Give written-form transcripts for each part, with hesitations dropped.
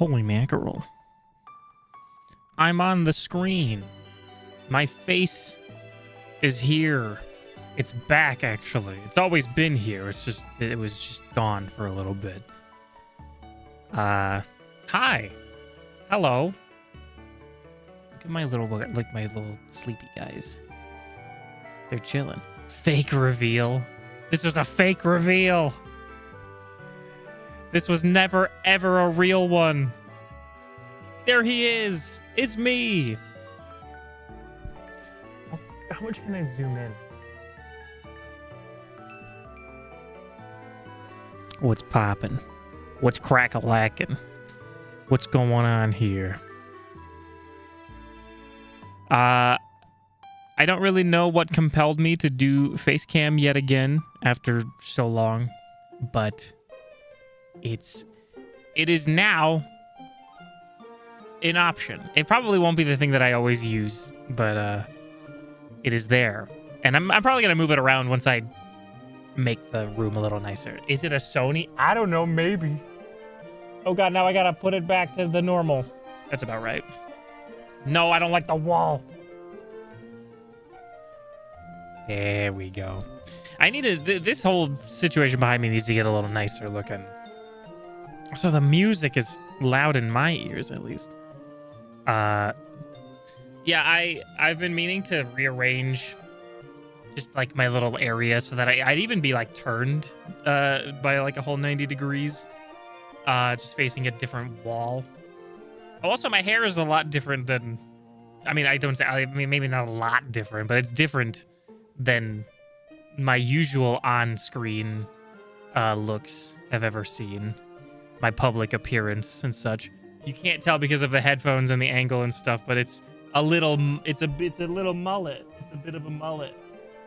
Holy mackerel. I'm on the screen. My face is here. It's back, actually. It's always been here. It was just gone for a little bit. Hi. Hello. Look at my little sleepy guys. They're chilling. Fake reveal. This was a fake reveal. This was never, ever a real one. There he is. It's me. How much can I zoom in? What's poppin'? What's crack-a-lackin'? What's going on here? I don't really know what compelled me to do face cam yet again after so long, but it is now an option. It probably won't be the thing that I always use, but it is there. And I'm probably gonna move it around once I make the room a little nicer. Is it a Sony? I don't know, maybe. Oh god, now I gotta put it back to the normal. That's about right. No, I don't like the wall. There we go. I need to, this whole situation behind me needs to get a little nicer looking. So the music is loud in my ears, at least. Yeah, I've been meaning to rearrange just like my little area so that I'd even be like turned by like a whole 90 degrees, just facing a different wall. Also, my hair is a lot different than, I mean, maybe not a lot different, but it's different than my usual on-screen looks I've ever seen. My public appearance and such. You can't tell because of the headphones and the angle and stuff, but it's a little mullet. It's a bit of a mullet.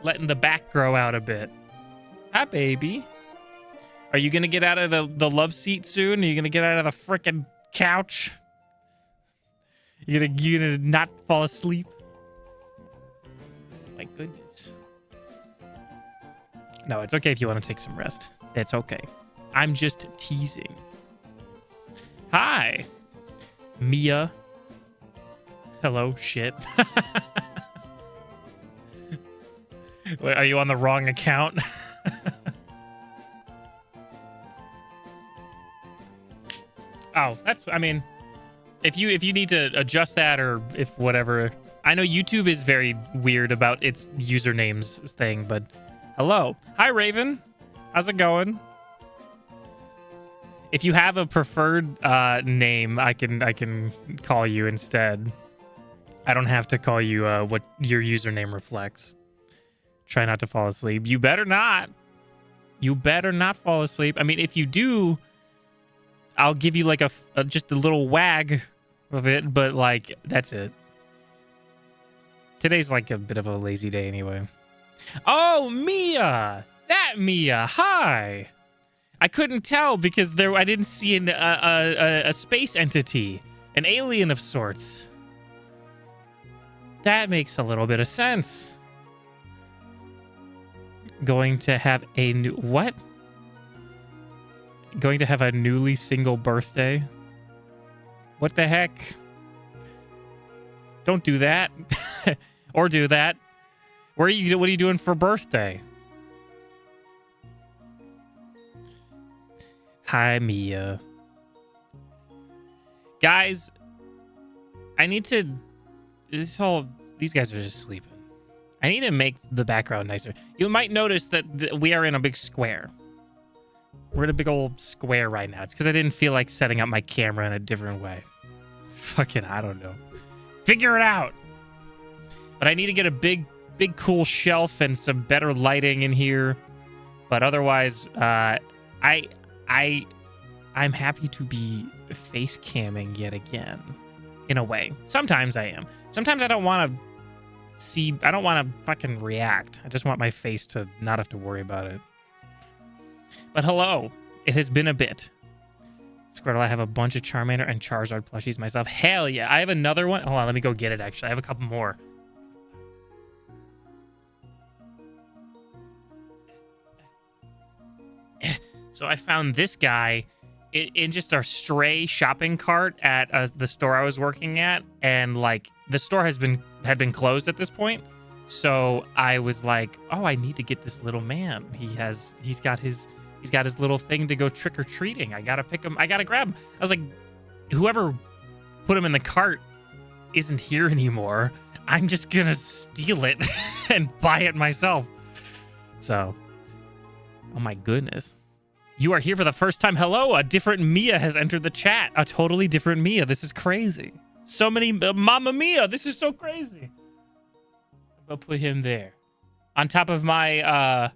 Letting the back grow out a bit. Hi, baby. Are you gonna get out of the love seat soon? Are you gonna get out of the frickin' couch? You gonna not fall asleep? My goodness. No, it's okay if you want to take some rest. It's okay. I'm just teasing. Hi, Mia. Hello, shit. Wait, are you on the wrong account? Oh, I mean, if you need to adjust that or if whatever. I know YouTube is very weird about its usernames thing, but hello. Hi, Raven. How's it going? If you have a preferred name, I can call you instead. I don't have to call you what your username reflects. Try not to fall asleep. You better not. You better not fall asleep. I mean, if you do, I'll give you like just a little wag of it, but like that's it. Today's like a bit of a lazy day anyway. Oh, Mia! That Mia! Hi! I couldn't tell because I didn't see a space entity. An alien of sorts. That makes a little bit of sense. Going to have a new... What? Going to have a newly single birthday? What the heck? Don't do that. Or do that. What are you doing for birthday? Hi, Mia. Guys, I need to... These guys are just sleeping. I need to make the background nicer. You might notice that we are in a big square. We're in a big old square right now. It's because I didn't feel like setting up my camera in a different way. Fucking, I don't know. Figure it out. But I need to get a big cool shelf and some better lighting in here. But otherwise, I'm happy to be face camming yet again. In a way. Sometimes I am. Sometimes I don't want to I don't want to fucking react. I just want my face to not have to worry about it. But hello. It has been a bit. Squirtle, I have a bunch of Charmander and Charizard plushies myself. Hell yeah. I have another one. Hold on, let me go get it, actually. I have a couple more. So I found this guy in just a stray shopping cart at the store I was working at, and like the store had been closed at this point. So I was like, oh, I need to get this little man. He's got his little thing to go trick or treating. I gotta pick him. I gotta grab him. I was like, whoever put him in the cart isn't here anymore. I'm just gonna steal it and buy it myself. So, oh my goodness. You are here for the first time. Hello, a different Mia has entered the chat. A totally different Mia. This is crazy. So many Mamma Mia. This is so crazy. I'll put him there. On top of my,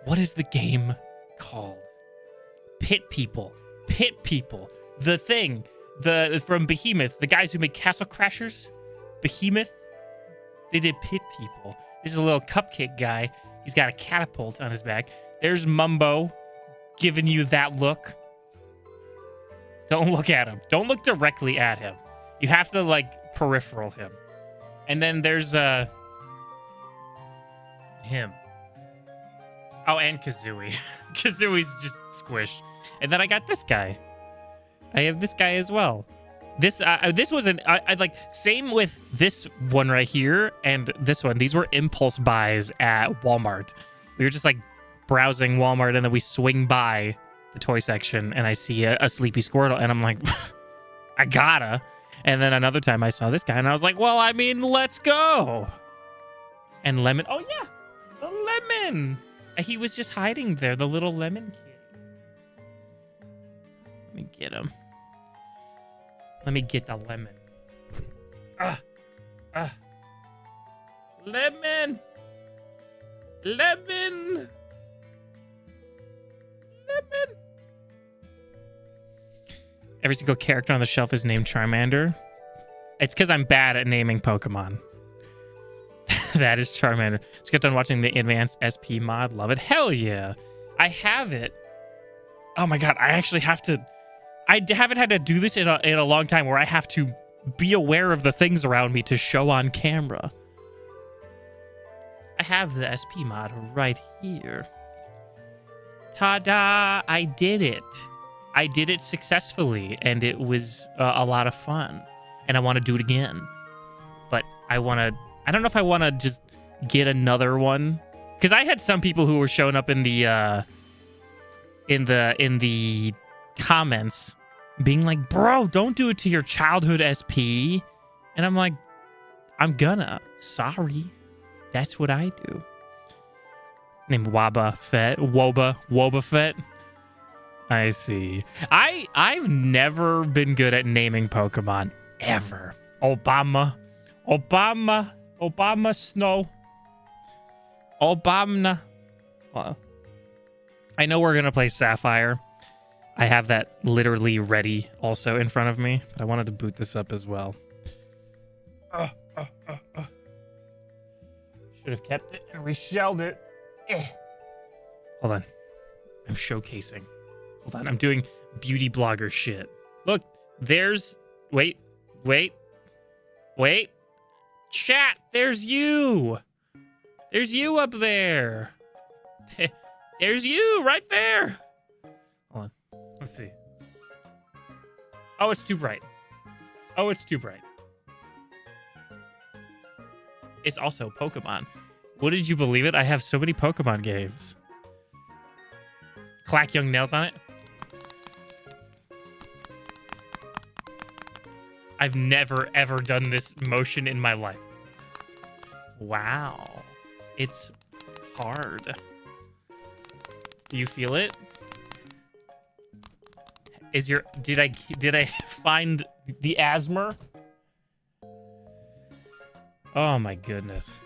what is the game called? Pit People. Pit People. The thing. From Behemoth. The guys who made Castle Crashers. Behemoth. They did Pit People. This is a little cupcake guy. He's got a catapult on his back. There's Mumbo giving you that look. Don't look at him. Don't look directly at him. You have to, like, peripheral him. And then there's, him. Oh, and Kazooie. Kazooie's just squished. And then I got this guy. I have this guy as well. This was like, same with this one right here and this one. These were impulse buys at Walmart. We were just like browsing Walmart, and then we swing by the toy section, and I see a Sleepy Squirtle, and I'm like, I gotta. And then another time I saw this guy, and I was like, well, I mean, let's go. And Lemon, oh yeah, the Lemon. He was just hiding there, the little Lemon kid. Let me get him. Let me get the Lemon. Lemon! Lemon! Lemon! Every single character on the shelf is named Charmander. It's because I'm bad at naming Pokemon. That is Charmander. Just got done watching the Advanced SP mod. Love it. Hell yeah. I have it. Oh my god, I actually have to... I haven't had to do this in a long time, where I have to be aware of the things around me to show on camera. I have the SP mod right here. Ta-da! I did it. I did it successfully, and it was a lot of fun. And I want to do it again. But I don't know if I want to just get another one. Because I had some people who were showing up in the comments being like, bro, don't do it to your childhood SP. And I'm like, I'm gonna. Sorry. That's what I do. Named Waba Fett. Woba Fett. I see. I've never been good at naming Pokemon. Ever. Obama Snow. Obama. Well, I know we're gonna play Sapphire. I have that literally ready also in front of me, but I wanted to boot this up as well. Should have kept it and reshelled it. Hold on. I'm showcasing. Hold on. I'm doing beauty blogger shit. Look, there's... Wait. Chat, there's you. There's you up there. There's you right there. Hold on. Let's see. Oh, it's too bright. It's also Pokemon. Wouldn't you believe it? I have so many Pokemon games. Clack Young Nails on it. I've never, ever done this motion in my life. Wow. It's hard. Do you feel it? Did I find the asthma? Oh my goodness.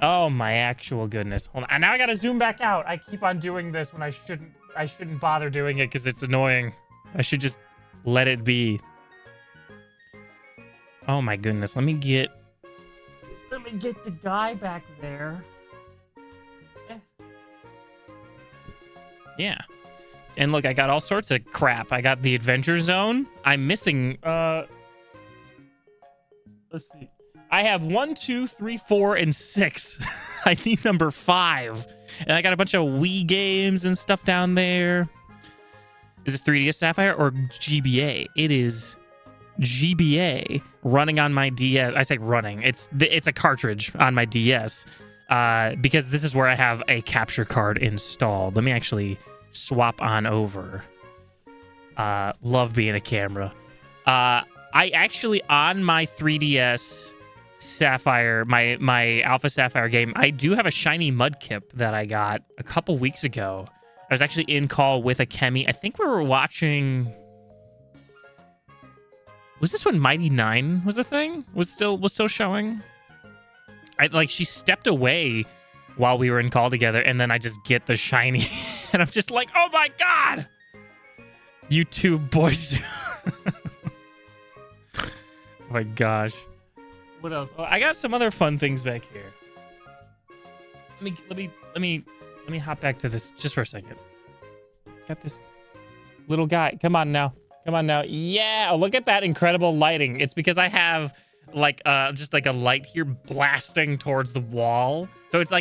Oh my actual goodness. Hold on. Now I gotta zoom back out. I keep on doing this when I shouldn't bother doing it because it's annoying. I should just let it be. Oh my goodness. Let me get the guy back there. Yeah. And look, I got all sorts of crap. I got the Adventure Zone. I'm missing, let's see. I have 1, 2, 3, 4, and 6. shiny number 5. And I got a bunch of Wii games and stuff down there. Is this 3DS Sapphire or GBA? It is GBA running on my DS. I say running. It's a cartridge on my DS because this is where I have a capture card installed. Let me actually swap on over. Love being a camera. I actually, on my 3DS Sapphire, my Alpha Sapphire game, I do have a shiny Mudkip that I got a couple weeks ago. I was actually in call with a Kemi. I think we were watching... Was this when Mighty 9 was a thing? Was still showing? She stepped away while we were in call together, and then I just get the shiny. And I'm just like, oh my god! YouTube boys. Oh my gosh. What else? Oh, I got some other fun things back here. Let me hop back to this just for a second. Got this little guy. Come on now. Yeah, look at that incredible lighting. It's because I have just like a light here blasting towards the wall. So it's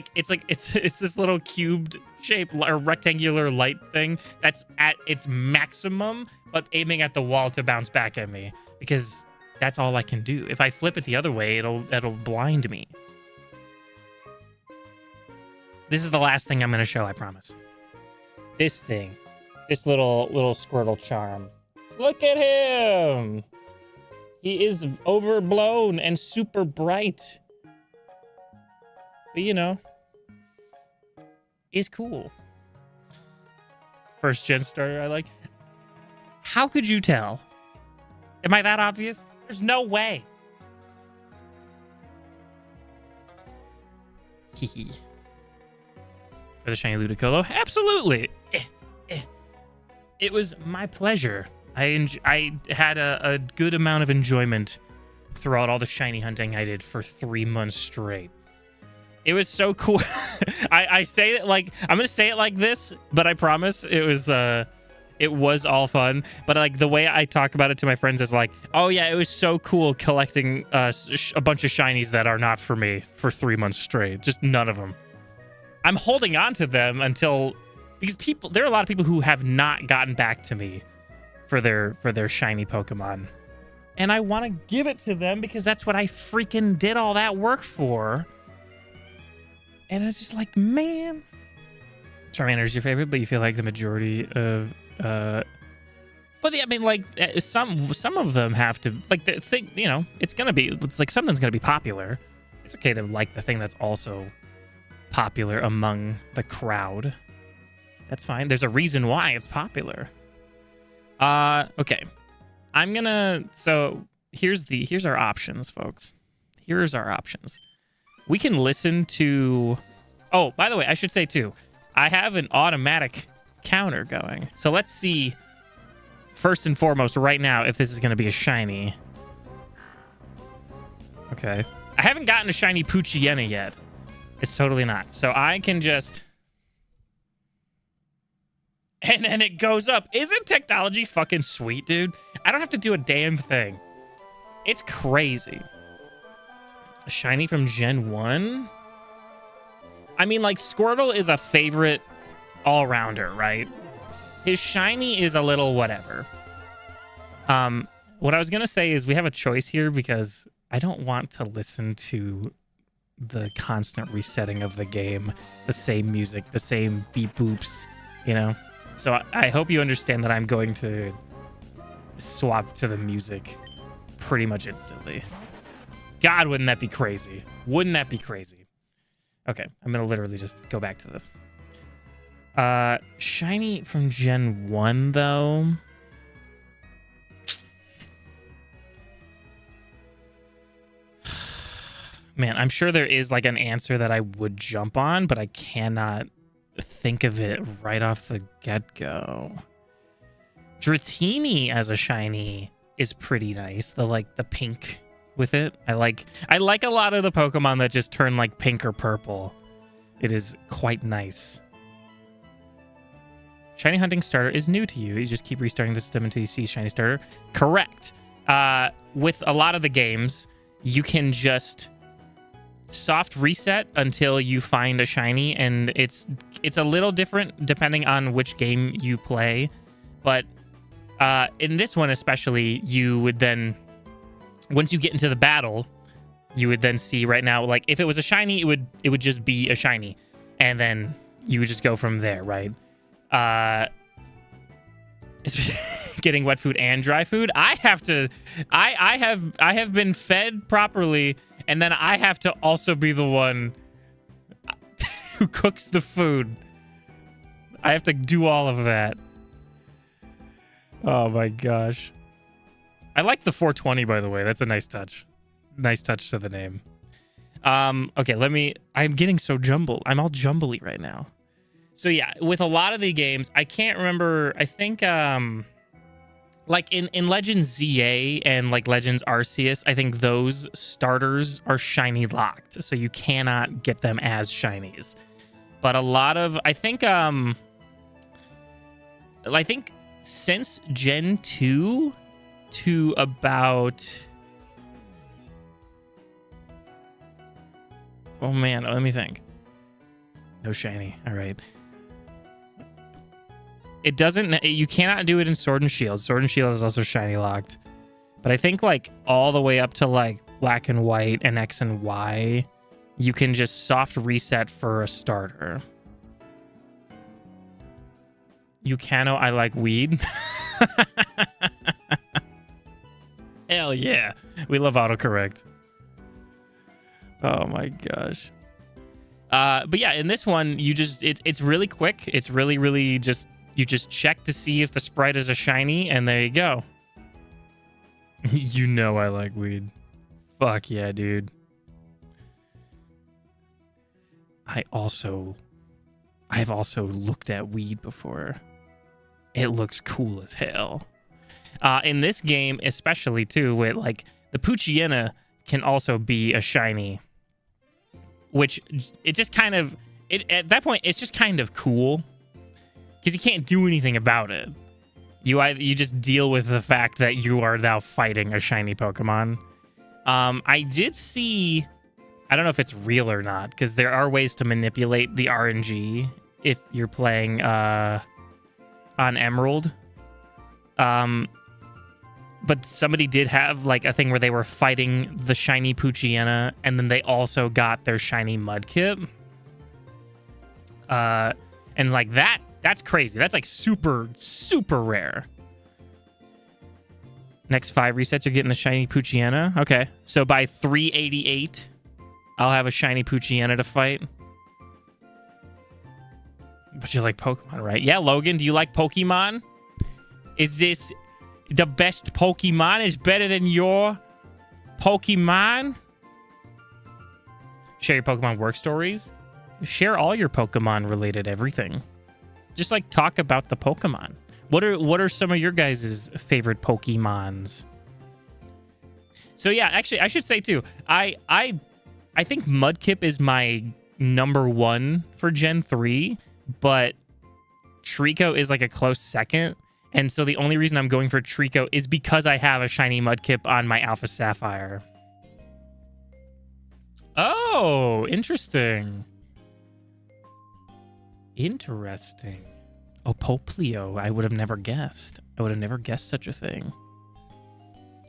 this little cubed shape or rectangular light thing that's at its maximum, but aiming at the wall to bounce back at me because that's all I can do. If I flip it the other way, it'll blind me. This is the last thing I'm going to show, I promise. This thing. This little Squirtle charm. Look at him! He is overblown and super bright. But, you know, he's cool. First gen starter I like. How could you tell? Am I that obvious? There's no way. Hee. For the shiny Ludicolo? Absolutely. It was my pleasure. I had a good amount of enjoyment throughout all the shiny hunting I did for 3 months straight. It was so cool. I say it like I'm gonna say it like this, but I promise it was all fun. But like the way I talk about it to my friends is like, oh yeah, it was so cool collecting a bunch of shinies that are not for me for 3 months straight. Just none of them. I'm holding on to them because there are a lot of people who have not gotten back to me for their shiny Pokemon. And I want to give it to them because that's what I freaking did all that work for. And it's just like, man. Charmander is your favorite, but you feel like the majority of... But yeah, I mean, like, some of them have to... Like, the thing, you know, it's like something's going to be popular. It's okay to like the thing that's also popular among the crowd. That's fine. There's a reason why it's popular. Okay. So here's our options, folks. Here's our options. We can listen to... Oh, by the way, I should say too, I have an automatic counter going. So let's see, first and foremost, right now, if this is going to be a shiny. Okay. I haven't gotten a shiny Poochyena yet. It's totally not. So I can just... And then it goes up. Isn't technology fucking sweet, dude? I don't have to do a damn thing. It's crazy. A shiny from Gen 1? I mean, like, Squirtle is a favorite all-rounder, right? His shiny is a little whatever. What I was going to say is we have a choice here because I don't want to listen to the constant resetting of the game. The same music, the same beep boops, you know? So I hope you understand that I'm going to swap to the music pretty much instantly. God, wouldn't that be crazy? Wouldn't that be crazy? Okay, I'm going to literally just go back to this. Shiny from Gen 1, though. Man, I'm sure there is like an answer that I would jump on, but I cannot think of it right off the get-go. Dratini as a shiny is pretty nice. The pink with it. I like a lot of the Pokemon that just turn like pink or purple. It is quite nice. Shiny hunting starter is new to you. You just keep restarting the system until you see shiny starter. Correct. With a lot of the games, you can just soft reset until you find a shiny, and it's a little different depending on which game you play. But in this one especially, you would then, once you get into the battle, you would then see right now, like if it was a shiny, it would just be a shiny, and then you would just go from there, right? Getting wet food and dry food. I have been fed properly, and then I have to also be the one who cooks the food. I have to do all of that. Oh my gosh. I like the 420, by the way. That's a nice touch. Nice touch to the name. Okay, I'm getting so jumbled. I'm all jumbly right now. So yeah, with a lot of the games, I can't remember. I think like in Legends ZA and like Legends Arceus, I think those starters are shiny locked, so you cannot get them as shinies. But a lot of, I think since Gen 2 to about, oh man, let me think. No shiny. All right. It doesn't, you cannot do it in Sword and Shield. Sword and Shield is also shiny locked. But I think like all the way up to like Black and White and X and Y, you can just soft reset for a starter. Yucano, I like weed. Hell yeah. We love autocorrect. Oh my gosh. But yeah, in this one, you just, it's really quick. It's really just, you just check to see if the sprite is a shiny, and there you go. You know I like weed. Fuck yeah, dude. I've also looked at weed before. It looks cool as hell. In this game, especially too, with like the Poochyena can also be a shiny, which it just kind of, at that point it's just kind of cool because you can't do anything about it. You just deal with the fact that you are now fighting a shiny Pokemon. I did see, I don't know if it's real or not, because there are ways to manipulate the RNG if you're playing on Emerald. But somebody did have like a thing where they were fighting the shiny Poochyena, and then they also got their shiny Mudkip. And like that's crazy. That's like super, super rare. Next 5 resets, you're getting the shiny Poochyena. Okay, so by 388, I'll have a shiny Poochyena to fight. But you like Pokemon, right? Yeah, Logan, do you like Pokemon? Is this the best Pokemon? Is better than your Pokemon? Share your Pokemon work stories. Share all your Pokemon related everything. Just like talk about the Pokemon. What are some of your guys' favorite Pokemons? So yeah, actually, I should say too, I think Mudkip is my #1 for Gen 3, but TREECKO is like a close second. And so the only reason I'm going for TREECKO is because I have a shiny Mudkip on my Alpha Sapphire. Oh, interesting. Interesting. Oh, Poplio. I would have never guessed. I would have never guessed such a thing.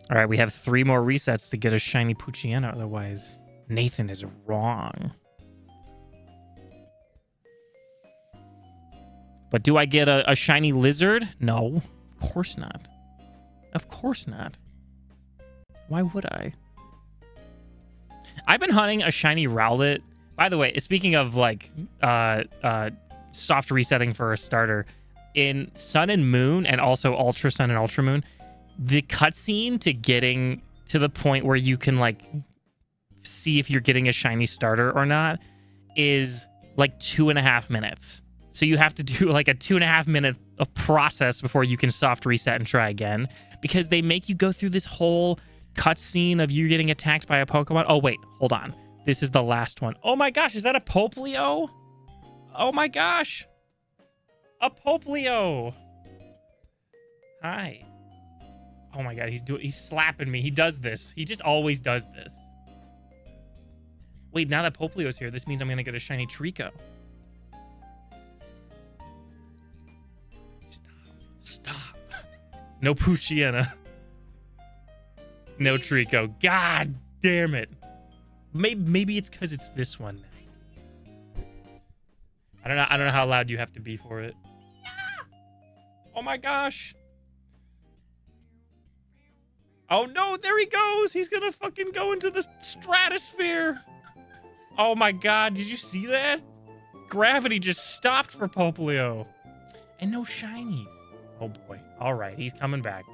All right, we have 3 more resets to get a shiny Poochyena. Otherwise, Nathan is wrong. But do I get a shiny lizard? No, of course not. Of course not. Why would I? I've been hunting a shiny Rowlet. By the way, speaking of like soft resetting for a starter, in Sun and Moon and also Ultra Sun and Ultra Moon, the cutscene to getting to the point where you can like see if you're getting a shiny starter or not is like 2.5 minutes. So you have to do like a 2.5 minute process before you can soft reset and try again, because they make you go through this whole cutscene of you getting attacked by a Pokemon. Oh wait, hold on. This is the last one. Oh my gosh, is that a Poplio? Oh my gosh. A Poplio. Hi. Oh my god, he's slapping me. He does this. He just always does this. Wait, now that Poplio's here, this means I'm gonna get a shiny TREECKO. Stop. No Poochyena. No TREECKO. God damn it. Maybe it's because it's this one. I don't know how loud you have to be for it. Oh my gosh. Oh no, there he goes. He's gonna fucking go into the stratosphere. Oh my god, did you see that? Gravity just stopped for Poplio. And no shinies. Oh boy. All right, he's coming back.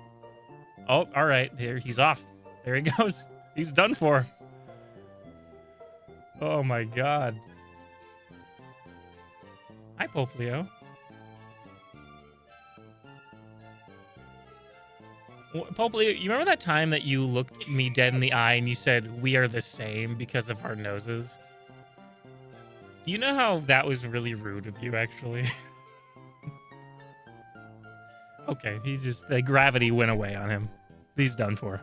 Oh, all right. There, he's off. There he goes. He's done for. Oh my god. Hi, Poplio. Poplio, you remember that time that you looked me dead in the eye and you said, we are the same because of our noses? Do you know how that was really rude of you, actually? Okay, he's just, the gravity went away on him. He's done for.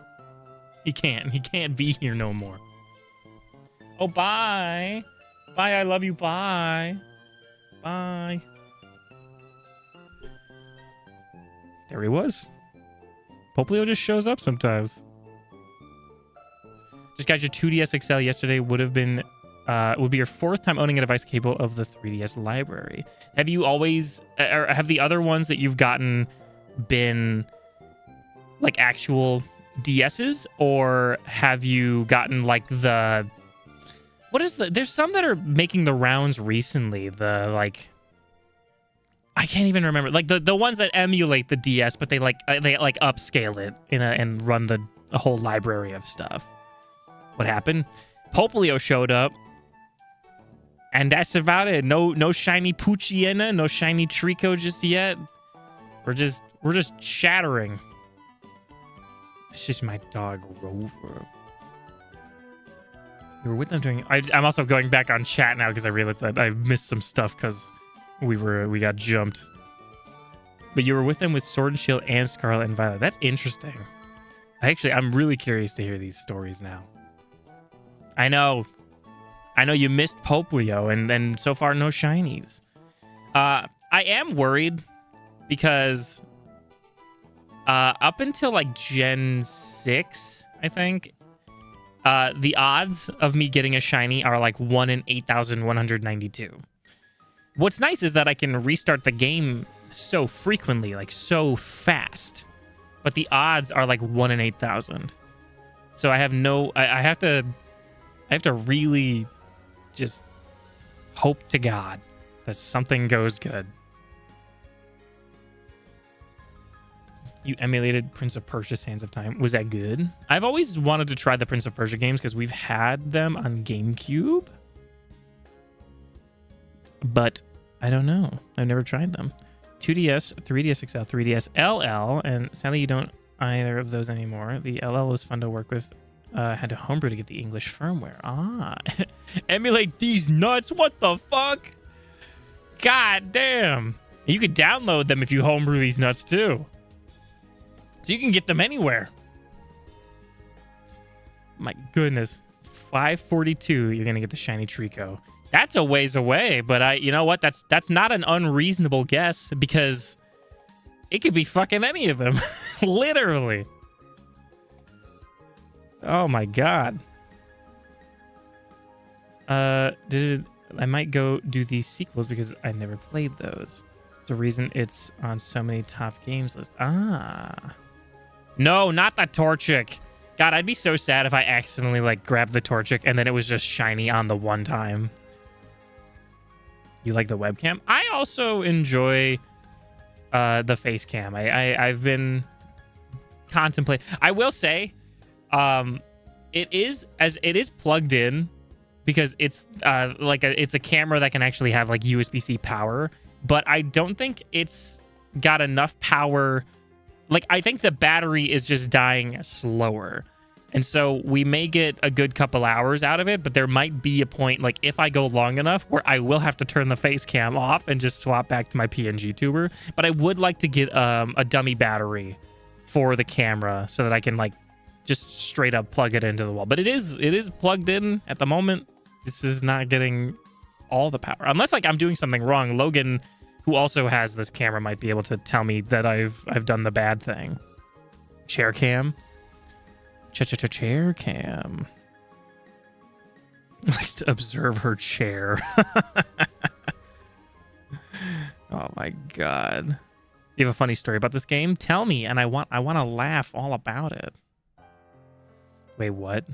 He can't be here no more. Oh, bye. Bye, I love you, bye. Bye. There he was. Poplio just shows up sometimes. Just got your 2DS XL yesterday. Would be your 4th time owning a device capable of the 3DS library. Have you always, or have the other ones that you've gotten been like actual DSs, or have you gotten like the, there's some that are making the rounds recently, the like, I can't even remember, like the ones that emulate the DS, but they upscale it and run a whole library of stuff. What happened? Poplio showed up, and that's about it. No shiny Poochyena, no shiny TREECKO just yet. We're just shattering. It's just my dog Rover. You were with them during. I'm also going back on chat now because I realized that I missed some stuff because we got jumped. But you were with them with Sword and Shield and Scarlet and Violet. That's interesting. I'm really curious to hear these stories now. I know you missed Poplio, and then so far no shinies. I am worried because up until like Gen 6, I think, the odds of me getting a shiny are like 1 in 8,192. What's nice is that I can restart the game so frequently, like so fast, but the odds are like 1 in 8,000. So I have I have to really just hope to God that something goes good. You emulated Prince of Persia: Sands of Time. Was that good? I've always wanted to try the Prince of Persia games because we've had them on GameCube. But I don't know. I've never tried them. 2DS, 3DS XL, 3DS LL, and sadly you don't either of those anymore. The LL was fun to work with. Had to homebrew to get the English firmware. Emulate these nuts? What the fuck? God damn. You could download them if you homebrew these nuts too. So you can get them anywhere. My goodness. 542, you're going to get the shiny TREECKO. That's a ways away, but you know what? That's not an unreasonable guess because it could be fucking any of them. Literally. Oh my god. I might go do these sequels because I never played those. It's the reason it's on so many top games lists. No, not the Torchic. God, I'd be so sad if I accidentally like grabbed the Torchic and then it was just shiny on the one time. You like the webcam? I also enjoy the face cam. I've been contemplating. I will say, it is plugged in because it's it's a camera that can actually have like USB-C power, but I don't think it's got enough power. Like, I think the battery is just dying slower. And so we may get a good couple hours out of it, but there might be a point, like, if I go long enough, where I will have to turn the face cam off and just swap back to my PNG tuber. But I would like to get a dummy battery for the camera so that I can, like, just straight up plug it into the wall. But it is plugged in at the moment. This is not getting all the power. Unless like I'm doing something wrong. Logan, who also has this camera, might be able to tell me that I've done the bad thing. Chair cam. Chair cam. Likes to observe her chair. Oh my god. You have a funny story about this game? Tell me, and I want to laugh all about it. Wait, what?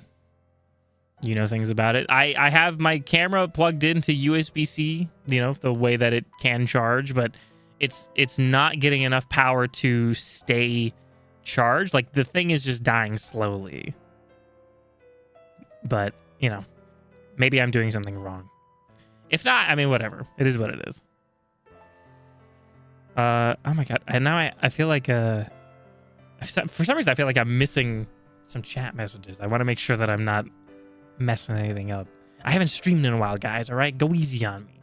You know things about it? I have my camera plugged into USB-C, you know, the way that it can charge, but it's not getting enough power to stay charged. Like, the thing is just dying slowly. But, you know, maybe I'm doing something wrong. If not, I mean, whatever. It is what it is. Oh my god. And now I feel like for some reason I feel like I'm missing some chat messages. I want to make sure that I'm not messing anything up. I haven't streamed in a while, guys, all right? Go easy on me.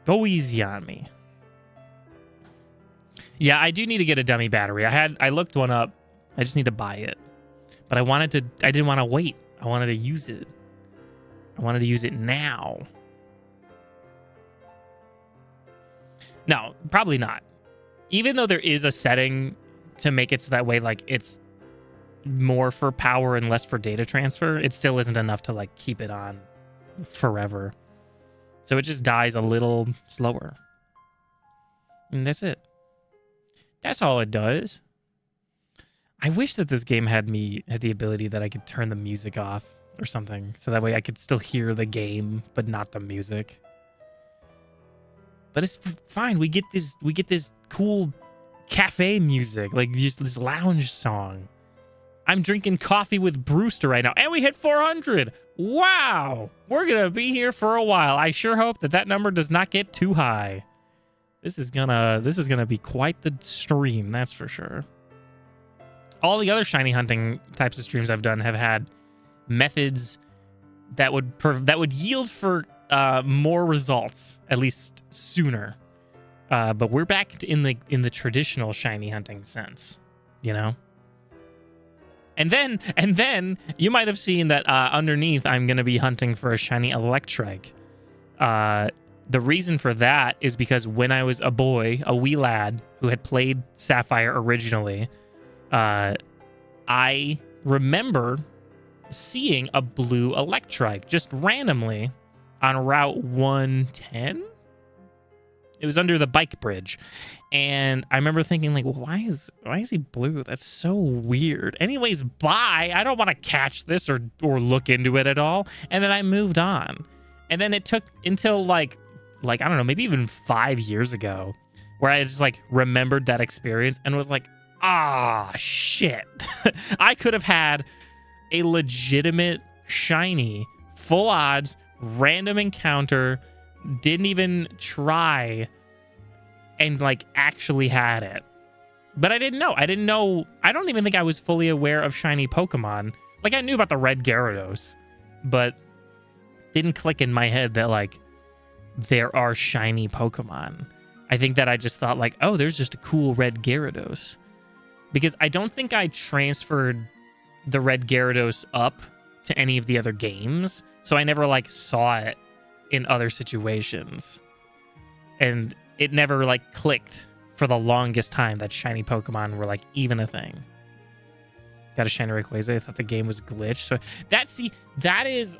Go easy on me. Yeah, I do need to get a dummy battery. I looked one up. I just need to buy it. But I didn't want to wait. I wanted to use it. I wanted to use it now. No, probably not. Even though there is a setting to make it so that way, like, it's more for power and less for data transfer, it still isn't enough to, like, keep it on forever. So it just dies a little slower. And that's it. That's all it does. I wish that this game had the ability that I could turn the music off or something, so that way I could still hear the game, but not the music. But it's fine. We get this cool cafe music, like just this lounge song. I'm drinking coffee with Brewster right now, and we hit 400. Wow, we're gonna be here for a while. I sure hope that number does not get too high. This is gonna be quite the stream, that's for sure. All the other shiny hunting types of streams I've done have had methods that would yield for more results, at least sooner. But we're back in the traditional shiny hunting sense, you know. And then you might have seen that underneath I'm gonna be hunting for a shiny Electrike. The reason for that is because when I was a boy, a wee lad who had played Sapphire originally, I remember seeing a blue Electrike just randomly on Route 110. It was under the bike bridge. And I remember thinking, like, well, why is he blue? That's so weird. Anyways, bye. I don't want to catch this or look into it at all. And then I moved on. And then it took until like I don't know, maybe even 5 years ago, where I just like remembered that experience and was like, shit. I could have had a legitimate shiny, full odds, random encounter, didn't even try, and like actually had it. But I didn't know. I don't even think I was fully aware of shiny Pokemon. Like, I knew about the red Gyarados, but didn't click in my head that like there are shiny Pokemon. I think that I just thought like, oh, there's just a cool red Gyarados. Because I don't think I transferred the red Gyarados up to any of the other games, so I never like saw it in other situations. And it never like clicked for the longest time that shiny Pokemon were like even a thing. Got a shiny Rayquaza. I thought the game was glitched. So that is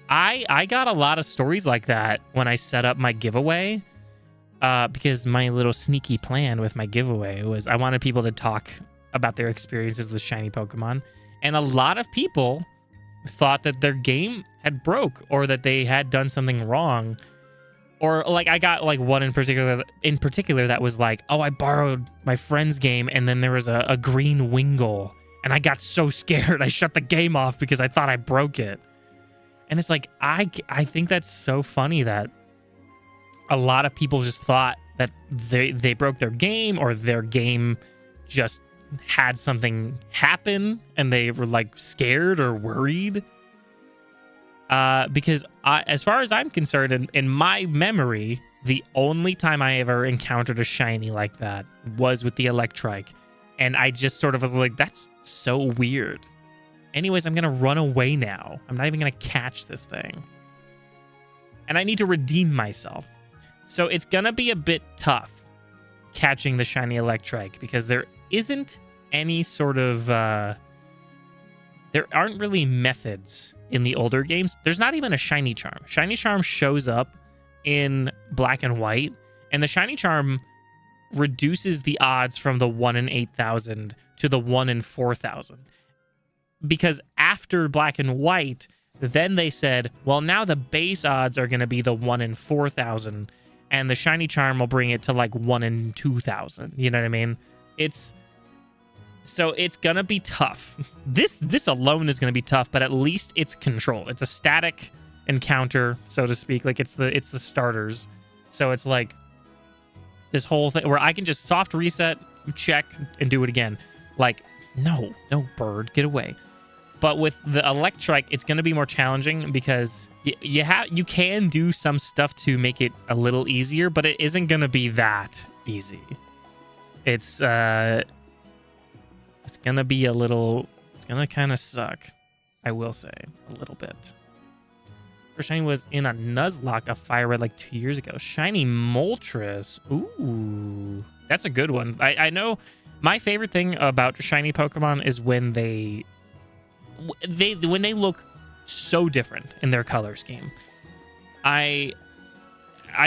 I got a lot of stories like that when I set up my giveaway. Because my little sneaky plan with my giveaway was I wanted people to talk about their experiences with shiny Pokemon. And a lot of people thought that their game had broke or that they had done something wrong. Or like I got like one in particular that was like, oh, I borrowed my friend's game and then there was a green Wingull and I got so scared I shut the game off because I thought I broke it. And it's like, I think that's so funny that a lot of people just thought that they broke their game or their game just had something happen and they were like scared or worried. Because as far as I'm concerned, in my memory, the only time I ever encountered a shiny like that was with the Electrike. And I just sort of was like, that's so weird. Anyways, I'm going to run away now. I'm not even going to catch this thing. And I need to redeem myself. So it's going to be a bit tough catching the shiny Electrike because there isn't any sort of... there aren't really methods in the older games. There's not even a shiny charm. Shiny charm shows up in black and white, and the shiny charm reduces the odds from the 1 in 8,000 to the 1 in 4,000. Because after black and white, then they said, well, now the base odds are going to be the 1 in 4,000, and the shiny charm will bring it to like 1 in 2,000. You know what I mean? So it's going to be tough. This alone is going to be tough, but at least it's controlled. It's a static encounter, so to speak. Like it's the starters. So it's like this whole thing where I can just soft reset, check, and do it again. Like, no bird, get away. But with the Electrike, it's going to be more challenging because you can do some stuff to make it a little easier, but it isn't going to be that easy. It's going to be a little... It's going to kind of suck, I will say, a little bit. First shiny was in a Nuzlocke, a Fire Red, like 2 years ago. Shiny Moltres. Ooh, that's a good one. I know my favorite thing about shiny Pokemon is when they look so different in their color scheme. I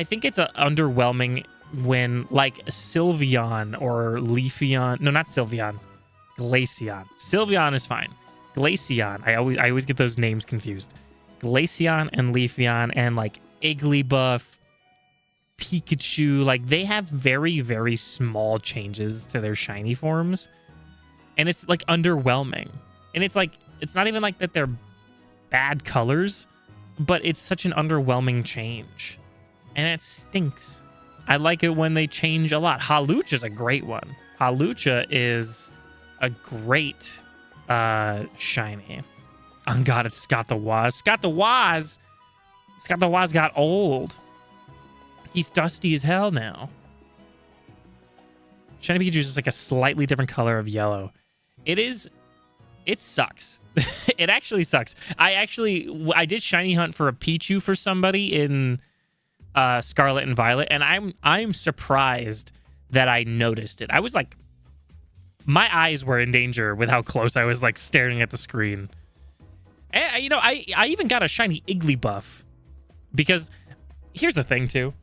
think it's underwhelming when like Sylveon or Leafeon, no, not Sylveon, Glaceon. Sylveon is fine. Glaceon, I always get those names confused. Glaceon and Leafeon and like Igglybuff, Pikachu, like they have very, very small changes to their shiny forms, and it's like underwhelming. And it's like, it's not even like that they're bad colors, but it's such an underwhelming change. And it stinks. I like it when they change a lot. Hawlucha is a great one. Hawlucha is a great shiny. Oh God, it's Scott the Woz. Scott the Woz got old. He's dusty as hell now. Shiny Pikachu is just like a slightly different color of yellow. It sucks. It actually sucks. I did shiny hunt for a Pichu for somebody in Scarlet and Violet, and I'm surprised that I noticed it. I was like, my eyes were in danger with how close I was like staring at the screen. And I even got a shiny Igglybuff because here's the thing too.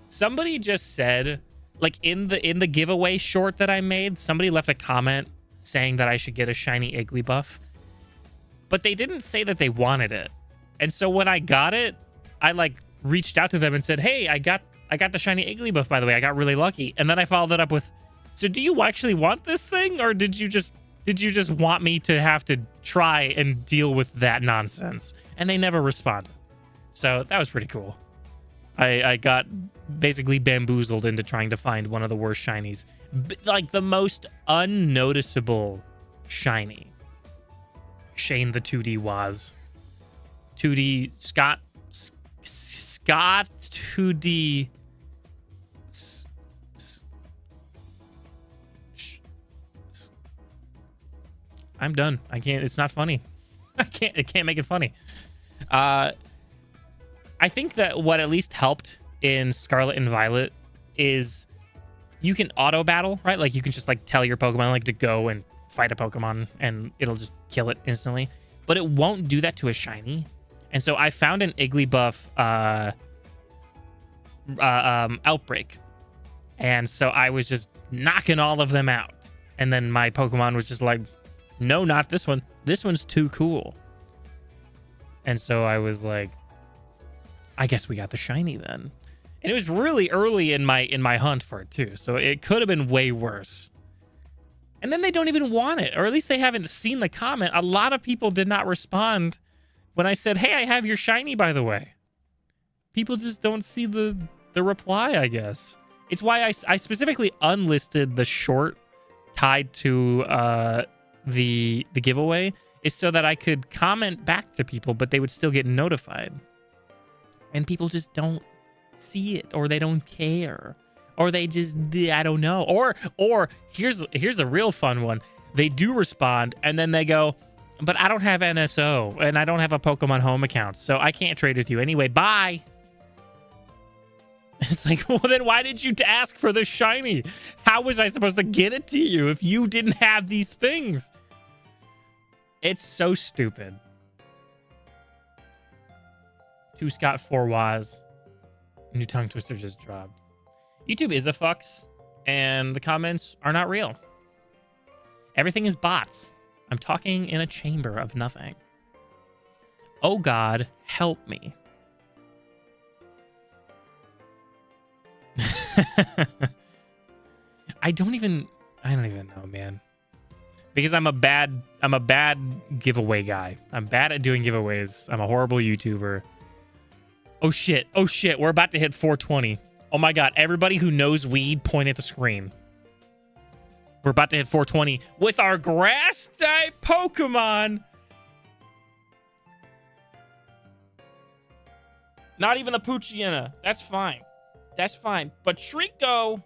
Somebody just said, like in the giveaway short that I made, somebody left a comment saying that I should get a shiny Igglybuff, but they didn't say that they wanted it. And so when I got it, I like reached out to them and said, "Hey, I got the shiny Igglybuff, by the way. I got really lucky." And then I followed it up with, "So do you actually want this thing, or did you just want me to have to try and deal with that nonsense?" And they never responded. So that was pretty cool. I got basically bamboozled into trying to find one of the worst shinies. Like the most unnoticeable shiny. Shane the 2D Woz. 2D Scott 2D. I'm done. I can't. It's not funny. I can't make it funny. I think that what at least helped in Scarlet and Violet is you can auto battle, right? Like you can just like tell your Pokemon like to go and fight a Pokemon and it'll just kill it instantly. But it won't do that to a shiny. And so I found an Igglybuff outbreak. And so I was just knocking all of them out. And then my Pokemon was just like, "No, not this one. This one's too cool." And so I was like, I guess we got the shiny then. And it was really early in my hunt for it too. So it could have been way worse. And then they don't even want it, or at least they haven't seen the comment. A lot of people did not respond when I said, "Hey, I have your shiny, by the way." People just don't see the reply, I guess. It's why I specifically unlisted the short tied to the giveaway, is so that I could comment back to people, but they would still get notified. And people just don't see it, or they don't care, or they just, I don't know. Or here's a real fun one. They do respond, and then they go, But I don't have NSO, and I don't have a Pokemon Home account, so I can't trade with you anyway. Bye! It's like, well, then why did you ask for the shiny? How was I supposed to get it to you if you didn't have these things? It's so stupid. 2 Scott 4 Waz. New tongue twister just dropped. YouTube is a fucks, and the comments are not real. Everything is bots. I'm talking in a chamber of nothing. Oh God, help me. I don't even know, man. Because I'm a bad giveaway guy. I'm bad at doing giveaways. I'm a horrible YouTuber. Oh shit. Oh shit. We're about to hit 420. Oh my God. Everybody who knows weed, point at the screen. We're about to hit 420 with our grass type Pokemon. Not even a Poochyena. That's fine. That's fine. But TREECKO.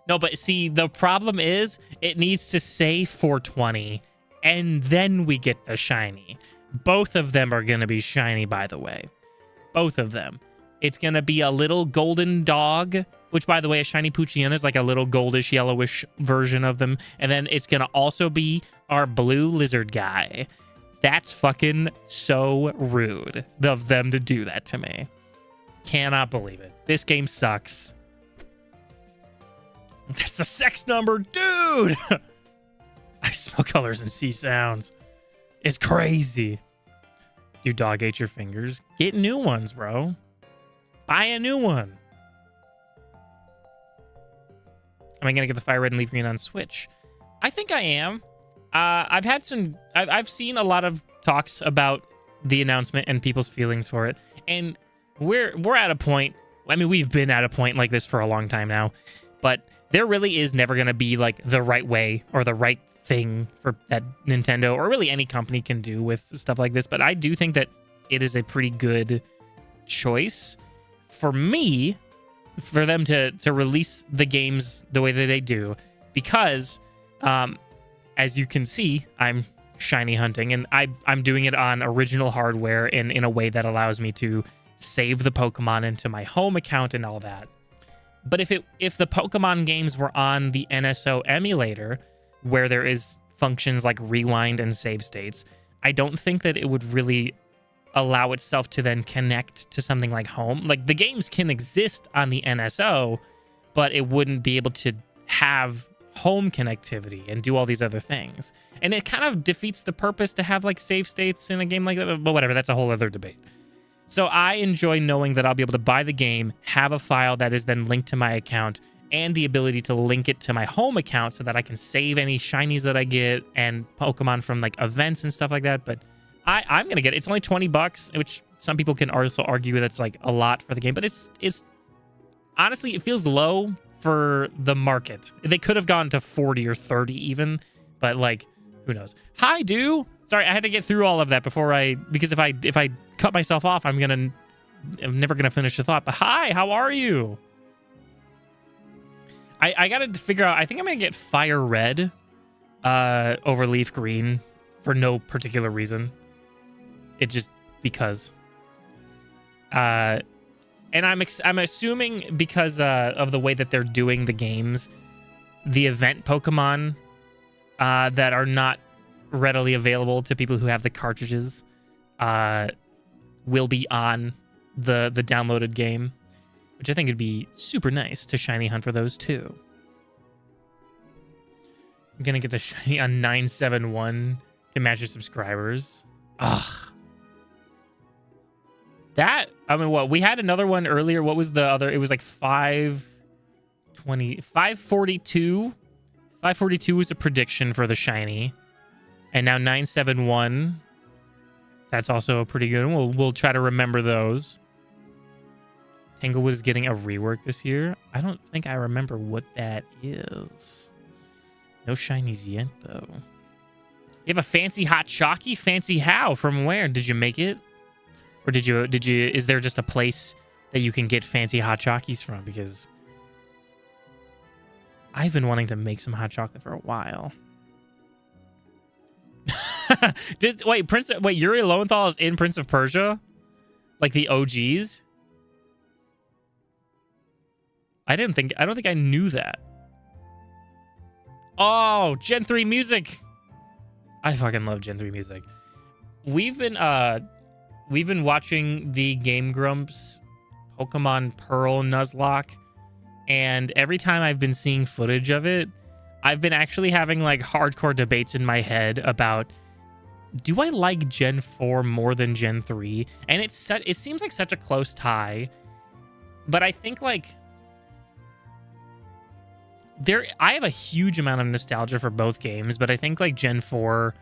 No, but see, the problem is it needs to say 420 and then we get the shiny. Both of them are going to be shiny, by the way. Both of them. It's going to be a little golden dog, which, by the way, a shiny Poochyena is like a little goldish, yellowish version of them. And then it's going to also be our blue lizard guy. That's fucking so rude of them to do that to me. Cannot believe it. This game sucks. That's the sex number, dude. I smell colors and see sounds. It's crazy. Your dog ate your fingers. Get new ones, bro. Buy a new one. Am I gonna get the fire red and leaf green on Switch? I think I am. I've seen a lot of talks about the announcement and people's feelings for it, and we're at a point. I mean, we've been at a point like this for a long time now, but there really is never going to be like the right way or the right thing for that Nintendo or really any company can do with stuff like this. But I do think that it is a pretty good choice for me, for them to release the games the way that they do, because as you can see, I'm shiny hunting and I'm doing it on original hardware and in a way that allows me to save the Pokemon into my home account and all that. But if the Pokemon games were on the NSO emulator, where there is functions like rewind and save states, I don't think that it would really allow itself to then connect to something like home. Like, the games can exist on the NSO, but it wouldn't be able to have home connectivity and do all these other things. And it kind of defeats the purpose to have like save states in a game like that, but whatever, that's a whole other debate. So I enjoy knowing that I'll be able to buy the game, have a file that is then linked to my account, and the ability to link it to my home account so that I can save any shinies that I get and Pokemon from like events and stuff like that. But I'm going to get it. It's only $20, which some people can also argue that's like a lot for the game. But it's honestly, it feels low for the market. They could have gone to 40 or 30 even, but like, who knows? Hi, dude. Sorry, I had to get through all of that because if I cut myself off, I'm never gonna finish the thought. But hi, how are you? I gotta figure out. I think I'm gonna get fire red over leaf green for no particular reason. It just because. And I'm assuming because of the way that they're doing the games, the event Pokemon that are not readily available to people who have the cartridges will be on the downloaded game, which I think would be super nice to shiny hunt for those too. I'm gonna get the shiny on 971 to match your subscribers. Ugh. That, I mean, what, we had another one earlier. What was the other? It was like 542. 542 was a prediction for the shiny. And now 971. That's also a pretty good one. We'll try to remember those. Tanglewood is getting a rework this year. I don't think I remember what that is. No shinies yet, though. You have a fancy hot chalky? Fancy how? From where? Did you make it? Or did you, is there just a place that you can get fancy hot chockies from? Because I've been wanting to make some hot chocolate for a while. Wait, Yuri Lowenthal is in Prince of Persia? Like the OGs? I don't think I knew that. Oh, Gen 3 music. I fucking love Gen 3 music. We've been watching the Game Grumps Pokemon Pearl Nuzlocke, and every time I've been seeing footage of it, I've been actually having like hardcore debates in my head about, do I like Gen 4 more than Gen 3? And it seems like such a close tie, but I think like I have a huge amount of nostalgia for both games, but I think like Gen 4,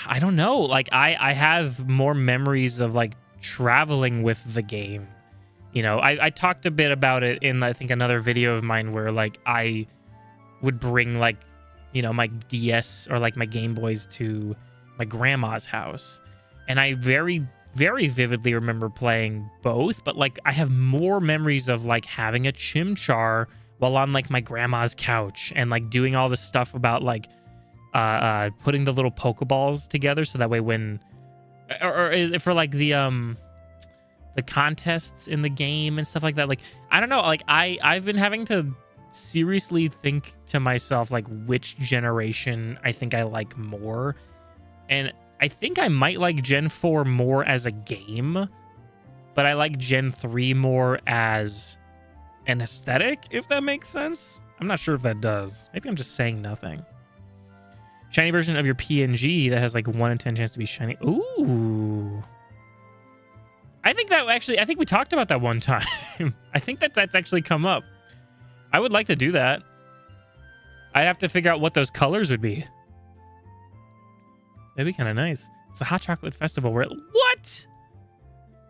I don't know, like I have more memories of like traveling with the game. You know, I talked a bit about it in, I think, another video of mine where like I would bring like, you know, my DS or like my Game Boys to my grandma's house, and I very, very vividly remember playing both, but like I have more memories of like having a Chimchar while on like my grandma's couch and like doing all this stuff about like putting the little Pokeballs together so that way when or is it for like the contests in the game and stuff like that. Like, I don't know, like I've been having to seriously think to myself like which generation I think I like more, and I think I might like Gen 4 more as a game, but I like Gen 3 more as an aesthetic, if that makes sense. I'm not sure if that does. Maybe I'm just saying nothing. Shiny version of your PNG that has like 1 in 10 chance to be shiny. Ooh. I think we talked about that one time. I think that's actually come up. I would like to do that. I'd have to figure out what those colors would be. That'd be kind of nice. It's the Hot Chocolate Festival where what?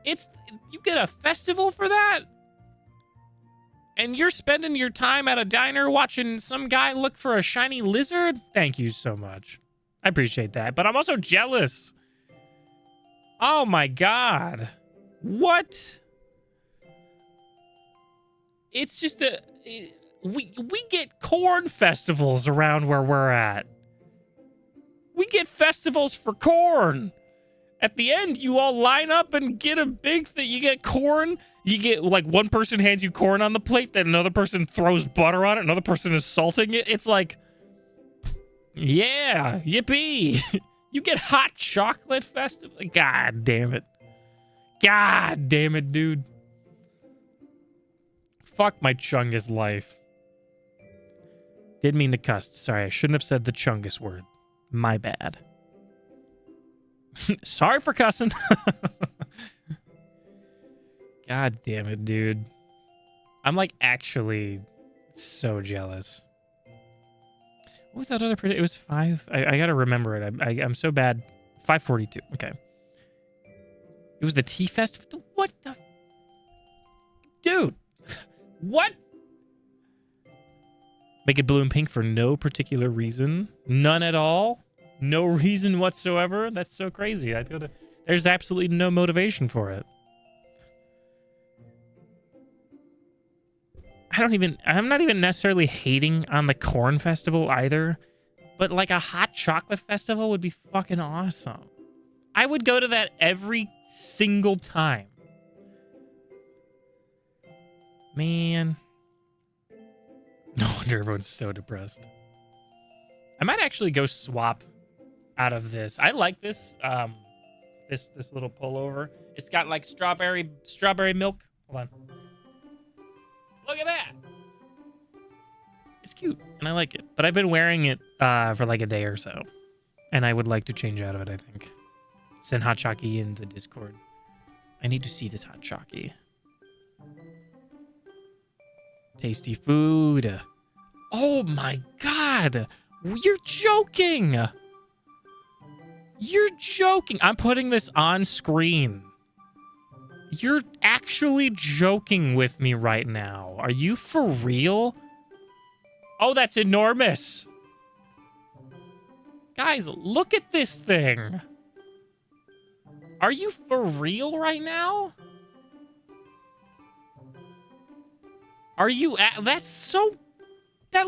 You get a festival for that? And you're spending your time at a diner watching some guy look for a shiny lizard? Thank you so much. I appreciate that, but I'm also jealous. Oh my god. What? It's just we get corn festivals around where we're at. We get festivals for corn. At the end, you all line up and get a big thing. You get corn. You get, like, one person hands you corn on the plate, then another person throws butter on it, another person is salting it. It's like, yeah, yippee. You get hot chocolate festival. God damn it. God damn it, dude. Fuck my Chungus life. Didn't mean to cuss. Sorry, I shouldn't have said the Chungus word. My bad. Sorry for cussing. God damn it, dude. I'm like actually so jealous. What was that other prediction? It was 5. I gotta remember it. I'm so bad. 542. Okay. It was the Tea Festival. What the? Dude. What? Make it blue and pink for no particular reason. None at all. No reason whatsoever. That's so crazy. There's absolutely no motivation for it. I'm not even necessarily hating on the corn festival either, but like a hot chocolate festival would be fucking awesome. I would go to that every single time. Man. No wonder everyone's so depressed. I might actually go swap out of this. I like this this little pullover. It's got like strawberry milk. Hold on. Look at that. It's cute and I like it, but I've been wearing it for like a day or so, and I would like to change out of it. I think. Send Hot Chocky in the Discord. I need to see this Hot Chocky. Tasty food. Oh my god. You're joking. You're joking. I'm putting this on screen. You're actually joking with me right now. Are you for real? Oh, that's enormous. Guys, look at this thing. Are you for real right now? Are you that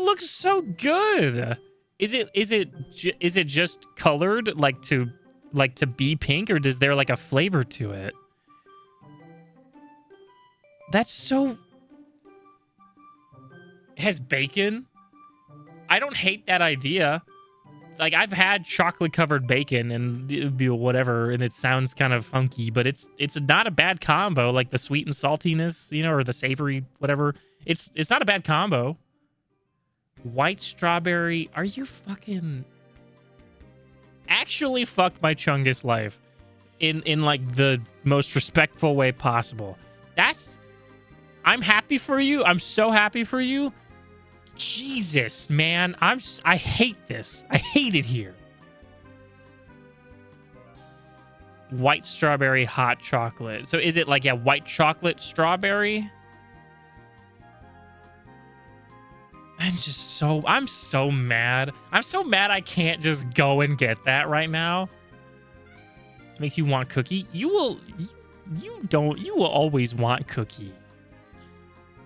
looks so good. Is it just colored like to be pink, or is there like a flavor to it? That's so... It has bacon? I don't hate that idea. Like, I've had chocolate covered bacon and it'd be whatever, and it sounds kind of funky, but it's not a bad combo. Like the sweet and saltiness, you know, or the savory, whatever. It's not a bad combo. White strawberry. Are you fucking... Actually fuck my Chungus life in like the most respectful way possible. I'm happy for you. I'm so happy for you. Jesus, man. I hate this. I hate it here. White strawberry hot chocolate. So is it like a white chocolate strawberry? I'm so mad. I'm so mad I can't just go and get that right now. This makes you want cookie. You will always want cookie.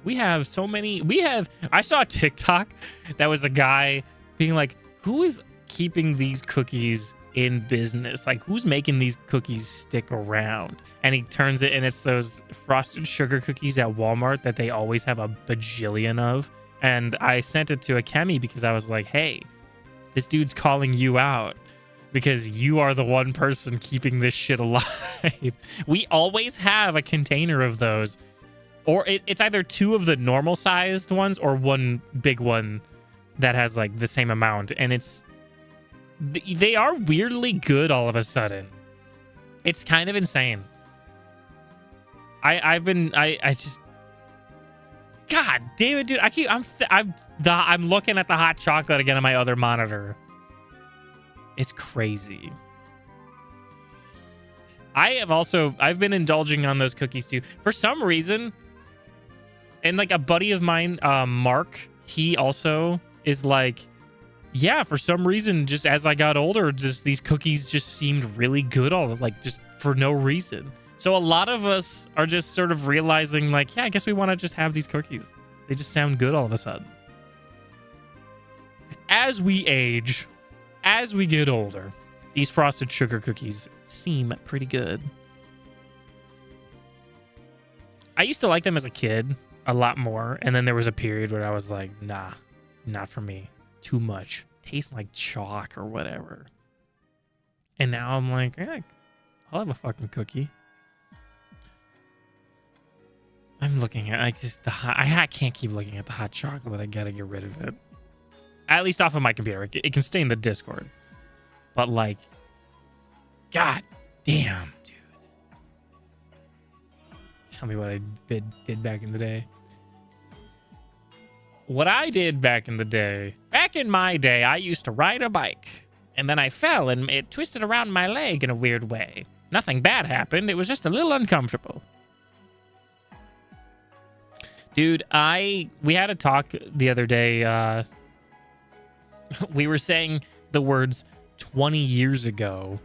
I saw a TikTok that was a guy being like, who is keeping these cookies in business? Like, who's making these cookies stick around? And he turns it, and it's those frosted sugar cookies at Walmart that they always have a bajillion of. And I sent it to a Kemi because I was like, hey, this dude's calling you out because you are the one person keeping this shit alive. We always have a container of those. Or it's either two of the normal sized ones or one big one that has like the same amount. And they are weirdly good all of a sudden. It's kind of insane. I just... God damn it, dude! I'm looking at the hot chocolate again on my other monitor. It's crazy. I've been indulging on those cookies too for some reason. And like a buddy of mine, Mark, he also is like, yeah, for some reason, just as I got older, just these cookies just seemed really good, just for no reason. So a lot of us are just sort of realizing, like, yeah, I guess we want to just have these cookies. They just sound good all of a sudden. As we age, as we get older, these frosted sugar cookies seem pretty good. I used to like them as a kid a lot more, and then there was a period where I was like, nah, not for me. Too much. Tastes like chalk or whatever. And now I'm like, yeah, I'll have a fucking cookie. I'm looking at I can't keep looking at the hot chocolate. I gotta get rid of it. At least off of my computer. It can stay in the Discord. But like, god damn, dude. Tell me what I did back in the day. What I did back in the day. Back in my day, I used to ride a bike. And then I fell and it twisted around my leg in a weird way. Nothing bad happened. It was just a little uncomfortable. Dude, we had a talk the other day. We were saying the words 20 years ago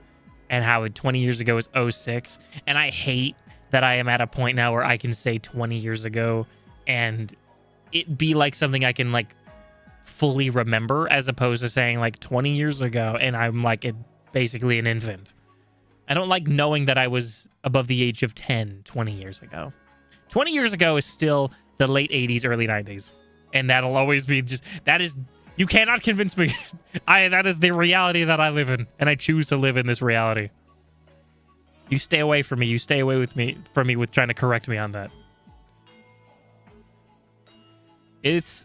and how 20 years ago is 06. And I hate that I am at a point now where I can say 20 years ago and it be like something I can like fully remember, as opposed to saying like 20 years ago and I'm like basically an infant. I don't like knowing that I was above the age of 10 20 years ago. 20 years ago is still the late 80s, early 90s. And that'll always be you cannot convince me. That is the reality that I live in. And I choose to live in this reality. You stay away from me. You stay away from me with trying to correct me on that. It's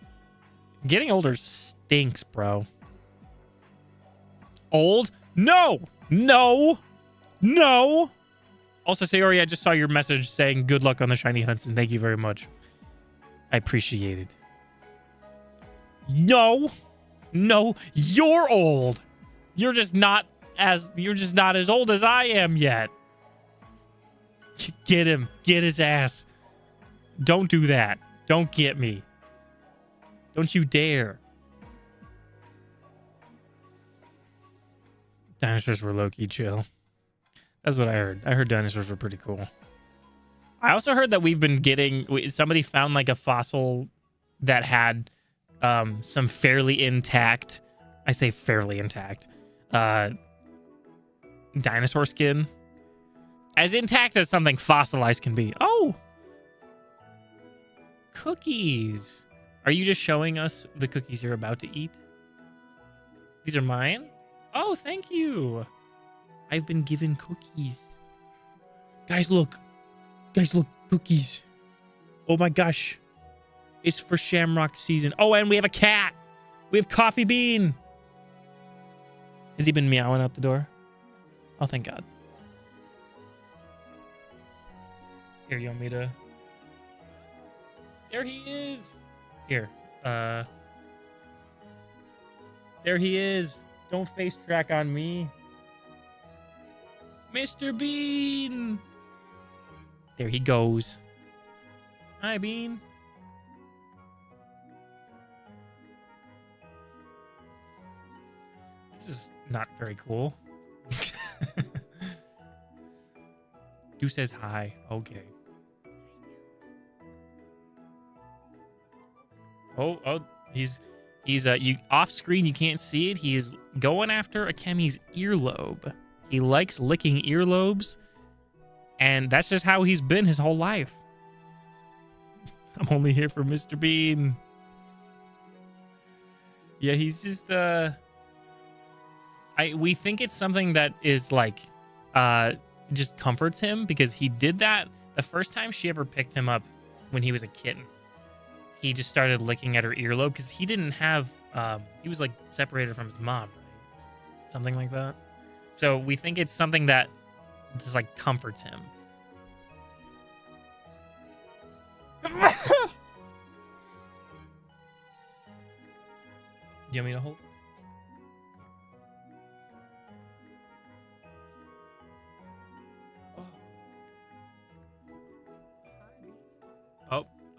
getting older stinks, bro. Old? No. Also, Sayori, I just saw your message saying good luck on the shiny hunts, and thank you very much. I appreciate it. No, you're old. You're just not as old as I am yet. Get him. Get his ass. Don't do that. Don't get me. Don't you dare. Dinosaurs were low-key chill. That's what I heard. I heard dinosaurs were pretty cool. I also heard that we've been getting... Somebody found like a fossil that had some fairly intact I say fairly intact. Dinosaur skin. As intact as something fossilized can be. Oh! Cookies. Are you just showing us the cookies you're about to eat? These are mine? Oh, thank you. I've been given cookies. Guys, look. Guys, look. Cookies. Oh my gosh. It's for Shamrock season. Oh, and we have a cat. We have Coffee Bean. Has he been meowing out the door? Oh, thank God. Here, you want me to... There he is. Here. There he is. Don't face track on me. Mr. Bean. There he goes. Hi, Bean. This is not very cool. Du says hi. Okay. Oh, he's you off screen, you can't see it. He is going after Akemi's earlobe. He likes licking earlobes, and that's just how he's been his whole life. I'm only here for Mr. Bean. Yeah, he's just we think it's something that is like just comforts him, because he did that the first time she ever picked him up when he was a kitten. He just started licking at her earlobe because he didn't have, he was like separated from his mom, right? Something like that. So we think it's something that just like comforts him. You want me to hold?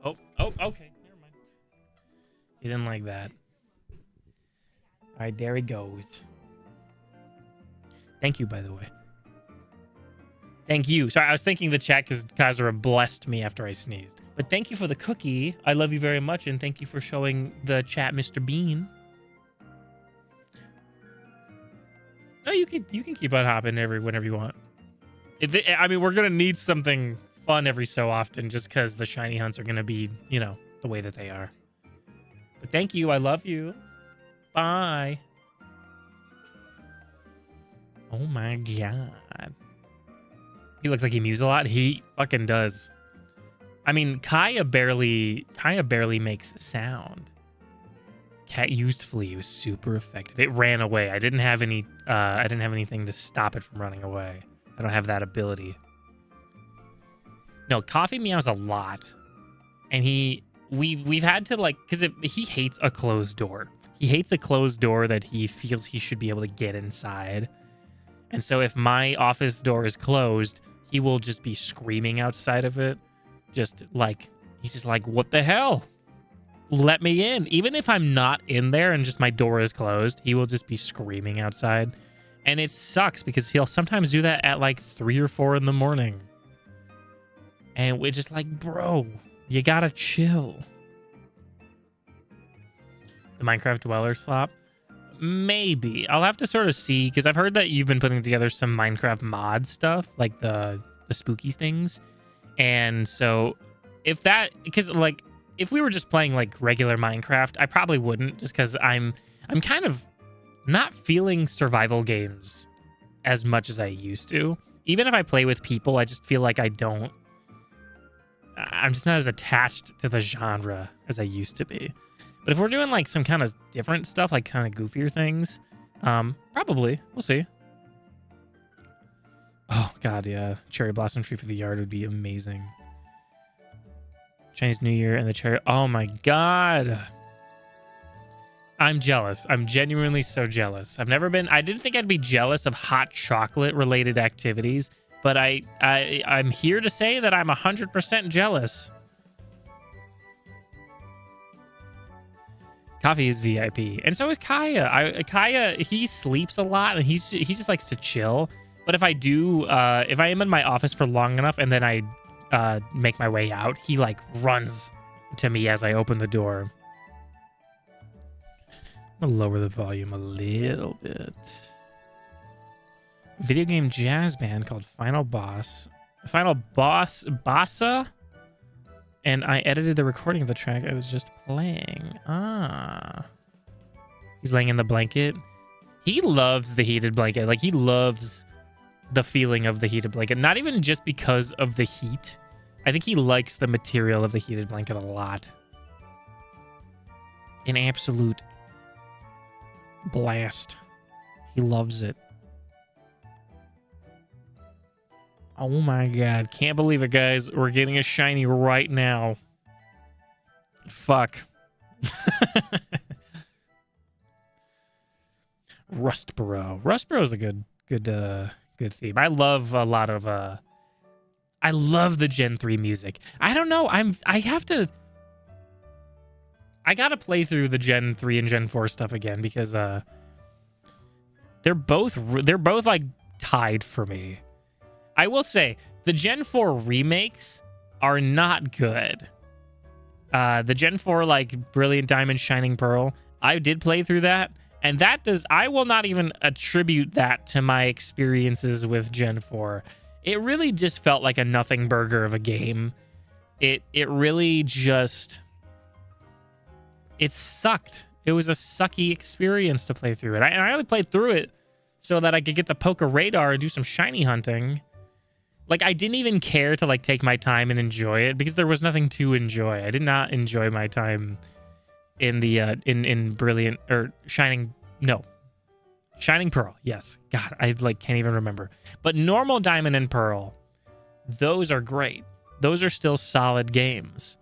Oh, okay. Never mind. He didn't like that. All right, there he goes. Thank you, by the way. Thank you. Sorry, I was thinking the chat because Kazura blessed me after I sneezed. But thank you for the cookie. I love you very much, and thank you for showing the chat Mr. Bean. No, you can keep on hopping whenever you want. I mean, we're gonna need something fun every so often, just because the shiny hunts are gonna be, you know, the way that they are. But thank you. I love you. Bye. Oh my God. He looks like he mews a lot. He fucking does. I mean, Kaya barely makes sound. Cat used flee. It was super effective. It ran away. I didn't have anything to stop it from running away. I don't have that ability. No, Coffee meows a lot. And we've had to, like, because he hates a closed door. He hates a closed door that he feels he should be able to get inside. And so if my office door is closed, he will just be screaming outside of it. Just like, he's just like, what the hell? Let me in. Even if I'm not in there and just my door is closed, he will just be screaming outside. And it sucks because he'll sometimes do that at like 3 or 4 in the morning. And we're just like, bro, you gotta chill. The Minecraft Dweller slop? Maybe. I'll have to sort of see, because I've heard that you've been putting together some Minecraft mod stuff, like the spooky things. And so if that, because like, if we were just playing like regular Minecraft, I probably wouldn't, just because I'm kind of not feeling survival games as much as I used to. Even if I play with people, I just feel like I'm just not as attached to the genre as I used to be. But if we're doing like some kind of different stuff, like kind of goofier things, probably. We'll see. Oh, God, yeah. Cherry blossom tree for the yard would be amazing. Chinese New Year and the cherry. Oh, my God. I'm jealous. I'm genuinely so jealous. I didn't think I'd be jealous of hot chocolate related activities, but I'm here to say that I'm 100% jealous. Coffee is VIP, and so is Kaya. Kaya, he sleeps a lot, and he just likes to chill. But if I am in my office for long enough, and then I make my way out, he like runs to me as I open the door. I'll lower the volume a little bit. Video game jazz band called Final Boss. Bossa? And I edited the recording of the track I was just playing. Ah. He's laying in the blanket. He loves the heated blanket. Like, he loves the feeling of the heated blanket. Not even just because of the heat. I think he likes the material of the heated blanket a lot. An absolute blast. He loves it. Oh my god. Can't believe it, guys. We're getting a shiny right now. Fuck. Rustboro. Rustboro is a good theme. I love a lot of I love the Gen 3 music. I don't know. I gotta play through the Gen 3 and Gen 4 stuff again because they're both like tied for me. I will say the Gen 4 remakes are not good. The Gen 4 like Brilliant Diamond, Shining Pearl, I did play through that, and I will not even attribute that to my experiences with Gen 4. It really just felt like a nothing burger of a game. It really just, it sucked. It was a sucky experience to play through it. I only played through it so that I could get the Poker Radar and do some shiny hunting. Like, I didn't even care to like take my time and enjoy it because there was nothing to enjoy. I did not enjoy my time in the in Brilliant or Shining Pearl. Yes. God, I like can't even remember. But normal Diamond and Pearl, those are great. Those are still solid games.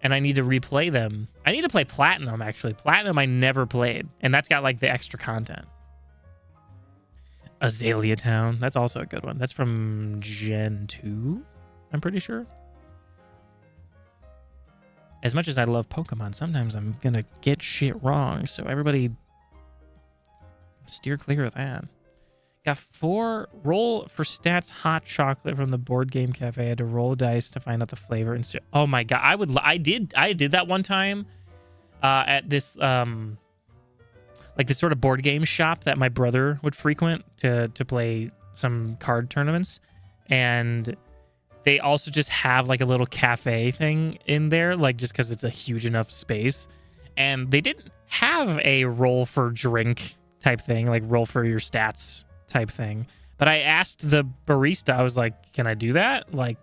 And I need to replay them. I need to play Platinum, actually. Platinum I never played. And that's got like the extra content. Azalea Town. That's also a good one. That's from Gen 2, I'm pretty sure. As much as I love Pokemon, sometimes I'm going to get shit wrong. So everybody steer clear of that. Got 4 roll for stats hot chocolate from the board game cafe. I had to roll dice to find out the flavor. And oh my god, I did that one time at this like this sort of board game shop that my brother would frequent to play some card tournaments, and they also just have like a little cafe thing in there, like just because it's a huge enough space, and they didn't have a roll for drink type thing, like roll for your stats type thing. But I asked the barista, I was like, can I do that? Like,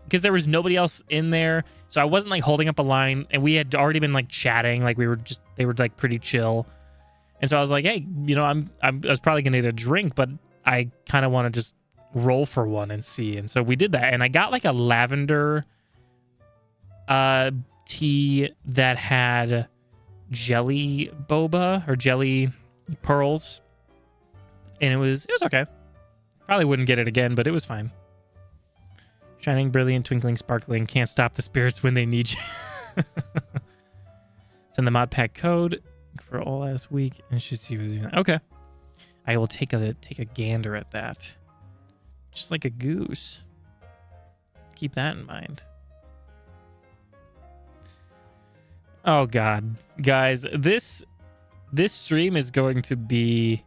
because there was nobody else in there, so I wasn't like holding up a line, and we had already been like chatting, like they were like pretty chill. And so I was like, hey, you know, I was probably gonna need a drink, but I kind of want to just roll for one and see. And so we did that, and I got like a lavender tea that had jelly boba or jelly pearls, and it was okay. Probably wouldn't get it again, but it was fine. Shining, brilliant, twinkling, sparkling, can't stop the spirits when they need you. Send the mod pack code for all last week, and should see what's doing. Okay, I will take a gander at that, just like a goose. Keep that in mind. Oh god, guys, this stream is going to be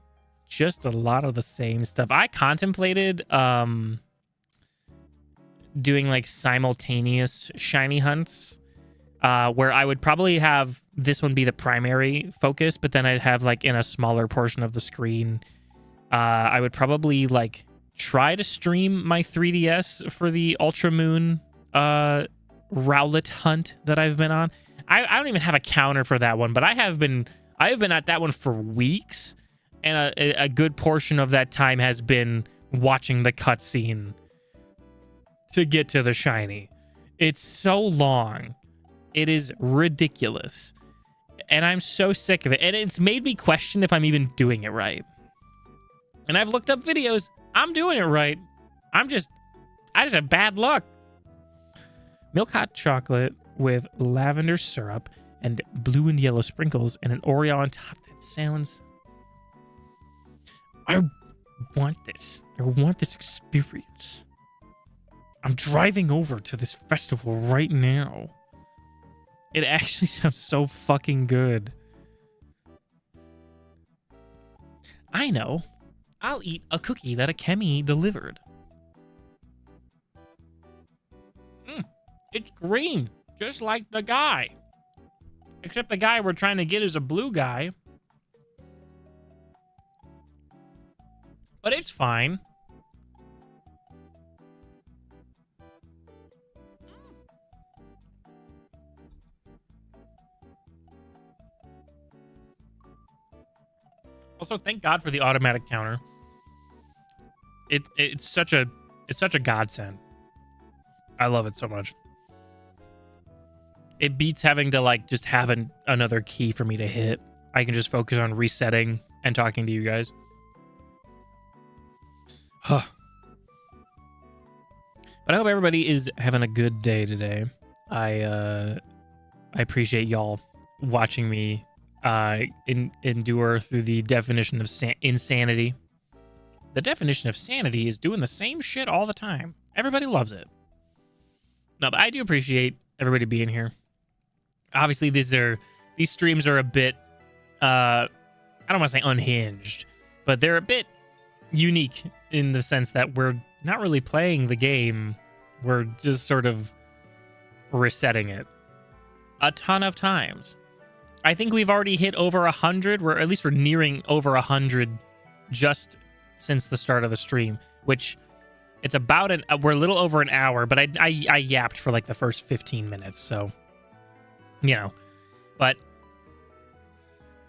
just a lot of the same stuff. I contemplated doing like simultaneous shiny hunts, where I would probably have this one be the primary focus, but then I'd have like in a smaller portion of the screen, I would probably like try to stream my 3DS for the Ultra Moon Rowlet hunt that I've been on. I don't even have a counter for that one, but I have been at that one for weeks, and a good portion of that time has been watching the cutscene to get to the shiny. It's so long. It is ridiculous. And I'm so sick of it. And it's made me question if I'm even doing it right. And I've looked up videos. I'm doing it right. I just have bad luck. Milk hot chocolate with lavender syrup and blue and yellow sprinkles and an Oreo on top. That sounds... I want this. I want this experience. I'm driving over to this festival right now. It actually sounds so fucking good. I know. I'll eat a cookie that a Kemi delivered. It's green, just like the guy. Except the guy we're trying to get is a blue guy. But it's fine. Also, thank God for the automatic counter. It's such a godsend. I love it so much. It beats having to like just have another key for me to hit. I can just focus on resetting and talking to you guys. Huh. But I hope everybody is having a good day today. I appreciate y'all watching me endure through the definition of insanity. The definition of sanity is doing the same shit all the time. Everybody loves it. No, but I do appreciate everybody being here. Obviously, these streams are a bit, I don't want to say unhinged, but they're a bit unique in the sense that we're not really playing the game. We're just sort of resetting it a ton of times. I think we've already hit over 100. At least we're nearing over 100 just since the start of the stream, which it's about we're a little over an hour, but I yapped for like the first 15 minutes. So, you know, but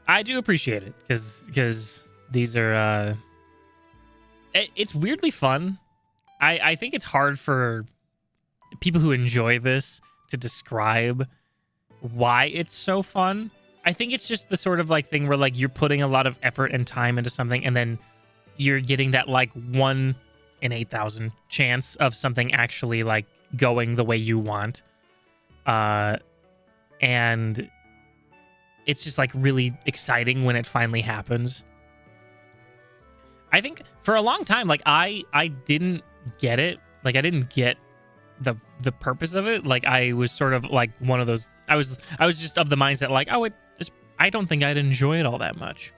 I do appreciate it because these are, it's weirdly fun. I think it's hard for people who enjoy this to describe why it's so fun. I think it's just the sort of like thing where like you're putting a lot of effort and time into something, and then you're getting that like 1 in 8,000 chance of something actually like going the way you want. And it's just like really exciting when it finally happens. I think for a long time, like I didn't get it. Like I didn't get the purpose of it. Like I was sort of like one of those, I was just of the mindset like, oh, I don't think I'd enjoy it all that much.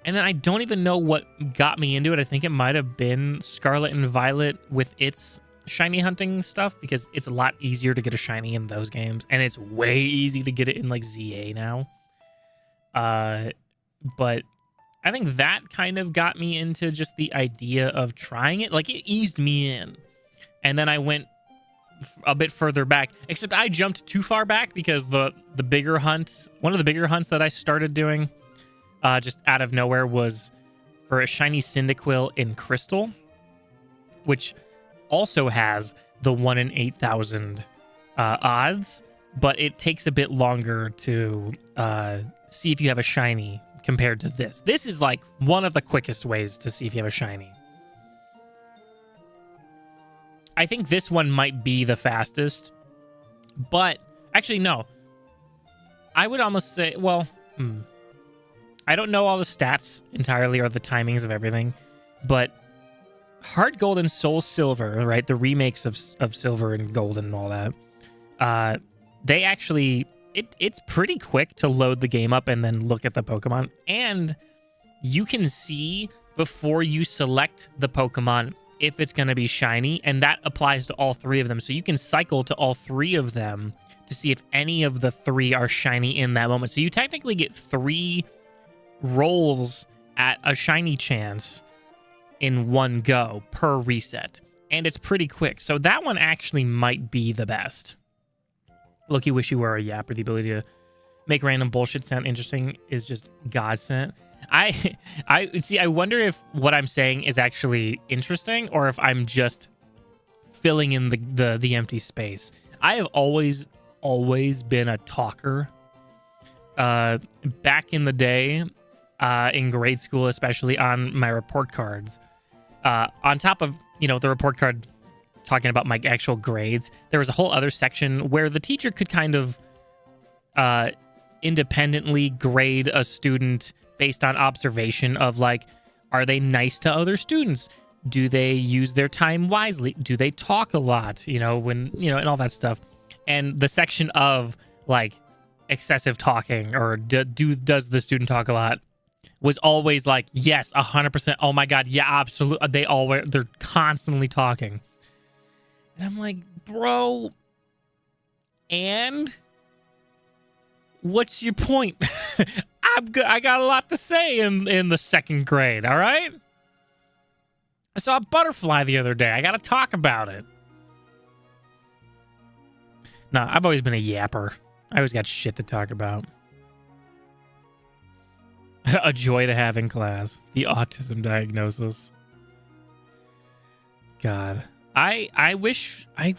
And then I don't even know what got me into it. I think it might have been Scarlet and Violet with its shiny hunting stuff, because it's a lot easier to get a shiny in those games, and it's way easy to get it in like ZA now. But I think that kind of got me into just the idea of trying it. Like it eased me in, and then I went a bit further back, except I jumped too far back because the bigger hunts, one of the bigger hunts that I started doing just out of nowhere was for a shiny Cyndaquil in Crystal, which also has the 1 in 8,000 odds, but it takes a bit longer to see if you have a shiny compared to this. This is like one of the quickest ways to see if you have a shiny. I think this one might be the fastest, but actually, no. I would almost say, well, I don't know all the stats entirely or the timings of everything, but Heart Gold and Soul Silver, right? The remakes of Silver and Gold and all that. They actually, it's pretty quick to load the game up and then look at the Pokemon. And you can see before you select the Pokemon if it's going to be shiny, and that applies to all 3 of them. So you can cycle to all 3 of them to see if any of the 3 are shiny in that moment. So you technically get 3 rolls at a shiny chance in one go per reset, and it's pretty quick. So that one actually might be the best. Look, you wish you were a yapper. The ability to make random bullshit sound interesting is just godsend. I see. I wonder if what I'm saying is actually interesting or if I'm just filling in the empty space. I have always been a talker. Back in the day, in grade school, especially on my report cards, on top of, the report card talking about my actual grades, there was a whole other section where the teacher could kind of independently grade a student based on observation of like, are they nice to other students? Do they use their time wisely? Do they talk a lot? And all that stuff. And the section of like excessive talking or does the student talk a lot was always like, yes, 100%. Oh my God. Yeah, absolutely. They're constantly talking. And I'm like, bro, and what's your point? I got a lot to say in the second grade, all right? I saw a butterfly the other day. I got to talk about it. No, I've always been a yapper. I always got shit to talk about. A joy to have in class. The autism diagnosis. God. I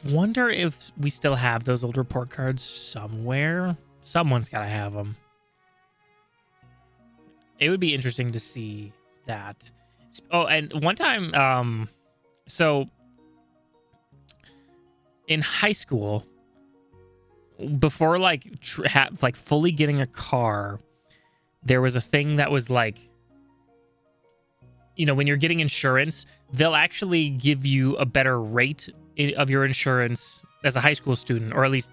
wonder if we still have those old report cards somewhere. Someone's got to have them. It would be interesting to see that. Oh, and one time, so in high school, before like fully getting a car, there was a thing that was like, you know, when you're getting insurance, they'll actually give you a better rate of your insurance as a high school student, or at least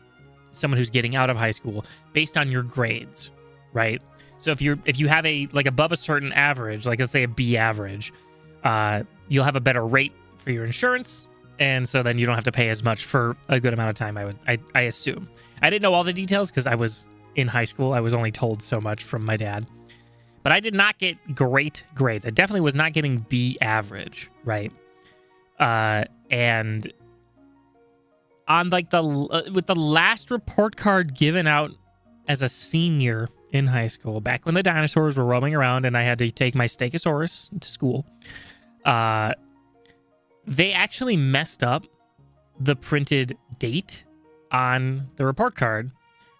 someone who's getting out of high school, based on your grades, right? So if you have a like above a certain average, like let's say a B average, you'll have a better rate for your insurance, and so then you don't have to pay as much for a good amount of time. I assume. I didn't know all the details because I was in high school. I was only told so much from my dad. But I did not get great grades. I definitely was not getting B average, right? And on like with the last report card given out as a senior in high school, back when the dinosaurs were roaming around and I had to take my Stegosaurus to school, they actually messed up the printed date on the report card.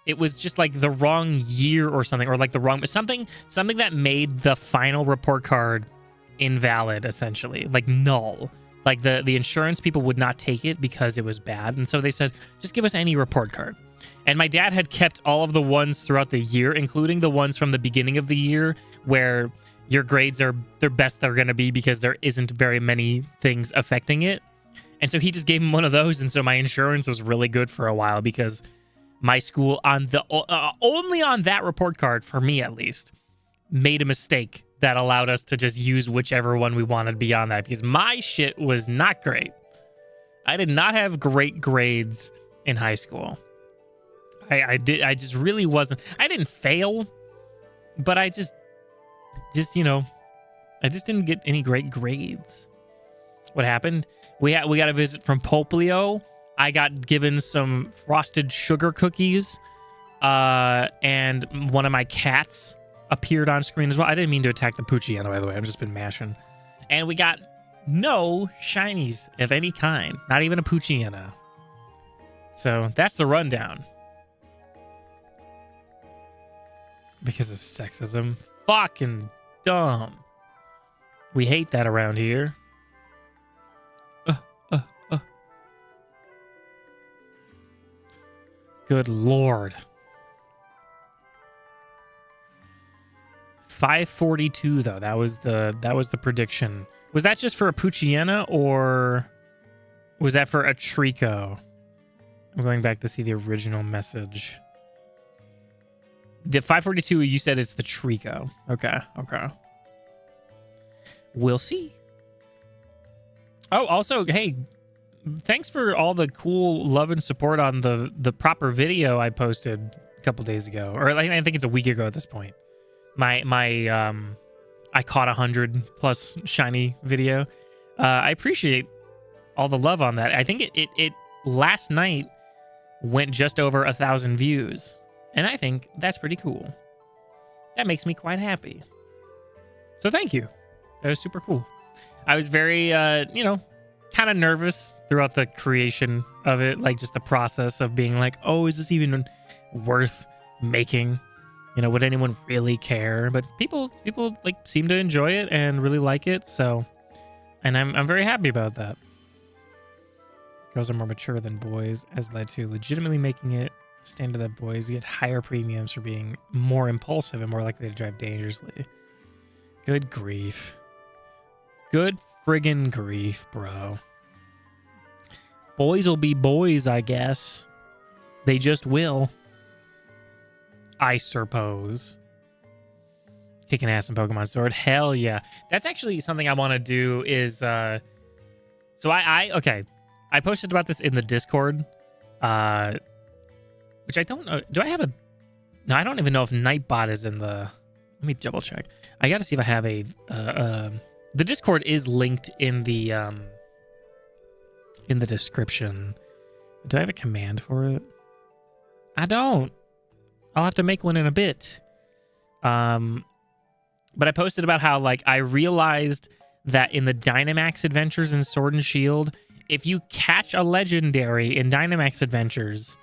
It was just like the wrong year or something, or like the wrong something that made the final report card invalid, essentially, like null. Like the insurance people would not take it because it was bad, and so they said, just give us any report card. And my dad had kept all of the ones throughout the year, including the ones from the beginning of the year where your grades are their best they're going to be because there isn't very many things affecting it. And so he just gave him one of those, and so my insurance was really good for a while because my school on the only on that report card, for me at least, made a mistake that allowed us to just use whichever one we wanted beyond that, because my shit was not great. I did not have great grades in high school. I just really wasn't. I didn't fail, but I just you know, I just didn't get any great grades. What happened? We got a visit from Poplio. I got given some frosted sugar cookies, and one of my cats appeared on screen as well. I didn't mean to attack the Pucciano, by the way. I've just been mashing. And we got no shinies of any kind, not even a Pucciano. So that's the rundown. Because of sexism. Fucking dumb. We hate that around here. Good Lord. 542 though. That was the prediction. Was that just for a Pucciana or was that for a TREECKO? I'm going back to see the original message. The 542, you said it's the TREECKO. Okay. We'll see. Oh, also, hey, thanks for all the cool love and support on the proper video I posted a couple days ago, or I think it's a week ago at this point. My I caught 100 plus shiny video. I appreciate all the love on that. I think it last night went just over 1,000 views, and I think that's pretty cool. That makes me quite happy. So thank you. That was super cool. I was very kind of nervous throughout the creation of it, like just the process of being like, oh, is this even worth making? You know, would anyone really care? But people like seem to enjoy it and really like it. So, and I'm very happy about that. Girls are more mature than boys, has led to legitimately making it standard that boys get higher premiums for being more impulsive and more likely to drive dangerously. Good grief. Good friggin' grief, bro. Boys will be boys, I guess. They just will. I suppose. Kicking ass in Pokemon Sword. Hell yeah. That's actually something I want to do is so okay. I posted about this in the Discord. Which I don't know. Do I have a No, I don't even know if Nightbot is in the Let me double check. I got to see if I have a the Discord is linked in the description. Do I have a command for it? I don't. I'll have to make one in a bit. But I posted about how, like, I realized that in the Dynamax Adventures in Sword and Shield, if you catch a legendary in Dynamax Adventures,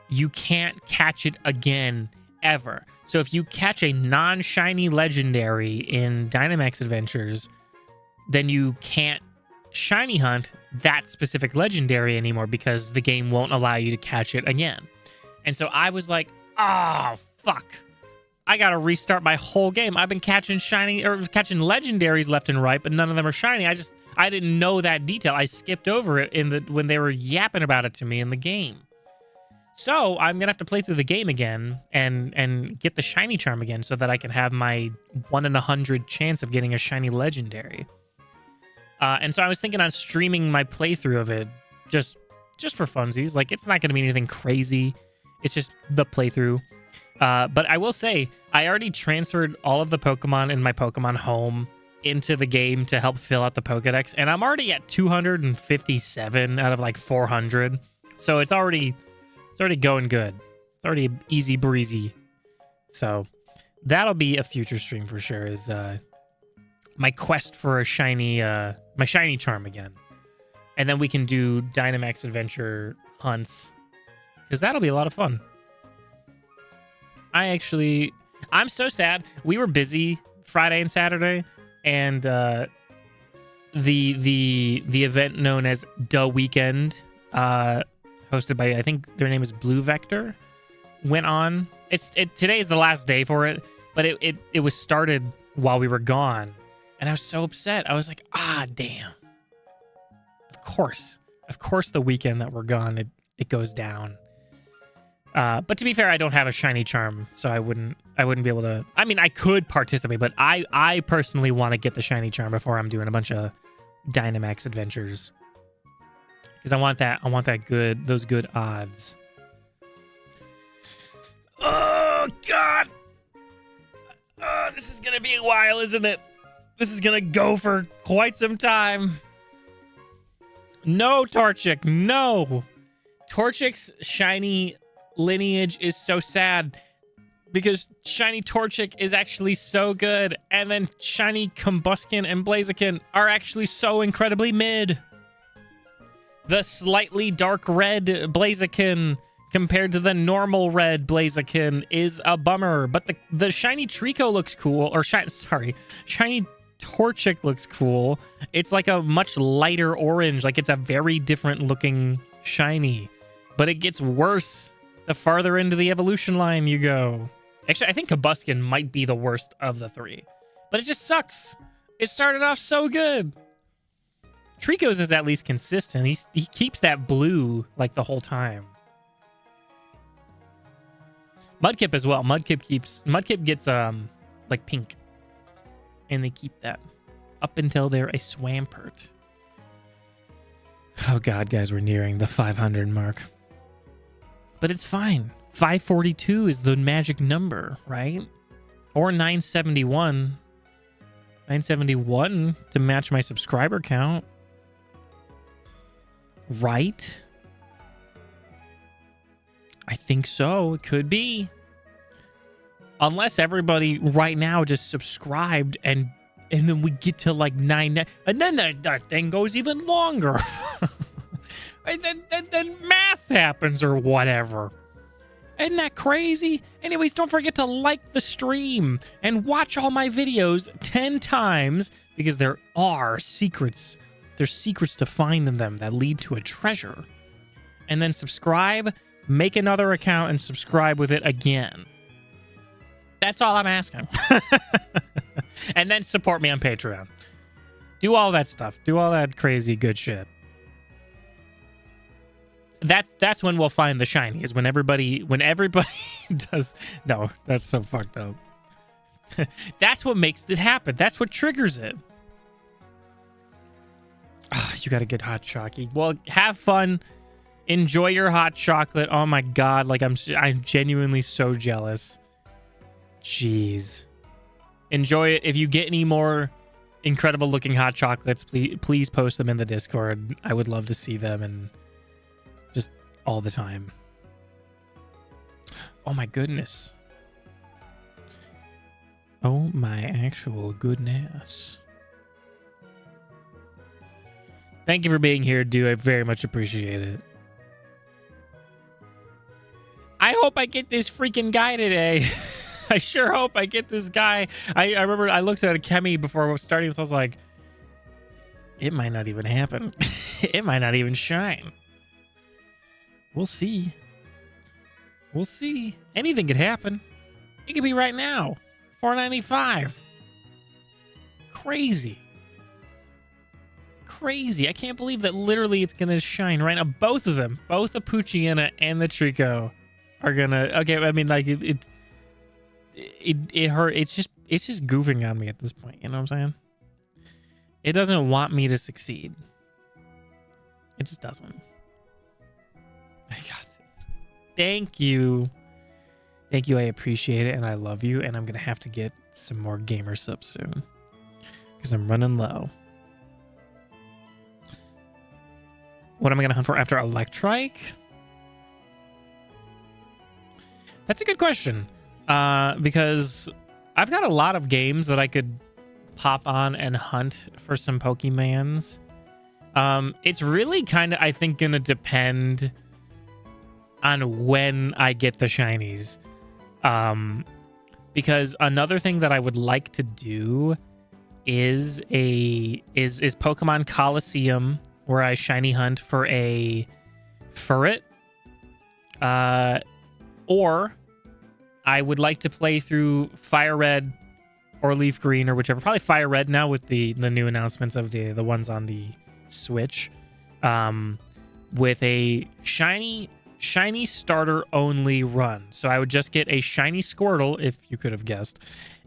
you can't catch it again ever. So if you catch a non-shiny legendary in Dynamax Adventures, then you can't shiny hunt that specific legendary anymore because the game won't allow you to catch it again. And so I was like, oh, fuck. I gotta restart my whole game. I've been catching legendaries left and right, but none of them are shiny. I didn't know that detail. I skipped over it when they were yapping about it to me in the game. So I'm gonna have to play through the game again and get the shiny charm again so that I can have my 1 in 100 chance of getting a shiny legendary. And so I was thinking on streaming my playthrough of it just for funsies. Like, it's not gonna be anything crazy. It's just the playthrough. But I will say, I already transferred all of the Pokemon in my Pokemon home into the game to help fill out the Pokedex, and I'm already at 257 out of like 400. So it's already going good. It's already easy breezy. So that'll be a future stream for sure, is my quest for a shiny my shiny charm again. And then we can do Dynamax Adventure hunts, because that'll be a lot of fun. I'm so sad. We were busy Friday and Saturday, and the event known as The Weekend, hosted by, I think their name is Blue Vector, went on. Today is the last day for it, but it was started while we were gone, and I was so upset. I was like, damn. Of course, the weekend that we're gone, it goes down. But to be fair, I don't have a shiny charm, so I wouldn't be able to. I mean, I could participate, but I personally want to get the shiny charm before I'm doing a bunch of Dynamax Adventures, because I want those good odds. Oh God! This is gonna be a while, isn't it? This is gonna go for quite some time. No, Torchic, no. Torchic's shiny lineage is so sad, because shiny Torchic is actually so good, and then shiny Combusken and Blaziken are actually so incredibly mid. The slightly dark red Blaziken compared to the normal red Blaziken is a bummer, but the shiny TREECKO looks cool, or shiny Torchic looks cool. It's like a much lighter orange, like it's a very different looking shiny, but it gets worse the farther into the evolution line you go. Actually, I think Combusken might be the worst of the three, but it just sucks. It started off so good. TREECKO's is at least consistent. He keeps that blue like the whole time. Mudkip as well. Mudkip gets like pink, and they keep that up until they're a Swampert. Oh God, guys, we're nearing the 500 mark. But it's fine. 542 is the magic number, right? Or 971. 971 to match my subscriber count. Right? I think so. It could be. Unless everybody right now just subscribed and then we get to like 9, and then that thing goes even longer. And then math happens or whatever. Isn't that crazy? Anyways, don't forget to like the stream and watch all my videos 10 times, because there are secrets. There's secrets to find in them that lead to a treasure. And then subscribe, make another account, and subscribe with it again. That's all I'm asking. And then support me on Patreon. Do all that stuff. Do all that crazy good shit. That's when we'll find the shiny, is when everybody does. No, that's so fucked up. That's what makes it happen. That's what triggers it. You got to get hot chocolate. Well, have fun. Enjoy your hot chocolate. Oh my god, like I'm genuinely so jealous. Jeez. Enjoy it. If you get any more incredible looking hot chocolates, please post them in the Discord. I would love to see them and just all the time. Oh my goodness. Oh my actual goodness. Thank you for being here, dude. I very much appreciate it. I hope I get this freaking guy today. I sure hope I get this guy. I remember I looked at a Kemi before starting this. I was like, it might not even happen. It might not even shine. We'll see. We'll see. Anything could happen. It could be right now. $4.95. Crazy. Crazy. I can't believe that literally it's going to shine right now. Both of them, both the Poochyena and the TREECKO are going to... Okay, I mean, like, it hurt. It's just goofing on me at this point. You know what I'm saying? It doesn't want me to succeed. It just doesn't. I got this. Thank you. Thank you. I appreciate it, and I love you. And I'm going to have to get some more gamer subs soon because I'm running low. What am I going to hunt for after Electrike? That's a good question. Because I've got a lot of games that I could pop on and hunt for some Pokemans. It's really kind of, I think, going to depend on when I get the shinies. Because another thing that I would like to do is Pokemon Coliseum, where I shiny hunt for a Furret. Or I would like to play through Fire Red or Leaf Green or whichever. Probably Fire Red now with the new announcements of the ones on the Switch. With a shiny starter only run. So I would just get a shiny Squirtle, if you could have guessed,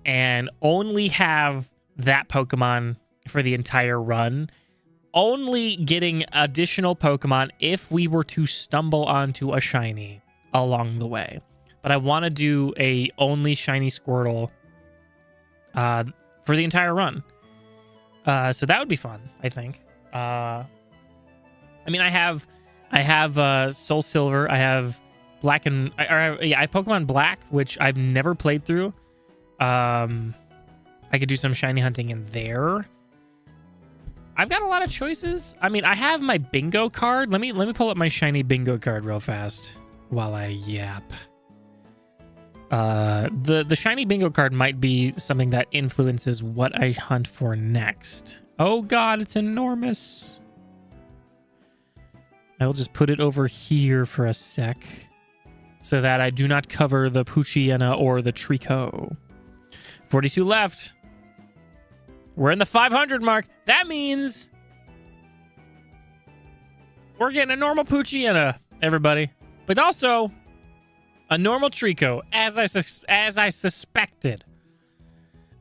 and only have that Pokemon for the entire run. Only getting additional Pokemon if we were to stumble onto a shiny along the way. But I want to do a only shiny Squirtle for the entire run. So that would be fun, I think. I mean, I have Soul Silver. I have Black and I have Pokemon Black, which I've never played through. I could do some shiny hunting in there. I've got a lot of choices. I mean, I have my bingo card. Let me pull up my shiny bingo card real fast while I yap. The shiny bingo card might be something that influences what I hunt for next. Oh god, it's enormous. I will just put it over here for a sec so that I do not cover the Poochyena or the TREECKO. 42 left. We're in the 500 mark. That means we're getting a normal Poochyena, everybody. But also a normal TREECKO, as I suspected.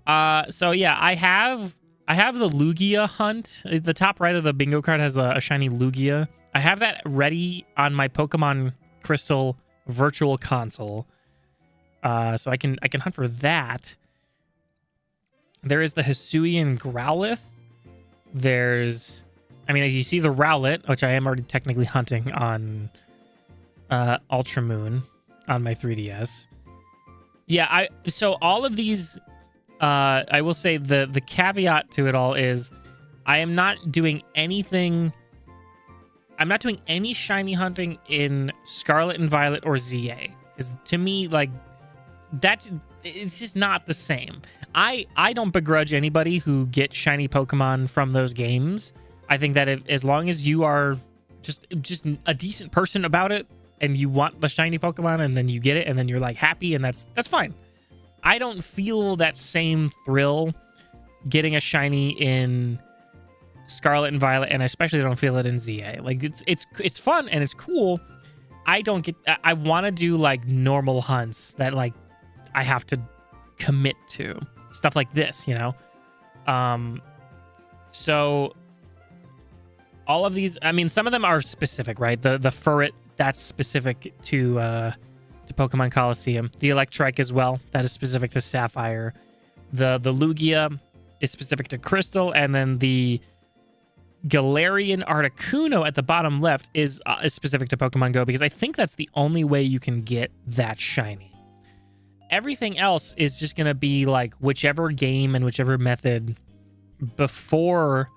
So yeah, I have the Lugia hunt. The top right of the bingo card has a shiny Lugia. I have that ready on my Pokemon Crystal Virtual Console. So I can hunt for that. There is the Hisuian Growlithe. There's, I mean, as you see, the Rowlet, which I am already technically hunting on Ultra Moon on my 3DS. Yeah, so all of these, I will say the caveat to it all is I am not doing anything. I'm not doing any shiny hunting in Scarlet and Violet or ZA. Because to me, like, that, it's just not the same. I don't begrudge anybody who gets shiny Pokemon from those games. I think that as long as you are just a decent person about it and you want the shiny Pokemon and then you get it and then you're like happy and that's fine. I don't feel that same thrill getting a shiny in Scarlet and Violet, and I especially don't feel it in ZA. Like it's fun and it's cool. I want to do like normal hunts that like I have to commit to. Stuff like this, you know? So all of these, I mean, some of them are specific, right? The Furret, that's specific to Pokemon Coliseum. The Electrike as well, that is specific to Sapphire. The Lugia is specific to Crystal, and then the Galarian Articuno at the bottom left is specific to Pokemon Go, because I think that's the only way you can get that shiny. Everything else is just going to be like whichever game and whichever method before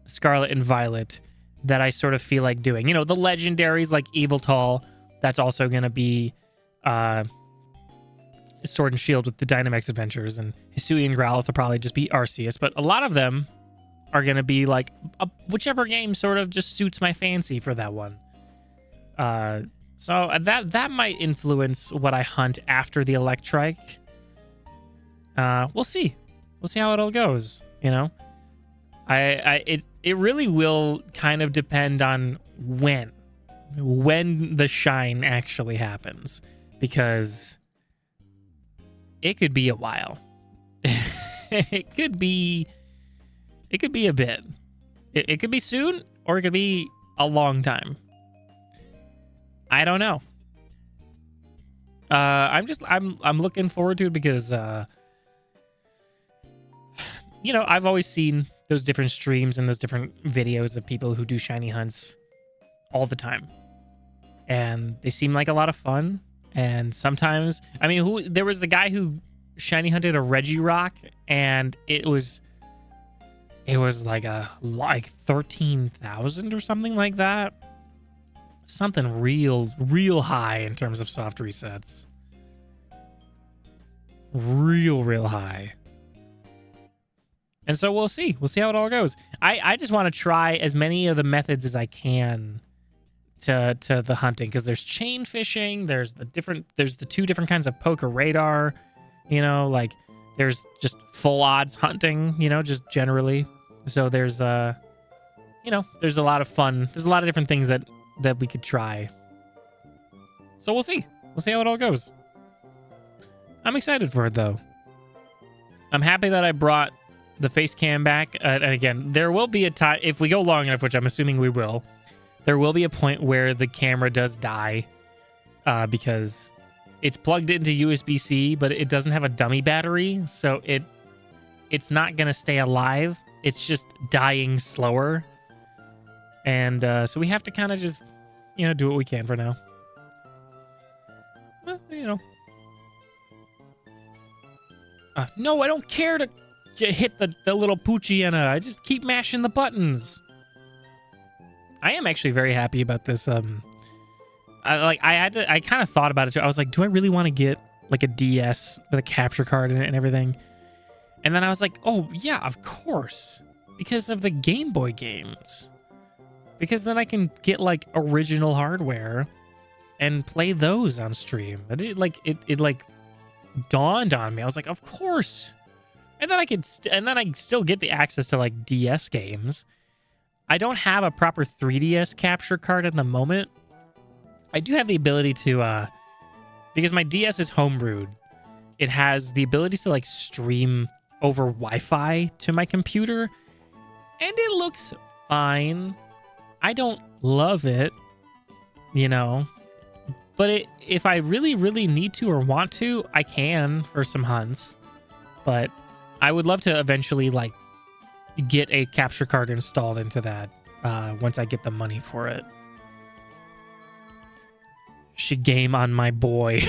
Scarlet and Violet that I sort of feel like doing. You know, the legendaries like Eviltal, that's also going to be Sword and Shield with the Dynamax Adventures, and Hisui and Growlithe will probably just be Arceus, but a lot of them are going to be like whichever game sort of just suits my fancy for that one. So that might influence what I hunt after the Electrike. We'll see. We'll see how it all goes, you know? It really will kind of depend on when the shine actually happens, because it could be a while. it could be a bit. It could be soon, or it could be a long time. I don't know. I'm looking forward to it because you know, I've always seen those different streams and those different videos of people who do shiny hunts all the time, and they seem like a lot of fun. And sometimes, I mean, there was the guy who shiny hunted a Regirock, and it was like 13,000 or something like that. Something real high in terms of soft resets. Real high. And so we'll see. We'll see how it all goes. I just want to try as many of the methods as I can to the hunting, because there's chain fishing, there's the two different kinds of poker radar, you know, like there's just full odds hunting, you know, just generally. So there's you know, there's a lot of fun. There's a lot of different things that we could try. So we'll see. We'll see how it all goes. I'm excited for it though. I'm happy that I brought the face cam back. And again, there will be a time, if we go long enough, which I'm assuming we will, there will be a point where the camera does die because it's plugged into USB-C, but it doesn't have a dummy battery. So it's not going to stay alive. It's just dying slower. And so we have to kind of just, you know, do what we can for now. Well, you know. No, I don't care to hit the little Poochyena. I just keep mashing the buttons. I am actually very happy about this. I kind of thought about it too. I was like, do I really want to get like a DS with a capture card in it and everything? And then I was like, oh yeah, of course, because of the Game Boy games. Because then I can get like original hardware and play those on stream. It dawned on me. I was like, of course. And then I still get the access to like DS games. I don't have a proper 3DS capture card at the moment. I do have the ability to because my DS is homebrewed. It has the ability to like stream over Wi-Fi to my computer, and it looks fine. I don't love it, you know, but if I really need to or want to, I can for some hunts. But I would love to eventually like get a capture card installed into that once I get the money for it. Should game on my boy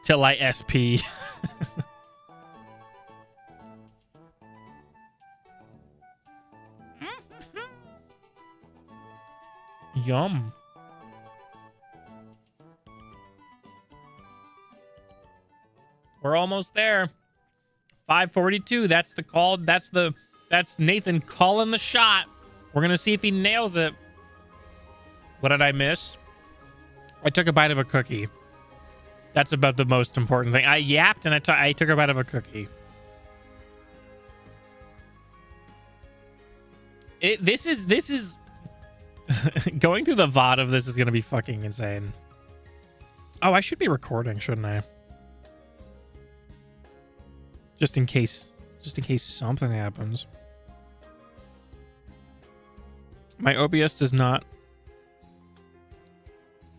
till I SP. Yum. We're almost there. 5:42. That's the call. That's Nathan calling the shot. We're gonna see if he nails it. What did I miss? I took a bite of a cookie. That's about the most important thing. I yapped and I took a bite of a cookie. This is going through the VOD of this is gonna be fucking insane. Oh, I should be recording, shouldn't I? Just in case something happens. My OBS does not.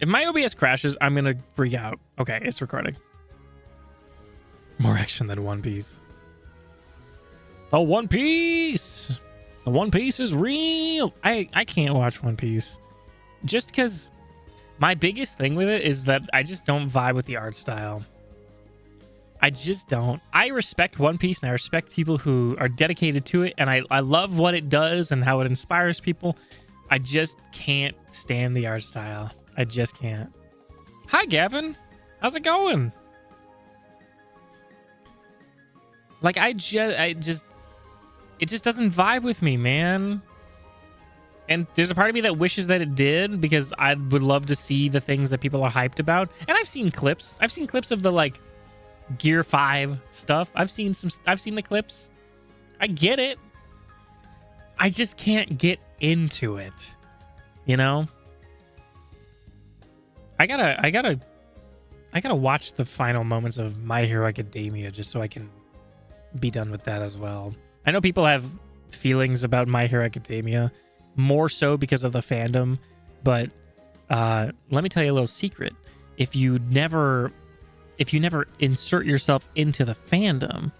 If my OBS crashes, I'm gonna freak out. Okay, it's recording. More action than One Piece. The One Piece! The One Piece is real! I can't watch One Piece. Just because my biggest thing with it is that I just don't vibe with the art style. I just don't. I respect One Piece and I respect people who are dedicated to it, and I love what it does and how it inspires people. I just can't stand the art style. I just can't. Hi, Gavin. How's it going? Like, it just doesn't vibe with me, man. And there's a part of me that wishes that it did, because I would love to see the things that people are hyped about. And I've seen clips. I've seen clips of the, like, Gear 5 stuff. I've seen the clips. I get it. I just can't get into it. You know? I gotta watch the final moments of My Hero Academia just so I can be done with that as well. I know people have feelings about My Hero Academia, more so because of the fandom, but let me tell you a little secret. If you never insert yourself into the fandom,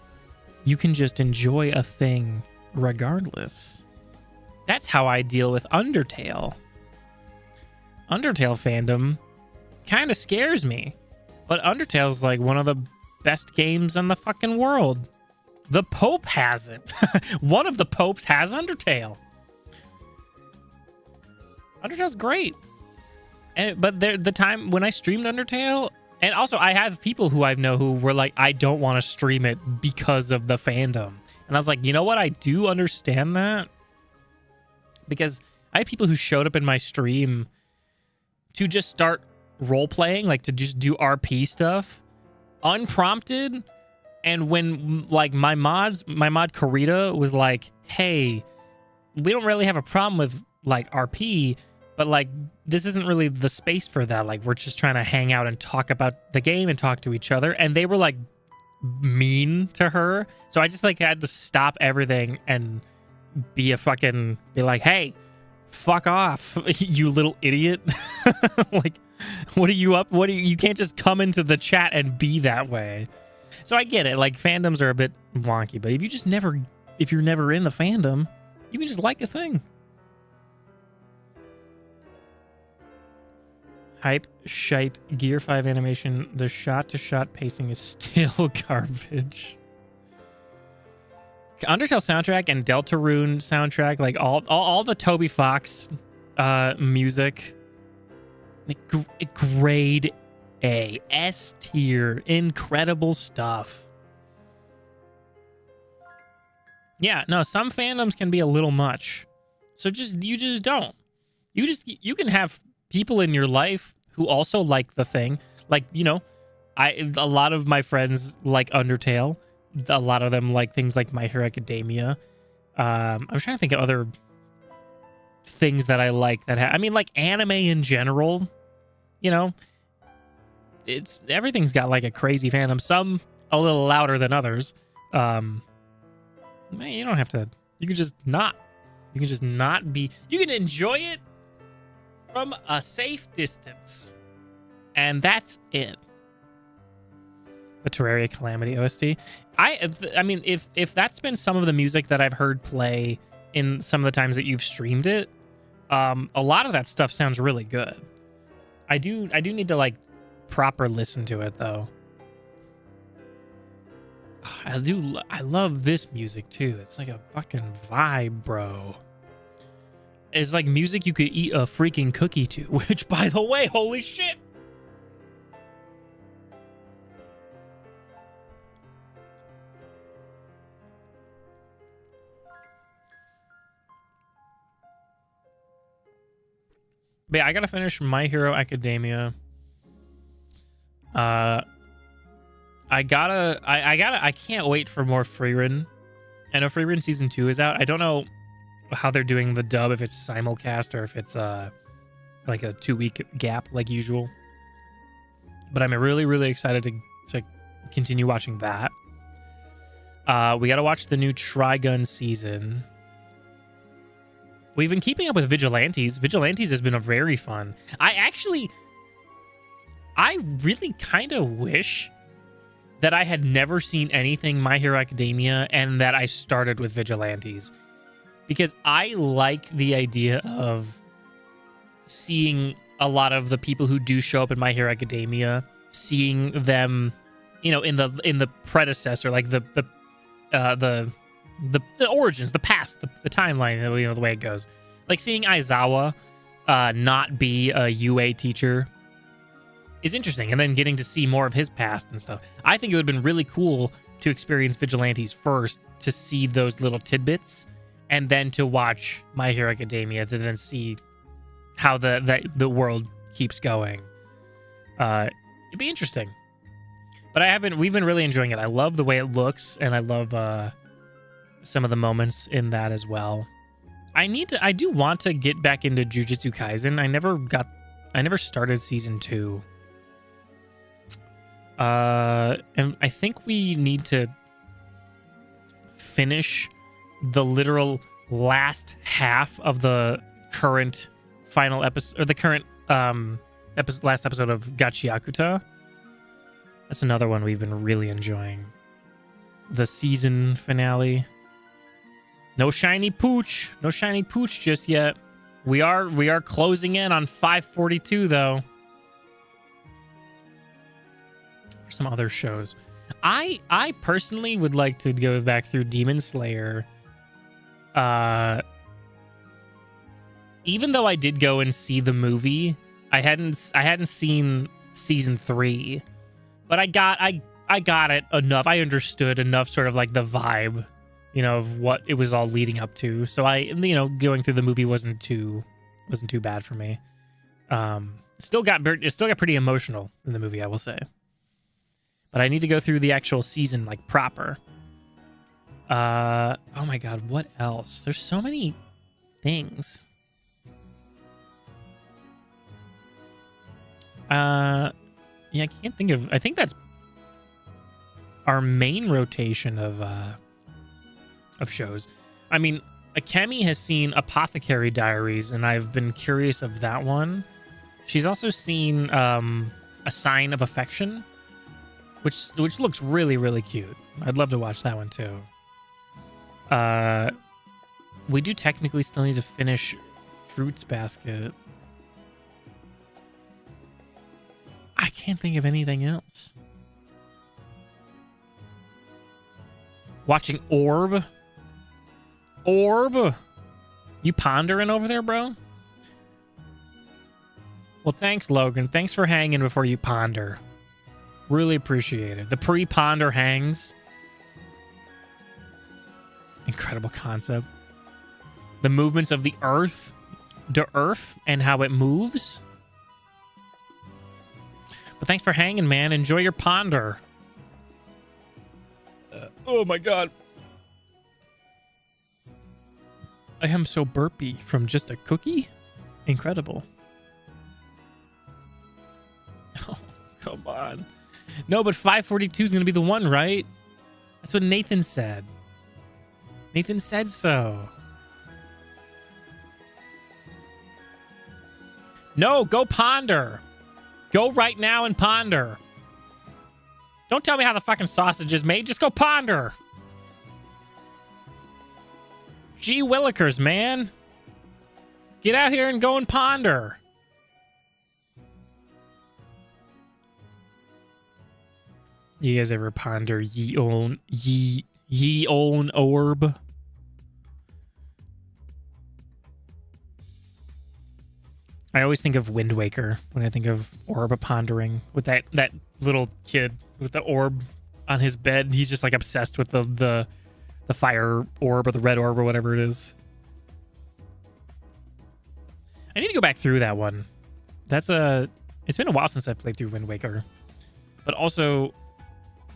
you can just enjoy a thing regardless. That's how I deal with Undertale. Undertale fandom kind of scares me, but Undertale's like one of the best games in the fucking world. The Pope has it. One of the popes has Undertale. Undertale's great. But the time when I streamed Undertale, and also I have people who I know who were like, I don't want to stream it because of the fandom. And I was like, you know what? I do understand that. Because I had people who showed up in my stream to just start role-playing, like to just do RP stuff, unprompted. And when, like, my mod Karita was like, hey, we don't really have a problem with, like, RP, but, like, this isn't really the space for that. Like, we're just trying to hang out and talk about the game and talk to each other. And they were, like, mean to her. So I just, like, had to stop everything and be like, hey, fuck off, you little idiot. Like, what are you up? You can't just come into the chat and be that way. So I get it. Like, fandoms are a bit wonky, but if you're never in the fandom, you can just like a thing. Hype, shite, Gear 5 animation. The shot-to-shot pacing is still garbage. Undertale soundtrack and Deltarune soundtrack, like all the Toby Fox music, like grade A, S tier, incredible stuff. Yeah, no, some fandoms can be a little much. So you just don't. You can have people in your life who also like the thing. Like, you know, a lot of my friends like Undertale. A lot of them like things like My Hero Academia. I'm trying to think of other things that I like I mean, like anime in general, you know, everything's got like a crazy fandom. Some a little louder than others. Man, you don't have to. You can just not be. You can enjoy it from a safe distance, and that's it. The Terraria Calamity OST. I mean, if that's been some of the music that I've heard play in some of the times that you've streamed it, a lot of that stuff sounds really good. I do need to like proper listen to it though. I love this music too. It's like a fucking vibe, bro. It's like music you could eat a freaking cookie to, which, by the way, holy shit. But yeah, I gotta finish My Hero Academia. I can't wait for more Freerun. I know Freerun Season 2 is out. I don't know how they're doing the dub, if it's simulcast or if it's like a 2-week gap like usual. but I'm really excited to continue watching that. We got to watch the new Trigun season. We've been keeping up with Vigilantes. Vigilantes has been very fun. I really kind of wish that I had never seen anything My Hero Academia and that I started with Vigilantes, because I like the idea of seeing a lot of the people who do show up in My Hero Academia, seeing them, you know, in the predecessor, like the origins, the past, the timeline, you know, the way it goes. Like seeing Aizawa not be a UA teacher is interesting, and then getting to see more of his past and stuff. I think it would have been really cool to experience Vigilantes first, to see those little tidbits, and then to watch My Hero Academia to then see how the world keeps going. It'd be interesting. But we've been really enjoying it. I love the way it looks, and I love some of the moments in that as well. I do want to get back into Jujutsu Kaisen. I never started season 2. And I think we need to finish the literal last half of the current final episode, or the current last episode of Gachiakuta. That's another one we've been really enjoying. The season finale. No shiny pooch just yet. We are closing in on 542 though. For some other shows, I personally would like to go back through Demon Slayer. Even though I did go and see the movie, I hadn't seen season 3, but I got it enough. I understood enough, sort of like the vibe, you know, of what it was all leading up to. So going through the movie wasn't too bad for me. It still got pretty emotional in the movie, I will say. But I need to go through the actual season, like, proper. Oh my god, what else? There's so many things. Yeah, I can't think of... I think that's our main rotation of shows. I mean, Akemi has seen Apothecary Diaries, and I've been curious of that one. She's also seen A Sign of Affection, which looks really cute. I'd love to watch that one too. We do technically still need to finish Fruits Basket. I can't think of anything else. Watching Orb. You pondering over there, bro? Well, thanks, Logan. Thanks for hanging before you ponder. Really appreciate it. The pre-ponder hangs. Incredible concept. The movements of the earth, and how it moves. But thanks for hanging, man. Enjoy your ponder. Oh my god. I am so burpy from just a cookie. Incredible. Oh, come on. No, but 542 is going to be the one, right? That's what Nathan said. Nathan said so. No, go ponder. Go right now and ponder. Don't tell me how the fucking sausage is made. Just go ponder. Gee Willikers, man. Get out here and go and ponder. You guys ever ponder ye own orb? I always think of Wind Waker when I think of orb pondering, with that little kid with the orb on his bed. He's just like obsessed with the fire orb or the red orb or whatever it is. I need to go back through that one. It's been a while since I played through Wind Waker, but also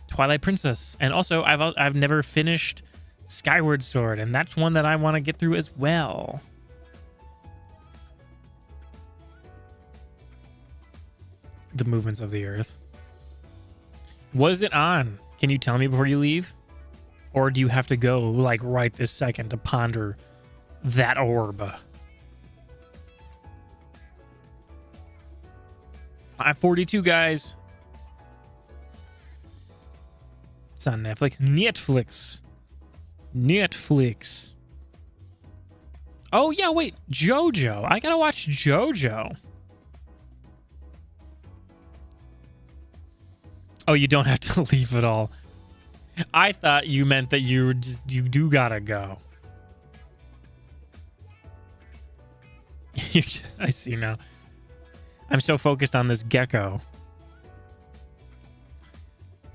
Twilight Princess, and also I've never finished Skyward Sword, and that's one that I want to get through as well. The movements of the earth. Was it on? Can you tell me before you leave? Or do you have to go, like, right this second to ponder that orb? 5:42, guys. It's on Netflix. Netflix. Oh, yeah, wait. JoJo. I gotta watch JoJo. Oh, you don't have to leave at all. I thought you meant that you do gotta go. I see now. I'm so focused on this gecko.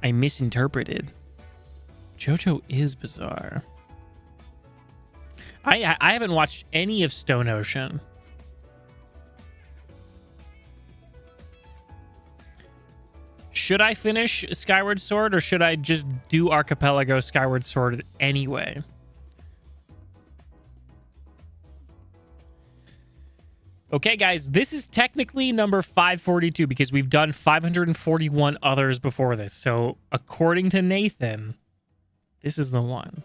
I misinterpreted. JoJo is bizarre. I haven't watched any of Stone Ocean. Should I finish Skyward Sword or should I just do Archipelago Skyward Sword anyway? Okay, guys, this is technically number 542 because we've done 541 others before this. So according to Nathan, this is the one.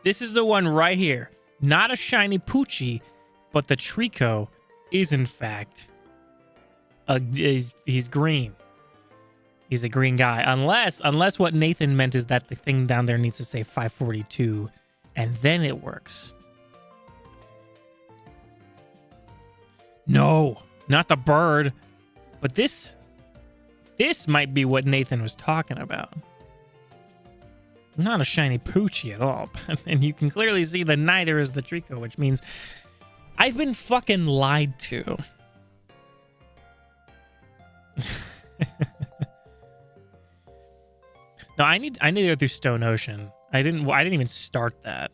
This is the one right here. Not a shiny Poochie, but the TREECKO is in fact he's green. He's a green guy. Unless what Nathan meant is that the thing down there needs to say 542 and then it works. No, not the bird. But this might be what Nathan was talking about. Not a shiny Poochie at all. And you can clearly see that neither is the TREECKO, which means I've been fucking lied to. No, I need to go through Stone Ocean. I didn't even start that.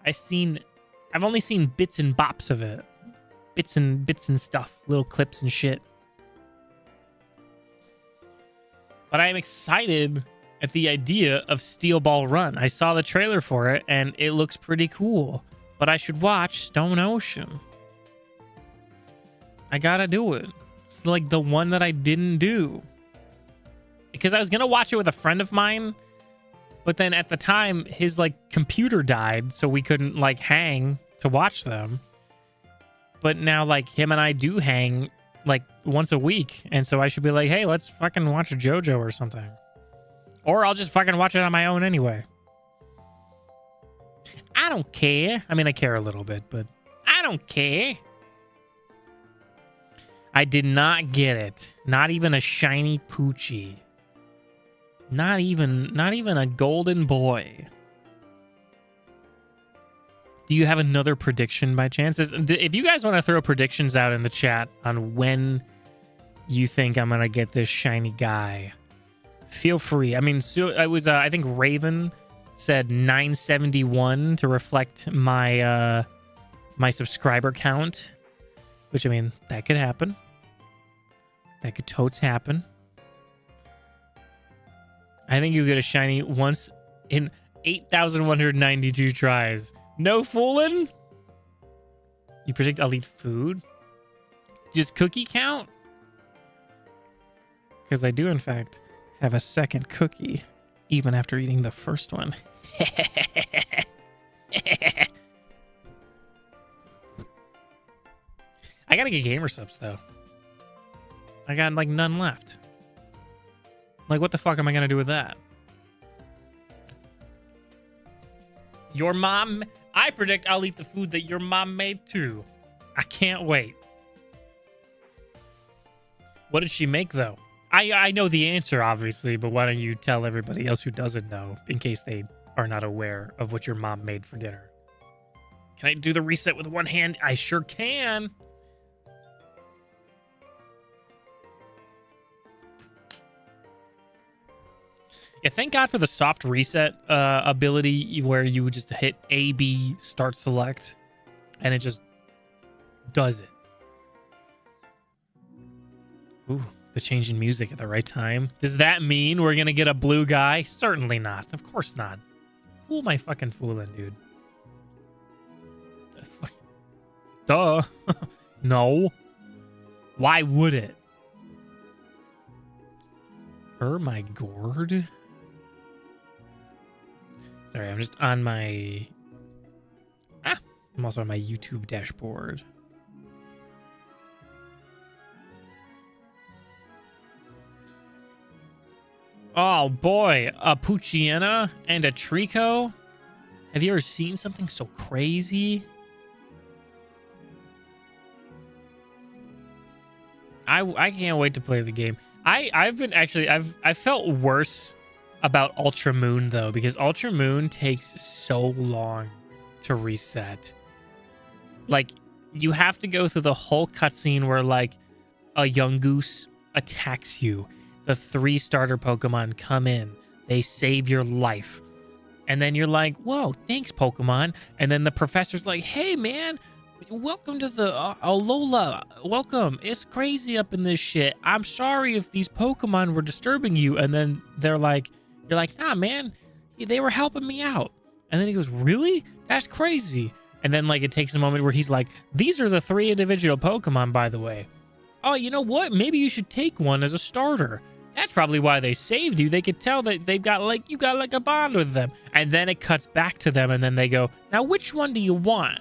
I've only seen bits and bops of it. Bits and stuff, little clips and shit. But I am excited at the idea of Steel Ball Run. I saw the trailer for it and it looks pretty cool. But I should watch Stone Ocean. I gotta do it. It's like the one that I didn't do. Because I was gonna watch it with a friend of mine, but then at the time his like computer died, so we couldn't like hang to watch them. But now like him and I do hang like once a week, and so I should be like, hey, let's fucking watch JoJo or something. Or I'll just fucking watch it on my own anyway. I don't care. I mean, I care a little bit, but I don't care. I did not get it. Not even a shiny Poochie. Not even a golden boy. Do you have another prediction by chance? If you guys want to throw predictions out in the chat on when you think I'm gonna get this shiny guy, feel free. I mean, so it was I think Raven said 971 to reflect my my subscriber count, which I mean that could happen. That could totes happen. I think you get a shiny once in 8,192 tries. No fooling. You predict I'll eat food? Just cookie count? Because I do, in fact, have a second cookie, even after eating the first one. I gotta get gamer subs, though. I got, like, none left. Like, what the fuck am I gonna do with that? Your mom... I predict I'll eat the food that your mom made, too. I can't wait. What did she make, though? I know the answer, obviously, but why don't you tell everybody else who doesn't know, in case they are not aware of what your mom made for dinner? Can I do the reset with one hand? I sure can. Yeah, thank God for the soft reset ability where you would just hit A, B, start select, and it just does it. Ooh, the change in music at the right time. Does that mean we're going to get a blue guy? Certainly not. Of course not. Who am I fucking fooling, dude? Duh. No. Why would it? My gourd. Sorry, I'm just on my... I'm also on my YouTube dashboard. Oh boy, a Poochyena and a TREECKO. Have you ever seen something so crazy? I can't wait to play the game. I've felt worse about Ultra Moon though, because Ultra Moon takes so long to reset. Like, you have to go through the whole cutscene where like a young goose attacks you. The 3 starter Pokemon come in, they save your life. And then you're like, whoa, thanks, Pokemon. And then the professor's like, hey, man, welcome to the Alola. Welcome. It's crazy up in this shit. I'm sorry if these Pokemon were disturbing you. And then you're like, nah, man, they were helping me out. And then he goes, really? That's crazy. And then like it takes a moment where he's like, these are the 3 individual Pokemon, by the way. Oh, you know what? Maybe you should take one as a starter. That's probably why they saved you. They could tell that they've got like, you got like a bond with them. And then it cuts back to them and then they go, now which one do you want?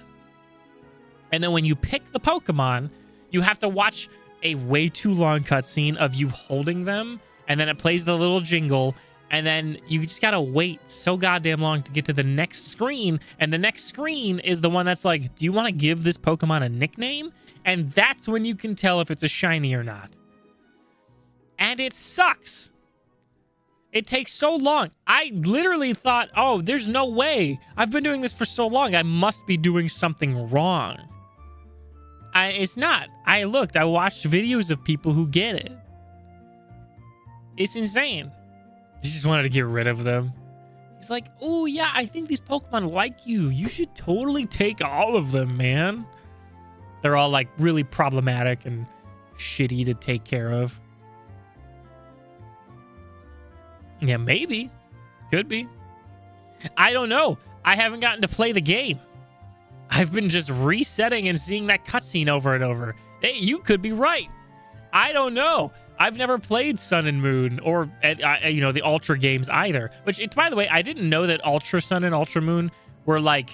And then when you pick the Pokemon, you have to watch a way too long cutscene of you holding them. And then it plays the little jingle. And then you just gotta wait so goddamn long to get to the next screen. And the next screen is the one that's like, do you want to give this Pokemon a nickname? And that's when you can tell if it's a shiny or not. And it sucks. It takes so long. I literally thought, oh, there's no way. I've been doing this for so long. I must be doing something wrong. It's not. I looked. I watched videos of people who get it. It's insane. He just wanted to get rid of them. He's like, oh, yeah, I think these Pokemon like you. You should totally take all of them, man. They're all, like, really problematic and shitty to take care of. Yeah, maybe. Could be. I don't know. I haven't gotten to play the game. I've been just resetting and seeing that cutscene over and over. Hey, you could be right. I don't know. I've never played Sun and Moon or, you know, the Ultra games either. Which, by the way, I didn't know that Ultra Sun and Ultra Moon were like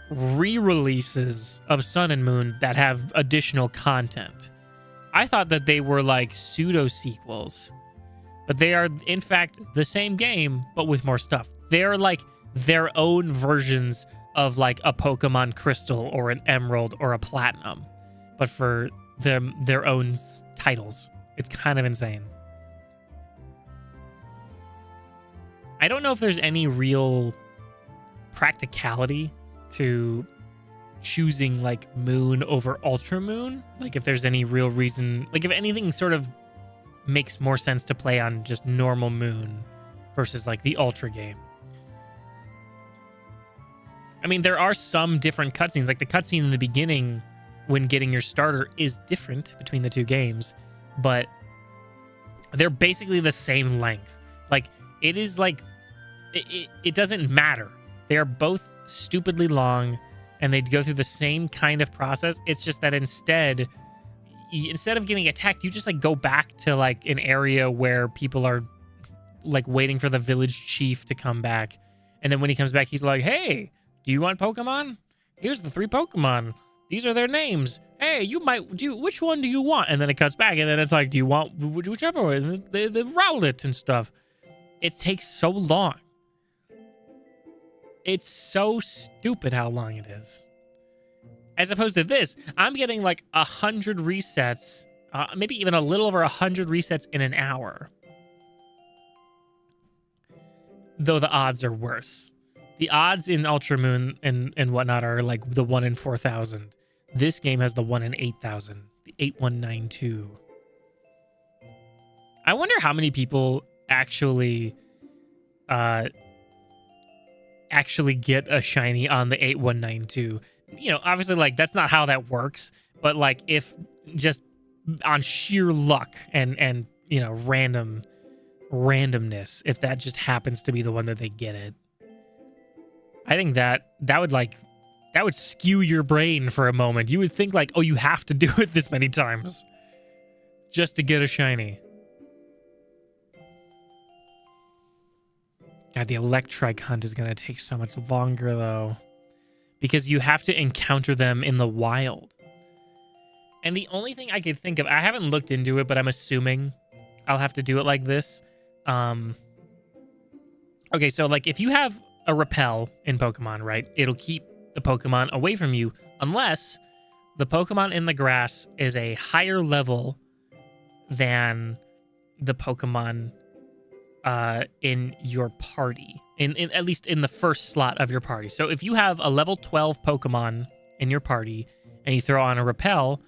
re-releases of Sun and Moon that have additional content. I thought that they were like pseudo-sequels. But they are, in fact, the same game, but with more stuff. They're like their own versions of like a Pokemon Crystal or an Emerald or a Platinum, but for them, their own titles. It's kind of insane. I don't know if there's any real practicality to choosing like Moon over Ultra Moon. Like if there's any real reason, like if anything sort of makes more sense to play on just normal Moon versus like the Ultra game. I mean, there are some different cutscenes. Like the cutscene in the beginning when getting your starter is different between the 2 games, but they're basically the same length. Like it is like, it doesn't matter. They are both stupidly long and they go through the same kind of process. It's just that instead of getting attacked, you just like go back to like an area where people are like waiting for the village chief to come back. And then when he comes back, he's like, hey, do you want Pokemon? Here's the 3 Pokemon. These are their names. Hey, which one do you want? And then it cuts back and then it's like, do you want whichever one? The Rowlet and stuff. It takes so long. It's so stupid how long it is. As opposed to this, I'm getting like 100 resets, maybe even a little over 100 resets in an hour. Though the odds are worse. The odds in Ultra Moon and whatnot are like the 1 in 4,000. This game has the 1 in 8,000, the 8192. I wonder how many people actually get a shiny on the 8192. You know, obviously, like, that's not how that works. But, like, if just on sheer luck and you know, randomness, if that just happens to be the one that they get it, I think that would skew your brain for a moment. You would think, like, oh, you have to do it this many times. just to get a shiny. God, the Electrike hunt is going to take so much longer, though. Because you have to encounter them in the wild. And the only thing I could think of... I haven't looked into it, but I'm assuming I'll have to do it like this. Okay, so, like, if you have a repel in Pokemon, right? It'll keep the Pokemon away from you unless the Pokemon in the grass is a higher level than the Pokemon in your party, in at least in the first slot of your party. So if you have a level 12 Pokemon in your party and you throw on a repel,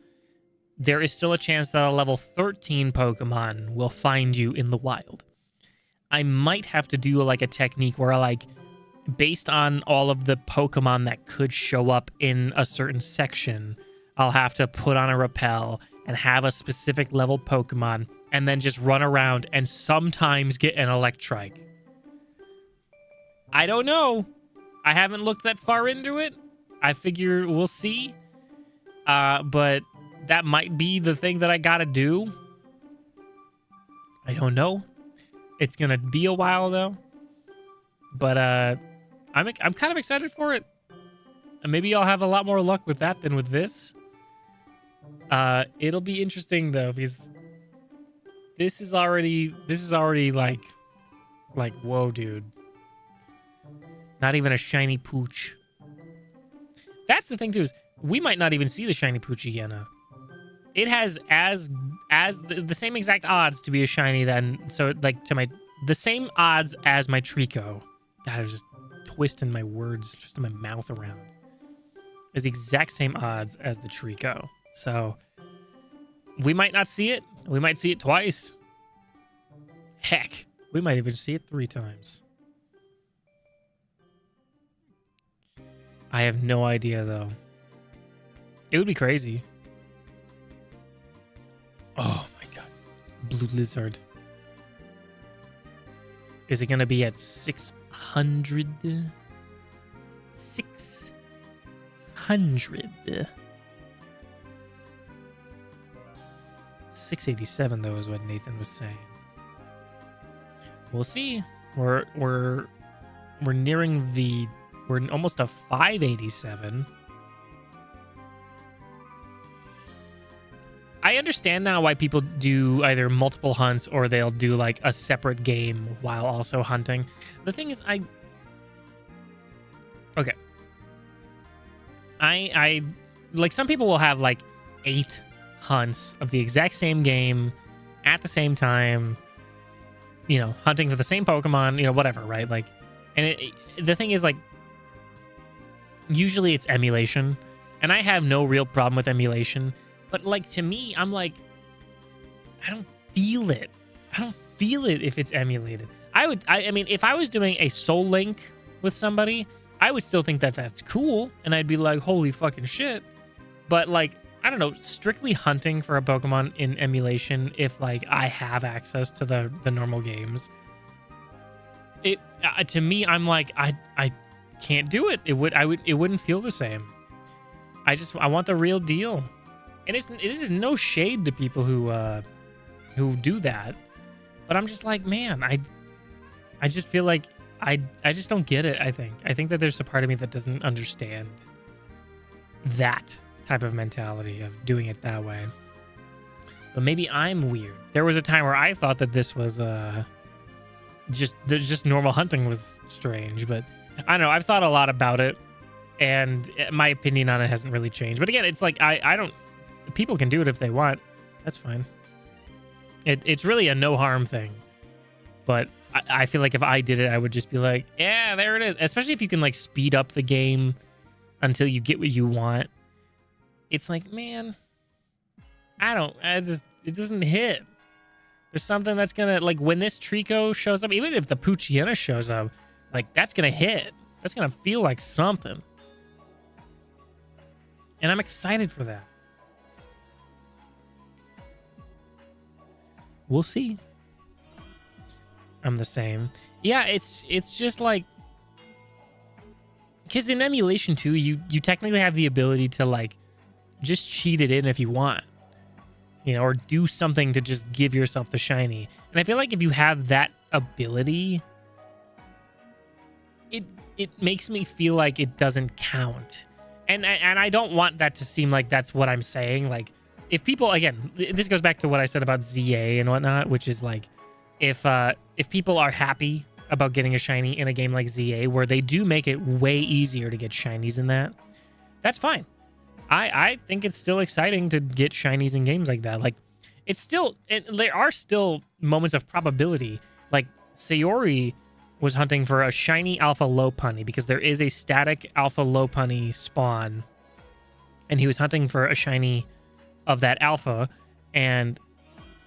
there is still a chance that a level 13 Pokemon will find you in the wild. I might have to do like a technique where, like, based on all of the Pokemon that could show up in a certain section, I'll have to put on a repel and have a specific level Pokemon and then just run around and sometimes get an Electrike. I don't know. I haven't looked that far into it. I figure we'll see. But that might be the thing that I gotta do. I don't know. It's gonna be a while, though. But I'm kind of excited for it. And maybe I'll have a lot more luck with that than with this. It'll be interesting, though, because this is already like whoa, dude. Not even a shiny Pooch. That's the thing too, is we might not even see the shiny Pooch again. It has as the same exact odds to be a shiny then, so like the same odds as my TREECKO. God, I was just twisting my words, twisting my mouth around. Is the exact same odds as the TREECKO. So we might not see it. We might see it twice. Heck, we might even see it 3 times. I have no idea, though. It would be crazy. Oh, my God. Blue Lizard. Is it going to be at 600? 600. 687, though, is what Nathan was saying. We'll see. We're nearing the... We're almost a 587. I understand now why people do either multiple hunts or they'll do like a separate game while also hunting. The thing is, okay. I like, some people will have like 8 hunts of the exact same game at the same time, you know, hunting for the same Pokemon, you know, whatever, right? Like, and the thing is, like, usually it's emulation, and I have no real problem with emulation, but like, to me, I'm like, I don't feel it. I don't feel it if it's emulated. I mean, if I was doing a Soul Link with somebody, I would still think that that's cool, and I'd be like, holy fucking shit. But like, I don't know, strictly hunting for a Pokemon in emulation, if like I have access to the normal games, it to me, I'm like, I can't do it. It wouldn't feel the same. I want the real deal. And this is no shade to people who do that, but I'm just like, man, I just feel like I just don't get it. I think that there's a part of me that doesn't understand that type of mentality of doing it that way. But maybe I'm weird. There was a time where I thought that this was just normal hunting was strange, but I don't know. I've thought a lot about it, and my opinion on it hasn't really changed. But again, it's like I don't. People can do it if they want. That's fine. It's really a no harm thing. But I feel like if I did it, I would just be like, yeah, there it is. Especially if you can like speed up the game until you get what you want. It's like, man, it doesn't hit. There's something that's gonna, like, when this TREECKO shows up, even if the Poochyena shows up, like, that's gonna hit. That's gonna feel like something. And I'm excited for that. We'll see. I'm the same. Yeah, it's just like, because in emulation too, you technically have the ability to like just cheat it in if you want. you know, or do something to just give yourself the shiny. And I feel like if you have that ability, it makes me feel like it doesn't count. And I don't want that to seem like that's what I'm saying. Like, if people, again, this goes back to what I said about ZA and whatnot, which is like, if people are happy about getting a shiny in a game like ZA, where they do make it way easier to get shinies in that, that's fine. I think it's still exciting to get shinies in games like that. Like, it's still, there are still moments of probability. Like, Sayori was hunting for a shiny alpha Lopunny because there is a static alpha Lopunny spawn, and he was hunting for a shiny of that alpha, and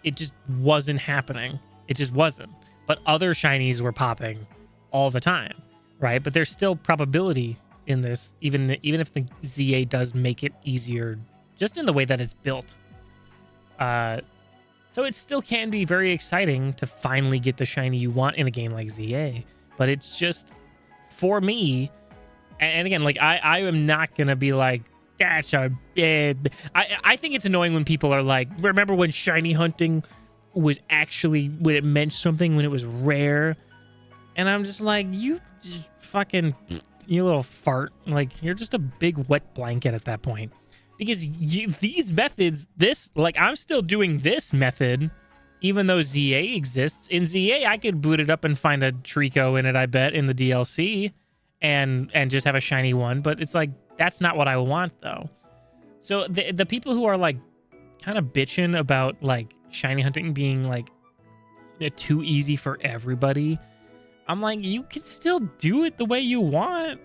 it just wasn't happening. It just wasn't. But other shinies were popping all the time, right? But there's still probability in this, even if the ZA does make it easier, just in the way that it's built. So it still can be very exciting to finally get the shiny you want in a game like ZA. But it's just, for me, and again, like, I am not going to be like, that's a bit. I think it's annoying when people are like, remember when shiny hunting was actually, when it meant something, when it was rare? And I'm just like, you just fucking, you little fart. Like, you're just a big wet blanket at that point. Because these methods, like, I'm still doing this method, even though ZA exists. In ZA, I could boot it up and find a TREECKO in it, I bet, in the DLC, and just have a shiny one. But it's like, that's not what I want, though. So the people who are, like, kind of bitching about, like, shiny hunting being, like, too easy for everybody, I'm like, you can still do it the way you want.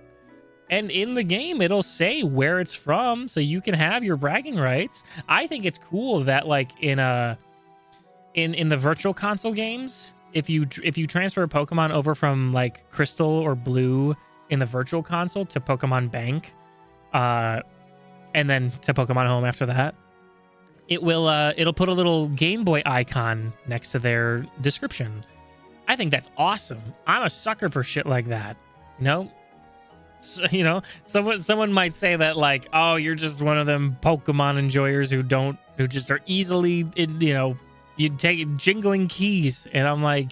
And in the game, it'll say where it's from, so you can have your bragging rights. I think it's cool that, like, in the virtual console games, if you transfer a Pokemon over from, like, Crystal or Blue in the virtual console to Pokemon Bank, and then to Pokemon Home after that, it'll put a little Game Boy icon next to their description. I think that's awesome. I'm a sucker for shit like that. You know? So, you know, someone might say that, like, oh, you're just one of them Pokemon enjoyers who just are easily, you know, you take jingling keys. And I'm like,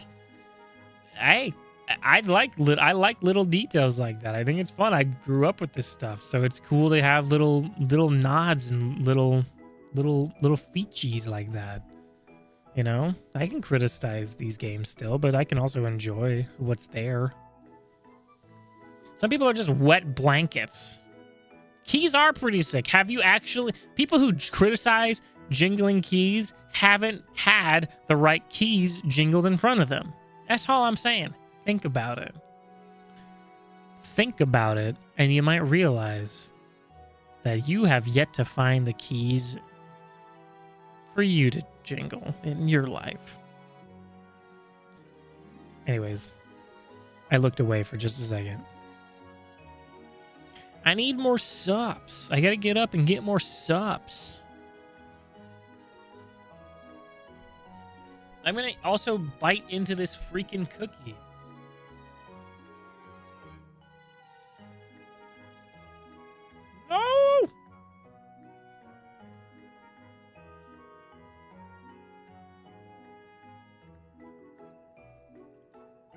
hey, I like little details like that. I think it's fun. I grew up with this stuff, so it's cool to have little nods and little featies like that. You know, I can criticize these games still, but I can also enjoy what's there. Some people are just wet blankets. Keys are pretty sick. Have you actually... People who criticize jingling keys haven't had the right keys jingled in front of them. That's all I'm saying. Think about it. Think about it, and you might realize that you have yet to find the keys for you to jingle in your life. Anyways, I looked away for just a second. I need more subs. I gotta get up and get more subs. I'm gonna also bite into this freaking cookie. No!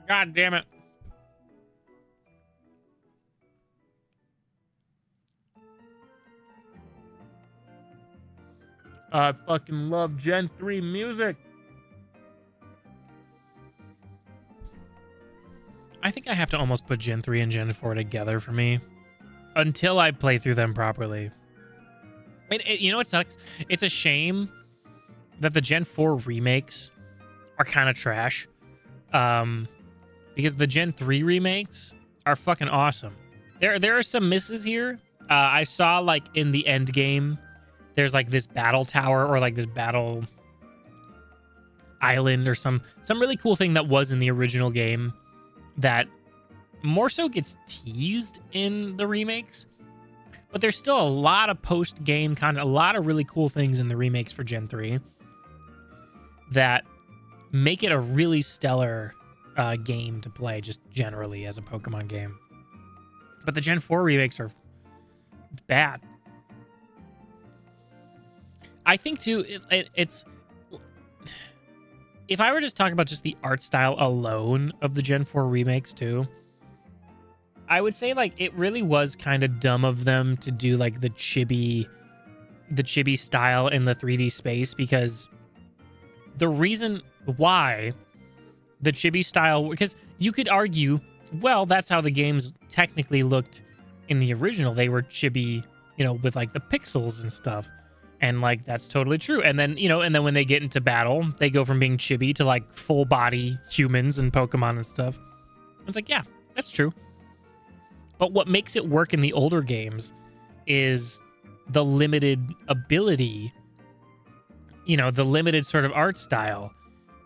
God damn it. I fucking love Gen 3 music. I think I have to almost put Gen 3 and Gen 4 together for me until I play through them properly. You know what sucks? It's a shame that the Gen 4 remakes are kind of trash. Because the Gen 3 remakes are fucking awesome. There are some misses here. I saw, like, in the end game, there's, like, this battle tower or, like, this battle island or some really cool thing that was in the original game that more so gets teased in the remakes. But there's still a lot of post-game content, a lot of really cool things in the remakes for Gen 3 that make it a really stellar game to play, just generally as a Pokemon game. But the Gen 4 remakes are bad. I think too, it's if I were to talk about just the art style alone of the Gen 4 remakes too, I would say like it really was kind of dumb of them to do like the chibi style in the 3D space, because the reason why the chibi style, because you could argue, well, that's how the games technically looked in the original. They were chibi, you know, with like the pixels and stuff. And like that's totally true. And then, you know, and then when they get into battle, they go from being chibi to like full body humans and Pokemon and stuff. It's like, yeah, that's true. But what makes it work in the older games is the limited ability, you know, the limited sort of art style,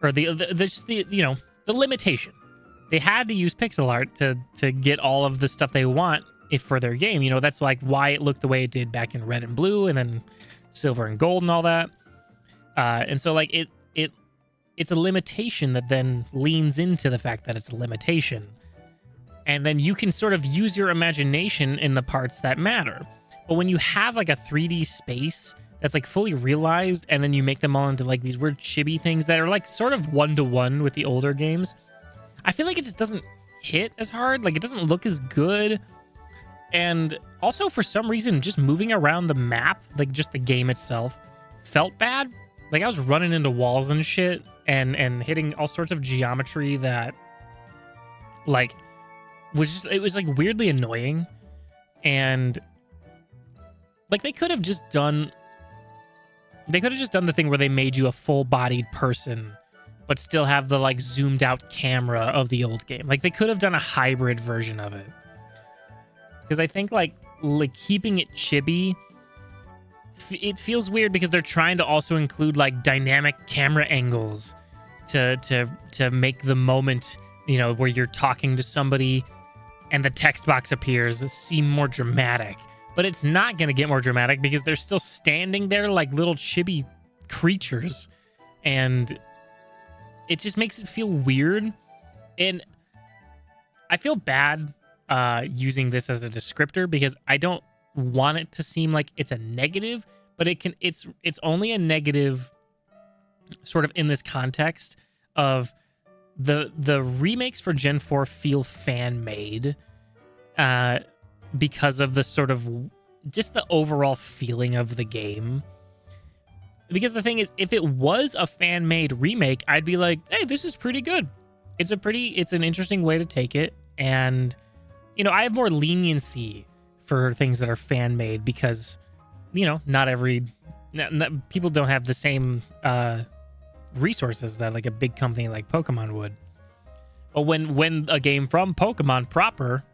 or the you know, the limitation. They had to use pixel art to get all of the stuff they want for their game. You know, that's like why it looked the way it did back in Red and Blue, and then Silver and Gold and all that. And so like it's a limitation that then leans into the fact that it's a limitation. And then you can sort of use your imagination in the parts that matter. But when you have like a 3D space that's like fully realized, and then you make them all into like these weird chibi things that are like sort of one-to-one with the older games, I feel like it just doesn't hit as hard. Like it doesn't look as good. And also for some reason, just moving around the map, like just the game itself, felt bad. Like I was running into walls and shit and hitting all sorts of geometry that like was just, it was like weirdly annoying. And like they could have just done the thing where they made you a full-bodied person but still have the like zoomed out camera of the old game. Like they could have done a hybrid version of it. Because I think like keeping it chibi, it feels weird because they're trying to also include like dynamic camera angles to make the moment, you know, where you're talking to somebody and the text box appears seem more dramatic. But it's not going to get more dramatic because they're still standing there like little chibi creatures. And it just makes it feel weird. And I feel bad using this as a descriptor because I don't want it to seem like it's a negative, but it's only a negative sort of in this context of the remakes for Gen 4 feel fan-made because of the sort of just the overall feeling of the game. Because the thing is, if it was a fan-made remake, I'd be like, hey, this is pretty good. It's an interesting way to take it. And, you know, I have more leniency for things that are fan-made because, you know, not people don't have the same resources that like a big company like Pokemon would. But when a game from Pokemon proper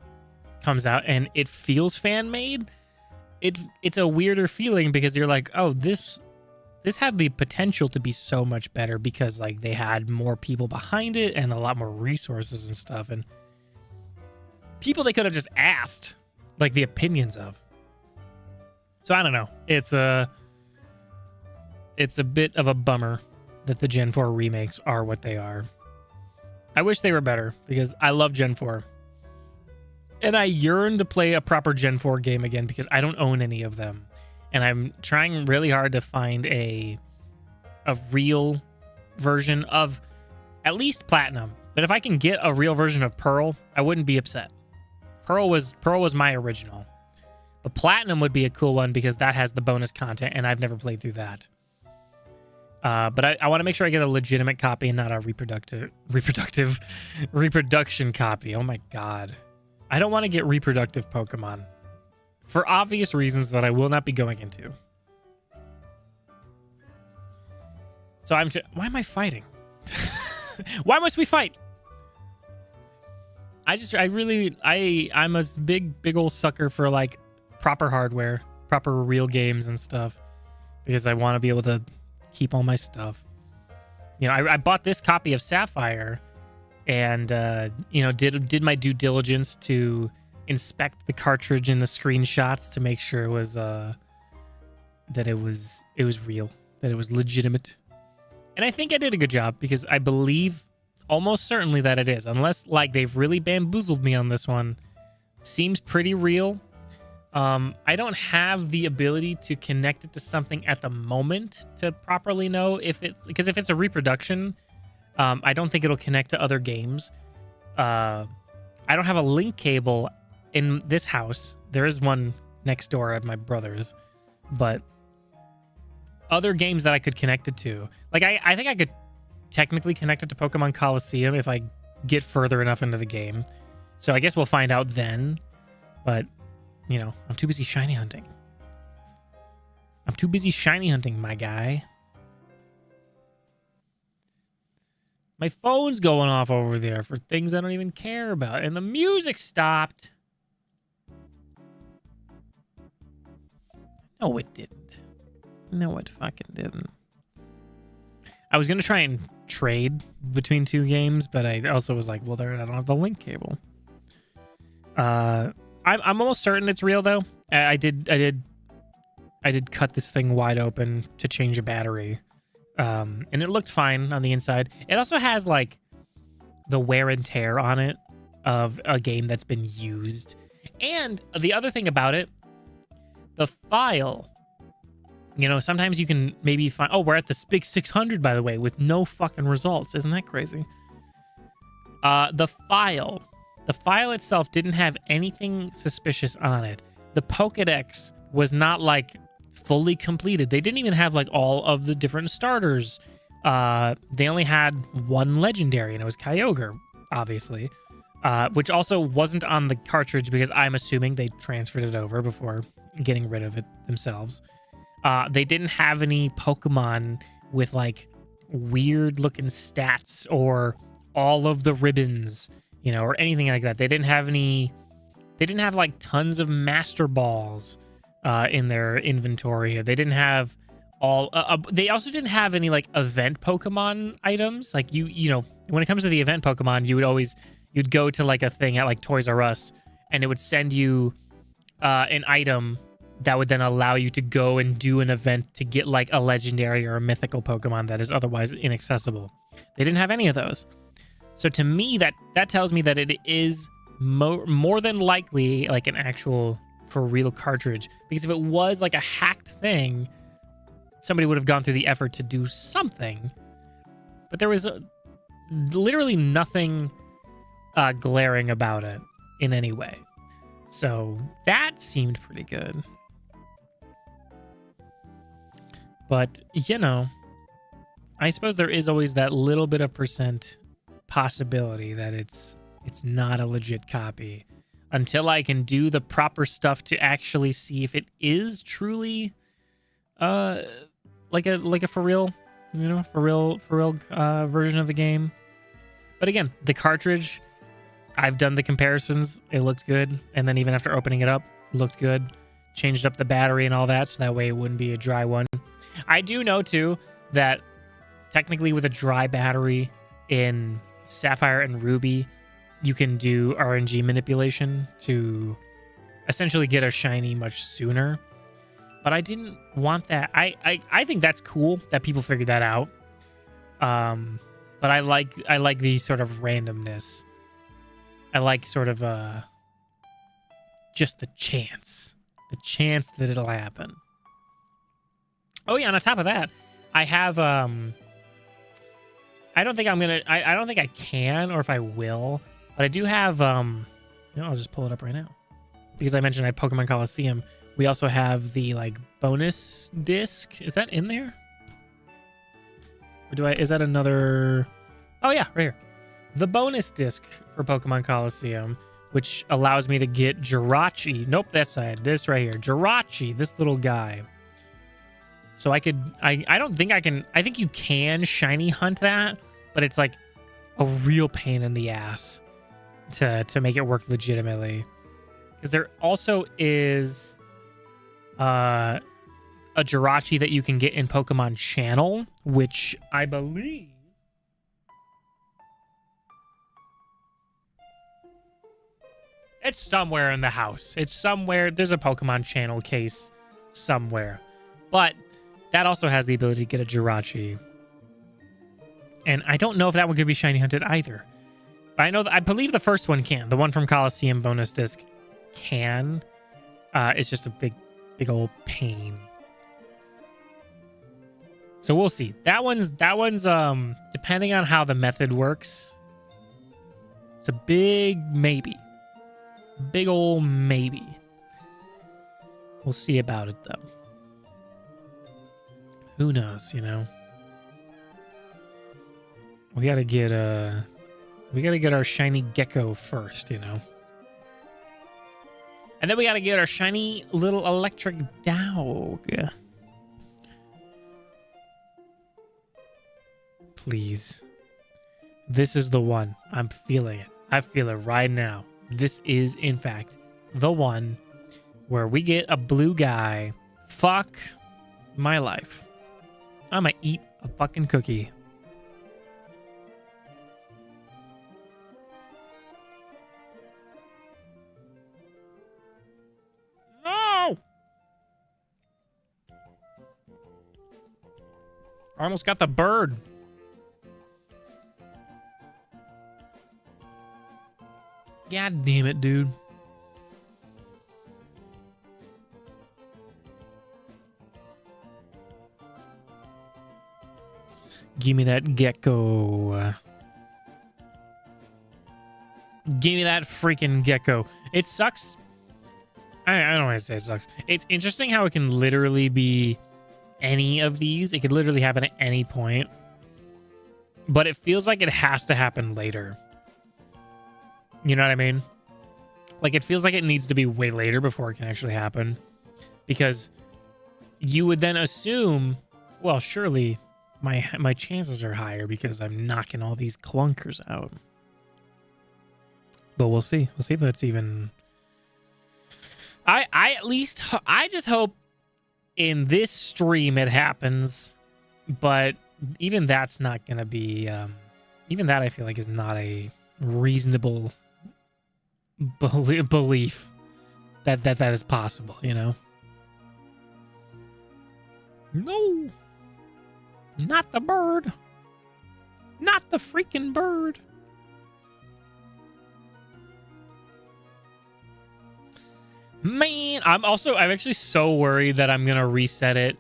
comes out and it feels fan-made, it's a weirder feeling because you're like, oh, this had the potential to be so much better because like they had more people behind it and a lot more resources and stuff, and people they could have just asked like the opinions of. So I don't know. It's a bit of a bummer that the Gen 4 remakes are what they are. I wish they were better because I love Gen 4. And I yearn to play a proper Gen 4 game again because I don't own any of them. And I'm trying really hard to find a real version of at least Platinum. But if I can get a real version of Pearl, I wouldn't be upset. Pearl was my original. But Platinum would be a cool one because that has the bonus content, and I've never played through that. But I want to make sure I get a legitimate copy and not a reproduction copy. Oh my god. I don't want to get reproductive Pokemon. For obvious reasons that I will not be going into. So why am I fighting? Why must we fight? I'm a big old sucker for like proper hardware, proper real games and stuff. Because I want to be able to keep all my stuff. You know, I bought this copy of Sapphire and, you know, did my due diligence to inspect the cartridge and the screenshots to make sure it was that it was real, that it was legitimate. And I think I did a good job because I believe almost certainly that it is, unless like they've really bamboozled me on this one. Seems pretty real. I don't have the ability to connect it to something at the moment to properly know if it's, because if it's a reproduction, I don't think it'll connect to other games. I don't have a link cable in this house. There is one next door at my brother's, but other games that I could connect it to, like I think I could technically connect it to Pokemon Coliseum if I get further enough into the game. So I guess we'll find out then. But, you know, I'm too busy shiny hunting. I'm too busy shiny hunting, my guy. My phone's going off over there for things I don't even care about. And the music stopped. No, it didn't. No, it fucking didn't. I was going to try and trade between two games, but I also was like, well, I don't have the link cable. I'm almost certain it's real, though. I did cut this thing wide open to change a battery. And it looked fine on the inside. It also has, like, the wear and tear on it of a game that's been used. And the other thing about it, the file, you know, sometimes you can maybe find... Oh, we're at this big 600, by the way, with no fucking results. Isn't that crazy? The file itself didn't have anything suspicious on it. The Pokedex was not, like, fully completed. They didn't even have, like, all of the different starters. They only had one legendary, and it was Kyogre, obviously, which also wasn't on the cartridge because I'm assuming they transferred it over before getting rid of it themselves. They didn't have any Pokemon with, like, weird-looking stats or all of the ribbons, you know, or anything like that. They didn't have any... They didn't have, like, tons of Master Balls in their inventory. They didn't have all... they also didn't have any, like, event Pokemon items. Like, you know, when it comes to the event Pokemon, you'd go to, like, a thing at, like, Toys R Us, and it would send you an item that would then allow you to go and do an event to get, like, a legendary or a mythical Pokemon that is otherwise inaccessible. They didn't have any of those. So to me, that tells me that it is more than likely, like, an actual for real cartridge. Because if it was, like, a hacked thing, somebody would have gone through the effort to do something. But there was literally nothing glaring about it in any way. So that seemed pretty good. But, you know, I suppose there is always that little bit of percent possibility that it's not a legit copy until I can do the proper stuff to actually see if it is truly like a for real, you know, for real version of the game. But again, the cartridge, I've done the comparisons. It looked good. And then even after opening it up, it looked good. Changed up the battery and all that, so that way it wouldn't be a dry one. I do know, too, that technically with a dry battery in Sapphire and Ruby, you can do RNG manipulation to essentially get a shiny much sooner. But I didn't want that. I think that's cool that people figured that out. But I like the sort of randomness. I like sort of just the chance that it'll happen. Oh yeah, and on top of that, I have I don't think I can, or if I will, but I do have you know, I'll just pull it up right now. Because I mentioned I have Pokemon Coliseum. We also have the, like, bonus disc. Is that in there? Or is that another? Oh yeah, right here. The bonus disc for Pokemon Coliseum, which allows me to get Jirachi. Nope, that side. This right here. Jirachi, this little guy. So I don't think I can... I think you can shiny hunt that, but it's, like, a real pain in the ass to make it work legitimately. Because there also is a Jirachi that you can get in Pokemon Channel, which I believe... It's somewhere in the house. It's somewhere. There's a Pokemon Channel case somewhere. But that also has the ability to get a Jirachi. And I don't know if that one could be shiny hunted either. But I believe the first one can. The one from Coliseum bonus disc can. It's just a big old pain. So we'll see. That one's depending on how the method works. It's a big maybe. Big old maybe. We'll see about it though. Who knows, you know? We gotta get our shiny gecko first, you know? And then we gotta get our shiny little electric dog. Please. This is the one. I'm feeling it. I feel it right now. This is, in fact, the one where we get a blue guy. Fuck my life. I'm gonna eat a fucking cookie. No! I almost got the bird. God damn it, dude. Give me that gecko. Give me that freaking gecko. It sucks. I don't want to say it sucks. It's interesting how it can literally be any of these. It could literally happen at any point. But it feels like it has to happen later. You know what I mean? Like, it feels like it needs to be way later before it can actually happen. Because you would then assume, well, surely my chances are higher because I'm knocking all these clunkers out. But we'll see. We'll see if that's even... I just hope in this stream it happens. But even that's not going to be... even that I feel like is not a reasonable belief that is possible, you know? No! Not the bird! Not the freaking bird! Man, I'm actually so worried that I'm gonna reset it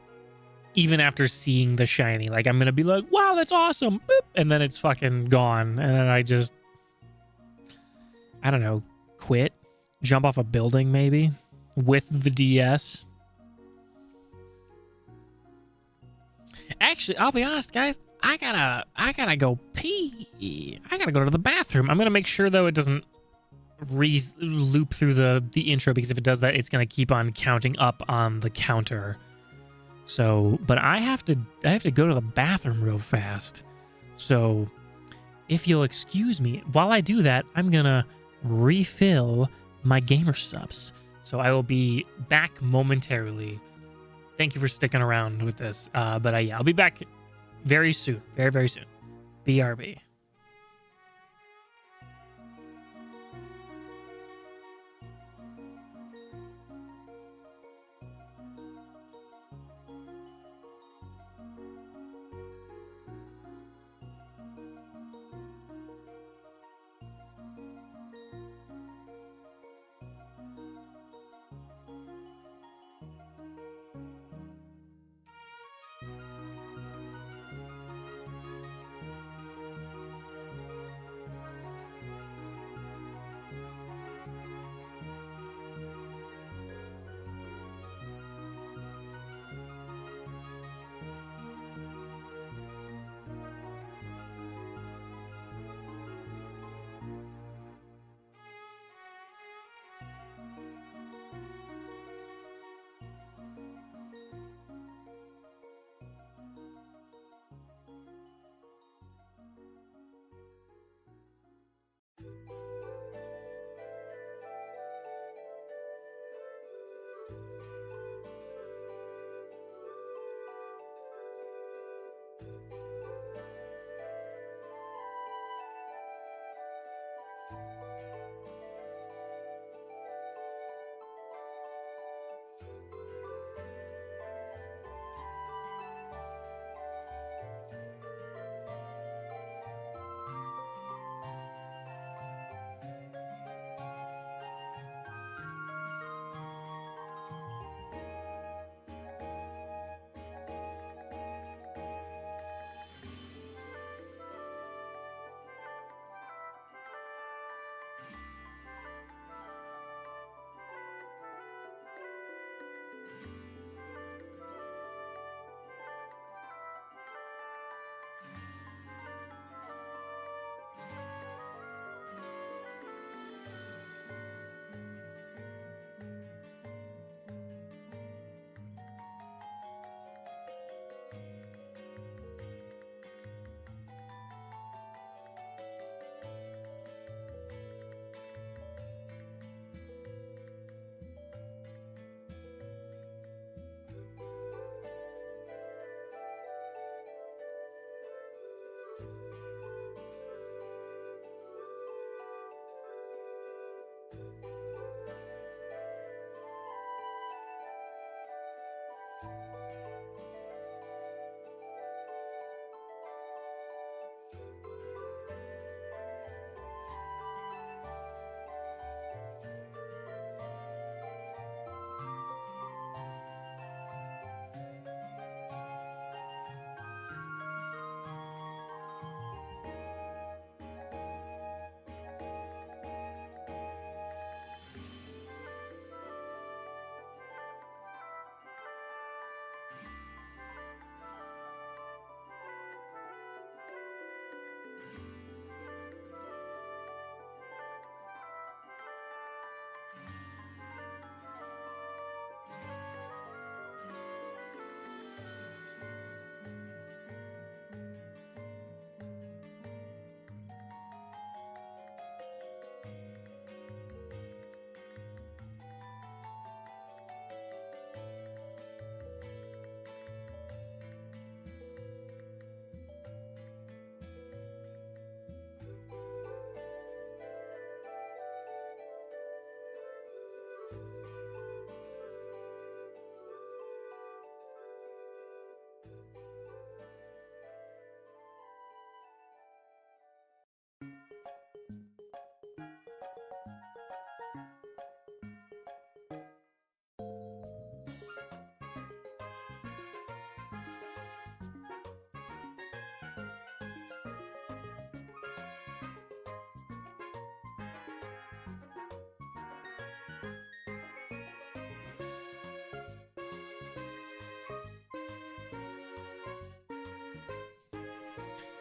even after seeing the shiny. Like, I'm gonna be like, wow, that's awesome! Boop! And then it's fucking gone. And then I don't know, quit? Jump off a building, maybe? With the DS? Actually, I'll be honest, guys. I gotta go pee. I gotta go to the bathroom. I'm gonna make sure, though, it doesn't loop through the intro, because if it does that, it's gonna keep on counting up on the counter. So, but I have to go to the bathroom real fast. So, if you'll excuse me, while I do that, I'm gonna refill my gamer subs. So I will be back momentarily. Thank you for sticking around with this. But yeah, I'll be back very soon. Very, very soon. BRB.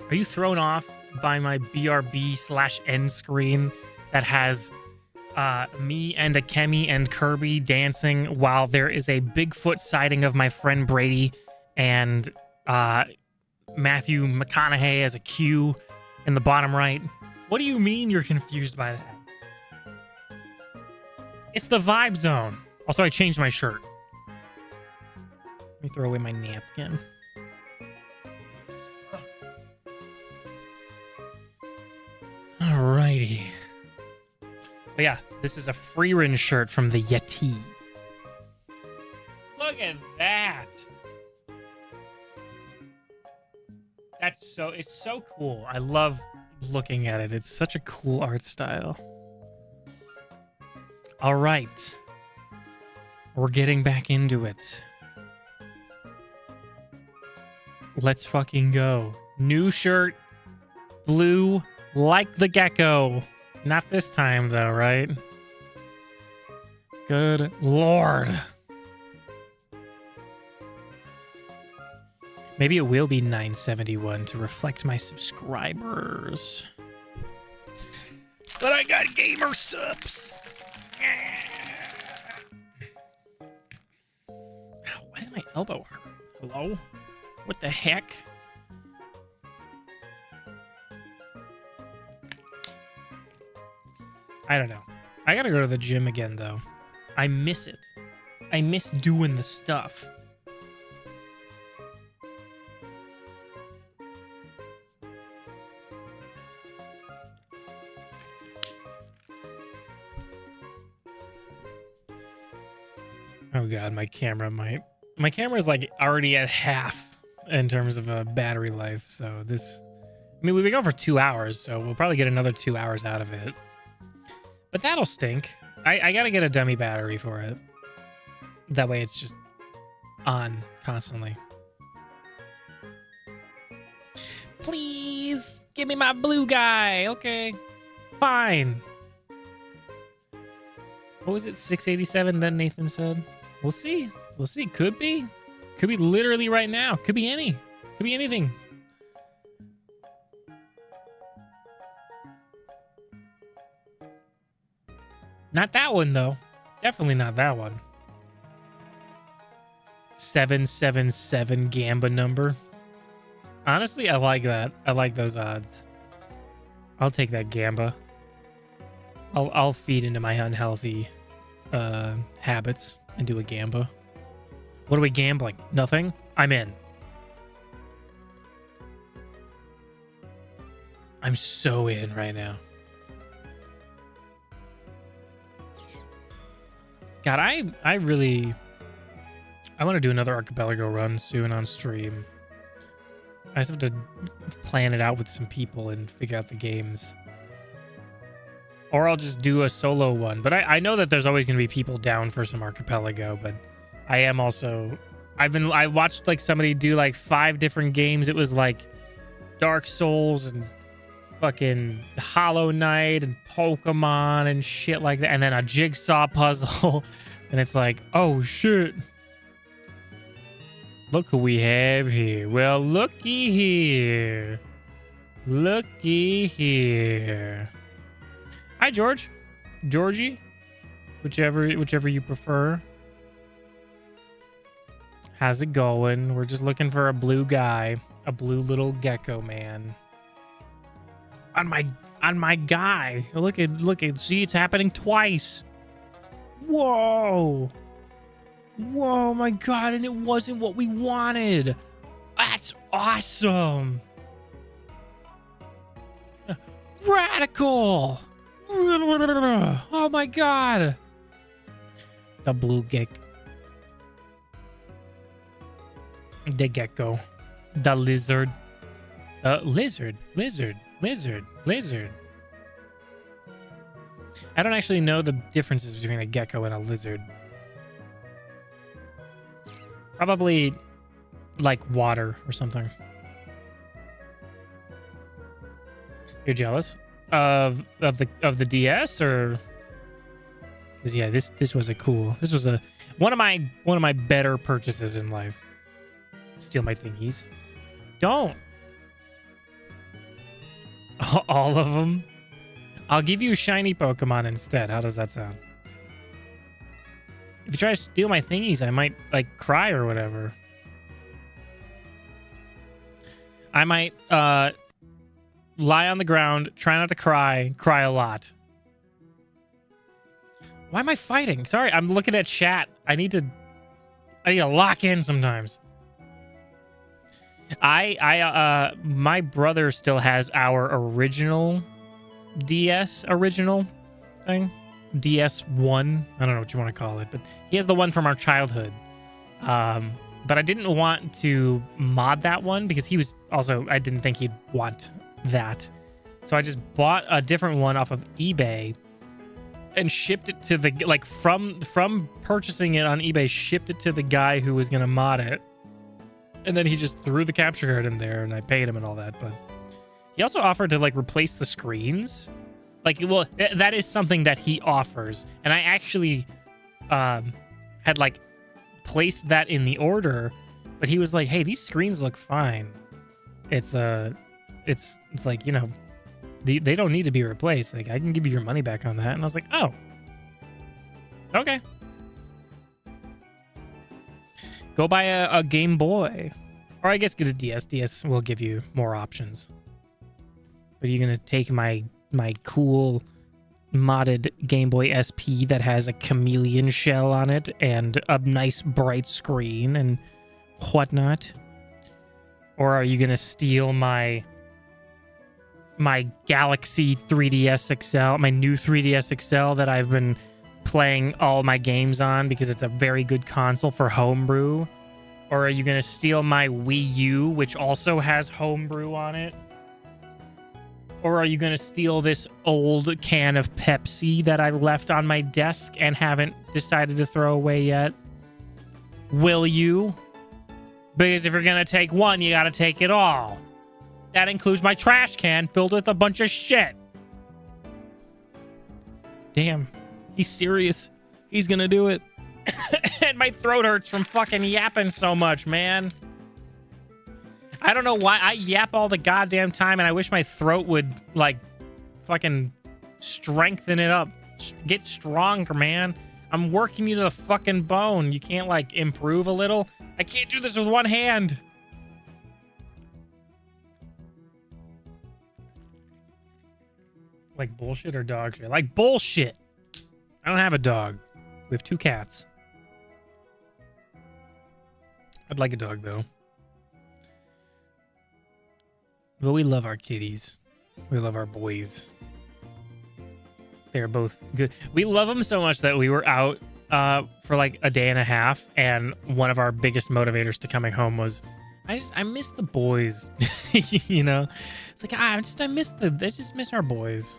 Are you thrown off by my BRB/end screen that has me and Akemi and Kirby dancing while there is a Bigfoot sighting of my friend Brady and Matthew McConaughey as a Q in the bottom right? What do you mean you're confused by that? It's the vibe zone. Also, I changed my shirt. Let me throw away my napkin. Alrighty. But yeah, this is a Freerin shirt from the Yeti. Look at that. It's so cool. I love looking at it. It's such a cool art style. All right. We're getting back into it. Let's fucking go. New shirt. Blue, like the gecko. Not this time, though, right? Good lord. Maybe it will be 971 to reflect my subscribers. But I got gamer subs. Ow, why does my elbow hurt? Hello? What the heck? I don't know. I gotta go to the gym again, though. I miss it. I miss doing the stuff. Oh god, my camera is like already at half in terms of battery life. So this, I mean, we've been going for 2 hours, so we'll probably get another 2 hours out of it. But that'll stink. I gotta get a dummy battery for it. That way it's just on constantly. Please give me my blue guy. Okay, fine. What was it? 687 that Nathan said? We'll see. We'll see. Could be. Could be literally right now. Could be any. Could be anything. Not that one, though. Definitely not that one. 777 Gamba number. Honestly, I like that. I like those odds. I'll take that Gamba. I'll feed into my unhealthy habits and do a Gamba. What are we gambling? Nothing? I'm in. I'm so in right now. God, I want to do another Archipelago run soon on stream. I just have to plan it out with some people and figure out the games. Or I'll just do a solo one. But I know that there's always going to be people down for some Archipelago, but I am also... I watched like somebody do like 5 different games. It was like Dark Souls and fucking Hollow Knight and Pokemon and shit like that. And then a jigsaw puzzle. And it's like, oh shit. Look who we have here. Well, looky here. Looky here. Hi, George. Georgie. Whichever you prefer. How's it going? We're just looking for a blue guy. A blue little gecko man. On my guy. Look at see, it's happening twice. Whoa. Whoa, my god, and it wasn't what we wanted. That's awesome. Radical. Oh my god. The blue gecko. The gecko. The lizard. Lizard. I don't actually know the differences between a gecko and a lizard. Probably like water or something. You're jealous of the DS, or because yeah, this was one of my better purchases in life. Steal my thingies. Don't. All of them? I'll give you a shiny Pokemon instead. How does that sound? If you try to steal my thingies, I might, like, cry or whatever. I might, lie on the ground, try not to cry a lot. Why am I fighting? Sorry, I'm looking at chat. I need to lock in sometimes. My brother still has our original DS thing. DS1. I don't know what you want to call it, but he has the one from our childhood. But I didn't want to mod that one because he was also, I didn't think he'd want that. So I just bought a different one off of eBay and shipped it to the, like, from purchasing it on eBay, shipped it to the guy who was going to mod it. And then he just threw the capture card in there and I paid him and all that. But he also offered to, like, replace the screens. Like, well, that is something that he offers. And I actually had, like, placed that in the order. But he was like, hey, these screens look fine. It's like, you know, they don't need to be replaced. Like, I can give you your money back on that. And I was like, oh, okay. Go buy a Game Boy. Or I guess get a DS. DS will give you more options. But you're going to take my cool modded Game Boy SP that has a chameleon shell on it and a nice bright screen and whatnot? Or are you going to steal my Galaxy 3DS XL, my new 3DS XL that I've been playing all my games on because it's a very good console for homebrew? Or are you going to steal my Wii U, which also has homebrew on it? Or are you going to steal this old can of Pepsi that I left on my desk and haven't decided to throw away yet? Will you? Because if you're going to take one, you got to take it all. That includes my trash can filled with a bunch of shit. Damn. He's serious. He's going to do it. And my throat hurts from fucking yapping so much, man. I don't know why I yap all the goddamn time, and I wish my throat would, like, fucking strengthen it up. Get stronger, man. I'm working you to the fucking bone. You can't, like, improve a little? I can't do this with one hand. Like bullshit or dog shit? Like bullshit. I don't have a dog. We have 2 cats. I'd like a dog, though. But we love our kitties. We love our boys. They're both good. We love them so much that we were out for like a day and a half, and one of our biggest motivators to coming home was, I miss the boys. You know? It's like, I just miss our boys.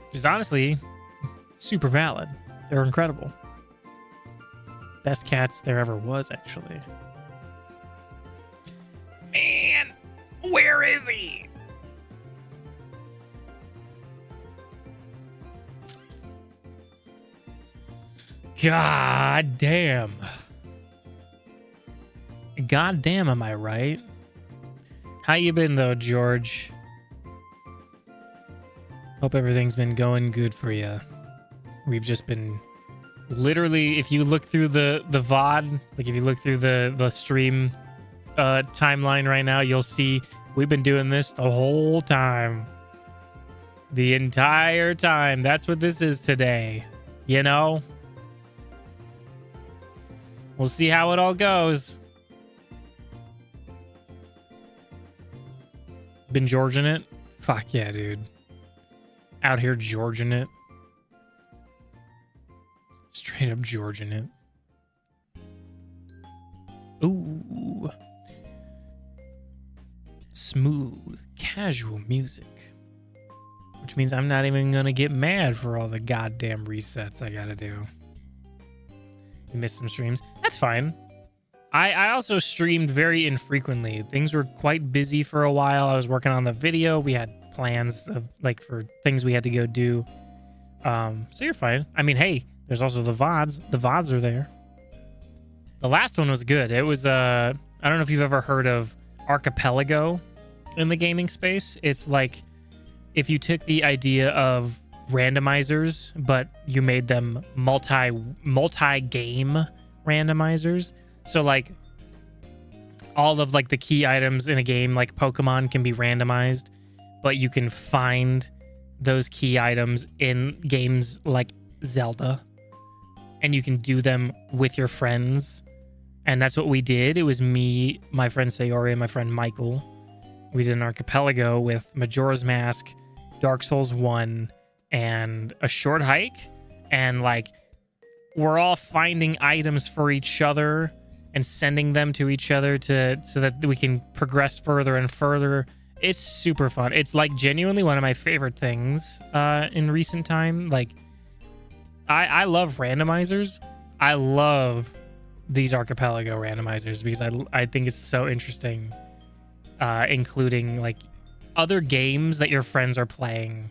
Which is honestly super valid. They're incredible. Best cats there ever was, actually. Man, where is he? God damn. God damn, am I right? How you been, though, George? Hope everything's been going good for you. We've just been... Literally, if you look through the VOD, like if you look through the stream timeline right now, you'll see we've been doing this the whole time. The entire time. That's what this is today. You know? We'll see how it all goes. Been Georging it? Fuck yeah, dude. Out here Georging it. Straight up Georging it. Ooh. Smooth, casual music. Which means I'm not even gonna get mad for all the goddamn resets I gotta do. You missed some streams. That's fine. I also streamed very infrequently. Things were quite busy for a while. I was working on the video. We had plans of, like, for things we had to go do. So you're fine. I mean, hey, there's also the VODs. The VODs are there. The last one was good. It was, I don't know if you've ever heard of Archipelago. in the gaming space. It's like if you took the idea of randomizers, but you made them multi-game randomizers. So like all of like the key items in a game like Pokemon can be randomized, but you can find those key items in games like Zelda, and you can do them with your friends. And that's what we did. It was me, my friend Sayori, and my friend Michael. We did an archipelago with Majora's Mask, Dark Souls 1, and a short hike. And like, we're all finding items for each other and sending them to each other so that we can progress further and further. It's super fun. It's like genuinely one of my favorite things in recent time. Like, I love randomizers. I love these archipelago randomizers because I think it's so interesting, including like other games that your friends are playing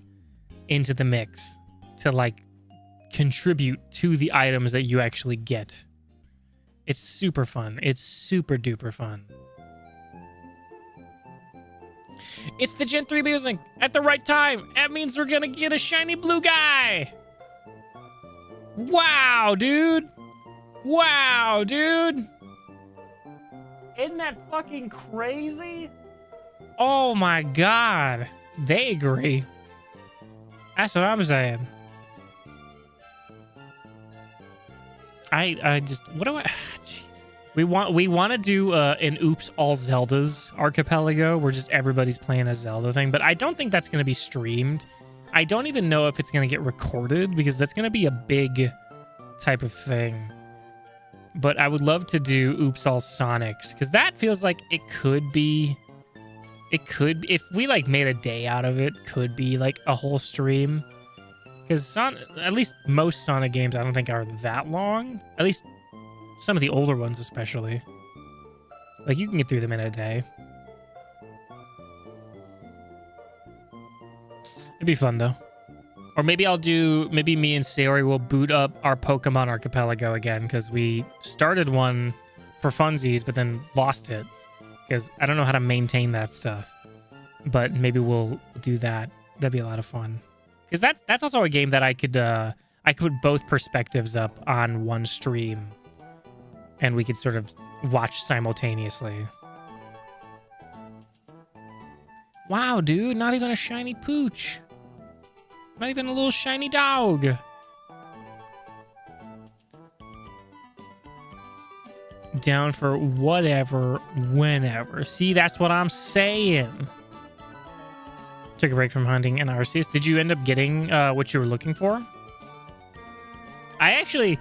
into the mix to like contribute to the items that you actually get. It's super fun. It's super duper fun. It's the Gen 3 music at the right time. That means we're gonna get a shiny blue guy. Wow, dude. Wow, dude. Isn't that fucking crazy? Oh my god. They agree. That's what I'm saying. I just, what do I, jeez. We want to do an Oops All Zeldas archipelago where just everybody's playing a Zelda thing, but I don't think that's going to be streamed. I don't even know if it's going to get recorded because that's going to be a big type of thing. But I would love to do Oops All Sonics because that feels like it could be, if we like made a day out of it, could be like a whole stream. Because at least most Sonic games I don't think are that long. At least some of the older ones especially. Like you can get through them in a day. It'd be fun though. Or maybe maybe me and Sayori will boot up our Pokemon archipelago again because we started one for funsies but then lost it. Because I don't know how to maintain that stuff. But maybe we'll do that. That'd be a lot of fun. Because that's also a game that I could put both perspectives up on one stream. And we could sort of watch simultaneously. Wow, dude. Not even a shiny pooch. Not even a little shiny dog. Down for whatever, whenever. See, that's what I'm saying. Took a break from hunting and Arceus. Did you end up getting what you were looking for? I actually,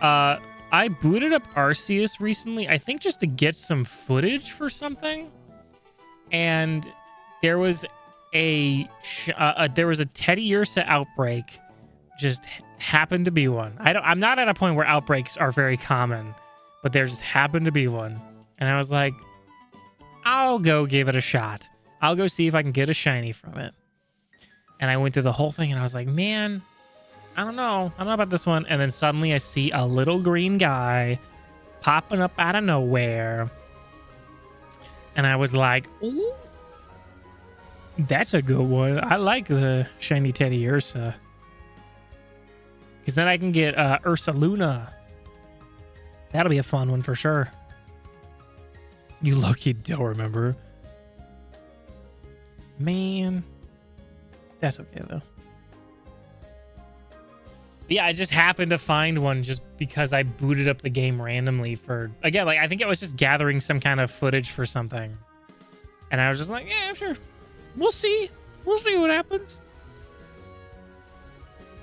I booted up Arceus recently, I think just to get some footage for something. And there was a Teddy Ursa outbreak. Just happened to be one. I'm not at a point where outbreaks are very common, but there just happened to be one. And I was like, I'll go give it a shot. I'll go see if I can get a shiny from it. And I went through the whole thing and I was like, man, I don't know about this one. And then suddenly I see a little green guy popping up out of nowhere. And I was like, ooh, that's a good one. I like the shiny Teddy Ursa. Because then I can get Ursa Luna. That'll be a fun one for sure. You lucky don't remember. Man, that's okay though. Yeah, I just happened to find one just because I booted up the game randomly for, again, like I think I was just gathering some kind of footage for something. And I was just like, yeah, sure. We'll see what happens.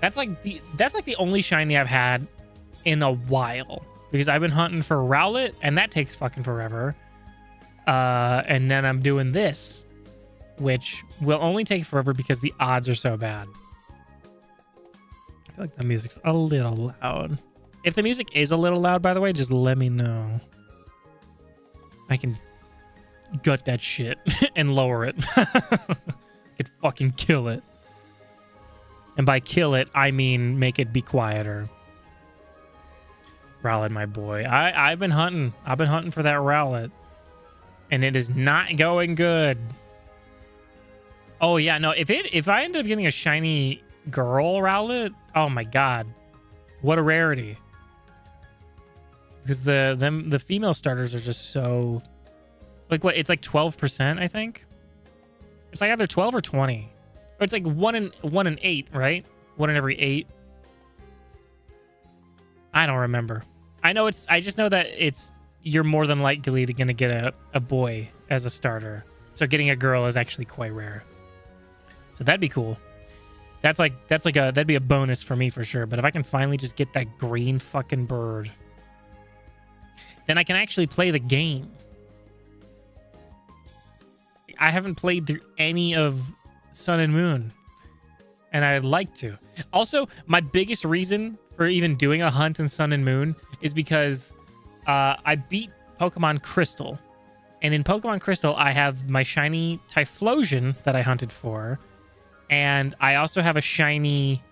That's like the only shiny I've had in a while because I've been hunting for Rowlet and that takes fucking forever. And then I'm doing this, which will only take forever because the odds are so bad. I feel like the music's a little loud. If the music is a little loud, by the way, just let me know. I can gut that shit and lower it. Could fucking kill it. And by kill it, I mean make it be quieter. Rowlet, my boy. I've been hunting. I've been hunting for that Rowlet. And it is not going good. Oh yeah, no. If I end up getting a shiny girl Rowlet, oh my god, what a rarity! Because the female starters are just so like what? It's like 12%, I think. It's like either 12 or 20. Or it's like one in 8, right? 1 in every 8. I don't remember. I just know that you're more than likely gonna get a boy as a starter. So getting a girl is actually quite rare. So that'd be cool. That'd be a bonus for me for sure. But if I can finally just get that green fucking bird, then I can actually play the game. I haven't played through any of Sun and Moon, and I'd like to. Also, my biggest reason for even doing a hunt in Sun and Moon is because I beat Pokemon Crystal. And in Pokemon Crystal, I have my shiny Typhlosion that I hunted for. And I also have a shiny...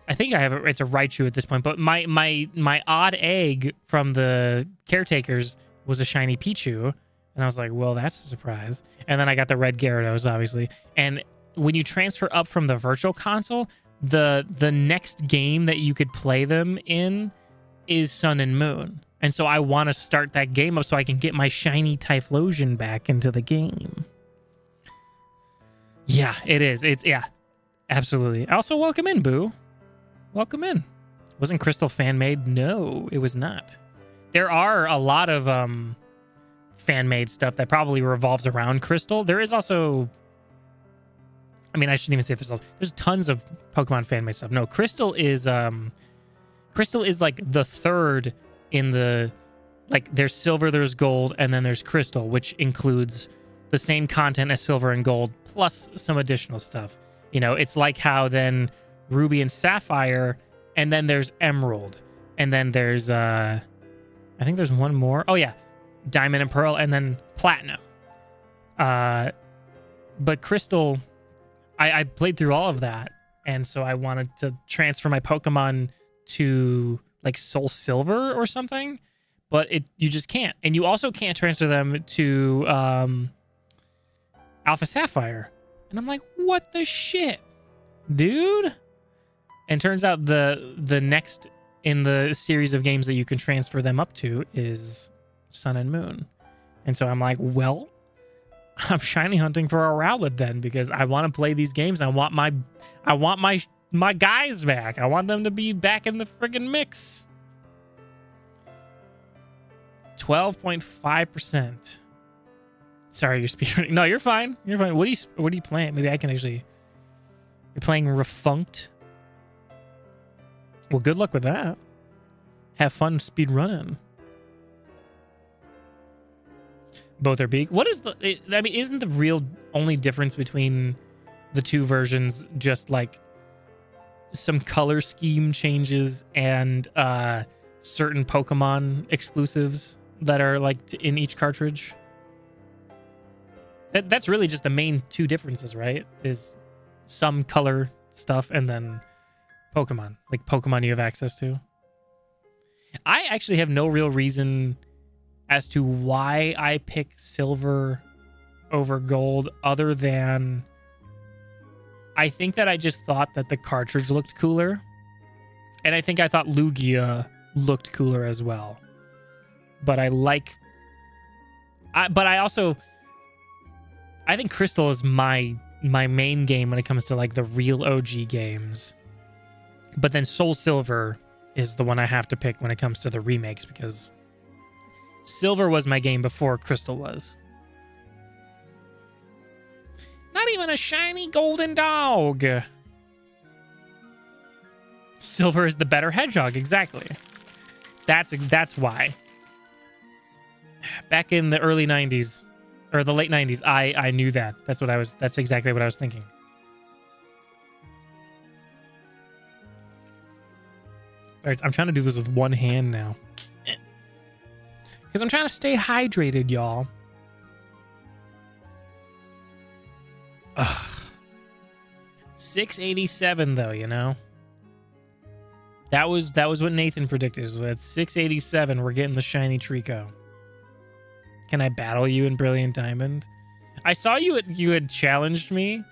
I think it's a Raichu at this point. But my odd egg from the caretakers was a shiny Pichu. And I was like, well, that's a surprise. And then I got the red Gyarados, obviously. And when you transfer up from the Virtual Console, the next game that you could play them in is Sun and Moon. And so I want to start that game up so I can get my shiny Typhlosion back into the game. Yeah, it is. Yeah, absolutely. Also, welcome in, Boo. Welcome in. Wasn't Crystal fan-made? No, it was not. There are a lot of fan-made stuff that probably revolves around Crystal. There is also... I mean, I shouldn't even say there's tons of Pokemon fan-made stuff. No, Crystal is like the third in the... Like, there's Silver, there's Gold, and then there's Crystal, which includes the same content as Silver and Gold, plus some additional stuff. You know, it's like how then Ruby and Sapphire, and then there's Emerald, and then there's I think there's one more. Oh yeah, Diamond and Pearl, and then Platinum. But Crystal, I played through all of that, and so I wanted to transfer my Pokemon to like Soul Silver or something, but you just can't, and you also can't transfer them to Alpha Sapphire. And I'm like, what the shit, dude? And turns out the next in the series of games that you can transfer them up to is Sun and Moon. And so I'm like, well, I'm shiny hunting for a Rowlet then, because I want to play these games. I want my guys back. I want them to be back in the friggin' mix. 12.5%. Sorry, you're speedrunning. No, you're fine. You're fine. What are you playing? Maybe I can actually... You're playing Refunct? Well, good luck with that. Have fun speedrunning. Both are big. What is the... I mean, isn't the real only difference between the two versions just like some color scheme changes and certain Pokemon exclusives that are like in each cartridge? That's really just the main two differences, right? Is some color stuff and then Pokemon. Like Pokemon you have access to. I actually have no real reason as to why I pick Silver over Gold other than I think that I just thought that the cartridge looked cooler. And I think I thought Lugia looked cooler as well. But I think Crystal is my main game when it comes to like the real OG games. But then Soul Silver is the one I have to pick when it comes to the remakes, because Silver was my game before Crystal was. Not even a shiny golden dog. Silver is the better hedgehog, exactly. That's why. Back in the early 90s, or the late 90s, I knew that. That's exactly what I was thinking. All right, I'm trying to do this with one hand now. Because I'm trying to stay hydrated, y'all. Ugh. 687 though, you know. That was what Nathan predicted. So at 687, we're getting the shiny TREECKO. Can I battle you in Brilliant Diamond? I saw you had challenged me,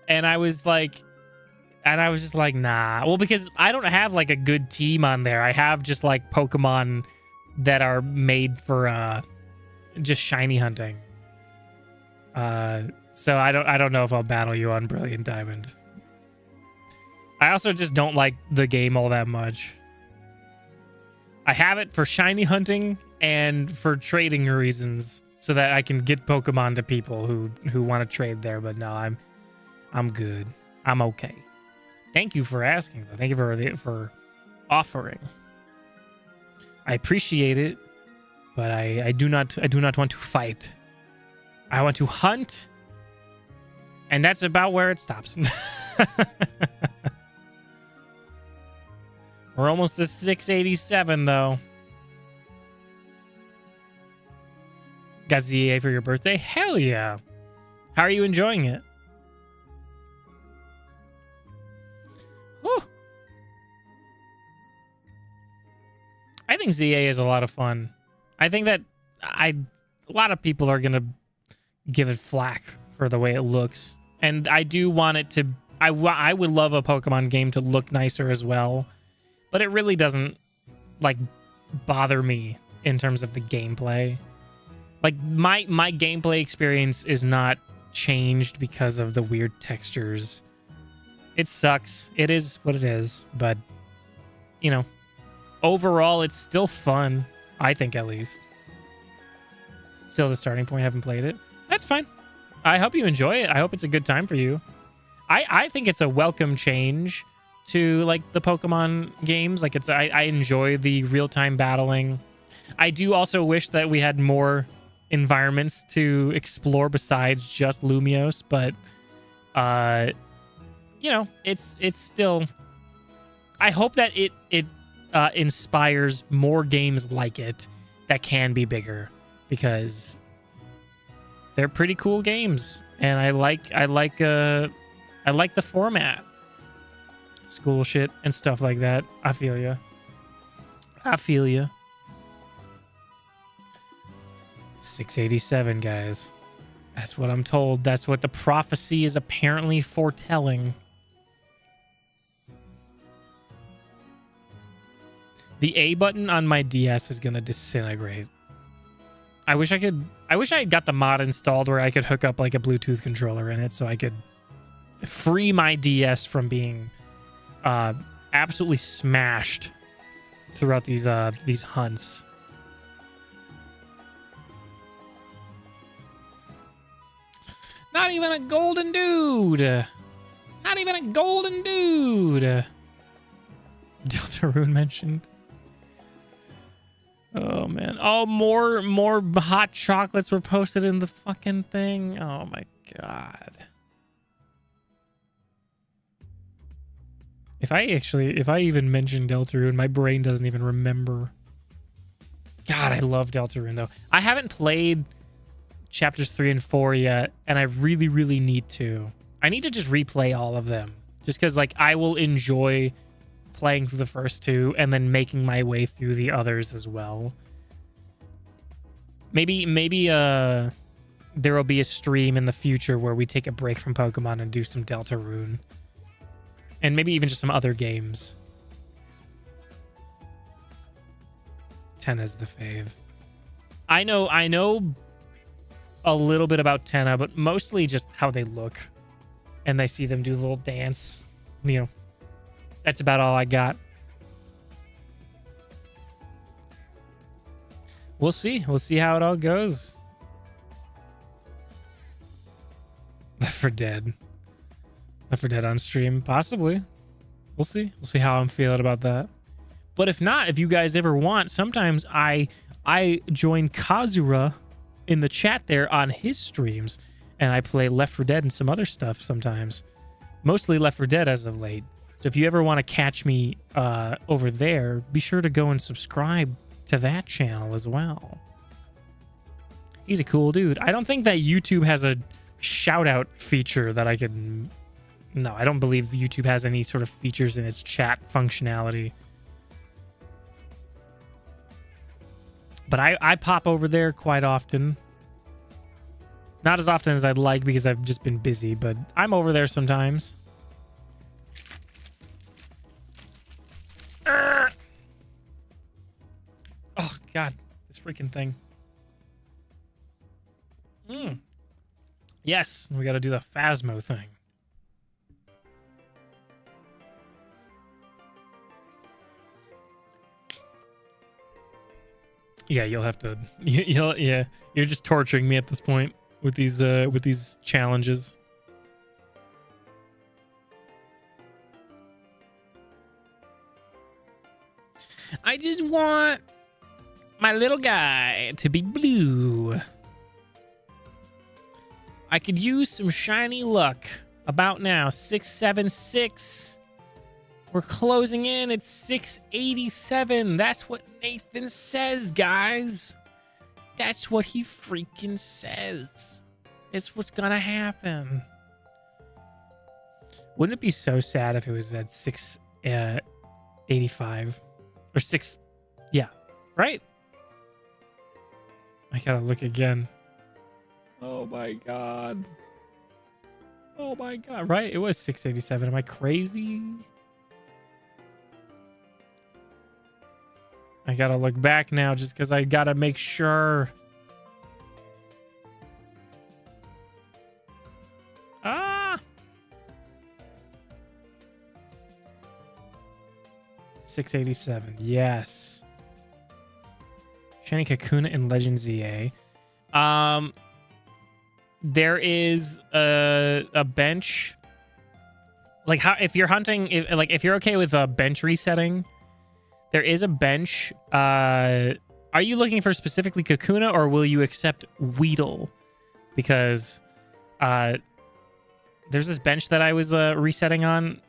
and I was like, just like, nah. Well, because I don't have like a good team on there. I have just like Pokemon that are made for just shiny hunting. So I don't know if I'll battle you on Brilliant Diamond. I also just don't like the game all that much. I have it for shiny hunting and for trading reasons, so that I can get Pokemon to people who want to trade there. But no, I'm good. I'm okay. Thank you for asking, though. Thank you for offering. I appreciate it, but I do not want to fight. I want to hunt, and that's about where it stops. We're almost to 687, though. Got ZA for your birthday? Hell yeah. How are you enjoying it? Whew. I think ZA is a lot of fun. I think that a lot of people are going to give it flack for the way it looks. And I do want it to... I would love a Pokemon game to look nicer as well. But it really doesn't, like, bother me in terms of the gameplay. Like, my gameplay experience is not changed because of the weird textures. It sucks. It is what it is. But, you know, overall, it's still fun. I think, at least. Still the starting point. Haven't played it. That's fine. I hope you enjoy it. I hope it's a good time for you. I think it's a welcome change to, like, the Pokemon games. Like, I enjoy the real-time battling. I do also wish that we had more environments to explore besides just Lumiose, but you know, it's still... I hope that it inspires more games like it that can be bigger, because they're pretty cool games, and I like the format. School shit and stuff like that. I feel ya. I feel ya. 687, guys. That's what I'm told. That's what the prophecy is apparently foretelling. The A button on my DS is gonna disintegrate. I wish I had got the mod installed where I could hook up like a Bluetooth controller in it, so I could free my DS from being absolutely smashed throughout these hunts. Not even a golden dude. Not even a golden dude. Deltarune mentioned. Oh man. Oh, more hot chocolates were posted in the fucking thing. Oh my god. If I even mention Deltarune, my brain doesn't even remember. God, I love Deltarune though. I haven't played chapters 3 and 4 yet, and I really, really need to. I need to just replay all of them, just because like I will enjoy playing through the first two and then making my way through the others as well. Maybe there will be a stream in the future where we take a break from Pokemon and do some Deltarune. And maybe even just some other games. Tenna's the fave. I know a little bit about Tenna, but mostly just how they look. And I see them do a little dance. You know, that's about all I got. We'll see. We'll see how it all goes. Left 4 Dead. Left 4 Dead on stream, possibly. We'll see. We'll see how I'm feeling about that. But if not, if you guys ever want, sometimes I join Kazura in the chat there on his streams, and I play Left 4 Dead and some other stuff sometimes. Mostly Left 4 Dead as of late. So if you ever want to catch me over there, be sure to go and subscribe to that channel as well. He's a cool dude. I don't think that YouTube has a shout out feature that I could... No, I don't believe YouTube has any sort of features in its chat functionality. But I pop over there quite often. Not as often as I'd like because I've just been busy, but I'm over there sometimes. Oh, God. This freaking thing. Yes, we got to do the Phasmo thing. Yeah, you'll have to. Yeah, you're just torturing me at this point with these challenges. I just want my little guy to be blue. I could use some shiny luck. About now, 676. We're closing in at 687. That's what Nathan says, guys. That's what he freaking says. It's what's gonna happen. Wouldn't it be so sad if it was at 685 or 6? Yeah, right? I gotta look again. Oh my God. Oh my God, right? It was 687. Am I crazy? I gotta look back now just because I gotta make sure. Ah! 687. Yes. Shiny Kakuna and Legend ZA. There is a bench. Like how if you're hunting, if you're okay with a bench resetting, there is a bench. Are you looking for specifically Kakuna, or will you accept Weedle? Because there's this bench that I was resetting on.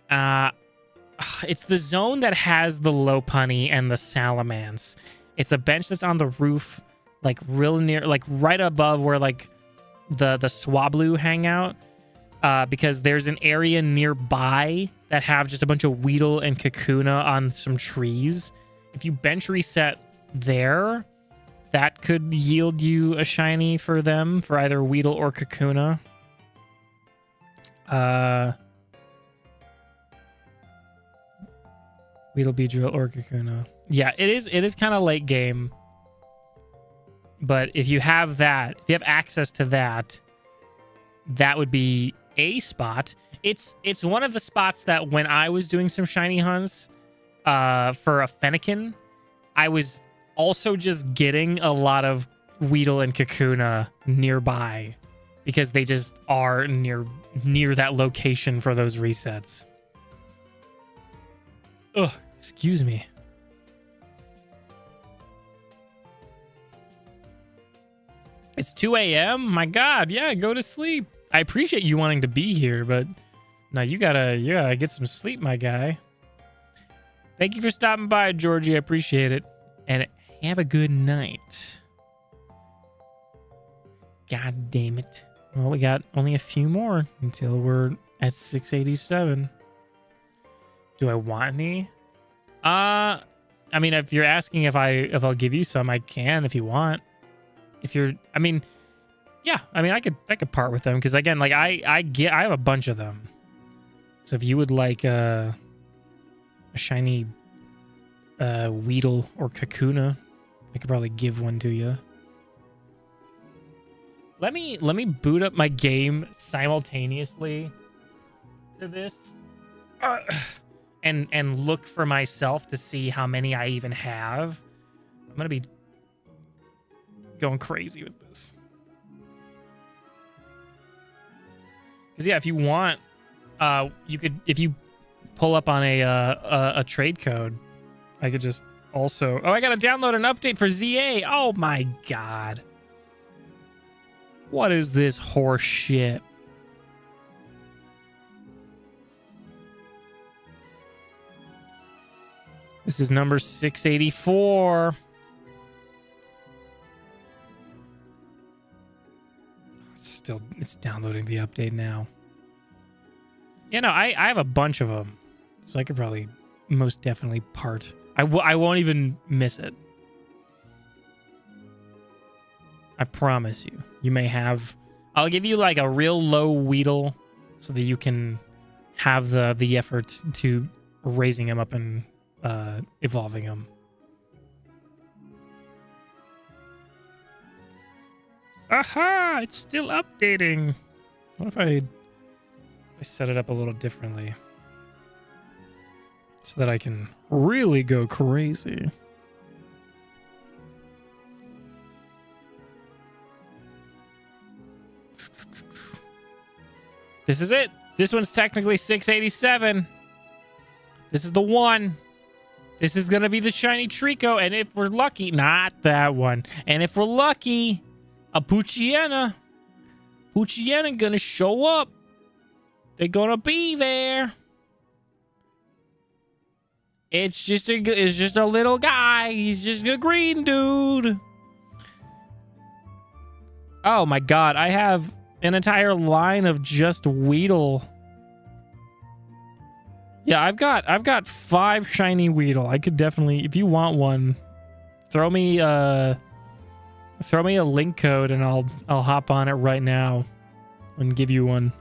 It's the zone that has the Lopunny and the Salamence. It's a bench that's on the roof, like real near, like right above where like the Swablu hang out. Because there's an area nearby that have just a bunch of Weedle and Kakuna on some trees. If you bench reset there, that could yield you a shiny for them, for either Weedle or Kakuna. Weedle, Beedrill, or Kakuna. Yeah, it is kind of late game. But if you have that, if you have access to that, that would be a spot. It's one of the spots that when I was doing some shiny hunts for a Fennekin, I was also just getting a lot of Weedle and Kakuna nearby because they just are near that location for those resets. Ugh, excuse me. It's 2 a.m. My God, yeah, go to sleep. I appreciate you wanting to be here, but now you gotta get some sleep, my guy. Thank you for stopping by, Georgie. I appreciate it. And have a good night. God damn it. Well, we got only a few more until we're at 687. Do I want any? I mean, if you're asking if I'll give you some, I can if you want. If you're, I mean, yeah, I mean, I could part with them because again, like I have a bunch of them. So if you would like a shiny Weedle or Kakuna, I could probably give one to you. Let me boot up my game simultaneously to this, and look for myself to see how many I even have. I'm gonna be going crazy with this. Because yeah, if you want, you could, if you pull up on a trade code, I could just also. Oh, I gotta download an update for ZA. Oh my God, what is this horse shit? This is number 684. It's downloading the update now. You know, I have a bunch of them, so I could probably most definitely part. I won't even miss it. I promise you. You may have I'll give you like a real low Weedle so that you can have the effort to raising him up and evolving him. Aha! It's still updating. What if I set it up a little differently so that I can really go crazy? This is it. This one's technically 687. This is the one. This is going to be the shiny TREECKO. And if we're lucky, not that one. And if we're lucky, a Poochyena. Poochyena going to show up. They're going to be there. It's just a little guy. He's just a green dude. Oh my god, I have an entire line of just Weedle. Yeah, I've got 5 shiny Weedle. I could definitely, if you want one, throw me a link code and I'll hop on it right now and give you one.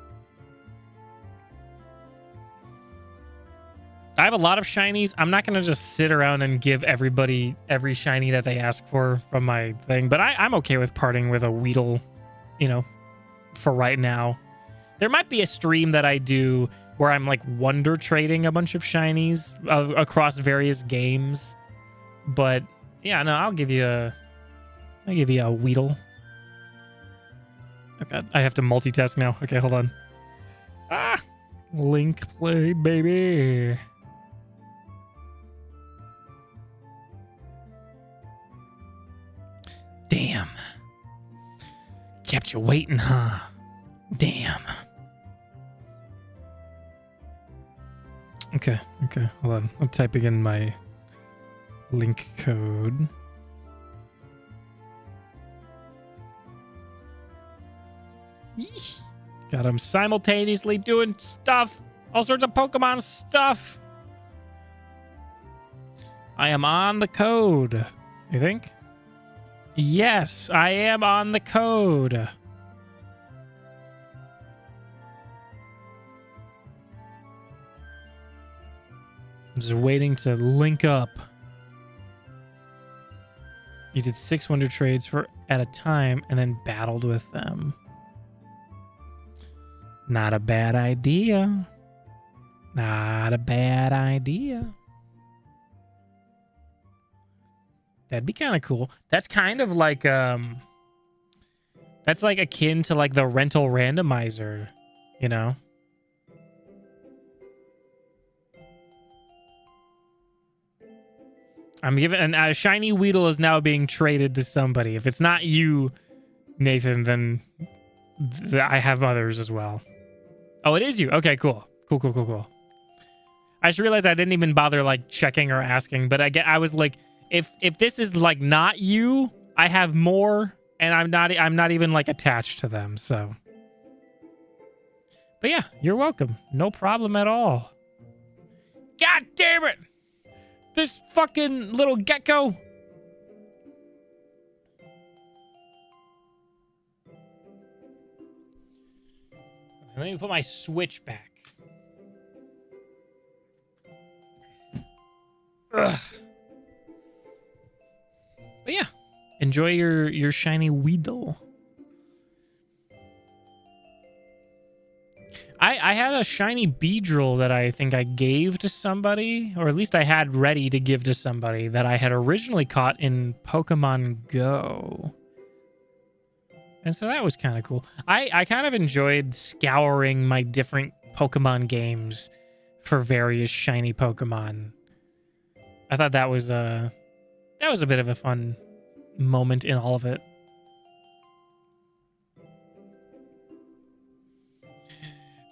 I have a lot of shinies. I'm not going to just sit around and give everybody every shiny that they ask for from my thing, but I'm okay with parting with a Weedle, you know, for right now. There might be a stream that I do where I'm like wonder trading a bunch of shinies across various games. But yeah, no, I'll give you a Weedle. Oh god, I have to multitask now. Okay, hold on. Ah, link play, baby. Damn. Kept you waiting, huh? Damn. Okay, hold on. I'm typing in my link code. Yeesh. Got him simultaneously doing stuff. All sorts of Pokemon stuff. I am on the code, I think. Yes, I am on the code. Just waiting to link up. You did 6 wonder trades at a time and then battled with them. Not a bad idea. Not a bad idea. That'd be kind of cool. That's kind of like that's like akin to like the rental randomizer, you know? I'm giving, and a shiny Weedle is now being traded to somebody. If it's not you, Nathan, then I have others as well. Oh, it is you. Okay, cool. Cool. I just realized I didn't even bother like checking or asking, but I was like, if this is like not you, I have more, and I'm not even like attached to them. So, but yeah, you're welcome. No problem at all. God damn it! This fucking little gecko. Let me put my Switch back. Ugh. But yeah, enjoy your shiny Weedle. I had a shiny Beedrill that I think I gave to somebody, or at least I had ready to give to somebody that I had originally caught in Pokemon Go. And so that was kind of cool. I kind of enjoyed scouring my different Pokemon games for various shiny Pokemon. I thought that was a bit of a fun moment in all of it.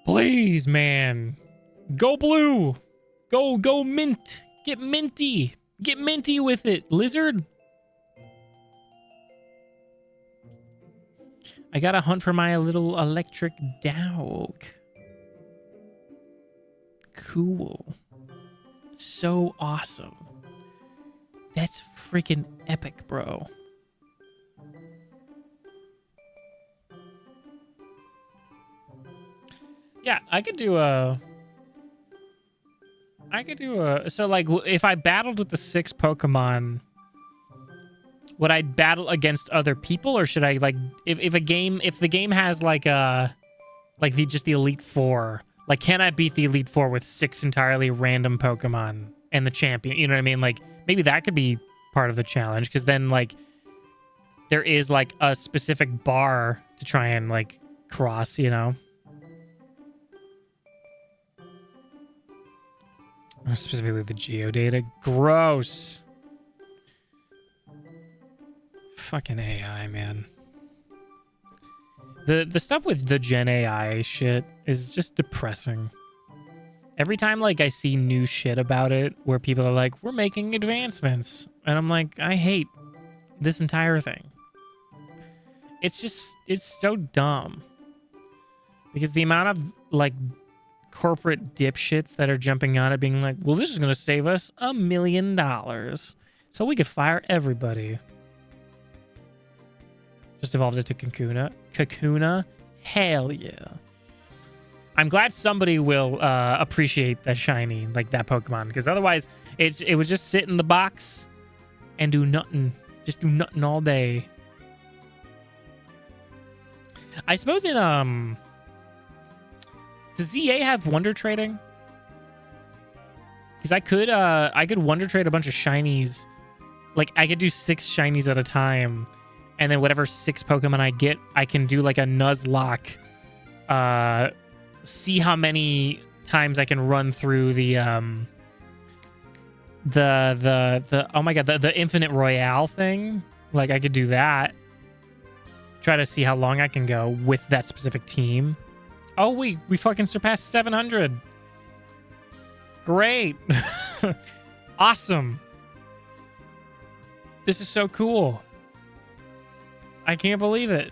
Please, man. Go blue. Go mint. Get minty. Get minty with it, lizard. I gotta hunt for my little electric dog. Cool. So awesome. That's freaking epic, bro. Yeah, I could do a... So, like, if I battled with the 6 Pokemon, would I battle against other people, or should I, like, if the game has, like, just the Elite Four, like, can I beat the Elite Four with 6 entirely random Pokemon and the champion? You know what I mean? Like, maybe that could be part of the challenge, because then, like, there is, like, a specific bar to try and, like, cross, you know? Specifically the geodata. Gross. Fucking AI, man. The stuff with the Gen AI shit is just depressing. Every time, like, I see new shit about it where people are like, we're making advancements. And I'm like, I hate this entire thing. It's so dumb. Because the amount of, like, corporate dipshits that are jumping on it being like, well, this is going to save us $1 million. So we could fire everybody. Just evolved it to Kakuna. Kakuna? Hell yeah. I'm glad somebody will appreciate that shiny, like that Pokemon, because otherwise it would just sit in the box and do nothing. Just do nothing all day. I suppose in does ZA have Wonder Trading? Because I could Wonder Trade a bunch of shinies. Like, I could do 6 shinies at a time, and then whatever 6 Pokemon I get, I can do like a Nuzlocke. See how many times I can run through the oh my god, the Infinite Royale thing. Like, I could do that. Try to see how long I can go with that specific team. Oh, we fucking surpassed 700. Great. Awesome. This is so cool. I can't believe it.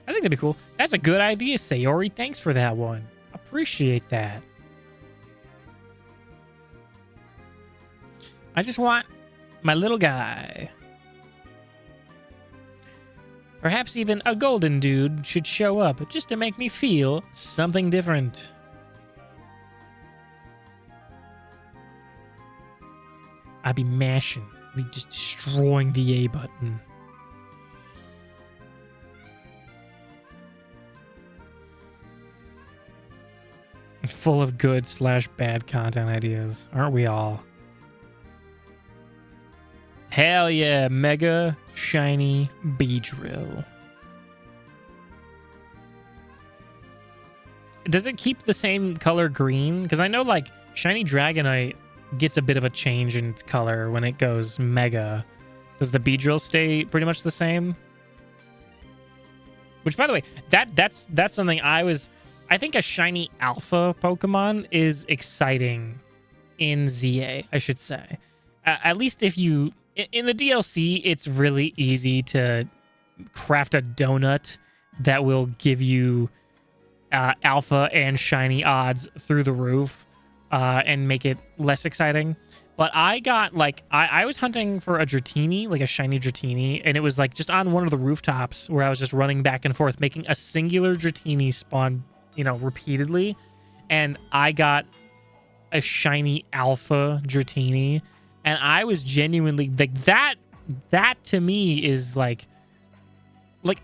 I think that'd be cool. That's a good idea, Sayori. Thanks for that one. Appreciate that. I just want my little guy. Perhaps even a golden dude should show up just to make me feel something different. I'd be mashing. I'd be just destroying the A button. Full of good/bad content ideas. Aren't we all? Hell yeah, Mega Shiny Beedrill. Does it keep the same color green? Because I know, like, Shiny Dragonite gets a bit of a change in its color when it goes Mega. Does the Beedrill stay pretty much the same? Which, by the way, that's something I think a Shiny Alpha Pokemon is exciting in ZA, I should say. At least if you... In the DLC, it's really easy to craft a donut that will give you alpha and shiny odds through the roof and make it less exciting. But I got, like, I was hunting for a Dratini, like a shiny Dratini, and it was, like, just on one of the rooftops where I was just running back and forth, making a singular Dratini spawn, you know, repeatedly. And I got a shiny alpha Dratini. And I was genuinely like that to me is like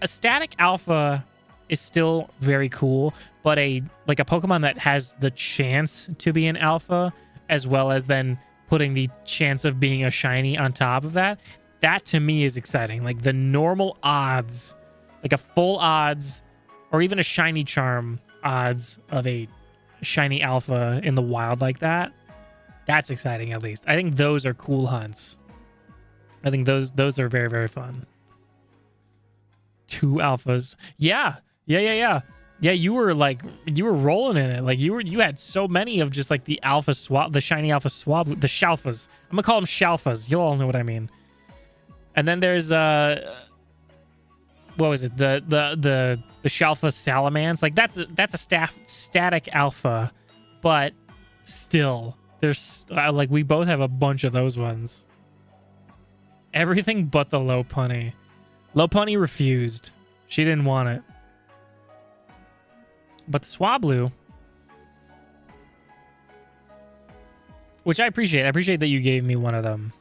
a static alpha is still very cool, but a Pokemon that has the chance to be an alpha as well as then putting the chance of being a shiny on top of that to me is exciting. Like the normal odds, like a full odds or even a shiny charm odds of a shiny alpha in the wild like that. That's exciting, at least. I think those are cool hunts. I think those are very, very fun. 2 alphas. Yeah, you were rolling in it. Like you had so many of just like the alpha swab, the shiny alpha swab, the shalfas. I'm gonna call them shalfas. You'll all know what I mean. And then there's what was it? The shalfa salamans. Like that's a static alpha, but still. There's like we both have a bunch of those ones. Everything but the Lopunny. Lopunny refused. She didn't want it. But the Swablu, which I appreciate. I appreciate that you gave me one of them.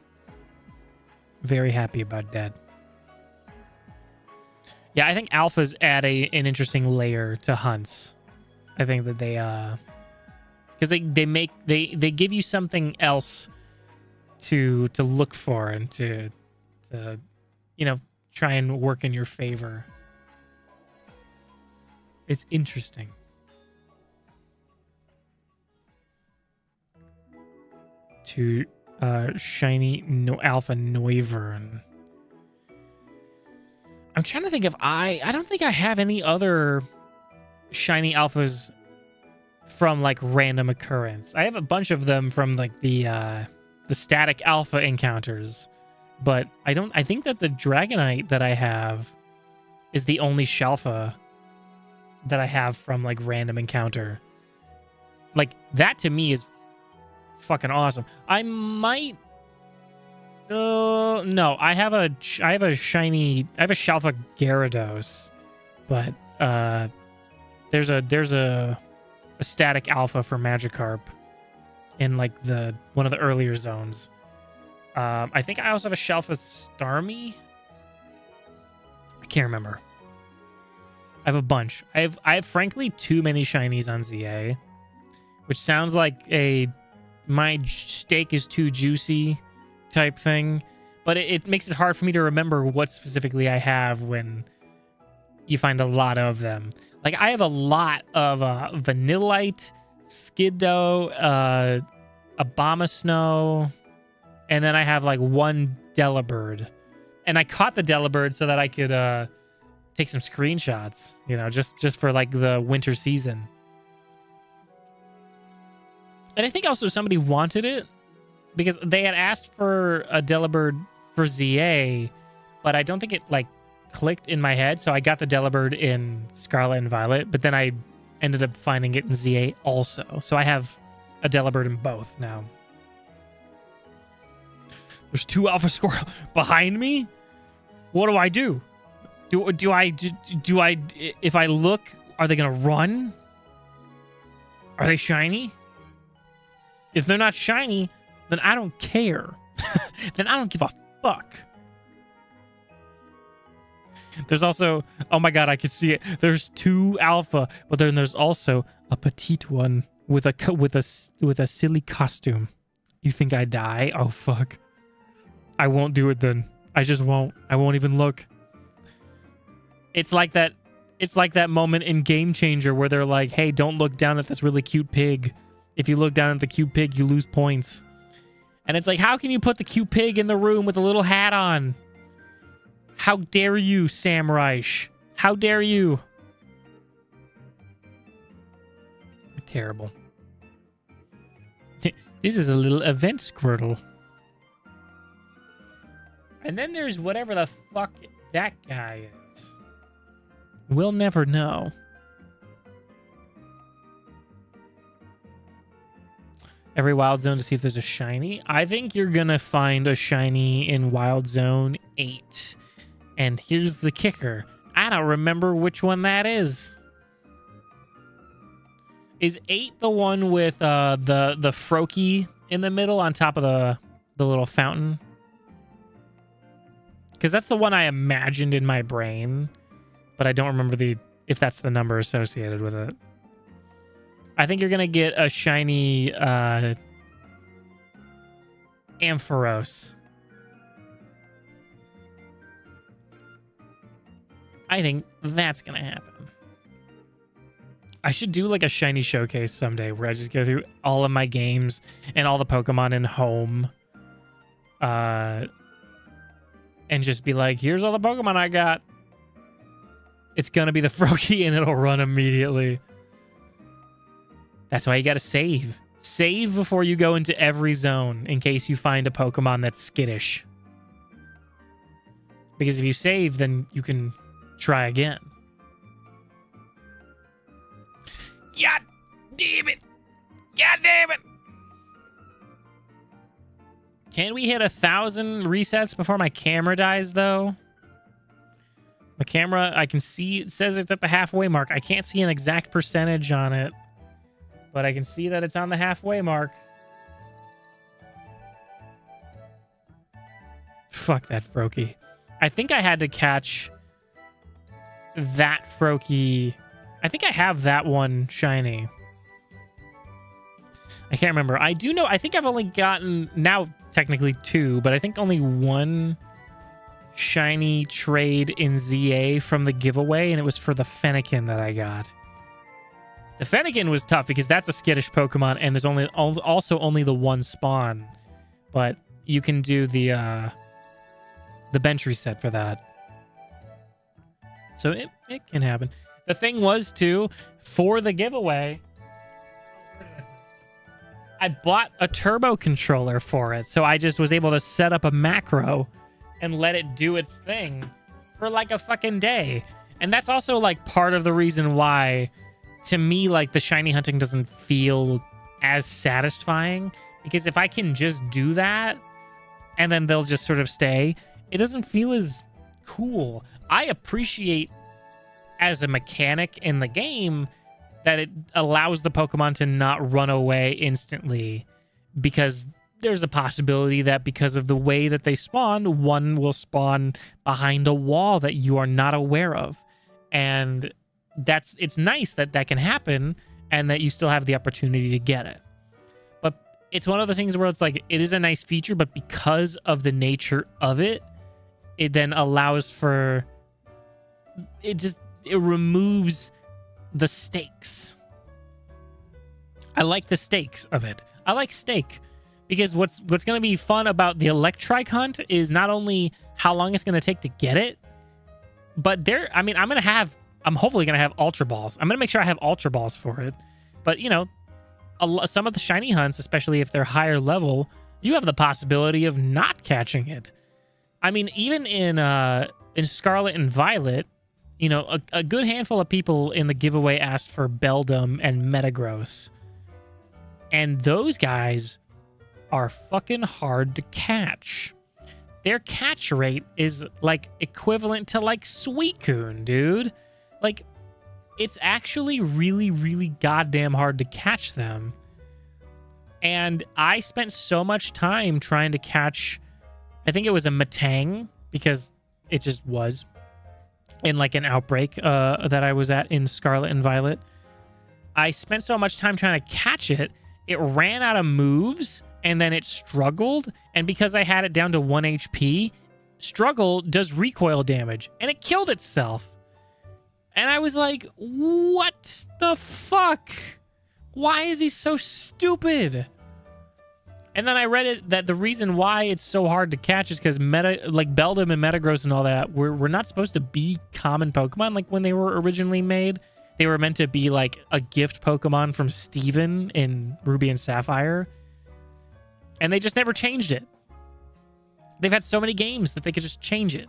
Very happy about that. Yeah, I think alphas add an interesting layer to hunts. I think that they because they give you something else to look for and to try and work in your favor. It's interesting. To shiny alpha Noivern. I'm trying to think if I don't think I have any other shiny alphas from like random occurrence. I have a bunch of them from like the static alpha encounters, but I think that the Dragonite that I have is the only Shalfa that I have from like random encounter. Like that to me is fucking awesome. I might no, I have a Shalfa Gyarados, but there's a static alpha for Magikarp in like one of the earlier zones. I think I also have a Shalfa Starmie. I can't remember. I have a bunch. I have frankly too many shinies on ZA, which sounds like my steak is too juicy type thing, but it makes it hard for me to remember what specifically I have when you find a lot of them. Like I have a lot of Vanillite, Skiddo, Abomasnow, and then I have like one Delibird. And I caught the Delibird so that I could take some screenshots, just for like the winter season. And I think also somebody wanted it because they had asked for a Delibird for ZA, but I don't think it like clicked in my head. So I got the Delibird in Scarlet and Violet, but then I ended up finding it in ZA also. So I have a Delibird in both now. There's 2 Alpha Squirrel behind me. What do I do? Do I if I look, are they gonna run? Are they shiny? If they're not shiny, then I don't care. Then I don't give a fuck. There's also, oh my god, I can see it. There's 2 alpha, but then there's also a petite one with a silly costume. You think I die? Oh fuck. I won't do it then. I just won't. I won't even look. It's like that moment in Game Changer where they're like, "Hey, don't look down at this really cute pig. If you look down at the cute pig, you lose points." And it's like, how can you put the cute pig in the room with a little hat on? How dare you, Sam Reich? How dare you? Terrible. This is a little event Squirtle. And then there's whatever the fuck that guy is. We'll never know. Every Wild Zone to see if there's a shiny. I think you're going to find a shiny in Wild Zone 8. And here's the kicker. I don't remember which one that is. Is 8 the one with the Froakie in the middle on top of the little fountain? Because that's the one I imagined in my brain. But I don't remember if that's the number associated with it. I think you're going to get a shiny Ampharos. I think that's going to happen. I should do like a shiny showcase someday where I just go through all of my games and all the Pokemon in home. And just be like, here's all the Pokemon I got. It's going to be the Froakie and it'll run immediately. That's why you got to save. Save before you go into every zone in case you find a Pokemon that's skittish. Because if you save, then you can try again. God damn it. God damn it. Can we hit 1,000 resets before my camera dies, though? The camera, I can see, it says it's at the halfway mark. I can't see an exact percentage on it, but I can see that it's on the halfway mark. Fuck that Froakie. I think I had to catch that Froakie. I think I have that one shiny. I can't remember. I do know, I think I've only gotten, now technically 2, but I think only 1 shiny trade in ZA from the giveaway, and it was for the Fennekin that I got. The Fennekin was tough because that's a skittish Pokemon, and there's also only the 1 spawn. But you can do the bench reset for that. So it can happen. The thing was, too, for the giveaway, I bought a turbo controller for it. So I just was able to set up a macro and let it do its thing for like a fucking day. And that's also like part of the reason why, to me, like the shiny hunting doesn't feel as satisfying. Because if I can just do that and then they'll just sort of stay, it doesn't feel as cool. I appreciate as a mechanic in the game that it allows the Pokemon to not run away instantly, because there's a possibility that because of the way that they spawn, one will spawn behind a wall that you are not aware of. And it's nice that that can happen and that you still have the opportunity to get it. But it's one of those things where it's like, it is a nice feature, but because of the nature of it, it then allows for, it removes the stakes. I like the stakes of it. I like stake, because what's going to be fun about the Electrike hunt is not only how long it's going to take to get it, but I'm hopefully going to have Ultra Balls. I'm going to make sure I have Ultra Balls for it. But, you know, some of the shiny hunts, especially if they're higher level, you have the possibility of not catching it. I mean, even in Scarlet and Violet, you know, a good handful of people in the giveaway asked for Beldum and Metagross. And those guys are fucking hard to catch. Their catch rate is like equivalent to like Suicune, dude. Like, it's actually really, really goddamn hard to catch them. And I spent so much time trying to catch, I think it was a Metang, because it just was, in like an outbreak that I was at in Scarlet and Violet. I spent so much time trying to catch it, it ran out of moves, and then it struggled. And because I had it down to 1 HP, struggle does recoil damage, and it killed itself. And I was like, what the fuck? Why is he so stupid? And then I read it that the reason why it's so hard to catch is because Beldum and Metagross and all that were not supposed to be common Pokemon like when they were originally made. They were meant to be like a gift Pokemon from Steven in Ruby and Sapphire. And they just never changed it. They've had so many games that they could just change it.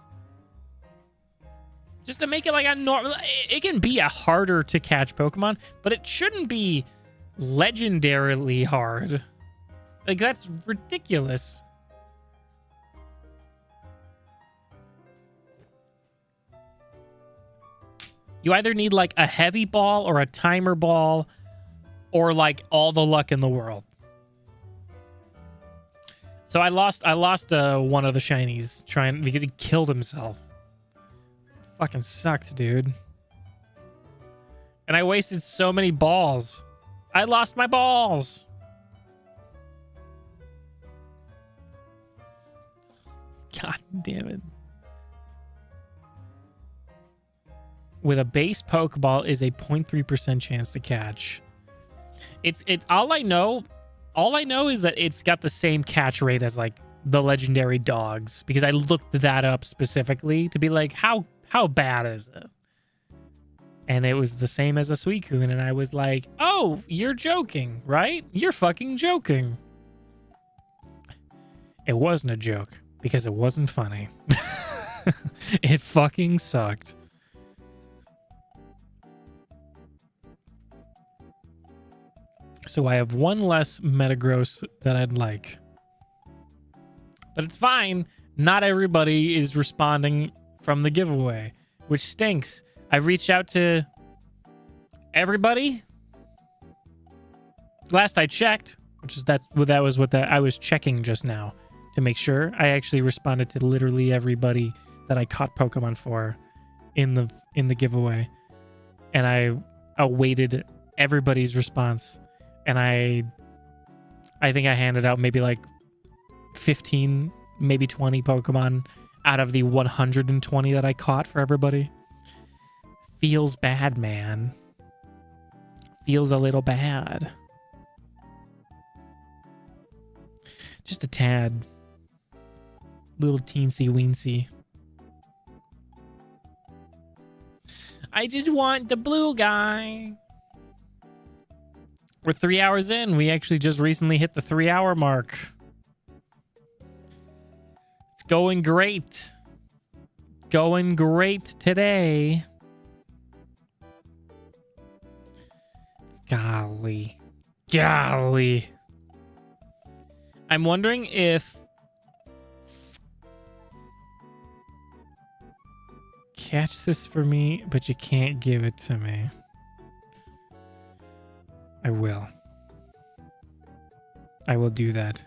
Just to make it like a normal... It can be a harder to catch Pokemon, but it shouldn't be legendarily hard. Like, that's ridiculous. You either need like a heavy ball or a timer ball or like all the luck in the world. So I lost one of the shinies because he killed himself. Fucking sucked, dude. And I wasted so many balls. I lost my balls. God damn it. With a base Pokeball is a 0.3% chance to catch. It's all I know is that it's got the same catch rate as like the legendary dogs, because I looked that up specifically to be like, how bad is it? And it was the same as a Suicune, and I was like, oh, you're joking, right? You're fucking joking. It wasn't a joke, because it wasn't funny. It fucking sucked. So I have one less Metagross that I'd like. But it's fine. Not everybody is responding from the giveaway. which stinks. I reached out to everybody. Last I checked, that was what I was checking just now to make sure. I actually responded to literally everybody that I caught Pokemon for in the giveaway, and I awaited everybody's response, and I think I handed out maybe like 15, maybe 20 Pokemon out of the 120 that I caught for everybody. Feels bad, man. Feels a little bad. Just a tad. Little teensy weensy. I just want the blue guy. We're 3 hours in. We actually just recently hit the 3-hour mark. It's going great. Going great today. Golly. Golly. I'm wondering if catch this for me, but you can't give it to me. I will. I will do that.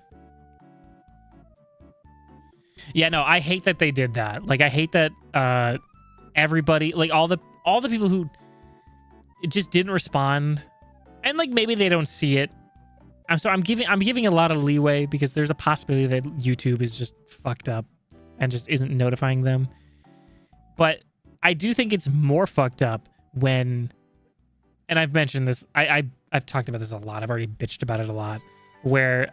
Yeah, no, I hate that they did that. Like, I hate that everybody, like all the people who just didn't respond, and like maybe they don't see it. I'm giving a lot of leeway because there's a possibility that YouTube is just fucked up and just isn't notifying them. But I do think it's more fucked up when, and I've mentioned this, I've talked about this a lot. I've already bitched about it a lot, where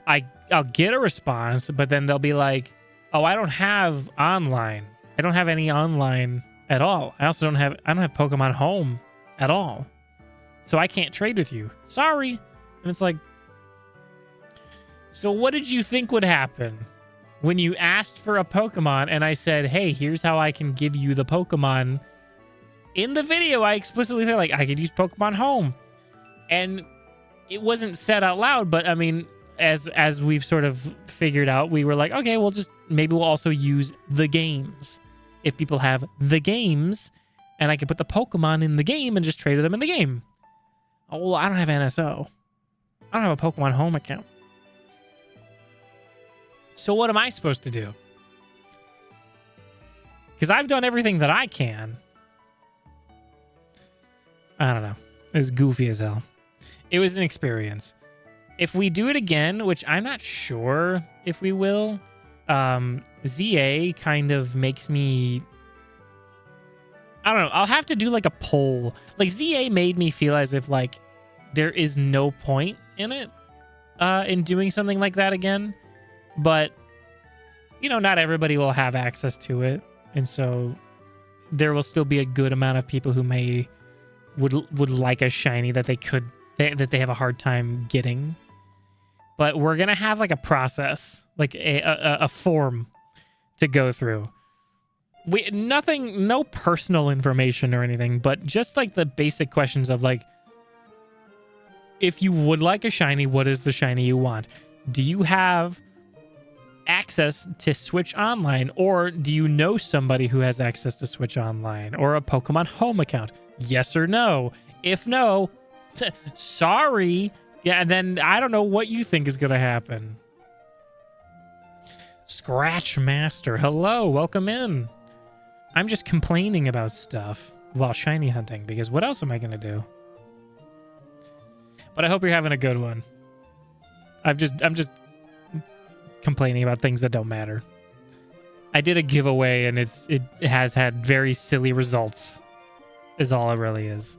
I'll get a response, but then they'll be like, "Oh, I don't have online. I don't have any online at all. I don't have Pokemon Home at all, so I can't trade with you. Sorry." And it's like, so what did you think would happen when you asked for a Pokemon and I said, "Hey, here's how I can give you the Pokemon"? In the video, I explicitly said, like, I could use Pokemon Home. And it wasn't said out loud, but I mean, as we've sort of figured out, we were like, okay, maybe we'll also use the games. If people have the games, and I can put the Pokemon in the game and just trade them in the game. Oh, well, I don't have NSO. I don't have a Pokemon Home account. So what am I supposed to do? Because I've done everything that I can. I don't know. It was goofy as hell. It was an experience. If we do it again, which I'm not sure if we will, ZA kind of makes me... I don't know. I'll have to do like a poll. Like, ZA made me feel as if like there is no point in it, in doing something like that again. But, you know, not everybody will have access to it. And so there will still be a good amount of people who would like a shiny that they have a hard time getting. But we're going to have like a process, like a form to go through. No personal information or anything, but just like the basic questions of like, if you would like a shiny, what is the shiny you want? Do you have access to Switch Online, or do you know somebody who has access to Switch Online or a Pokemon Home account? Yes or no? If no, sorry. Yeah, and then I don't know what you think is going to happen. Scratch Master, hello, welcome in. I'm just complaining about stuff while shiny hunting, because what else am I going to do? But I hope you're having a good one. I'm just complaining about things that don't matter. I did a giveaway and it has had very silly results, is all it really is.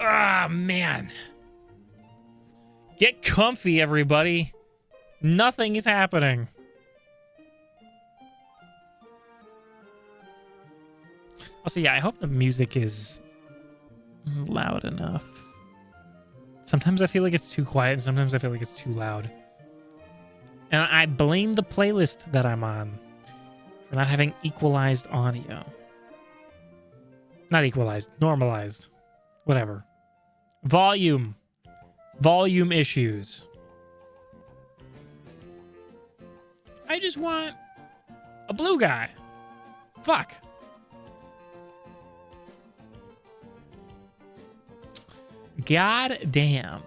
Ah, man. Get comfy, everybody. Nothing is happening. Also, yeah, I hope the music is loud enough. Sometimes I feel like it's too quiet, and sometimes I feel like it's too loud. And I blame the playlist that I'm on for not having equalized audio. Not equalized, normalized. Whatever. Volume. Volume issues. I just want a blue guy. Fuck. God damn.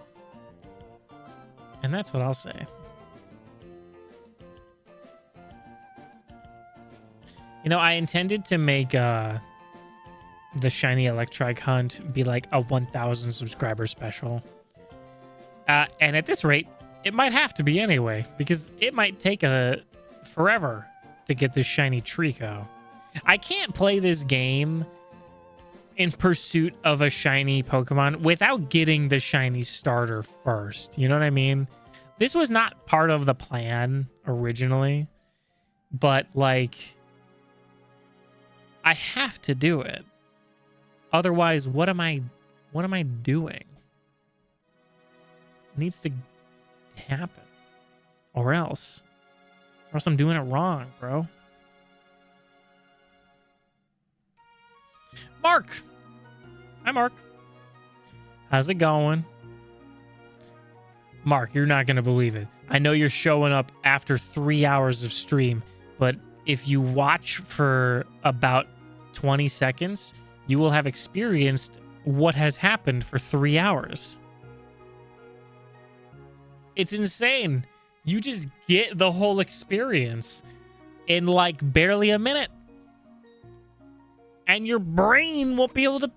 And that's what I'll say. You know, I intended to make the shiny Electrike hunt be like a 1,000 subscriber special. And at this rate, it might have to be anyway, because it might take forever to get this shiny TREECKO. I can't play this game in pursuit of a shiny Pokemon without getting the shiny starter first. You know what I mean? This was not part of the plan originally, but like, I have to do it. Otherwise, what am I doing? It needs to happen. Or else I'm doing it wrong, bro. Mark! Hi, Mark. How's it going? Mark, you're not going to believe it. I know you're showing up after 3 hours of stream, but if you watch for about 20 seconds, you will have experienced what has happened for 3 hours. It's insane. You just get the whole experience in like barely a minute. And your brain won't be able to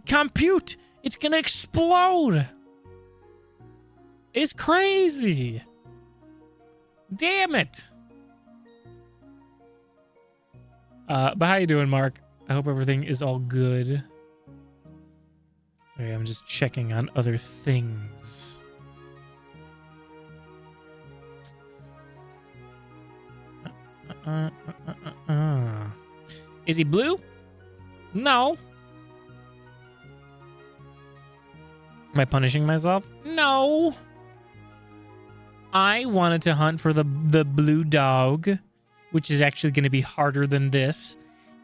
compute. It's going to explode. It's crazy. Damn it. But how you doing, Mark? I hope everything is all good. Sorry, I'm just checking on other things. Is he blue? No. Am I punishing myself? No. I wanted to hunt for the blue dog, which is actually going to be harder than this.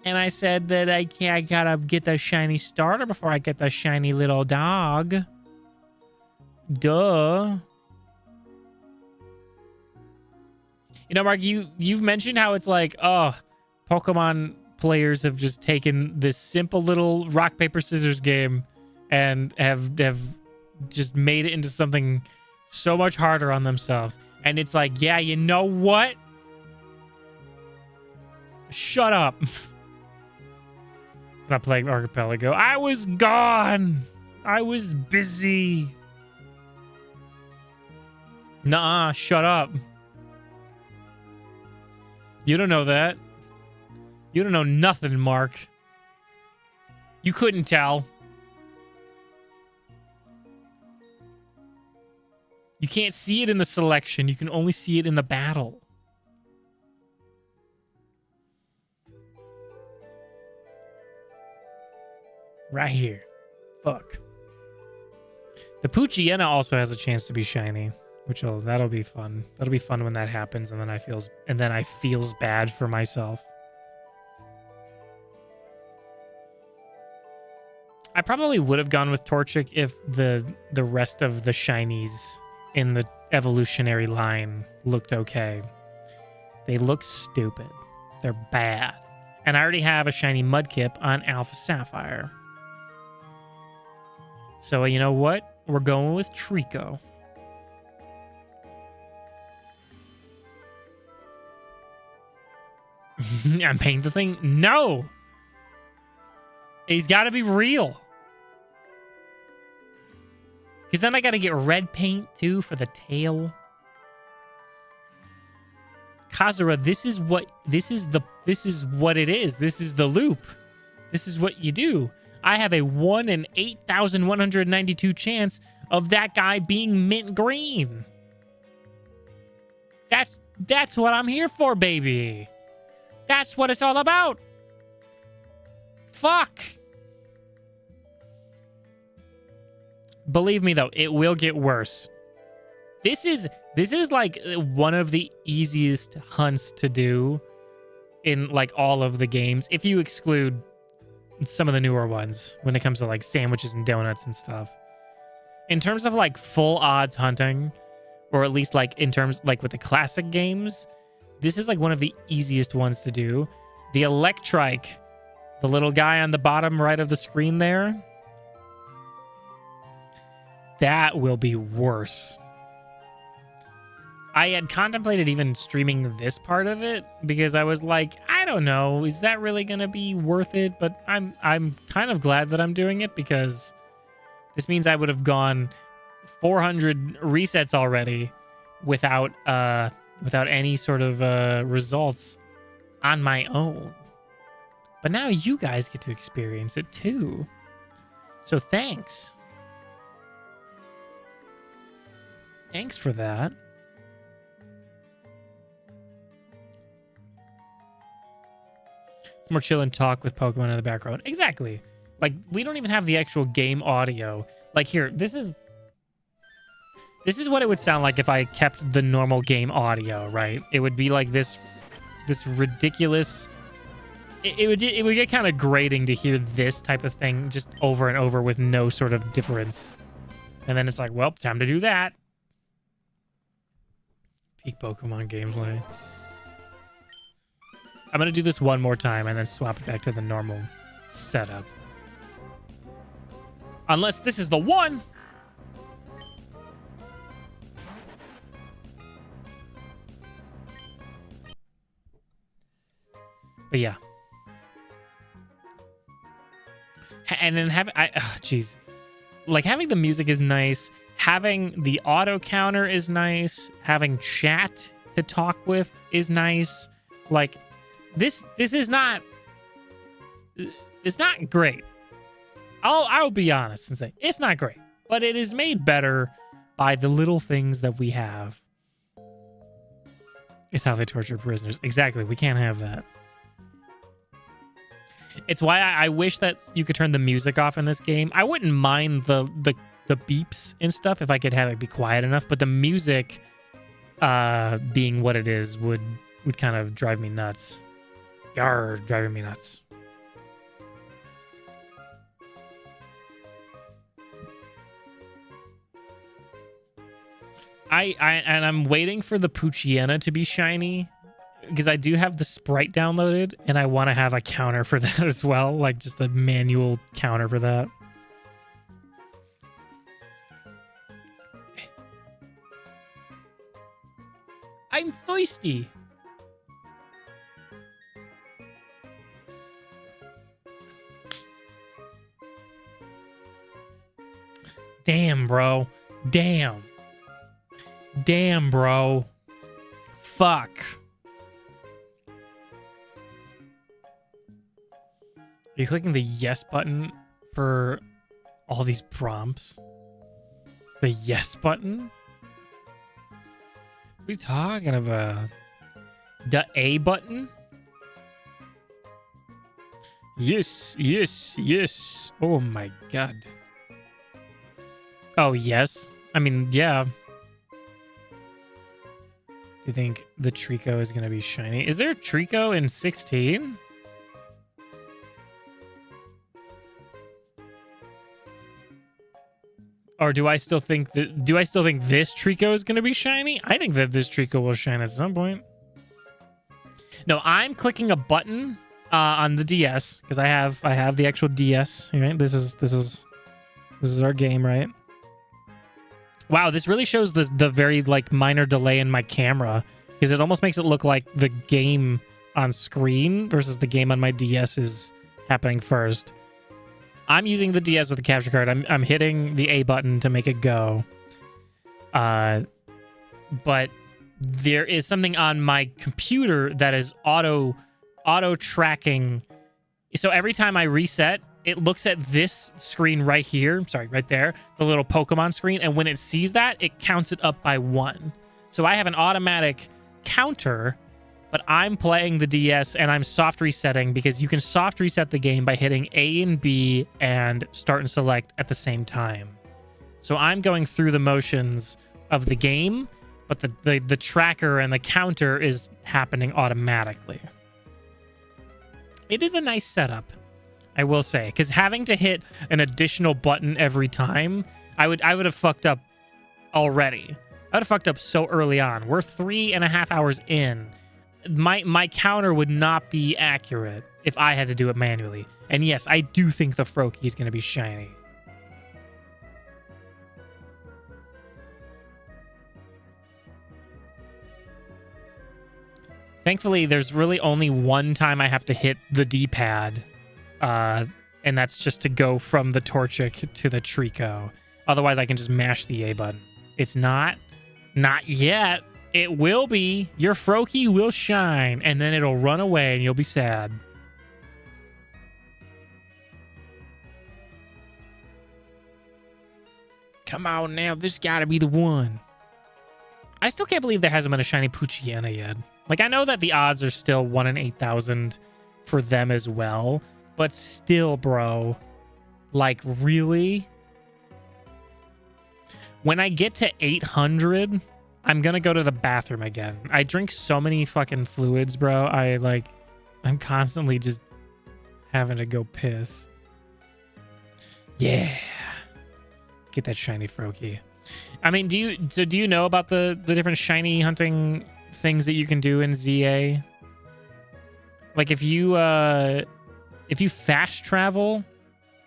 And I said that I gotta get the shiny starter before I get the shiny little dog. Duh. You know, Mark, you've mentioned how it's like, oh, Pokemon players have just taken this simple little rock, paper, scissors game and have just made it into something so much harder on themselves. And it's like, yeah, you know what? Shut up. Not playing Archipelago. I was gone. I was busy. Nuh-uh, shut up. You don't know that. You don't know nothing, Mark. You couldn't tell. You can't see it in the selection. You can only see it in the battle. Right here. Fuck. The Poochyena also has a chance to be shiny, which that'll be fun. That'll be fun when that happens, and then I feels bad for myself. I probably would have gone with Torchic if the rest of the shinies in the evolutionary line looked okay. They look stupid. They're bad. And I already have a shiny Mudkip on Alpha Sapphire. So you know what? We're going with TREECKO. I'm paying the thing? No! He's got to be real. Because then I got to get red paint, too, for the tail. Kazura, this is what it is. This is the loop. This is what you do. I have a 1 in 8,192 chance of that guy being mint green. That's what I'm here for, baby. That's what it's all about. Fuck. Believe me, though, it will get worse. This is like one of the easiest hunts to do in like all of the games, if you exclude some of the newer ones when it comes to like sandwiches and donuts and stuff. In terms of like full odds hunting, or at least like in terms like with the classic games, this is like one of the easiest ones to do. The Electrike, the little guy on the bottom right of the screen there, that will be worse. I had contemplated even streaming this part of it because I was like, I don't know, is that really gonna be worth it? But I'm kind of glad that I'm doing it because this means I would have gone 400 resets already without any sort of results on my own. But now you guys get to experience it too. So thanks. Thanks for that. It's more chill and talk with Pokemon in the background. Exactly. Like, we don't even have the actual game audio. Like, here, this is what it would sound like if I kept the normal game audio, right? It would be like this ridiculous... It would get kind of grating to hear this type of thing just over and over with no sort of difference. And then it's like, well, time to do that. Peak Pokemon gameplay. I'm going to do this one more time and then swap it back to the normal setup. Unless this is the one. But yeah. And then jeez. Like, having the music is nice. Having the auto counter is nice. Having chat to talk with is nice. Like, this is not... It's not great. I'll be honest and say, it's not great. But it is made better by the little things that we have. It's how they torture prisoners. Exactly. We can't have that. It's why I wish that you could turn the music off in this game. I wouldn't mind the beeps and stuff if I could have it be quiet enough, but the music being what it is would kind of drive me nuts. Yarr, driving me nuts. I'm waiting for the Poochyena to be shiny, because I do have the sprite downloaded, and I want to have a counter for that as well, like just a manual counter for that. I'm thirsty. Damn, bro. Damn. Damn, bro. Fuck. Are you clicking the yes button for all these prompts? The yes button? What are we talking about? The A button? Yes, yes, yes. Oh my god. Oh, yes. I mean, yeah. Do you think the TREECKO is going to be shiny? Is there a TREECKO in 16? Or do I still think this TREECKO is going to be shiny? I think that this TREECKO will shine at some point. No, I'm clicking a button on the DS because I have the actual DS. Right? This is our game, right? Wow, this really shows the very like minor delay in my camera because it almost makes it look like the game on screen versus the game on my DS is happening first. I'm using the DS with the capture card. I'm hitting the A button to make it go. But there is something on my computer that is auto tracking. So every time I reset, it looks at this screen right here. Sorry, right there, the little Pokemon screen. And when it sees that, it counts it up by 1. So I have an automatic counter, but I'm playing the DS and I'm soft resetting because you can soft reset the game by hitting A and B and start and select at the same time. So I'm going through the motions of the game, but the tracker and the counter is happening automatically. It is a nice setup, I will say, because having to hit an additional button every time, I would have fucked up already. I would have fucked up so early on. We're 3.5 hours in. My counter would not be accurate if I had to do it manually. And yes, I do think the Froakie is going to be shiny. Thankfully, there's really only one time I have to hit the D-pad, and that's just to go from the Torchic to the TREECKO. Otherwise, I can just mash the A button. It's not yet. It will be. Your Froakie will shine, and then it'll run away, and you'll be sad. Come on now, this gotta be the one. I still can't believe there hasn't been a shiny Poochyena yet. Like, I know that the odds are still 1 in 8,000 for them as well, but still, bro. Like, really? When I get to 800, I'm gonna go to the bathroom again. I drink so many fucking fluids, bro. I'm constantly just having to go piss. Yeah. Get that shiny Froakie. I mean, do you know about the different shiny hunting things that you can do in ZA? Like if you fast travel,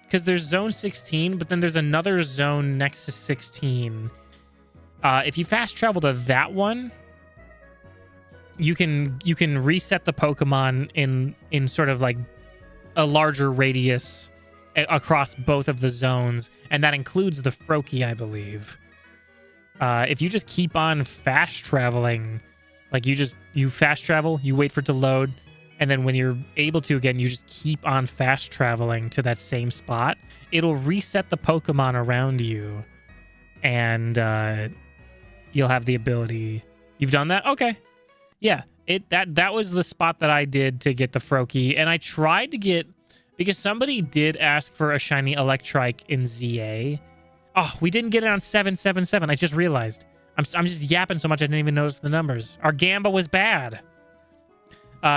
because there's zone 16, but then there's another zone next to 16. If you fast travel to that one, you can reset the Pokemon in sort of like a larger radius across both of the zones, and that includes the Froakie, I believe. If you just keep on fast traveling, like you fast travel, you wait for it to load, and then when you're able to again, you just keep on fast traveling to that same spot, it'll reset the Pokemon around you, and you'll have the ability. You've done that? Okay. Yeah. That was the spot that I did to get the Froakie, and I tried to get, because somebody did ask for a shiny Electrike in ZA. Oh, we didn't get it on 777. I just realized. I'm just yapping so much I didn't even notice the numbers. Our Gamba was bad.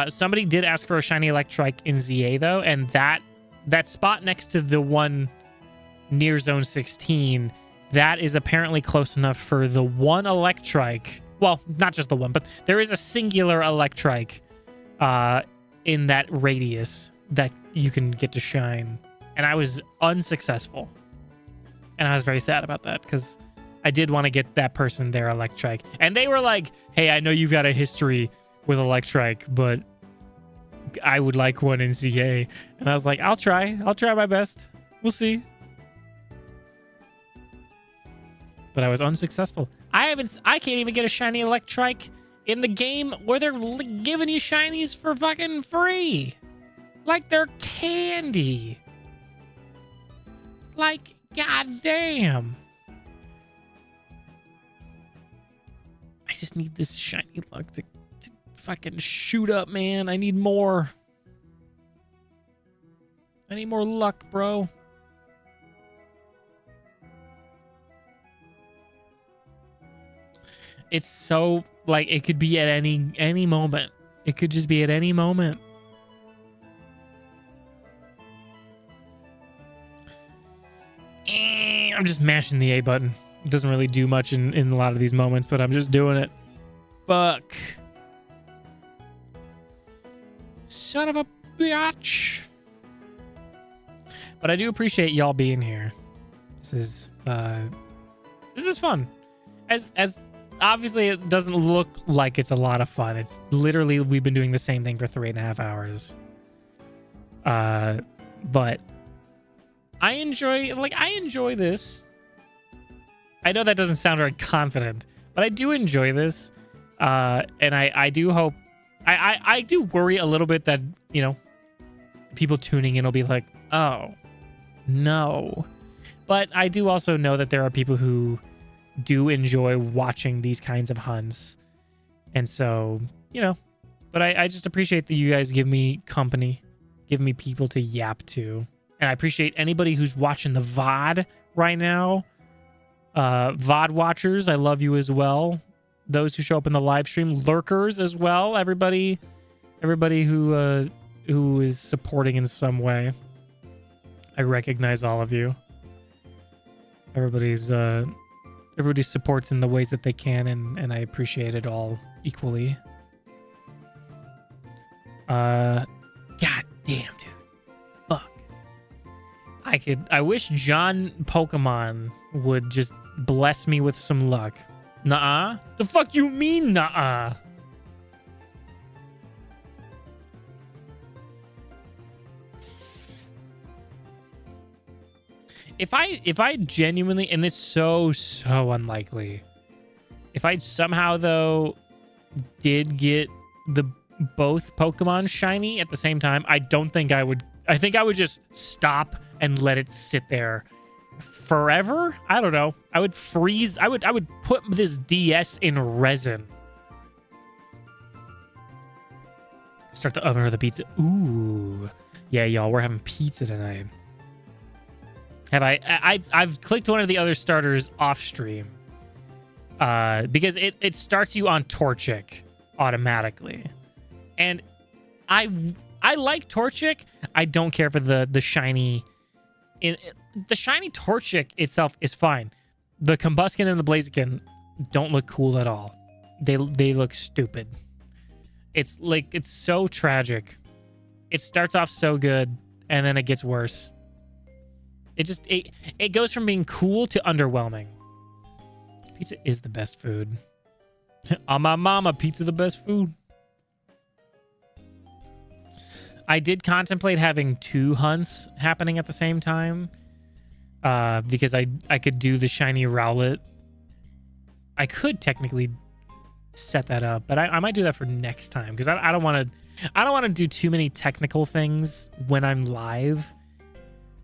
Somebody did ask for a shiny Electrike in ZA though, and that spot next to the one near zone 16, that is apparently close enough for the one Electrike. Well, not just the one, but there is a singular Electrike in that radius that you can get to shine. And I was unsuccessful. And I was very sad about that because I did want to get that person their Electrike. And they were like, hey, I know you've got a history with Electrike, but I would like one in ZA. And I was like, I'll try my best. We'll see. But I was unsuccessful. I can't even get a shiny Electrike in the game where they're giving you shinies for fucking free. Like they're candy. Like, goddamn. I just need this shiny luck to fucking shoot up, man. I need more. I need more luck, bro. It's so, like, it could be at any moment. It could just be at any moment. I'm just mashing the A button. It doesn't really do much in a lot of these moments, but I'm just doing it. Fuck. Son of a bitch. But I do appreciate y'all being here. This is fun. As obviously it doesn't look like it's a lot of fun. It's literally, we've been doing the same thing for 3.5 hours. But I enjoy this. I know that doesn't sound very confident, but I do enjoy this. And I do hope, I do worry a little bit that, you know, people tuning in will be like, oh, no. But I do also know that there are people who do enjoy watching these kinds of hunts. And so, you know, but I just appreciate that you guys give me company, give me people to yap to. And I appreciate anybody who's watching the VOD right now. VOD watchers, I love you as well. Those who show up in the live stream, lurkers as well. Everybody who is supporting in some way. I recognize all of you. Everybody supports in the ways that they can, and I appreciate it all equally. God damn, dude. Fuck. I wish John Pokemon would just bless me with some luck. Nuh-uh? The fuck you mean, nuh-uh? If I genuinely, and it's so unlikely, if I somehow though did get the both Pokemon shiny at the same time, I don't think I would. I think I would just stop and let it sit there forever. I don't know. I would freeze. I would put this DS in resin. Start the oven or the pizza. Ooh, yeah, y'all, we're having pizza tonight. Have I've clicked one of the other starters off stream, because it starts you on Torchic automatically, and I like Torchic. I don't care for the shiny. The shiny Torchic itself is fine. The Combuskin and the Blaziken don't look cool at all. They look stupid. It's like, it's so tragic. It starts off so good and then it gets worse. It goes from being cool to underwhelming. Pizza is the best food. On my mama, pizza the best food. I did contemplate having 2 hunts happening at the same time, because I could do the shiny Rowlet. I could technically set that up, but I might do that for next time, because I don't want to do too many technical things when I'm live,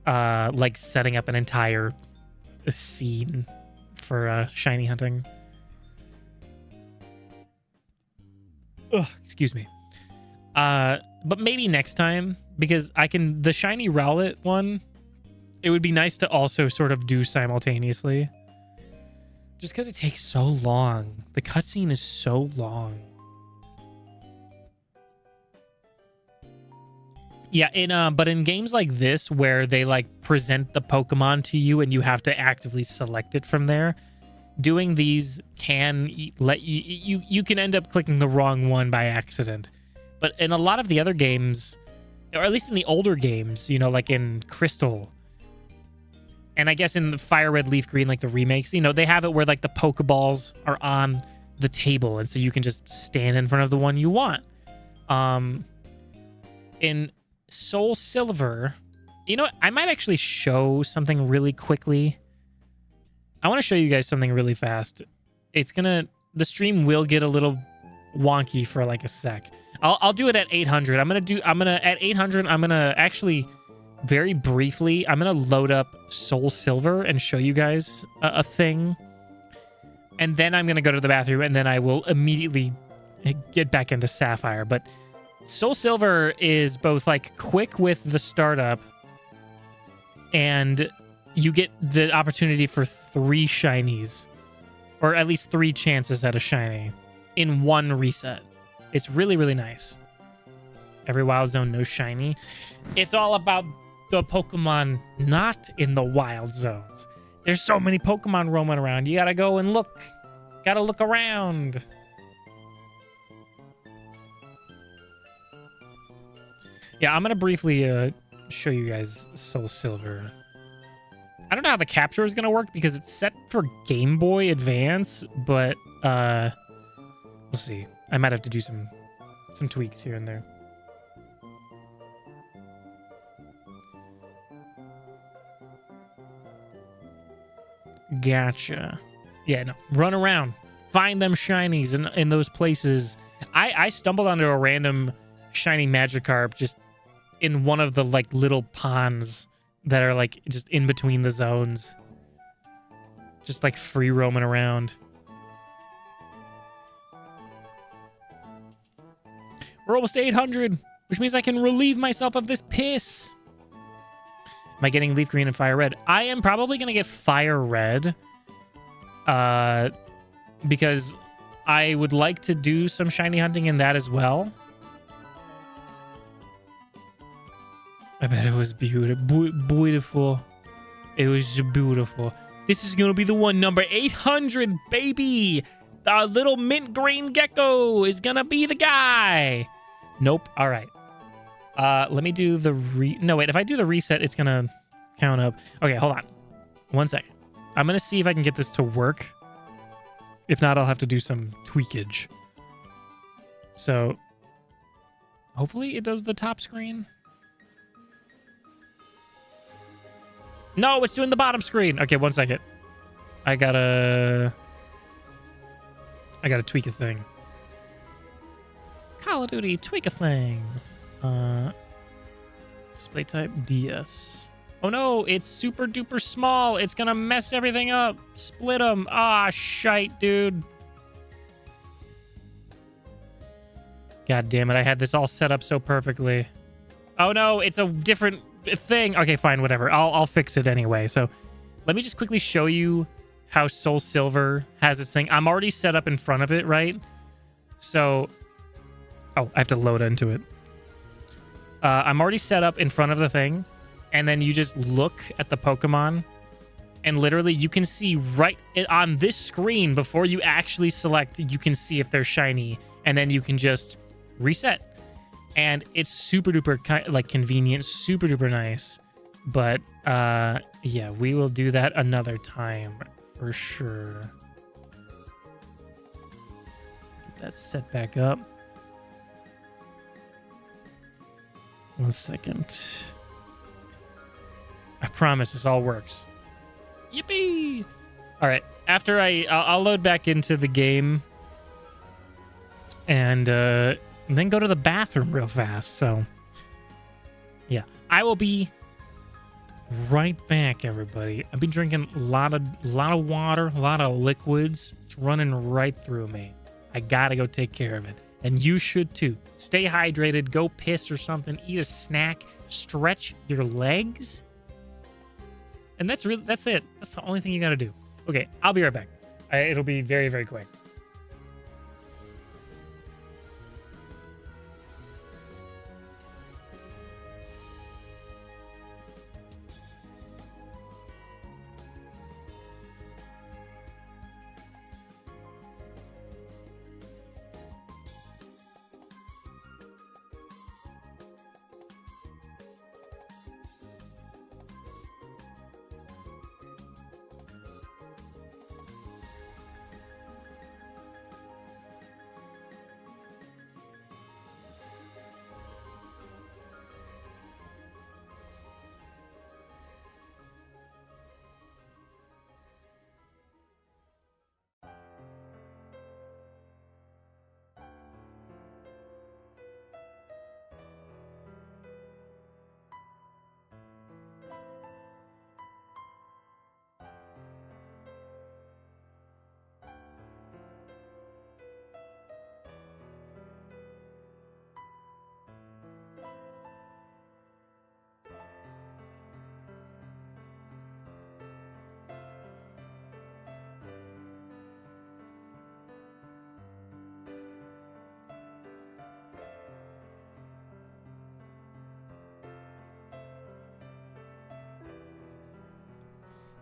like setting up an entire scene for shiny hunting. Ugh, excuse me. But maybe next time, because the shiny Rowlet one, it would be nice to also sort of do simultaneously. Just because it takes so long. The cutscene is so long. Yeah, but in games like this, where they like present the Pokemon to you and you have to actively select it from there, doing these can let you can end up clicking the wrong one by accident. But in a lot of the other games, or at least in the older games, you know, like in Crystal, and I guess in the Fire Red, Leaf Green, like the remakes, you know, they have it where like the Pokeballs are on the table, and so you can just stand in front of the one you want. In Soul Silver, you know what? I might actually show something really quickly. I want to show you guys something really fast. The stream will get a little wonky for like a sec. I'll do it at 800. At 800, I'm gonna actually very briefly, I'm gonna load up Soul Silver and show you guys a thing. And then I'm gonna go to the bathroom, and then I will immediately get back into Sapphire. But Soul Silver is both like quick with the startup, and you get the opportunity for 3 shinies, or at least 3 chances at a shiny in one reset. It's really, really nice. Every wild zone, no shiny. It's all about the Pokemon not in the wild zones. There's so many Pokemon roaming around. You gotta go and look. Gotta look around. Yeah, I'm gonna briefly show you guys Soul Silver. I don't know how the capture is gonna work because it's set for Game Boy Advance, but we'll see. I might have to do some tweaks here and there. Gotcha. Yeah, no. Run around. Find them shinies in those places. I stumbled onto a random shiny Magikarp just in one of the like little ponds that are like just in between the zones. Just like free roaming around. We're almost 800, which means I can relieve myself of this piss. Am I getting Leaf Green and Fire Red? I am probably going to get Fire Red, because I would like to do some shiny hunting in that as well. I bet it was beautiful. It was beautiful. This is going to be the one, number 800, baby. The little mint green gecko is going to be the guy. Nope. All right. Let me do the no, wait. If I do the reset, it's going to count up. Okay, hold on. 1 second. I'm going to see if I can get this to work. If not, I'll have to do some tweakage. So, hopefully it does the top screen. No, it's doing the bottom screen. Okay, 1 second. I gotta tweak a thing. Call of Duty, tweak a thing. Display type DS. Oh no, it's super duper small. It's gonna mess everything up. Split them. Ah, shite, dude. God damn it, I had this all set up so perfectly. Oh no, it's a different thing. Okay, fine, whatever. I'll fix it anyway. So let me just quickly show you how Soul Silver has its thing. I'm already set up in front of it, right? So, oh, I have to load into it. I'm already set up in front of the thing, and then you just look at the Pokemon, and literally you can see right on this screen before you actually select, you can see if they're shiny, and then you can just reset. And it's super duper like convenient, super duper nice. But yeah, we will do that another time for sure. Get that set back up. 1 second. I promise this all works. Yippee! All right, after I'll load back into the game and then go to the bathroom real fast. So yeah, I will be right back, everybody. I've been drinking a lot of water, a lot of liquids. It's running right through me. I gotta go take care of it. And you should too. Stay hydrated, go piss or something, eat a snack, stretch your legs. And that's it. That's the only thing you gotta do. Okay, I'll be right back. It'll be very, very quick.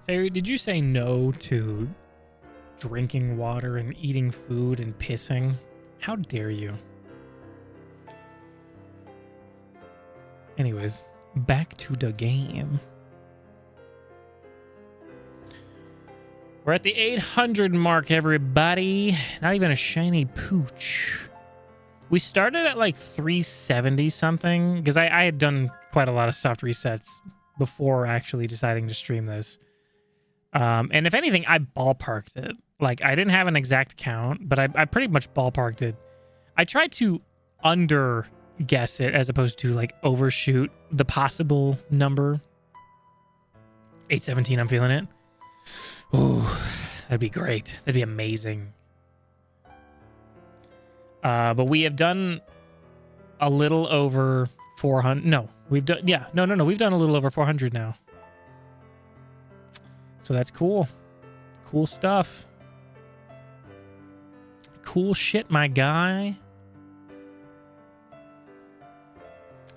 Sayuri, did you say no to drinking water and eating food and pissing? How dare you? Anyways, back to the game. We're at the 800 mark, everybody. Not even a shiny pooch. We started at like 370 something because I had done quite a lot of soft resets before actually deciding to stream this. And if anything, I ballparked it. Like, I didn't have an exact count, but I pretty much ballparked it. I tried to under guess it as opposed to like overshoot the possible number. 817, I'm feeling it. Ooh, that'd be great. That'd be amazing. But we have done a little over 400. No, we've done, yeah, no. We've done a little over 400 now. So that's cool. Cool stuff. Cool shit, my guy.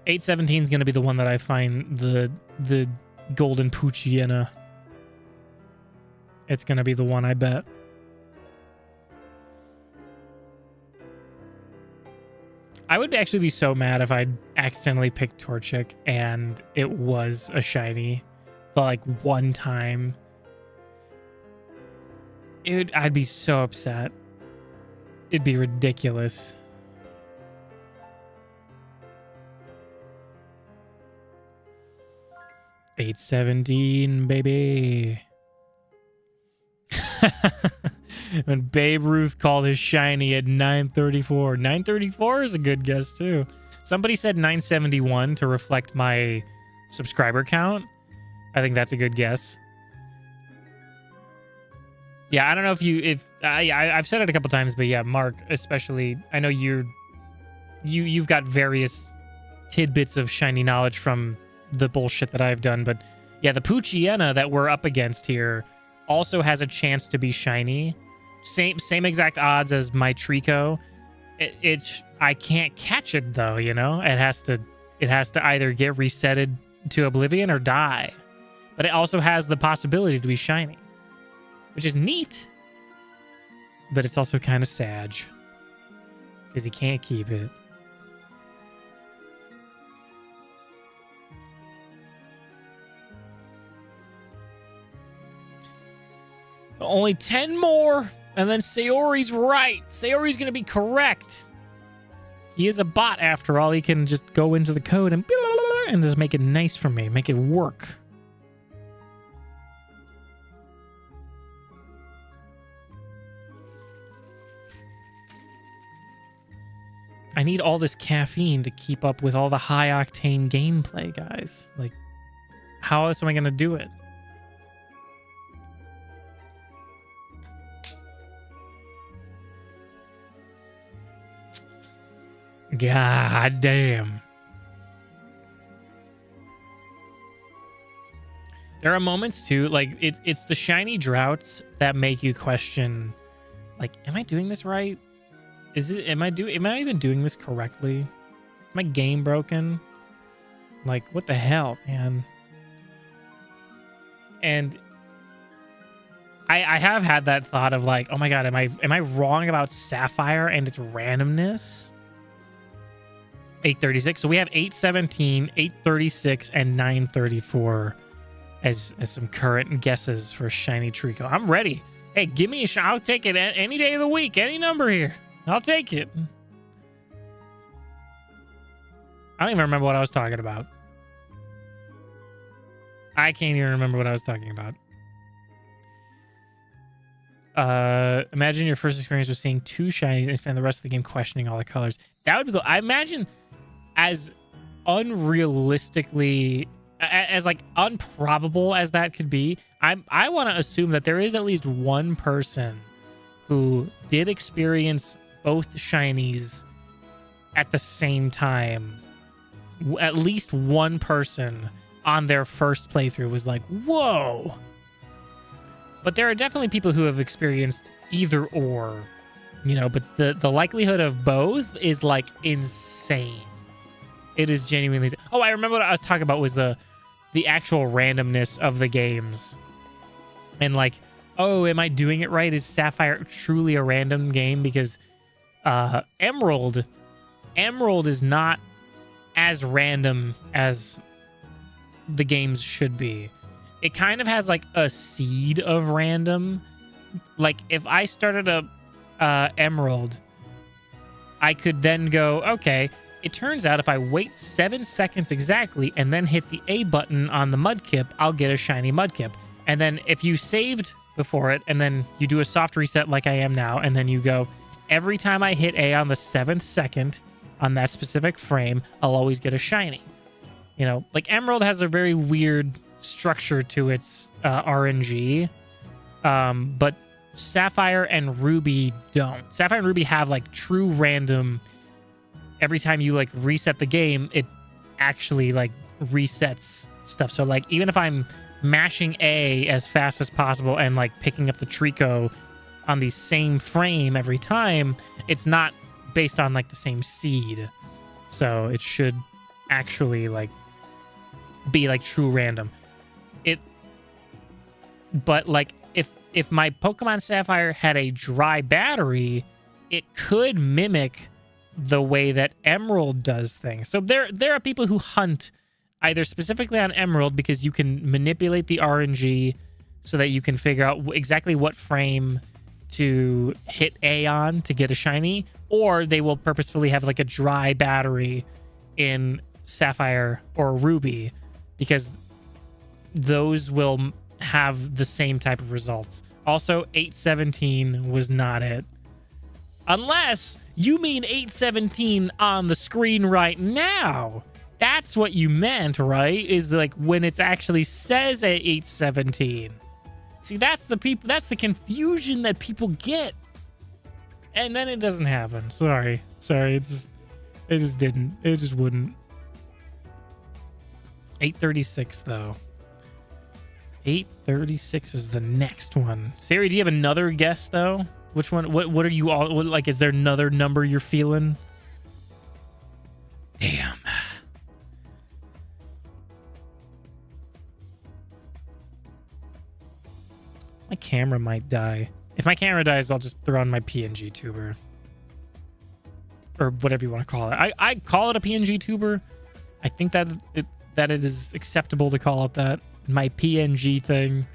817 is going to be the one that I find the golden Poochyena. It's going to be the one, I bet. I would actually be so mad if I accidentally picked Torchic and it was a shiny, but like one time. I'd be so upset. It'd be ridiculous. 817, baby. When Babe Ruth called his shiny at 934. 934 is a good guess, too. Somebody said 971 to reflect my subscriber count. I think that's a good guess. Yeah, I don't know if I've said it a couple times, but yeah, Mark, especially, I know you've got various tidbits of shiny knowledge from the bullshit that I've done, but yeah, the Poochyena that we're up against here also has a chance to be shiny. Same exact odds as my TREECKO. I can't catch it though, you know? It has to either get resetted to oblivion or die. But it also has the possibility to be shiny, which is neat. But it's also kind of sad because he can't keep it. Only 10 more, and then Sayori's right. Sayori's going to be correct. He is a bot after all. He can just go into the code and just make it nice for me. Make it work. I need all this caffeine to keep up with all the high-octane gameplay, guys. Like, how else am I going to do it? God damn. There are moments too, like it's the shiny droughts that make you question, like, am I doing this right? Am I even doing this correctly? Is my game broken? Like, what the hell, man? And I have had that thought of like, oh my god, am I wrong about Sapphire and its randomness? 836. So we have 817, 836, and 934 as some current guesses for shiny TREECKO. I'm ready. Hey, give me a shot. I'll take it any day of the week, any number here. I'll take it. I don't even remember what I was talking about. I can't even remember what I was talking about. Imagine your first experience was seeing 2 shinies and spend the rest of the game questioning all the colors. That would be cool. I imagine as unrealistically, as like improbable as that could be, I want to assume that there is at least one person who did experience both shinies at the same time. At least one person on their first playthrough was like, whoa. But there are definitely people who have experienced either or, you know, but the likelihood of both is like insane. It is genuinely. Oh, I remember what I was talking about was the actual randomness of the games. And like, oh, am I doing it right? Is Sapphire truly a random game? Because Emerald is not as random as the games should be. It kind of has like a seed of random. Like if I started a Emerald, I could then go, okay, it turns out if I wait 7 seconds exactly and then hit the A button on the Mudkip, I'll get a shiny Mudkip. And then if you saved before it and then you do a soft reset like I am now, and then you go, every time I hit A on the 7th second on that specific frame, I'll always get a shiny. You know, like Emerald has a very weird structure to its RNG, but Sapphire and Ruby don't. Sapphire and Ruby have like true random. Every time you like reset the game, it actually like resets stuff. So like even if I'm mashing A as fast as possible and like picking up the TREECKO on the same frame every time, it's not based on like the same seed. So it should actually like be like true random. But like if my Pokemon Sapphire had a dry battery, it could mimic the way that Emerald does things. So there are people who hunt either specifically on Emerald because you can manipulate the RNG so that you can figure out exactly what frame to hit A on to get a shiny, or they will purposefully have like a dry battery in Sapphire or Ruby because those will have the same type of results. Also, 817 was not it. Unless you mean 817 on the screen right now. That's what you meant, right? Is like when it actually says 817. See, that's the confusion that people get. And then it doesn't happen. Sorry. It just didn't. It just wouldn't. 836 though. 836 is the next one. Siri, do you have another guess though? Which one? What are you all like? Is there another number you're feeling? Damn. My camera might die. If my camera dies, I'll just throw on my PNG tuber. Or whatever you want to call it. I call it a PNG tuber. I think that it is acceptable to call it that. My PNG thing.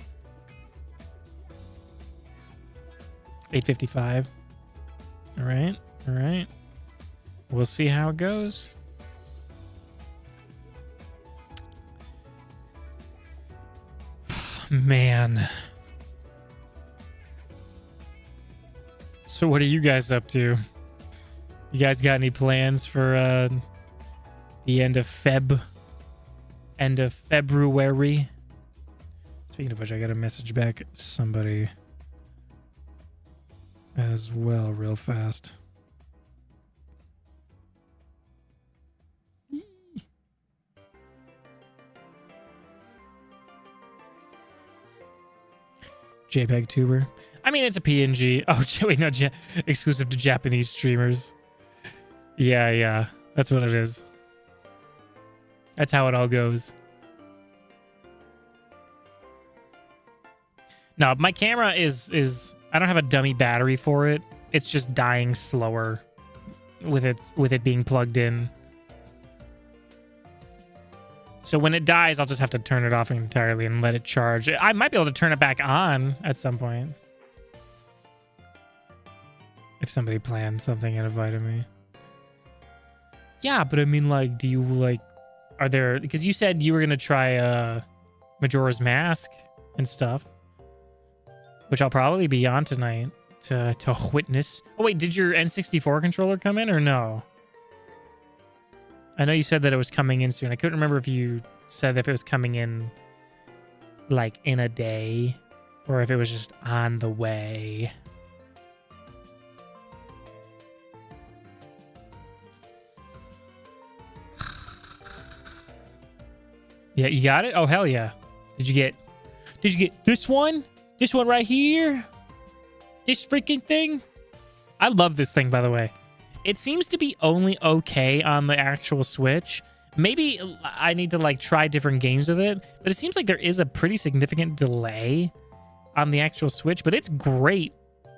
855. All right. We'll see how it goes. Man. So what are you guys up to? You guys got any plans for the end of February? Speaking of which, I got a message back somebody as well real fast. JPEG tuber. I mean, it's a PNG. Oh, wait, no, exclusive to Japanese streamers. Yeah. That's what it is. That's how it all goes. No, my camera is I don't have a dummy battery for it. It's just dying slower with it being plugged in. So when it dies, I'll just have to turn it off entirely and let it charge. I might be able to turn it back on at some point. If somebody planned something and invited me. Yeah, but I mean, like, do you, like, are there, because you said you were going to try Majora's Mask and stuff, which I'll probably be on tonight to witness. Oh, wait, did your N64 controller come in or no? I know you said that it was coming in soon. I couldn't remember if you said if it was coming in, like, in a day or if it was just on the way. Yeah, you got it? Oh, hell yeah. Did you get this one? This one right here? This freaking thing? I love this thing, by the way. It seems to be only okay on the actual Switch. Maybe I need to, like, try different games with it, but it seems like there is a pretty significant delay on the actual Switch, but it's great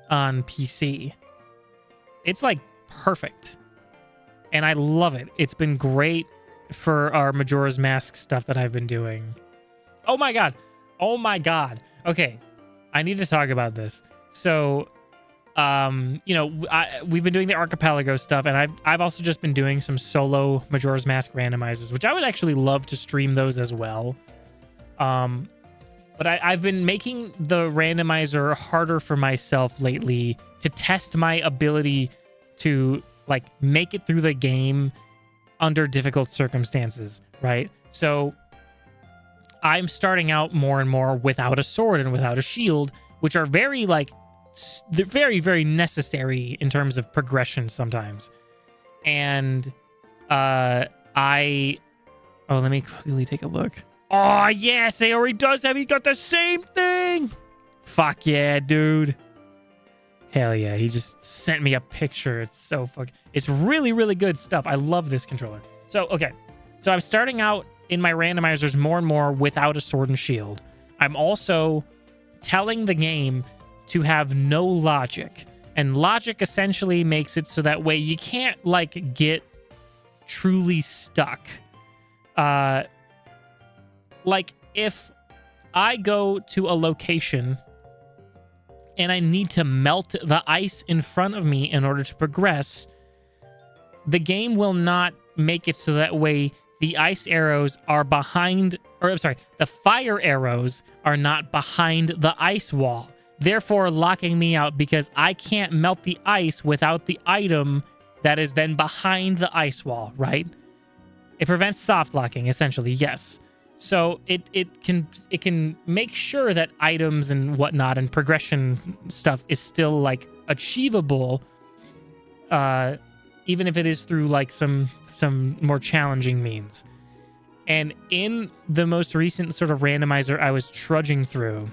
on PC. It's, like, perfect. And I love it. It's been great for our Majora's Mask stuff that I've been doing. Oh my god. Okay, I need to talk about this. So, you know, we've been doing the Archipelago stuff, and I've also just been doing some solo Majora's Mask randomizers, which I would actually love to stream those as well. But I've been making the randomizer harder for myself lately to test my ability to, like, make it through the game under difficult circumstances, right? So I'm starting out more and more without a sword and without a shield, which are very, like, they're very, very necessary in terms of progression sometimes. And let me quickly take a look. Oh, yes, he already does have, he got the same thing. Fuck yeah, dude. Hell yeah, he just sent me a picture. It's so fucking... It's really, really good stuff. I love this controller. So, okay. So I'm starting out in my randomizers more and more without a sword and shield. I'm also telling the game to have no logic. And logic essentially makes it so that way you can't, like, get truly stuck. Like, if I go to a location and I need to melt the ice in front of me in order to progress, the game will not make it so that way the ice arrows are behind, or I'm sorry, the fire arrows are not behind the ice wall, therefore locking me out because I can't melt the ice without the item that is then behind the ice wall, right? It prevents soft locking, essentially, yes. So it can make sure that items and whatnot and progression stuff is still like achievable, even if it is through like some more challenging means. And in the most recent sort of randomizer I was trudging through,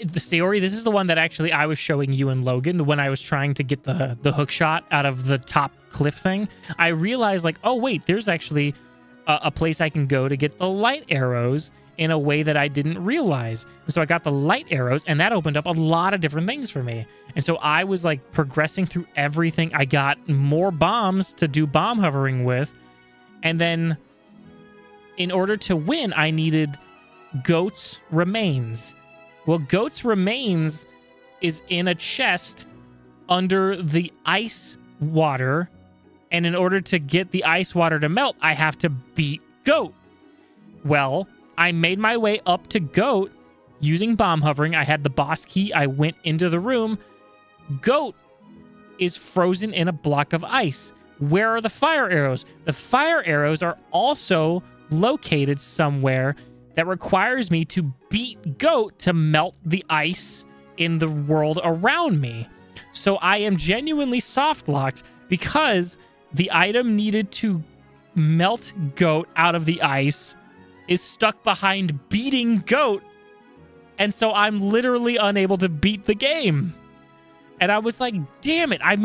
the Sayori, this is the one that actually I was showing you and Logan when I was trying to get the hook shot out of the top cliff thing. I realized like, oh wait, there's actually a place I can go to get the light arrows in a way that I didn't realize. And so I got the light arrows, and that opened up a lot of different things for me. And so I was like progressing through everything. I got more bombs to do bomb hovering with. And then in order to win, I needed Goat's Remains. Well, Goat's Remains is in a chest under the ice water. And in order to get the ice water to melt, I have to beat Goat. Well, I made my way up to Goat using bomb hovering. I had the boss key. I went into the room. Goat is frozen in a block of ice. Where are the fire arrows? The fire arrows are also located somewhere that requires me to beat Goat to melt the ice in the world around me. So I am genuinely soft locked because the item needed to melt Goat out of the ice is stuck behind beating Goat. And so I'm literally unable to beat the game. And I was like, damn it. I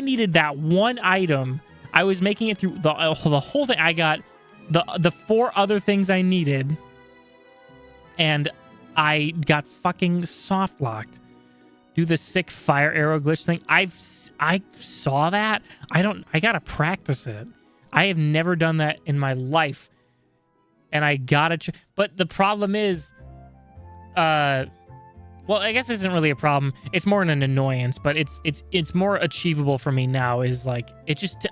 needed that one item. I was making it through the whole thing. I got the 4 other things I needed. And I got fucking soft locked. Do the sick fire arrow glitch thing. I saw that. I gotta practice it. I have never done that in my life. And I gotta but the problem is, well, I guess this isn't really a problem. It's more an annoyance, but it's more achievable for me now. Is like,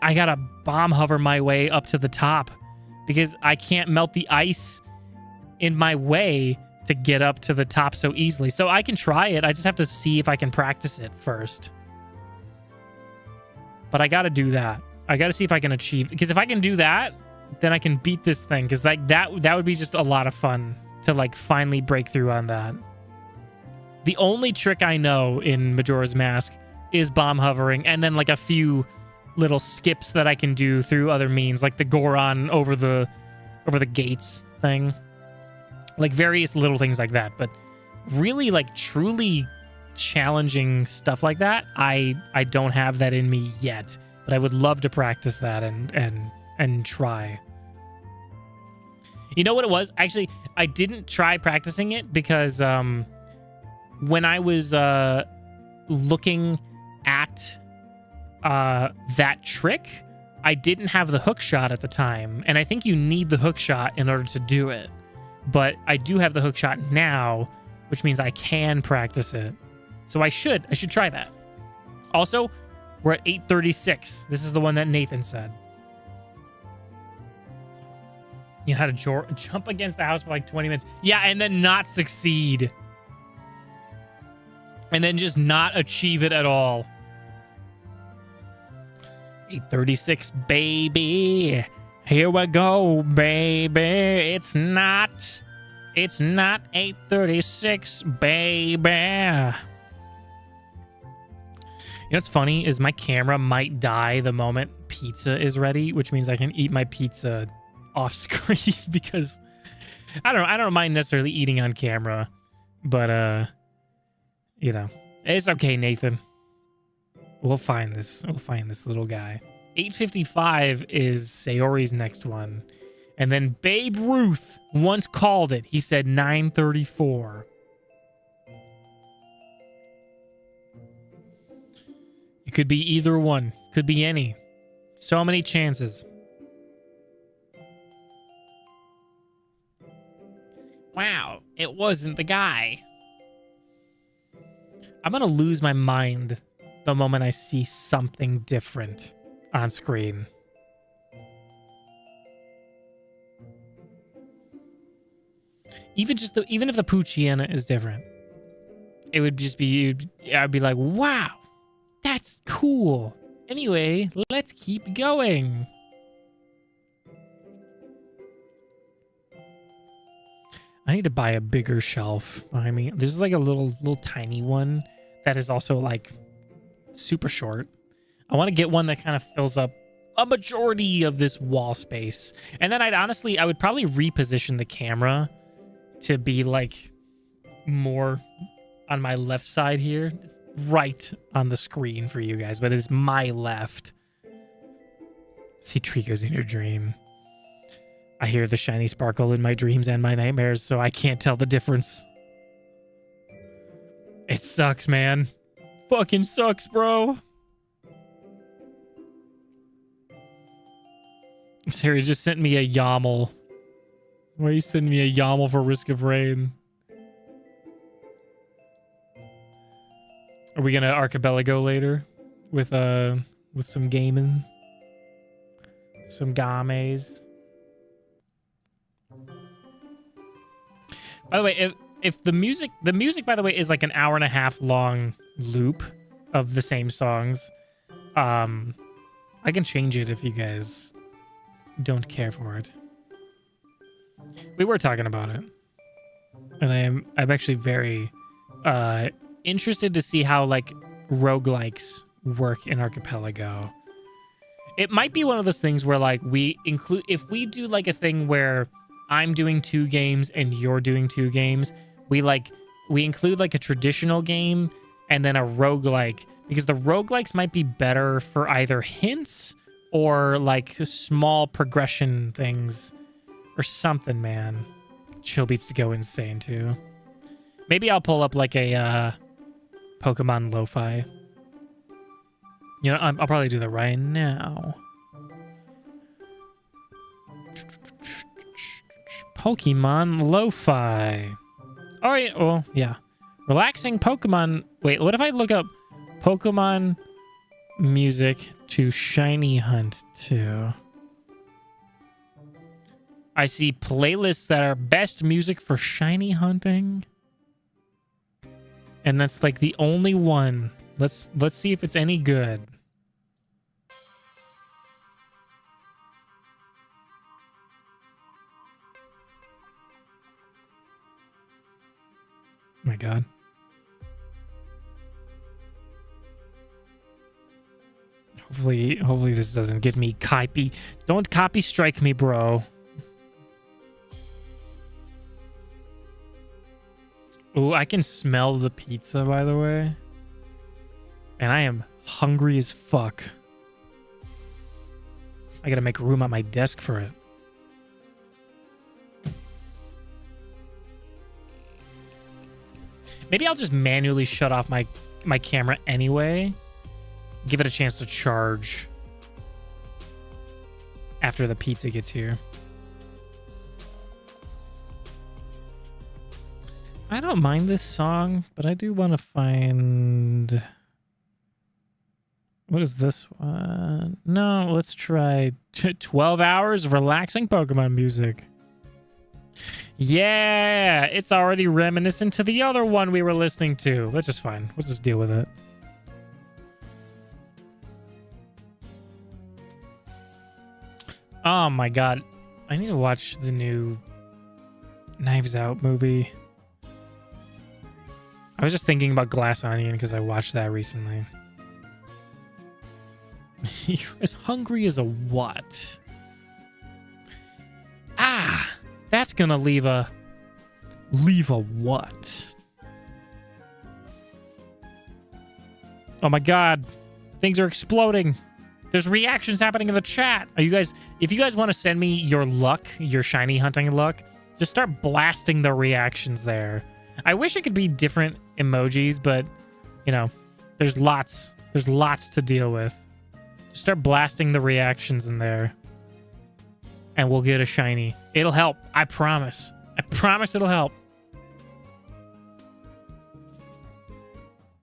I gotta bomb hover my way up to the top because I can't melt the ice in my way to get up to the top so easily. So I can try it. I just have to see if I can practice it first. But I got to do that. I got to see if I can achieve, because if I can do that, then I can beat this thing, because like that would be just a lot of fun to like finally break through on that. The only trick I know in Majora's Mask is bomb hovering, and then like a few little skips that I can do through other means, like the Goron over the gates thing. Like various little things like that, but really like truly challenging stuff like that, I don't have that in me yet, but I would love to practice that and try. You know what it was? Actually, I didn't try practicing it because when I was looking at that trick, I didn't have the hook shot at the time, and I think you need the hook shot in order to do it. But I do have the hook shot now, which means I can practice it. So I should try that. Also, we're at 8:36. This is the one that Nathan said. You know how to jump against the house for like 20 minutes. Yeah, and then not succeed. And then just not achieve it at all. 8:36, baby. Here we go, baby. It's not 8:36, baby. You know what's funny is my camera might die the moment pizza is ready, which means I can eat my pizza off screen because I don't mind necessarily eating on camera, but you know, it's okay, Nathan. We'll find this little guy. 8:55 is Sayori's next one. And then Babe Ruth once called it. He said 9:34. It could be either one. Could be any. So many chances. Wow, it wasn't the guy. I'm going to lose my mind the moment I see something different on screen. Even if the Poochyena is different, it would just be, I'd be like, wow, that's cool. Anyway, let's keep going. I need to buy a bigger shelf behind me. There's like a little tiny one that is also like super short. I want to get one that kind of fills up a majority of this wall space. And then I would probably reposition the camera to be like more on my left side here, right on the screen for you guys, but it's my left. See TREECKO's in your dream. I hear the shiny sparkle in my dreams and my nightmares, so I can't tell the difference. It sucks, man. Fucking sucks, bro. Sarah just sent me a YAML. Why are you sending me a YAML for Risk of Rain? Are we gonna Archipelago later with some gaming, some games? By the way, if the music by the way is like an hour and a half long loop of the same songs, I can change it if you guys don't care for it. We were talking about it, and I'm actually very interested to see how like roguelikes work in Archipelago. It might be one of those things where like if we do like a thing where I'm doing 2 games and you're doing 2 games, we include like a traditional game and then a roguelike, because the roguelikes might be better for either hints or like small progression things or something, man. Chill beats to go insane too. Maybe I'll pull up like a Pokemon lo-fi. You know, I'll probably do that right now. Pokemon lo-fi. All right, well, yeah. Relaxing Pokemon. Wait, what if I look up Pokemon music to shiny hunt to? I see playlists that are best music for shiny hunting. And that's like the only one. Let's see if it's any good. My God. Hopefully this doesn't get me copy. Don't copy strike me, bro. Ooh, I can smell the pizza, by the way. And I am hungry as fuck. I gotta make room at my desk for it. Maybe I'll just manually shut off my camera anyway. Give it a chance to charge after the pizza gets here. I don't mind this song, but I do want to find... What is this one? No, let's try 12 hours of relaxing Pokemon music. Yeah, it's already reminiscent to the other one we were listening to. That's just fine. Let's just deal with it. Oh my God. I need to watch the new Knives Out movie. I was just thinking about Glass Onion because I watched that recently. You're as hungry as a what? Ah, that's gonna leave a what? Oh my God, things are exploding. There's reactions happening in the chat. Are you guys? If you guys want to send me your luck, your shiny hunting luck, just start blasting the reactions there. I wish it could be different emojis, but you know, there's lots to deal with. Just start blasting the reactions in there, and we'll get a shiny. It'll help. I promise. I promise it'll help.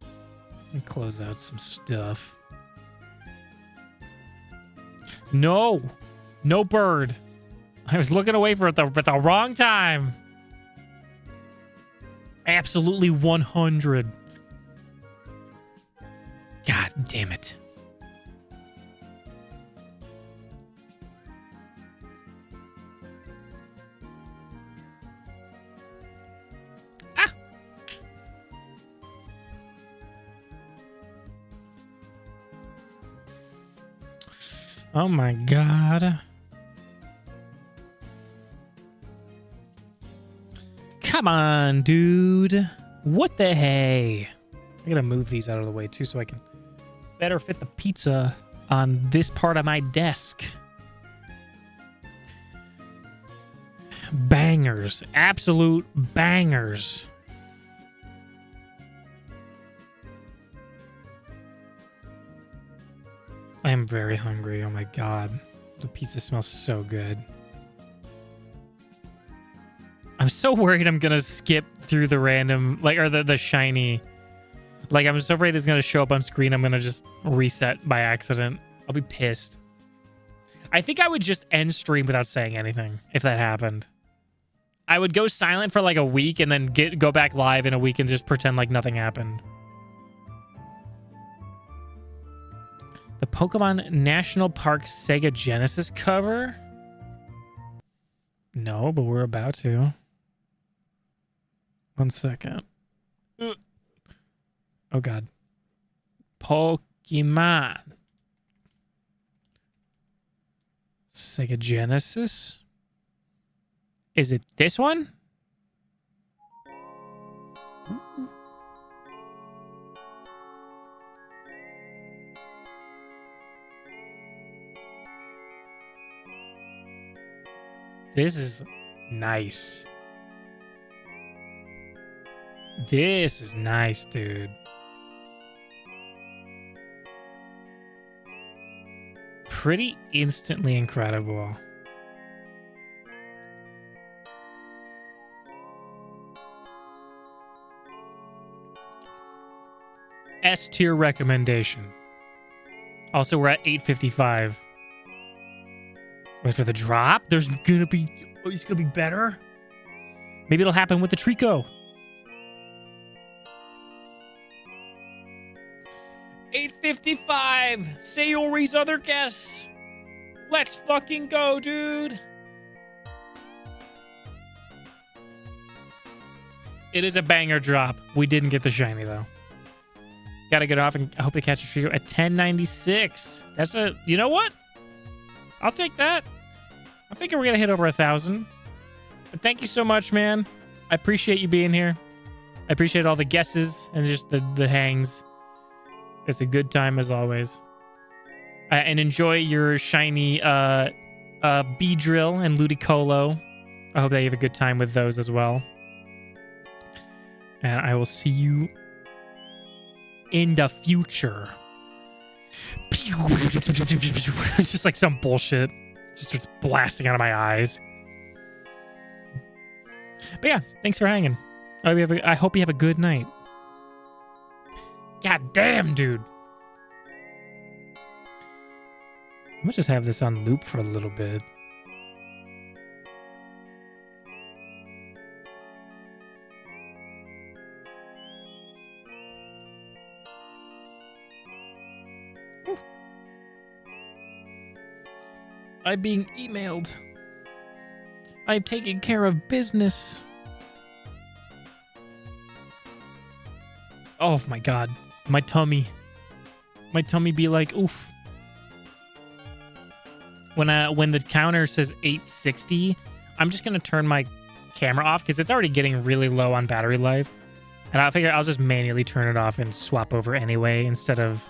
Let me close out some stuff. No, no bird. I was looking away for it at the wrong time. Absolutely 100. God damn it. Ah! Oh my god. Come on, dude. What the hey? I gotta move these out of the way too so I can better fit the pizza on this part of my desk. Bangers. Absolute bangers. I am very hungry. Oh my god. The pizza smells so good. I'm so worried I'm gonna skip through the random, like, or the shiny. Like, I'm so afraid it's gonna show up on screen. I'm gonna just reset by accident. I'll be pissed. I think I would just end stream without saying anything if that happened. I would go silent for like a week and then go back live in a week and just pretend like nothing happened. The Pokemon National Park Sega Genesis cover? No, but we're about to. 1 second. Oh god. Pokemon. Sega Genesis? Is it this one? This is nice. This is nice, dude. Pretty instantly incredible. S tier recommendation. Also, we're at 855. Wait for the drop. There's gonna be. Oh, it's gonna be better. Maybe it'll happen with the TREECKO. 855. Sayori's other guests. Let's fucking go, dude. It is a banger drop. We didn't get the shiny though. Gotta get off and I hope to catch a TREECKO at 1096. That's a. You know what? I'll take that. I'm thinking we're gonna hit over 1,000. But thank you so much, man. I appreciate you being here. I appreciate all the guesses and just the hangs. It's a good time as always. And enjoy your shiny Beedrill and Ludicolo. I hope that you have a good time with those as well. And I will see you in the future. It's just like some bullshit. It just starts blasting out of my eyes. But yeah, thanks for hanging. I hope you have a good night. God damn, dude. I'm gonna just have this on loop for a little bit. Ooh. I'm being emailed. I'm taking care of business. Oh my god. My tummy be like, oof. When the counter says 860, I'm just gonna turn my camera off because it's already getting really low on battery life. And I figure I'll just manually turn it off and swap over anyway instead of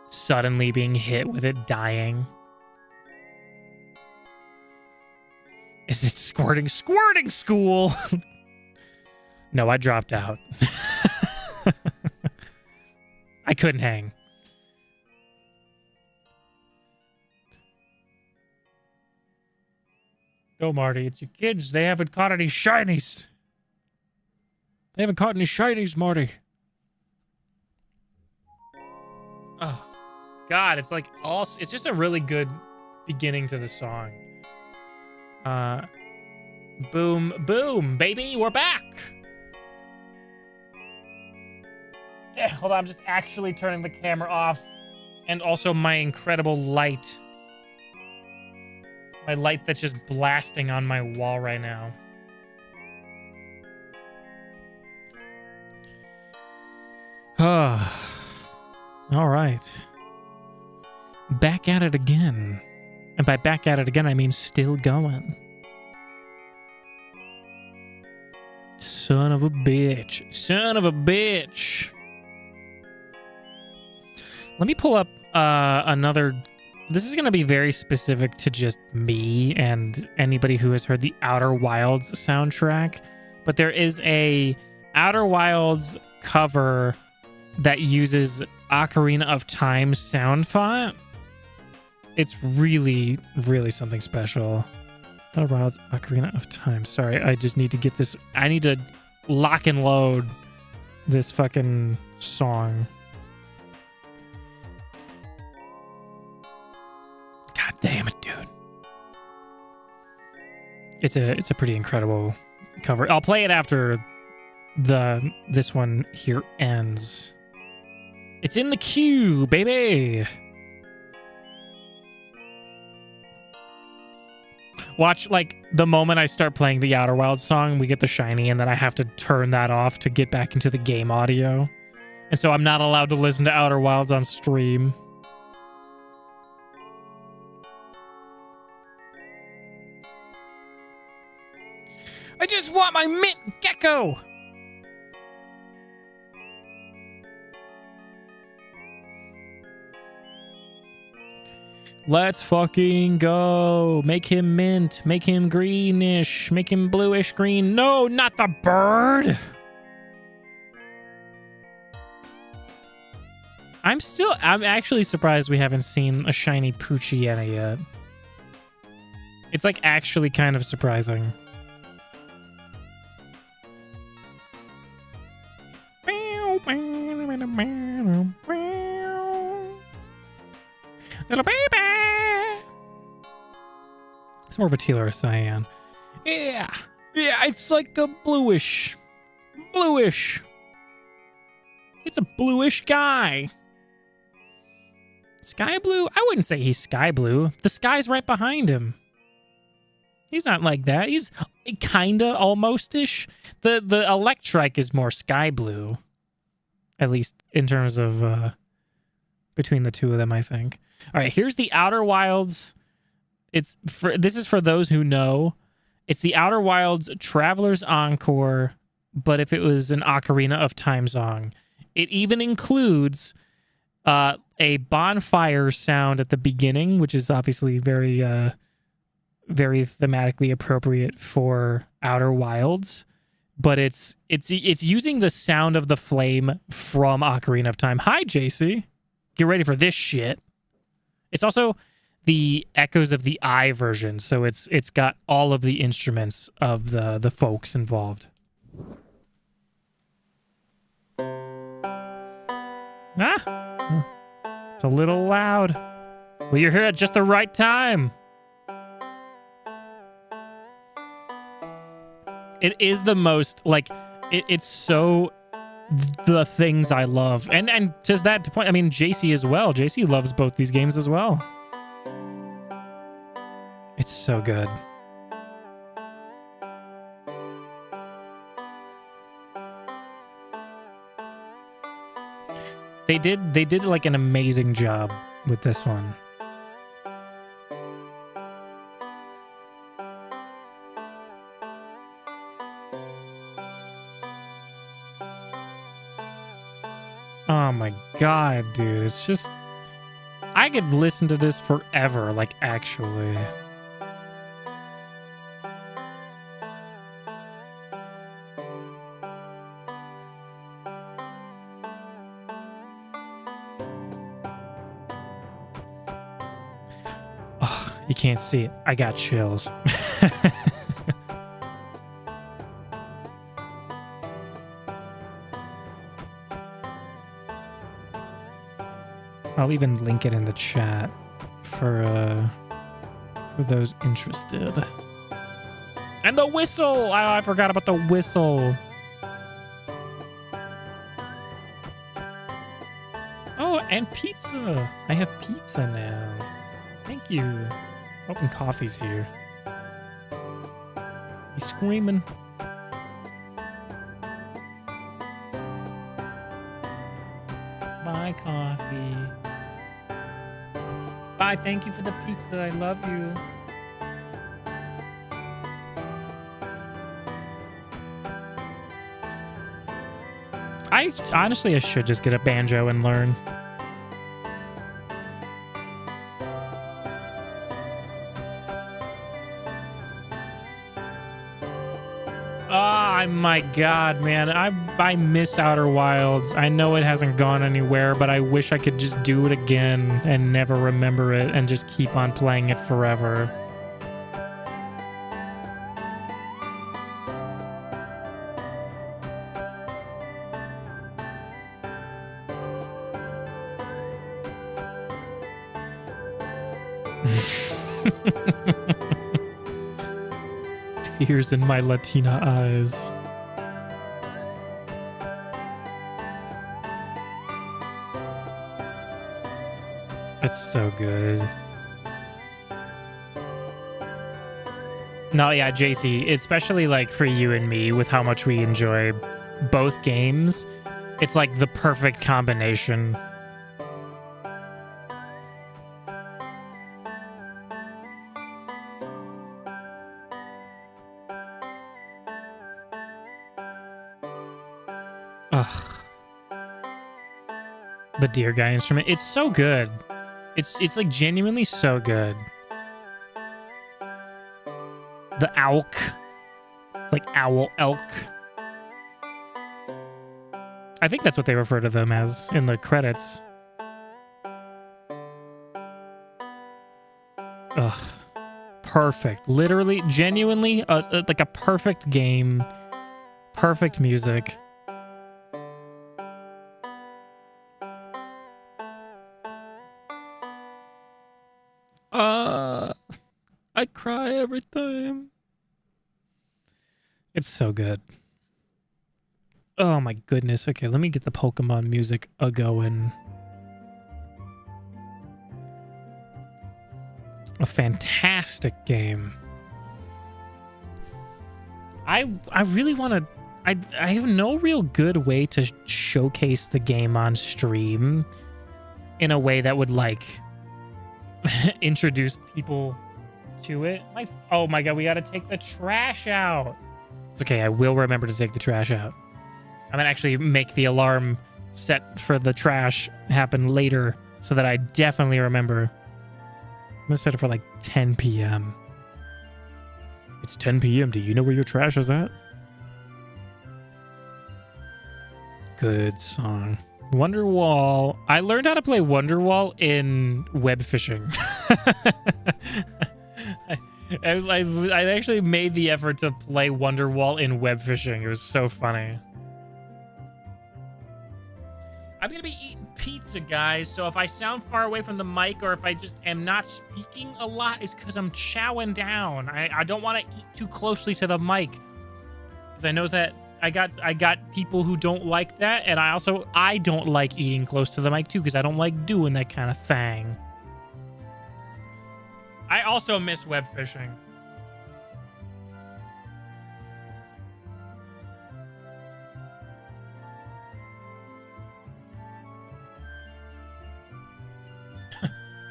suddenly being hit with it dying. Is it squirting school? No, I dropped out. I couldn't hang. Go, Marty. It's your kids. They haven't caught any shinies. They haven't caught any shinies, Marty. Oh, God. It's like it's just a really good beginning to the song. Boom, boom, baby. We're back. Hold on, I'm just actually turning the camera off. And also my incredible light. My light that's just blasting on my wall right now. All right. Back at it again. And by back at it again, I mean still going. Son of a bitch. Son of a bitch. Let me pull up another... This is going to be very specific to just me and anybody who has heard the Outer Wilds soundtrack. But there is a Outer Wilds cover that uses Ocarina of Time sound font. It's really, really something special. Outer Wilds Ocarina of Time. Sorry, I just need to get this. I need to lock and load this fucking song. God damn it, dude. It's a pretty incredible cover. I'll play it after this one here ends. It's in the queue, baby. Watch, like, the moment I start playing the Outer Wilds song, we get the shiny, and then I have to turn that off to get back into the game audio. And so I'm not allowed to listen to Outer Wilds on stream. I just want my mint gecko! Let's fucking go. Make him mint. Make him greenish. Make him bluish green. No, not the bird. I'm actually surprised we haven't seen a shiny Poochyena yet. It's like actually kind of surprising. Little baby! It's more of a teal or a cyan. Yeah! Yeah, it's like a bluish. Bluish. It's a bluish guy. Sky blue? I wouldn't say he's sky blue. The sky's right behind him. He's not like that. He's kinda almost-ish. The Electrike is more sky blue. At least in terms of between the two of them, I think. All right, here's the Outer Wilds. This is for those who know. It's the Outer Wilds Traveler's Encore, but if it was an Ocarina of Time song. It even includes a bonfire sound at the beginning, which is obviously very thematically appropriate for Outer Wilds. But it's using the sound of the flame from Ocarina of Time. Hi, JC. Get ready for this shit. It's also the Echoes of the Eye version, so it's got all of the instruments of the folks involved. It's a little loud. Well, you're here at just the right time. It is the most, like, it's so the things I love. And just that to point, I mean, JC as well. JC loves both these games as well. It's so good. They did like an amazing job with this one. Oh my god, dude. It's just... I could listen to this forever, like, actually. Oh, you can't see it. I got chills. I'll even link it in the chat for those interested. And the whistle! I forgot about the whistle. and pizza. I have pizza now. Thank you. Hoping coffee's here. He's screaming. Bye, coffee. Bye, thank you for the pizza. I love you. I should just get a banjo and learn. Oh my god, man. I miss Outer Wilds. I know it hasn't gone anywhere, but I wish I could just do it again and never remember it and just keep on playing it forever. Tears in my Latina eyes. It's so good. No, yeah, JC, especially like for you and me with how much we enjoy both games, it's like the perfect combination. Ugh. The deer guy instrument. It's so good. It's like genuinely so good. The elk. It's like owl elk. I think that's what they refer to them as in the credits. Ugh. Perfect. Literally, genuinely, like a perfect game. Perfect music. I cry every time. It's so good. Oh my goodness. Okay, let me get the Pokemon music a-going. A fantastic game. I really want to... I have no real good way to showcase the game on stream in a way that would, like, introduce people to it. Oh my god, we gotta take the trash out. It's okay, I will remember to take the trash out. I'm gonna actually make the alarm set for the trash happen later so that I definitely remember. I'm gonna set it for like 10 p.m. It's 10 p.m. Do you know where your trash is at? Good song. Wonderwall. I learned how to play Wonderwall in web fishing. I actually made the effort to play Wonderwall in web fishing. It was so funny. I'm going to be eating pizza, guys. So if I sound far away from the mic or if I just am not speaking a lot, it's because I'm chowing down. I don't want to eat too closely to the mic because I know that I got people who don't like that, and I don't like eating close to the mic too because I don't like doing that kind of thing. I also miss web fishing.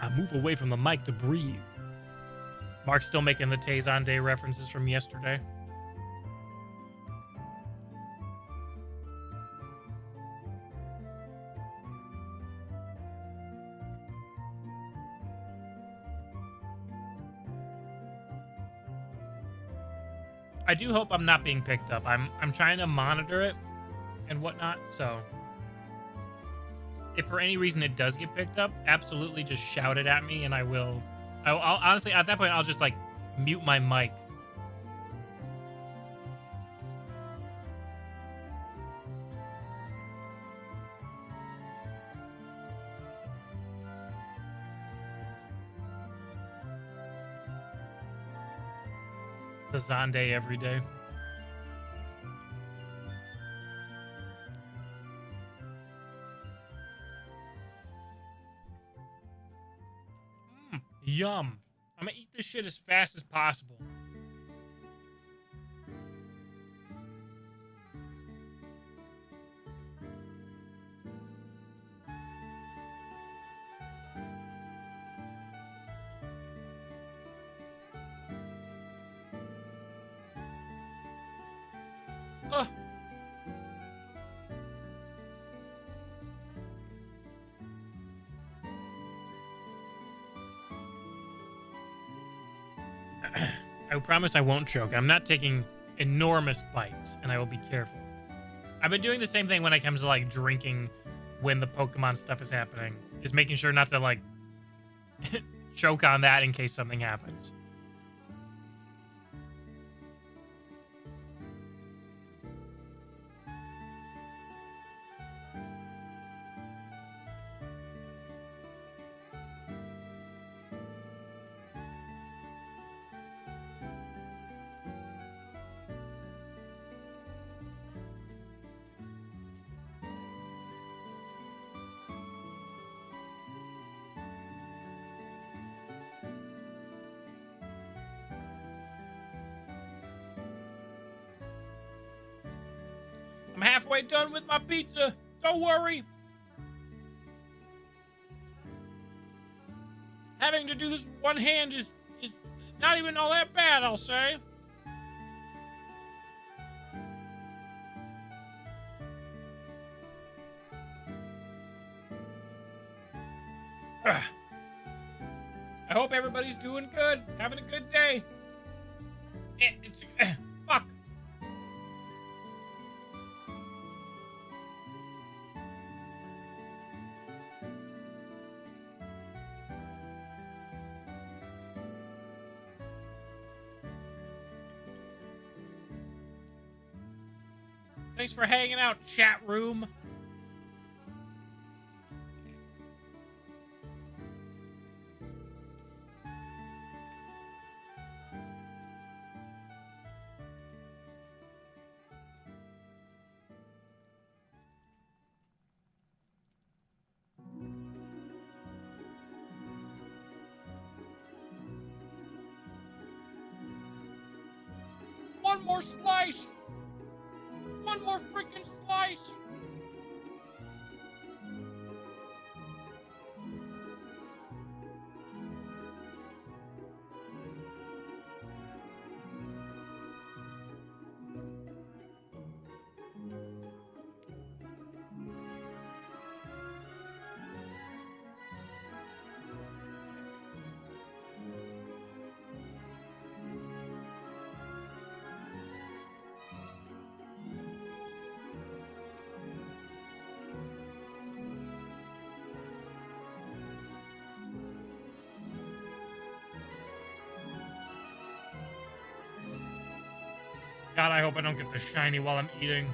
I move away from the mic to breathe. Mark's still making the Tazon Day references from yesterday. I do hope I'm not being picked up. I'm trying to monitor it and whatnot, so if for any reason it does get picked up, absolutely just shout it at me and I'll honestly, at that point, I'll just like mute my mic. The Zonday every day. Yum. I'm gonna eat this shit as fast as possible. Ugh. I promise I won't choke. I'm not taking enormous bites, and I will be careful. I've been doing the same thing when it comes to, like, drinking when the Pokemon stuff is happening. Is making sure not to, like, choke on that in case something happens. I'm halfway done with my pizza. Don't worry. Having to do this with one hand is not even all that bad, I'll say. I hope everybody's doing good, having a good day. Fuck. Thanks for hanging out, chat room. One more slice. One more freaking slice. God, I hope I don't get the shiny while I'm eating.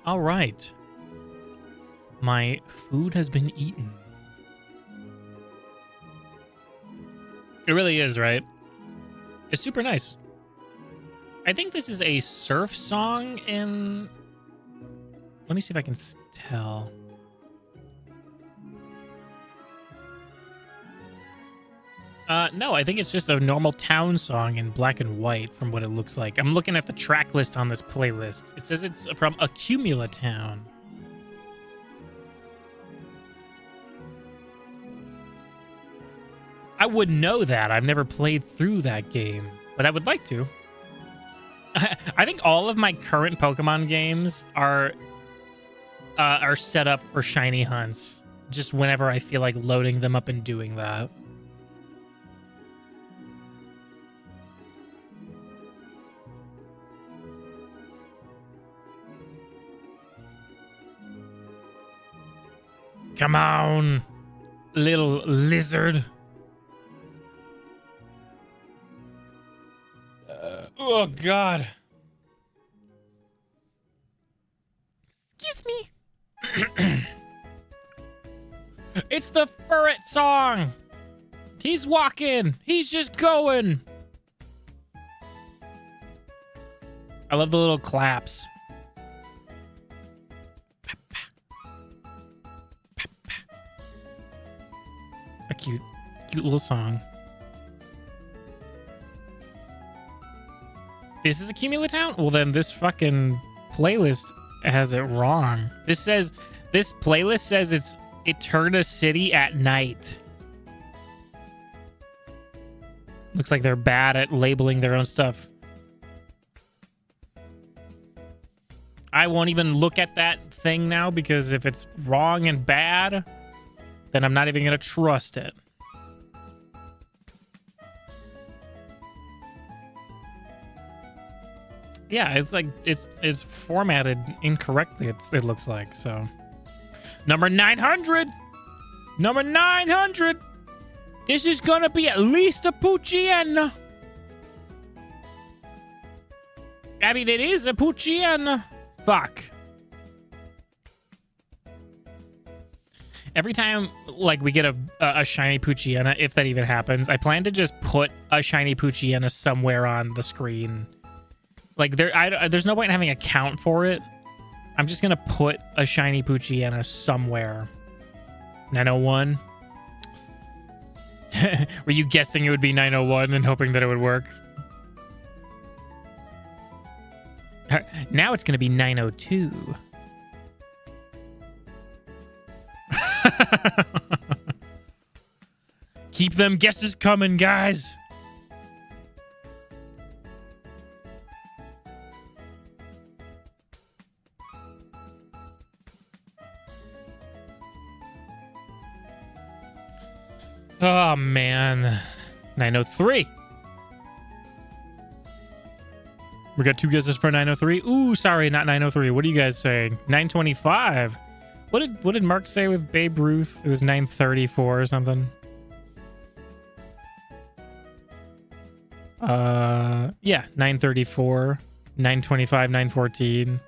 All right. My food has been eaten. It really is, right? It's super nice. I think this is a surf song in... Let me see if I can tell. No, I think it's just a normal town song in black and white from what it looks like. I'm looking at the track list on this playlist. It says it's from Accumula Town. I would know that. I've never played through that game, but I would like to. I think all of my current Pokemon games are set up for shiny hunts. Just whenever I feel like loading them up and doing that. Come on, little lizard. Oh, God. Excuse me. It's the ferret song. He's walking. He's just going. I love the little claps. A cute little song. This is a Cumulatown? Well, then this fucking playlist has it wrong. This playlist says it's Eterna City at night. Looks like they're bad at labeling their own stuff. I won't even look at that thing now because if it's wrong and bad, then I'm not even going to trust it. Yeah, it's like it's formatted incorrectly. It looks like so. Number 900. Number 900. This is gonna be at least a Poochyena. I mean, it is a Poochyena. Fuck. Every time, like, we get a shiny Poochyena, if that even happens, I plan to just put a shiny Poochyena somewhere on the screen. Like, there's no point in having a count for it. I'm just going to put a shiny Poochyena somewhere. 901. Were you guessing it would be 901 and hoping that it would work? Now it's going to be 902. Keep them guesses coming, guys. Oh, man. 903. We got 2 guesses for 903. Ooh, sorry, not 903. What do you guys say? 925. What did Mark say with Babe Ruth? It was 934 or something. Yeah, 934, 925, 914.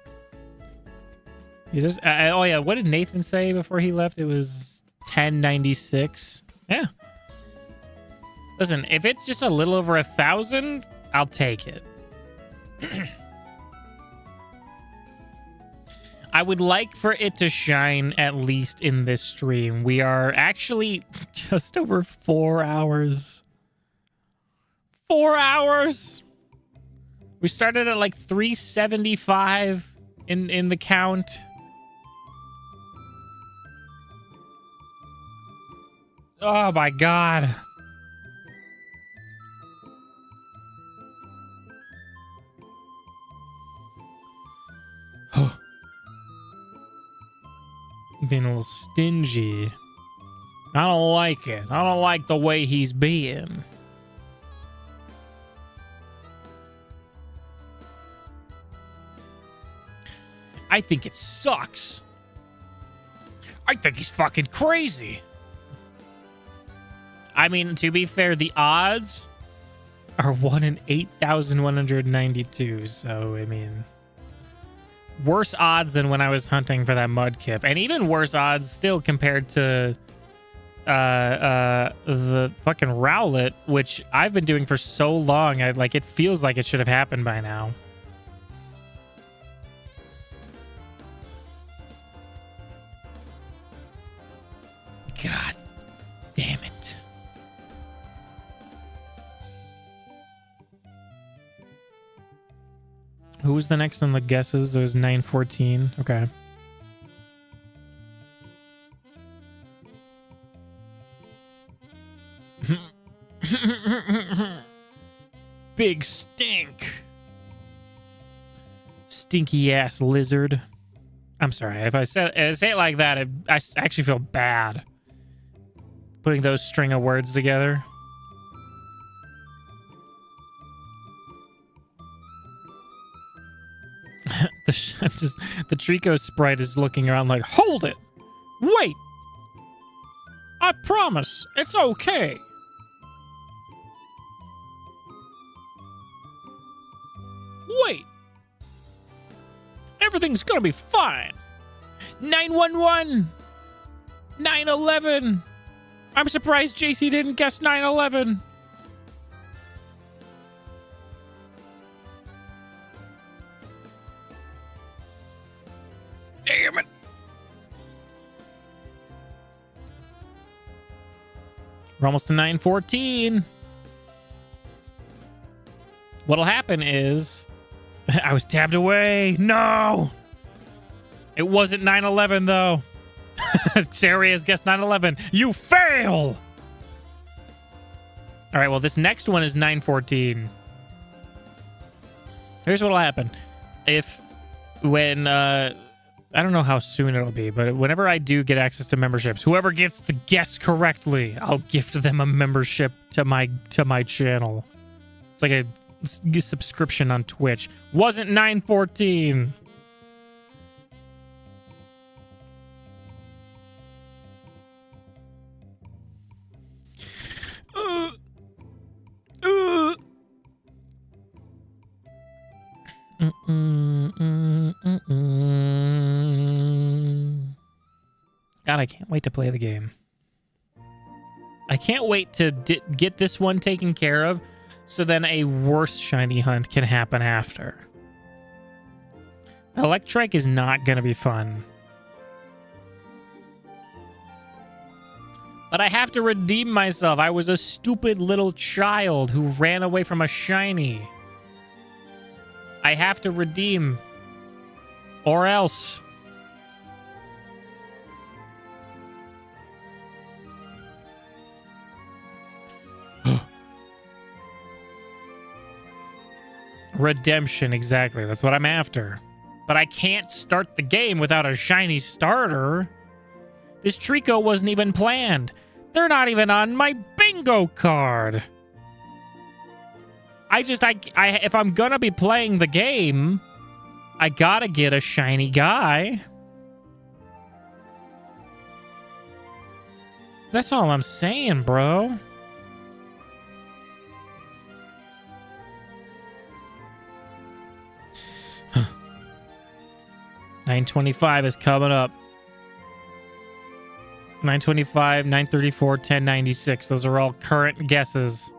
You just oh yeah, what did Nathan say before he left? It was 1096. Yeah. Listen, if it's just a little over 1,000, I'll take it. I would like for it to shine at least in this stream. We are actually just over 4 hours. 4 hours. We started at like 375 in the count. Oh my God. Being a little stingy. I don't like it. I don't like the way he's being. I think it sucks. I think he's fucking crazy. I mean, to be fair, the odds are 1 in 8,192. So, I mean, worse odds than when I was hunting for that Mudkip, and even worse odds still compared to the fucking Rowlet, which I've been doing for so long. It feels like it should have happened by now. God damn it. Who was the next on the guesses? It was 914. Okay. big stink. Stinky ass lizard. I'm sorry if I say it like that. I actually feel bad putting those string of words together. The TREECKO sprite is looking around like, hold it, wait, I promise it's okay. Wait, everything's gonna be fine. 911, 9/11. I'm surprised JC didn't guess 9/11. Damn it. We're almost to 9:14. What'll happen is I was tabbed away. No! It wasn't 9/11 though. Sari has guessed 9/11. You fail! All right, well, this next one is 9:14. Here's what'll happen. When I don't know how soon it'll be, but whenever I do get access to memberships, whoever gets the guess correctly, I'll gift them a membership to my channel. It's like a subscription on Twitch. Wasn't 9:14. God, I can't wait to play the game. I can't wait to get this one taken care of, so then a worse shiny hunt can happen after. Electrike is not going to be fun. But I have to redeem myself. I was a stupid little child who ran away from a shiny. I have to redeem. Or else. Redemption, exactly. That's what I'm after. But I can't start the game without a shiny starter. This TREECKO wasn't even planned. They're not even on my bingo card. If I'm gonna be playing the game, I gotta get a shiny guy. That's all I'm saying, bro. $9.25 is coming up. 925, 934, 1096. Those are all current guesses.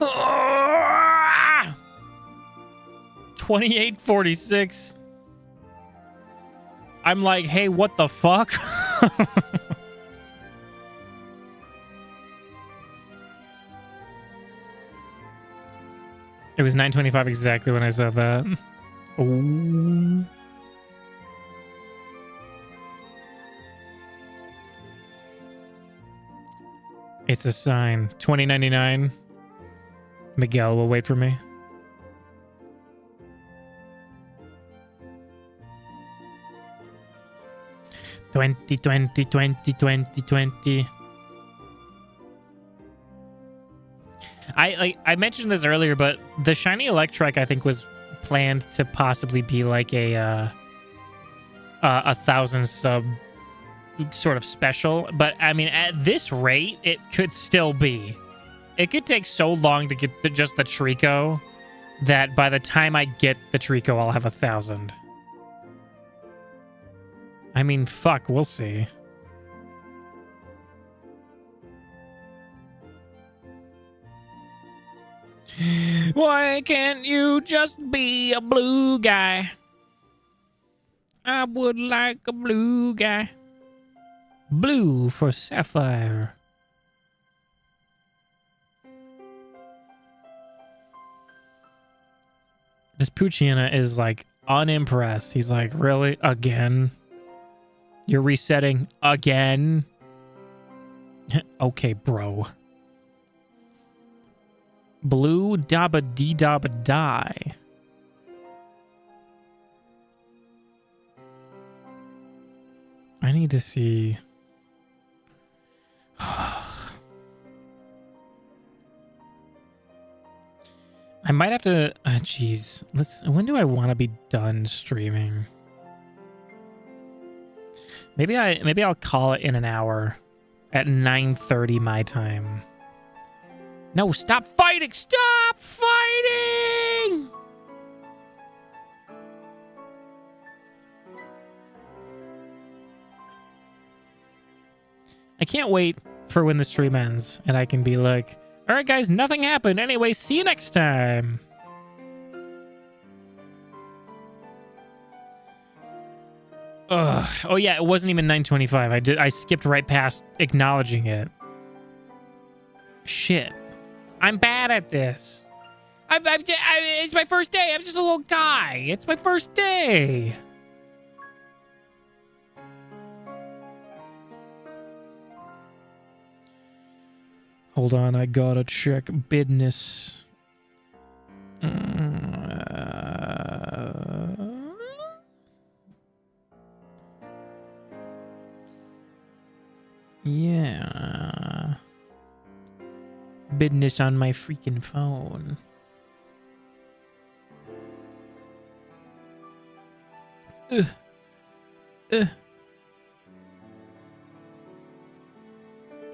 Ah! 2846. I'm like, hey, what the fuck? It was 9:25 exactly when I said that. Ooh. It's a sign. 20.99. Miguel will wait for me. $20. I mentioned this earlier, but the shiny Electrike I think was planned to possibly be like a 1,000 sub sort of special. But I mean, at this rate, it could still be. It could take so long to get just the TREECKO that by the time I get the TREECKO, I'll have 1,000. I mean, fuck, we'll see. Why can't you just be a blue guy? I would like a blue guy. Blue for Sapphire. This Poochyena is like unimpressed. He's like, really? Again? You're resetting again? Okay, bro. Blue dabba dee dabba die. I need to see. I might have to. Jeez, When do I want to be done streaming? Maybe I'll call it in an hour, at 9:30 my time. No, stop fighting! Stop fighting! I can't wait for when the stream ends and I can be like, all right, guys, nothing happened. Anyway, see you next time. Ugh. Oh, yeah, it wasn't even 9:25. I skipped right past acknowledging it. Shit. I'm bad at this. It's my first day. I'm just a little guy. It's my first day. Hold on, I gotta check business. Yeah. Business on my freaking phone.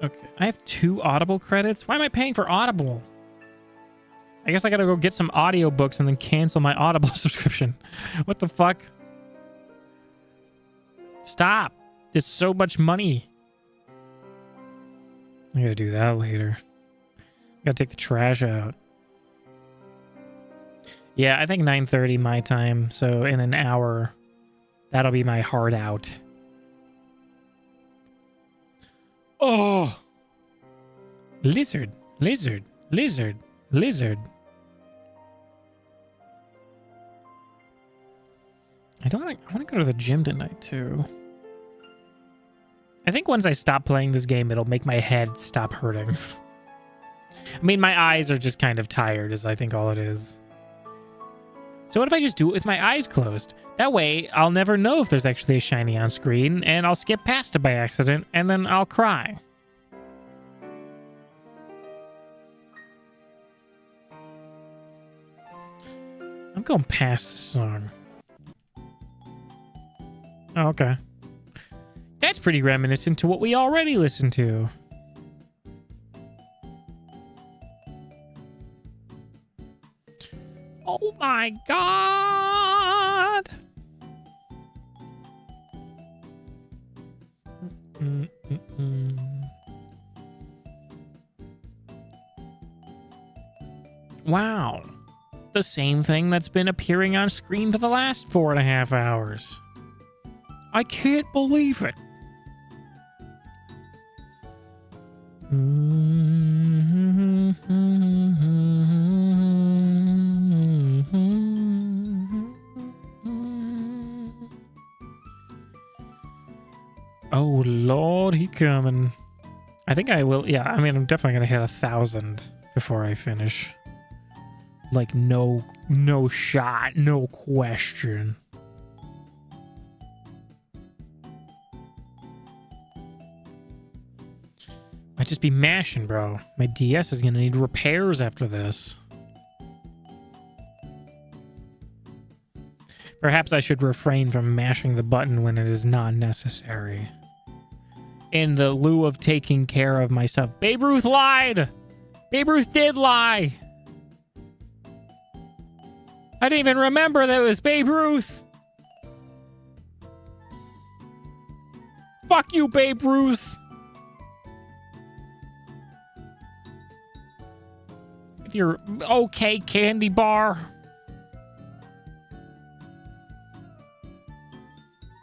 Okay, I have 2 Audible credits. Why am I paying for Audible? I guess I gotta go get some audiobooks and then cancel my Audible subscription. What the fuck? Stop. There's so much money. I gotta do that later. I gotta take the trash out. Yeah, I think 9:30 my time, so in an hour, that'll be my hard out. Oh! Lizard, lizard, lizard, lizard. I want to go to the gym tonight, too. I think once I stop playing this game, it'll make my head stop hurting. I mean, my eyes are just kind of tired, is I think all it is. So what if I just do it with my eyes closed? That way, I'll never know if there's actually a shiny on screen, and I'll skip past it by accident, and then I'll cry. I'm going past the song. Oh, okay. That's pretty reminiscent to what we already listened to. Oh my god! Wow. The same thing that's been appearing on screen for the last 4.5 hours. I can't believe it. Oh Lord, he coming. I think I will. Yeah, I mean, I'm definitely gonna hit 1,000 before I finish. Like no shot, no question. Might just be mashing, bro. My DS is gonna need repairs after this. Perhaps I should refrain from mashing the button when it is not necessary. In the lieu of taking care of myself. Babe Ruth lied! Babe Ruth did lie! I didn't even remember that it was Babe Ruth! Fuck you, Babe Ruth! If you're okay, candy bar.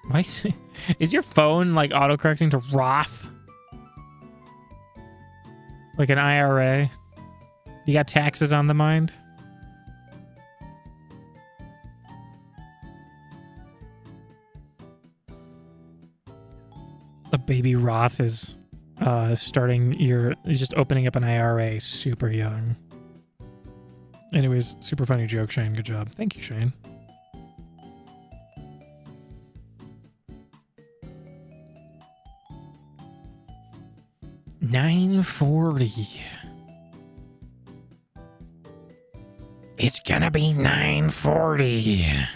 Why is your phone like autocorrecting to Roth? Like an IRA? You got taxes on the mind? A baby Roth is he's just opening up an IRA super young. Anyways, super funny joke, Shane. Good job. Thank you, Shane. $9.40. It's gonna be $9.40.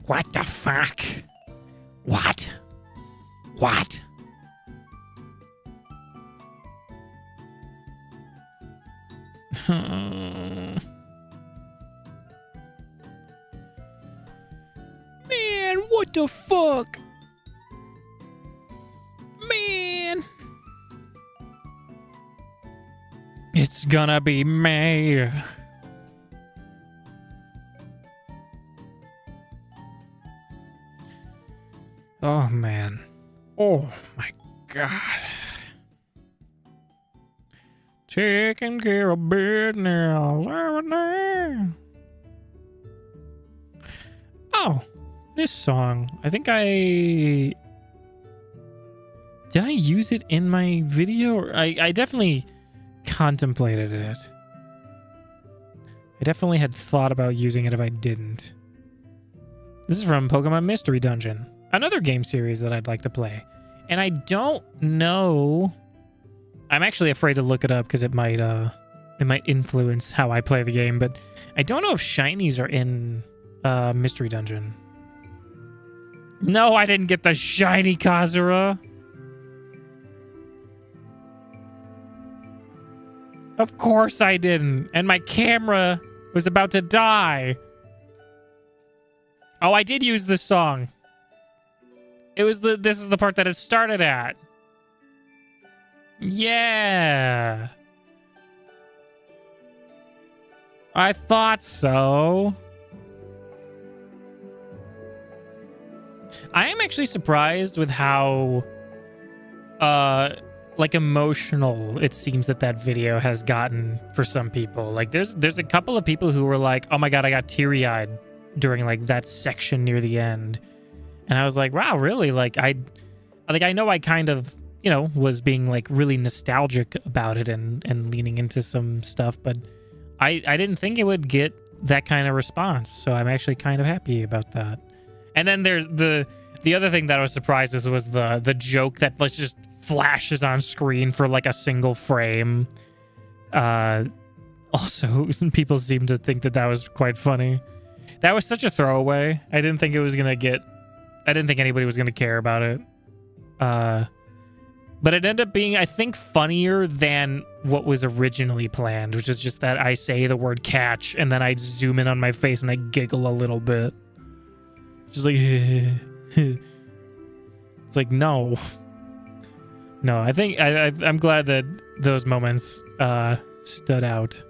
What the fuck? What? What? Man, what the fuck? Man. It's gonna be May. Oh, man. Oh, my God. Taking care of business. Oh, this song. I think did I use it in my video? I definitely contemplated it. I definitely had thought about using it if I didn't. This is from Pokemon Mystery Dungeon, another game series that I'd like to play. And I don't know. I'm actually afraid to look it up because it might influence how I play the game, but I don't know if shinies are in Mystery Dungeon. No, I didn't get the shiny Kazura. Of course I didn't. And my camera was about to die. Oh, I did use this song. This is the part that it started at. Yeah. I thought so. I am actually surprised with how like emotional it seems that video has gotten for some people. Like there's a couple of people who were like, "Oh my God, I got teary-eyed during like that section near the end." And I was like, "Wow, really?" Like I know I kind of, you know, was being like really nostalgic about it and leaning into some stuff, but I didn't think it would get that kind of response. So I'm actually kind of happy about that. And then there's the other thing that I was surprised with was the joke that just flashes on screen for like a single frame. Also, people seem to think that was quite funny. That was such a throwaway. I didn't think anybody was gonna care about it. But it ended up being, I think, funnier than what was originally planned, which is just that I say the word catch and then I zoom in on my face and I giggle a little bit. Just like, it's like, no. No, I think I'm glad that those moments stood out.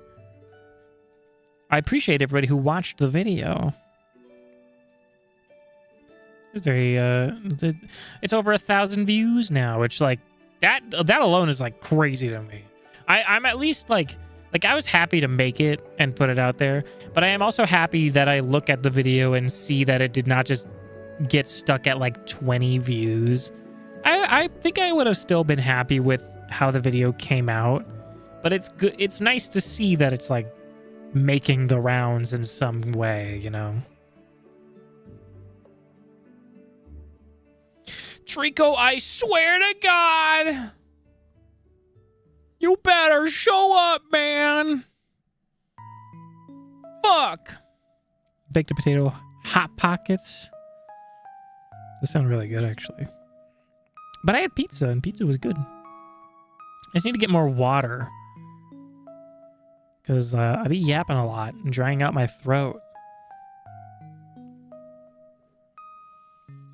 I appreciate everybody who watched the video. It's very it's over 1,000 views now, which like that alone is like crazy to me. I'm at least like I was happy to make it and put it out there, but I am also happy that I look at the video and see that it did not just get stuck at like 20 views. I think I would have still been happy with how the video came out, but it's good. It's nice to see that it's like making the rounds in some way, you know. TREECKO, I swear to God, you better show up, man. Fuck. Baked potato hot pockets. Those sound really good, actually. But I had pizza, and pizza was good. I just need to get more water. Because I've been yapping a lot and drying out my throat.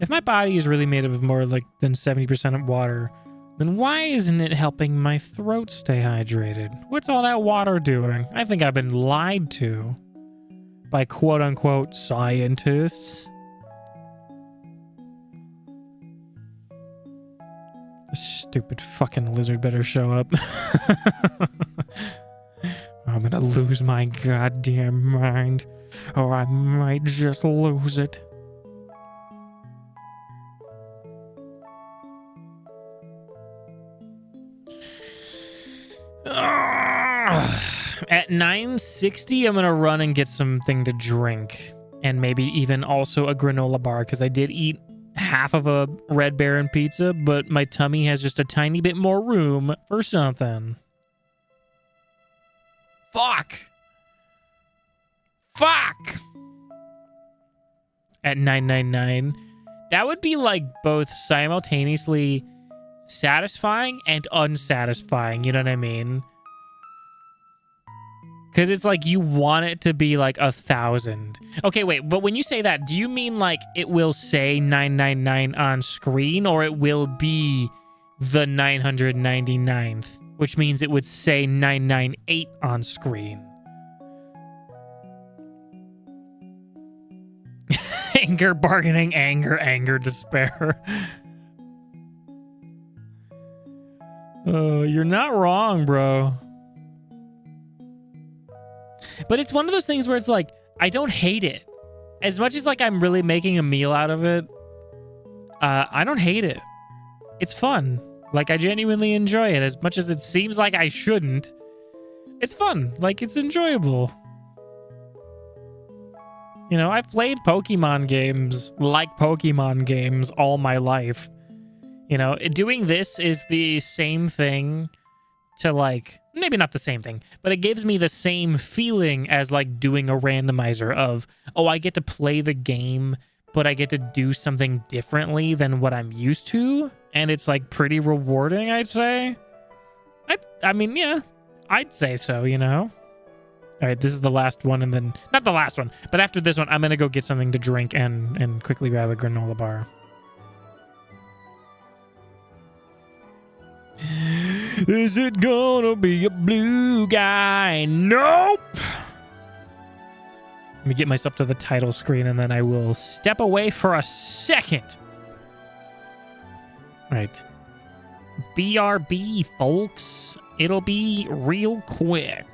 If my body is really made of more than 70% of water, then why isn't it helping my throat stay hydrated? What's all that water doing? I think I've been lied to by quote-unquote scientists. This stupid fucking lizard better show up. I'm gonna lose my goddamn mind, or I might just lose it. At 960, I'm gonna run and get something to drink, and maybe even also a granola bar, because I did eat half of a Red Baron pizza, but my tummy has just a tiny bit more room for something. Fuck! At 999, that would be like both simultaneously satisfying and unsatisfying, you know what I mean? Because it's like you want it to be like 1,000. Okay, wait, but when you say that, do you mean like it will say 999 on screen, or it will be the 999th, which means it would say 998 on screen? Anger, bargaining, anger, despair. Oh, you're not wrong, bro. But it's one of those things where it's like, I don't hate it. As much as like I'm really making a meal out of it, I don't hate it. It's fun. Like, I genuinely enjoy it. As much as it seems like I shouldn't, it's fun. Like, it's enjoyable. You know, I've played Pokemon games like Pokemon games all my life. You know, doing this is the same thing to like, maybe not the same thing, but it gives me the same feeling as like doing a randomizer of, oh, I get to play the game, but I get to do something differently than what I'm used to. And it's like pretty rewarding, I'd say. I mean, yeah, I'd say so, you know? All right, this is the last one, and then, not the last one, but after this one, I'm going to go get something to drink and quickly grab a granola bar. Is it gonna be a blue guy? Nope! Let me get myself to the title screen, and then I will step away for a second. Right. BRB, folks. It'll be real quick.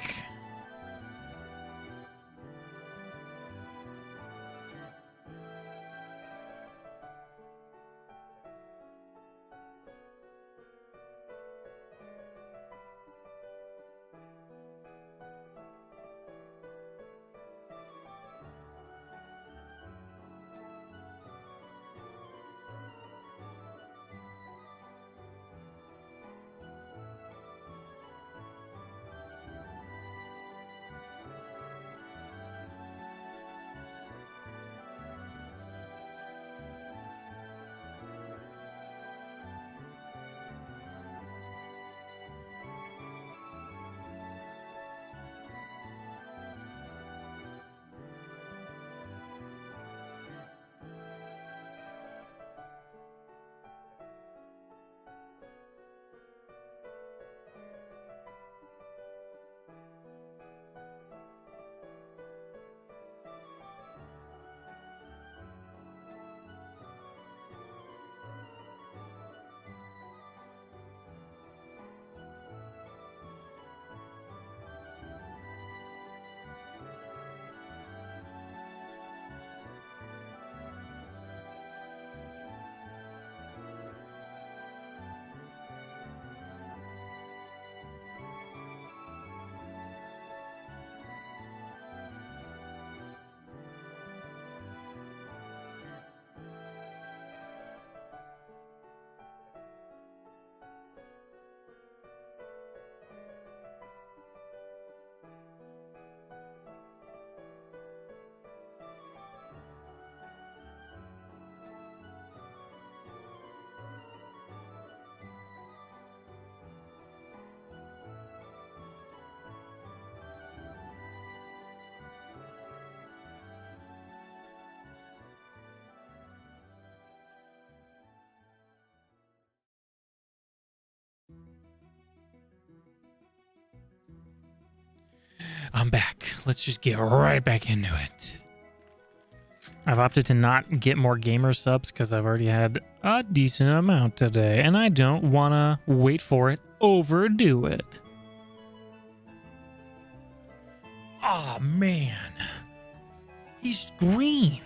I'm back. Let's just get right back into it. I've opted to not get more gamer subs because I've already had a decent amount today, and I don't want to wait for it, overdo it. Oh man. He's green.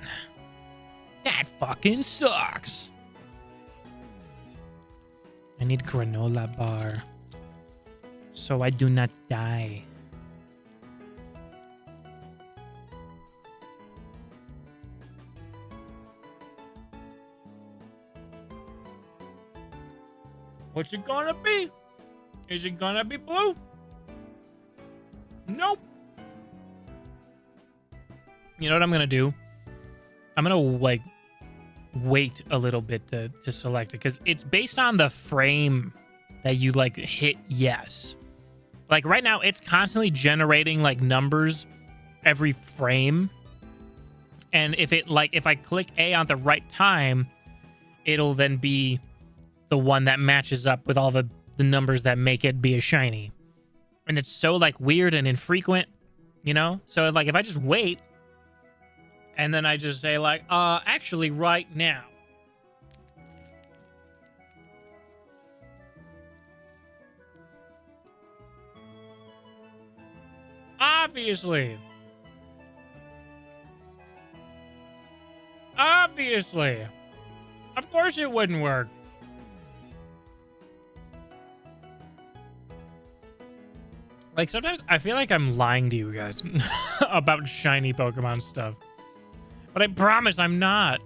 That fucking sucks. I need granola bar so I do not die. What's it gonna be? Is it gonna be blue? Nope. You know what I'm gonna do? I'm gonna like wait a little bit to select it because it's based on the frame that you like hit yes. Like right now it's constantly generating like numbers every frame. And if I click A on the right time, it'll then be the one that matches up with all the numbers that make it be a shiny. And it's so like weird and infrequent, you know? So like if I just wait and then I just say like, actually right now. Obviously. Of course it wouldn't work. Like, sometimes I feel like I'm lying to you guys about shiny Pokemon stuff. But I promise I'm not.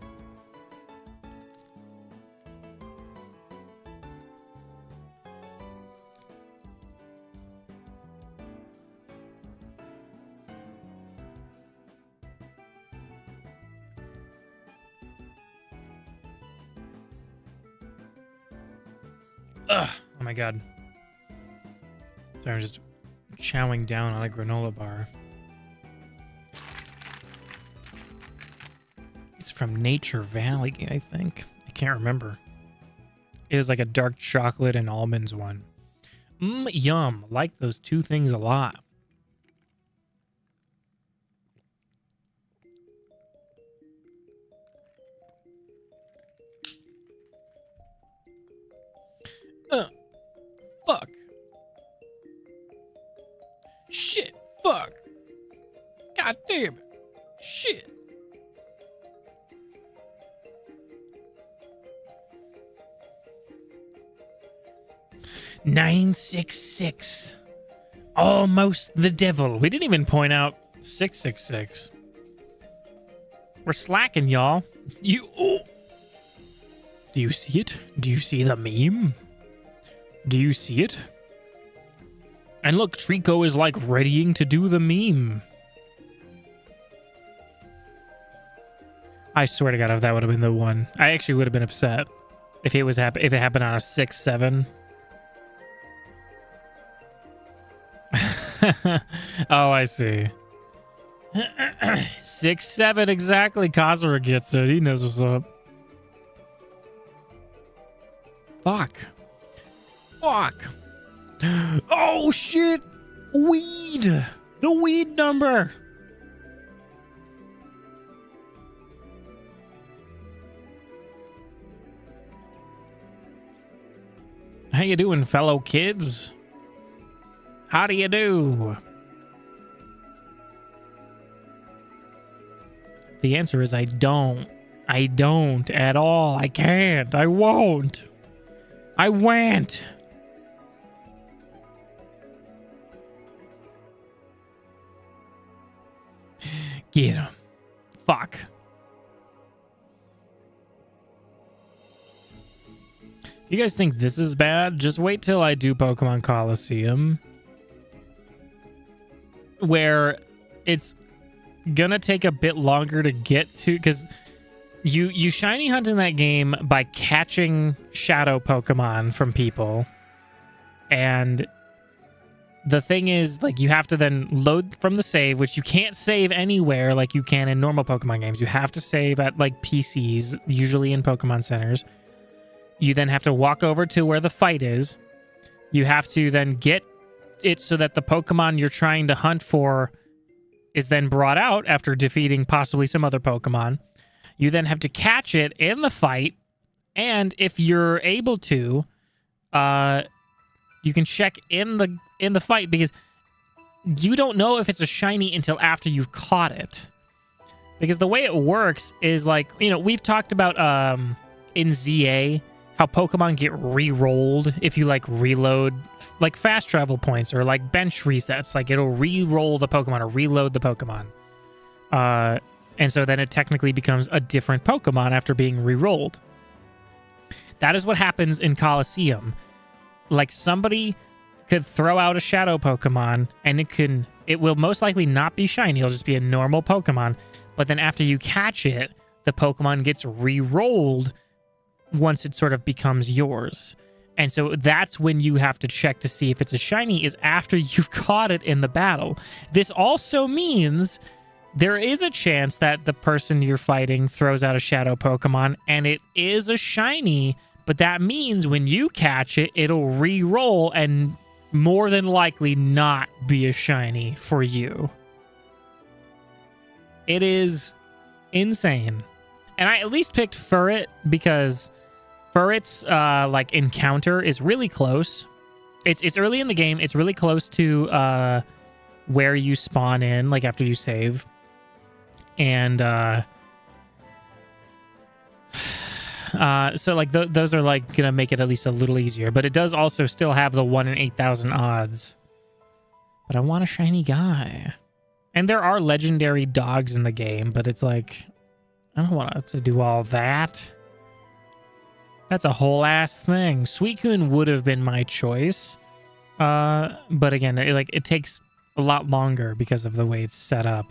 Ugh. Oh my god. Sorry, I'm just chowing down on a granola bar. It's from Nature Valley, I think. I can't remember. It was like a dark chocolate and almonds one. Yum. Like those two things a lot. Fuck. Shit. Fuck. God damn it. Shit. $966. Almost the devil. We didn't even point out 666. We're slacking, y'all. Do you see it? Do you see the meme? Do you see it? And look, TREECKO is like readying to do the meme. I swear to God, if that would have been the one, I actually would have been upset if it happened on a 6-7. Oh, I see. 6-7 exactly. Kazura gets it. He knows what's up. Fuck. Oh shit! Weed! The weed number! How you doing, fellow kids? How do you do? The answer is I don't. I don't at all. I can't. I won't. I won't. Get him. Fuck. You guys think this is bad? Just wait till I do Pokemon Coliseum, where it's gonna take a bit longer to get to, because you shiny hunt in that game by catching shadow Pokemon from people, and the thing is, like, you have to then load from the save, which you can't save anywhere like you can in normal Pokemon games. You have to save at, like, PCs, usually in Pokemon centers. You then have to walk over to where the fight is. You have to then get it so that the Pokemon you're trying to hunt for is then brought out after defeating possibly some other Pokemon. You then have to catch it in the fight, and if you're able to, you can check in the fight, because you don't know if it's a shiny until after you've caught it. Because the way it works is, like, you know, we've talked about in ZA how Pokemon get re-rolled if you, like, reload, like, fast travel points or, like, bench resets. Like, it'll re-roll the Pokemon or reload the Pokemon. And so then it technically becomes a different Pokemon after being re-rolled. That is what happens in Coliseum. like somebody could throw out a shadow Pokemon and it will most likely not be shiny. It'll just be a normal Pokemon. But then after you catch it, the Pokemon gets re-rolled once it sort of becomes yours. And so that's when you have to check to see if it's a shiny, is after you've caught it in the battle. This also means there is a chance that the person you're fighting throws out a shadow Pokemon and it is a shiny, but that means when you catch it, it'll re-roll and more than likely not be a shiny for you. It is insane. And I at least picked Furret because Furret's like encounter is really close. It's early in the game. It's really close to where you spawn in, like after you save. And so like those are like gonna make it at least a little easier. But it does also still have the 1 in 8,000 odds. But I want a shiny guy. And there are legendary dogs in the game, but it's like, I don't want to do all that. That's a whole ass thing. Suicune would have been my choice. But again, it takes a lot longer because of the way it's set up.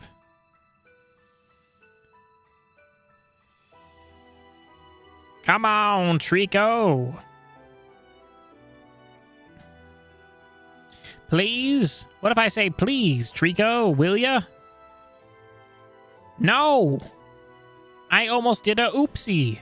Come on, TREECKO. Please? What if I say please, TREECKO? Will ya? No! I almost did a oopsie.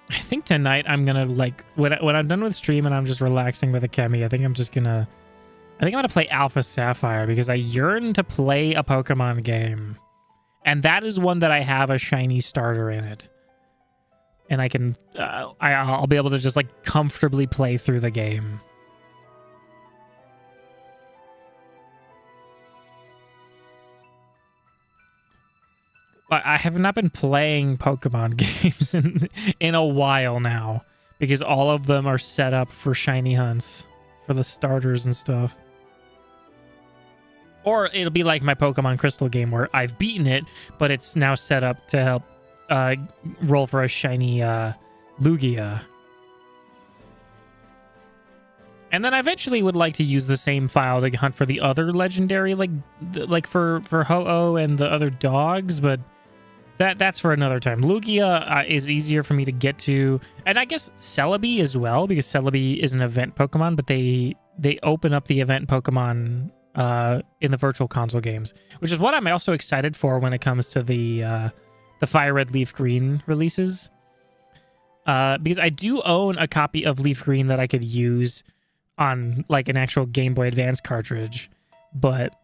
I think tonight I'm gonna, like, when I'm done with stream and I'm just relaxing with Akemi, I think I'm gonna play Alpha Sapphire because I yearn to play a Pokemon game. And that is one that I have a shiny starter in it. And I can, I'll be able to just, like, comfortably play through the game. I have not been playing Pokemon games in a while now because all of them are set up for shiny hunts for the starters and stuff. Or it'll be like my Pokemon Crystal game where I've beaten it, but it's now set up to help roll for a shiny Lugia. And then I eventually would like to use the same file to hunt for the other legendary, like for Ho-Oh and the other dogs, but that's for another time. Lugia is easier for me to get to, and I guess Celebi as well, because Celebi is an event Pokemon, but they open up the event Pokemon in the Virtual Console games, which is what I'm also excited for when it comes to the Fire Red, Leaf Green releases. Because I do own a copy of Leaf Green that I could use on like an actual Game Boy Advance cartridge, but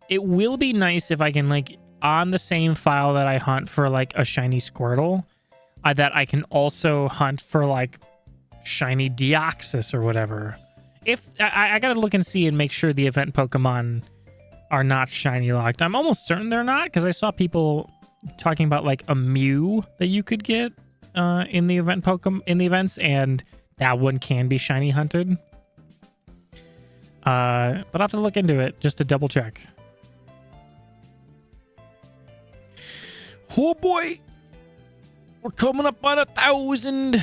it will be nice if I can, like, on the same file that I hunt for like a shiny Squirtle, that I can also hunt for like shiny Deoxys or whatever. If I gotta look and see and make sure the event Pokemon are not shiny locked. I'm almost certain they're not, because I saw people talking about like a Mew that you could get in the event events, and that one can be shiny hunted. But I'll have to look into it just to double check. Oh boy, we're coming up on 1,000.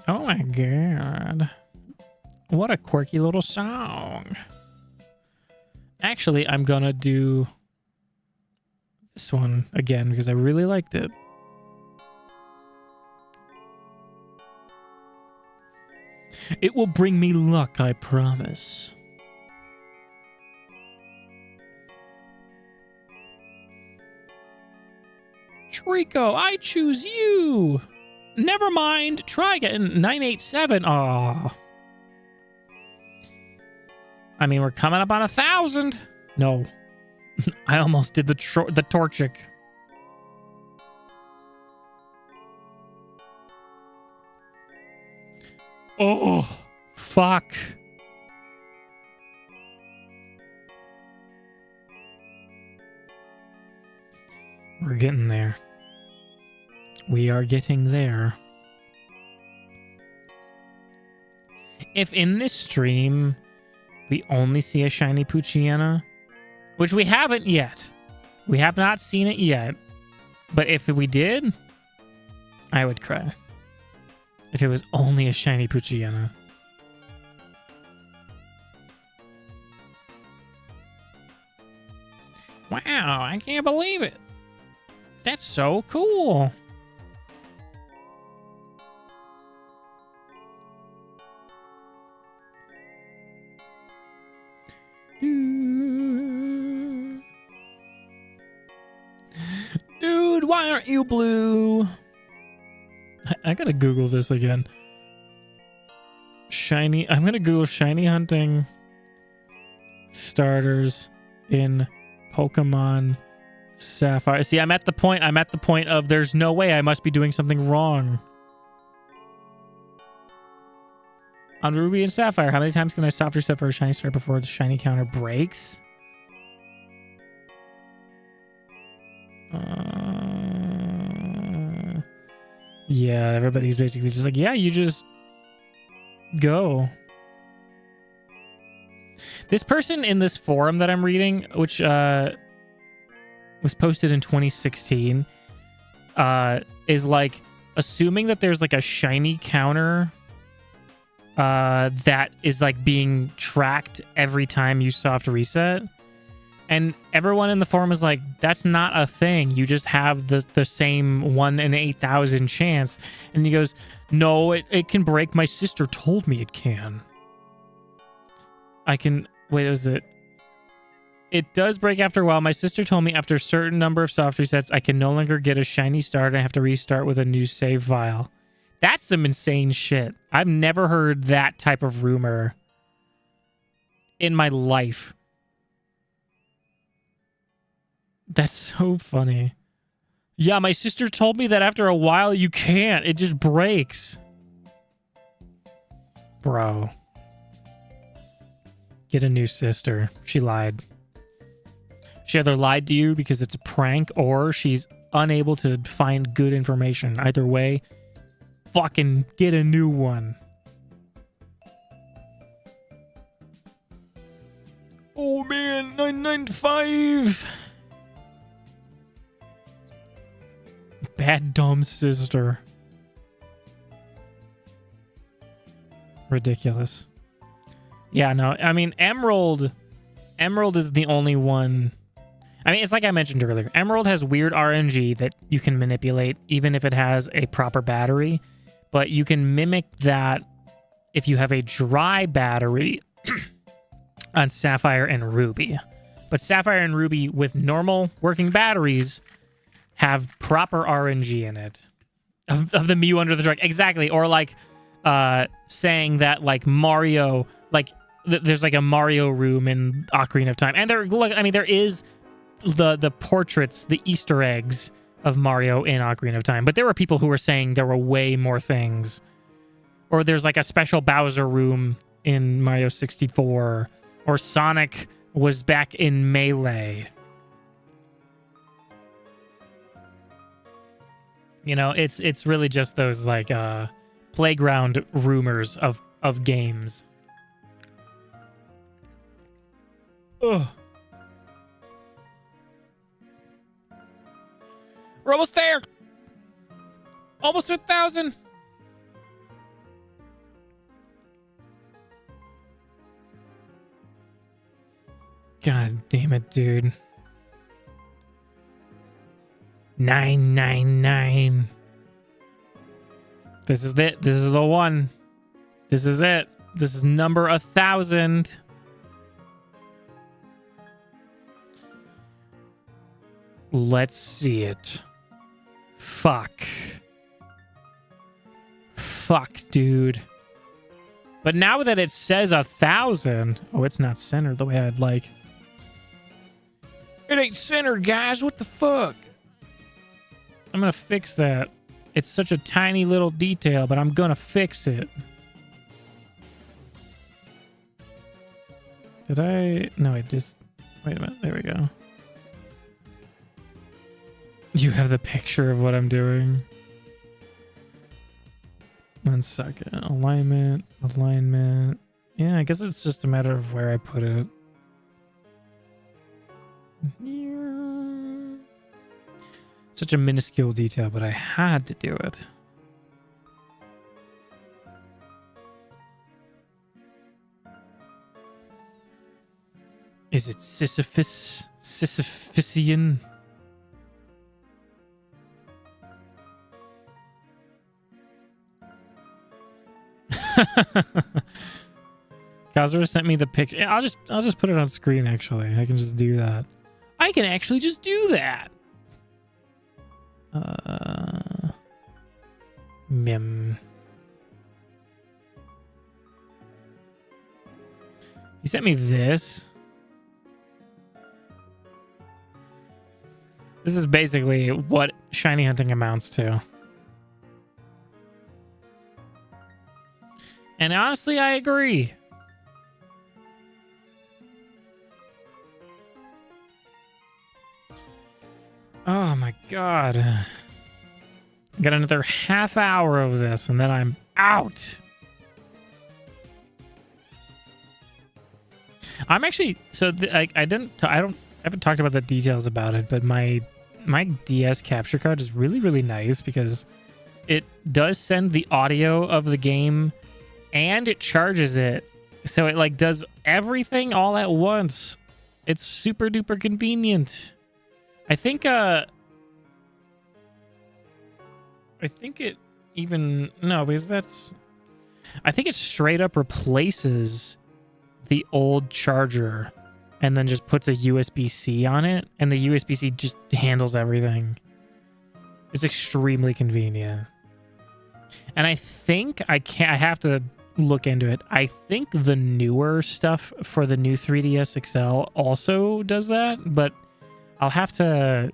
Oh my god. What a quirky little song. Actually, I'm gonna do this one again because I really liked it. It will bring me luck, I promise. TREECKO, I choose you. Never mind. Try again. 987. Aw. I mean, we're coming up on 1,000. No. I almost did the Torchic. Oh, fuck. We're getting there. We are getting there. If in this stream we only see a shiny Poochyena, which we haven't yet. We have not seen it yet. But if we did, I would cry. If it was only a shiny Poochyena. Wow, I can't believe it. That's so cool. Dude, why aren't you blue? I gotta Google this again. Shiny. I'm gonna Google shiny hunting starters in Pokemon Sapphire. See, I'm at the point of there's no way I must be doing something wrong. On Ruby and Sapphire, how many times can I soft reset for a shiny star before the shiny counter breaks? Yeah, everybody's basically just like, yeah, you just go. This person in this forum that I'm reading, which was posted in 2016, is like assuming that there's like a shiny counter that is like being tracked every time you soft reset. And everyone in the forum is like, that's not a thing. You just have the same 1 in 8,000 chance. And he goes, no, it can break. My sister told me it can. I can... Wait, was it? It does break after a while. My sister told me after a certain number of soft resets, I can no longer get a shiny star and I have to restart with a new save file. That's some insane shit. I've never heard that type of rumor in my life. That's so funny. Yeah, my sister told me that after a while you can't. It just breaks. Bro. Get a new sister. She lied. She either lied to you because it's a prank or she's unable to find good information. Either way, fucking get a new one. Oh man, 995. Bad dumb sister. Ridiculous. Yeah, no, I mean, Emerald is the only one. I mean, it's like I mentioned earlier. Emerald has weird RNG that you can manipulate, even if it has a proper battery. But you can mimic that if you have a dry battery on Sapphire and Ruby. But Sapphire and Ruby with normal working batteries have proper RNG in it. Of the Mew under the truck. Exactly. Or like saying that like Mario... like there's like a Mario room in Ocarina of Time. And there is the portraits, the Easter eggs of Mario in Ocarina of Time. But there were people who were saying there were way more things. Or there's like a special Bowser room in Mario 64. Or Sonic was back in Melee. You know, it's really just those like playground rumors of games. Ugh. We're almost there. Almost to 1,000. God damn it, dude. 999. This is it. This is the one. This is it. This is number 1,000. Let's see it. Fuck. Fuck, dude. But now that it says 1,000... Oh, it's not centered the way I'd like. It ain't centered, guys. What the fuck? I'm gonna fix that. It's such a tiny little detail, but I'm gonna fix it. Did I... No, I just... Wait a minute. There we go. You have the picture of what I'm doing. 1 second. Alignment. Alignment. Yeah, I guess it's just a matter of where I put it. Yeah. Such a minuscule detail, but I had to do it. Is it Sisyphus? Sisyphusian? Kazura sent me the picture. Yeah, I'll just put it on screen actually. I can just do that. I can actually just do that. Mim. He sent me this. This is basically what shiny hunting amounts to. And honestly, I agree. Oh my god. I got another half hour of this and then I'm out. I'm actually I haven't talked about the details about it, but my DS capture card is really nice because it does send the audio of the game and it charges it. So it like does everything all at once. It's super duper convenient. I think it even no, because I think it straight up replaces the old charger and then just puts a USB-C on it, and the USB-C just handles everything. It's extremely convenient. And I think I have to look into it. I think the newer stuff for the new 3DS XL also does that, but I'll have to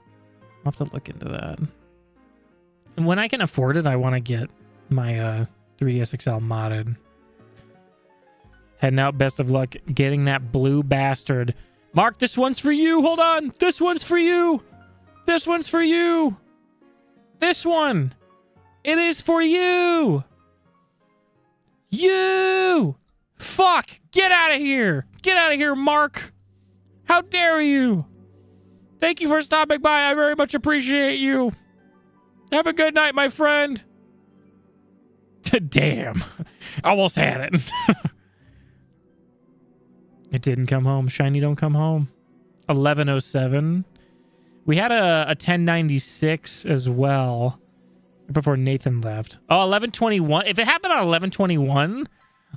look into that. And when I can afford it, I want to get my 3DS XL modded. Heading out. Best of luck getting that blue bastard. Mark, this one's for you. Hold on. This one's for you. This one's for you. This one. It is for you. You. Fuck. Get out of here. Get out of here, Mark. How dare you? Thank you for stopping by. I very much appreciate you. Have a good night, my friend. Damn. Almost had it. It didn't come home. Shiny don't come home. 1107. We had a 1096 as well before Nathan left. Oh, 1121. If it happened on 1121,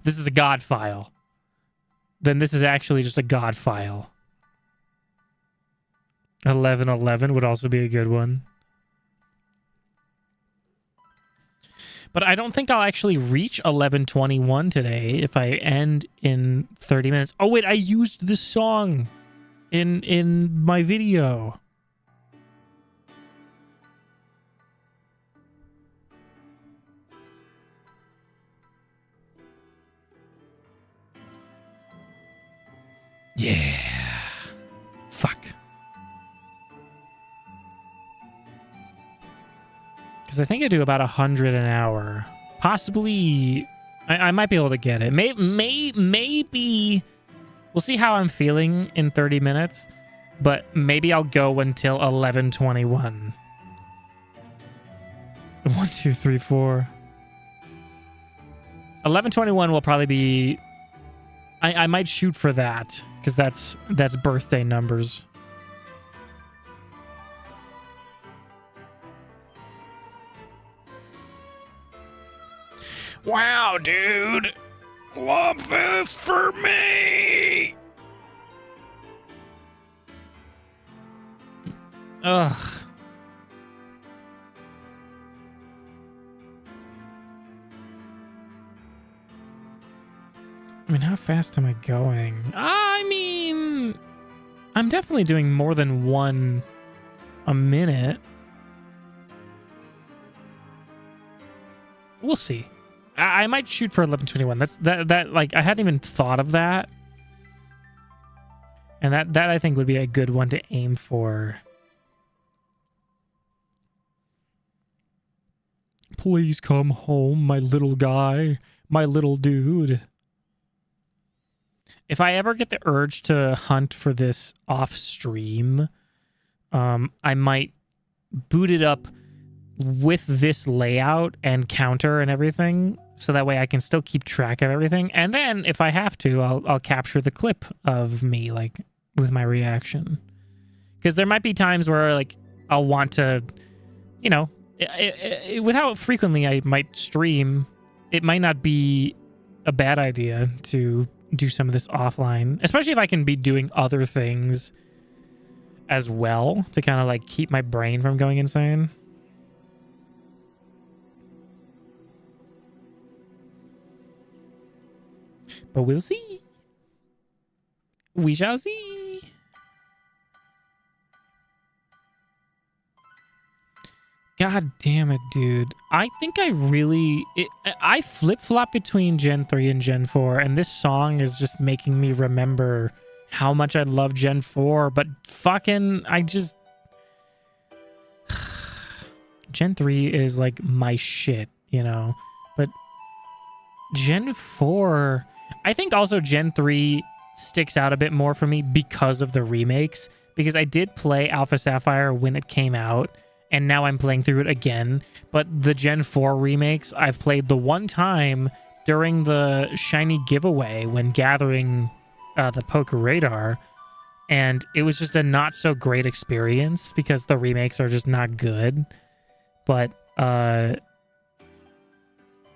this is a God file. Then this is actually just a God file. 1111 would also be a good one. But I don't think I'll actually reach 1121 today if I end in 30 minutes. Oh, wait, I used this song in my video. Yeah. Fuck. Because I think I do about 100 an hour. Possibly, I might be able to get it. Maybe, we'll see how I'm feeling in 30 minutes. But maybe I'll go until 1121. 1, 2, 3, 4. 1121 will probably be... I might shoot for that. Because that's birthday numbers. Wow, dude. Love this for me. Ugh. I mean, how fast am I going? I mean, I'm definitely doing more than one a minute. We'll see. I might shoot for 1121. That like I hadn't even thought of that. And that I think would be a good one to aim for. please come home, my little guy, my little dude. If I ever get the urge to hunt for this off stream, I might boot it up with this layout and counter and everything, so that way I can still keep track of everything. And then if I have to, I'll capture the clip of me, like, with my reaction. Because there might be times where, like, I'll want to, you know, with how frequently I might stream, it might not be a bad idea to do some of this offline, especially if I can be doing other things as well to kind of like keep my brain from going insane. But we'll see. We shall see. God damn it, dude. I think I flip-flop between Gen 3 and Gen 4, and this song is just making me remember how much I love Gen 4, but fucking, Gen 3 is like my shit, you know? But Gen 4, I think also Gen 3 sticks out a bit more for me because of the remakes, because I did play Alpha Sapphire when it came out, and now I'm playing through it again. But the Gen 4 remakes, I've played the one time during the shiny giveaway when gathering the Poker Radar, and it was just a not so great experience because the remakes are just not good. But the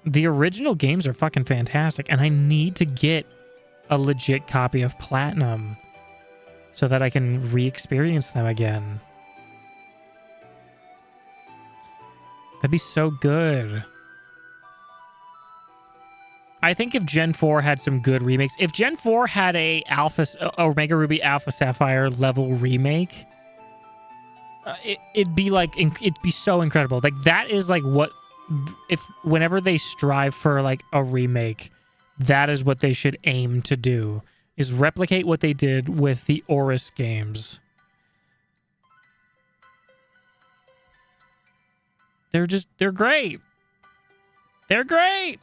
original games are fucking fantastic, and I need to get a legit copy of Platinum so that I can re-experience them again. That'd be so good. I think if Gen 4 had some good remakes, if Gen 4 had a Omega Ruby Alpha Sapphire level remake, it'd be so incredible. Like, that is like what, whenever they strive for like a remake, that is what they should aim to do, is replicate what they did with the Oris games. They're great. They're great.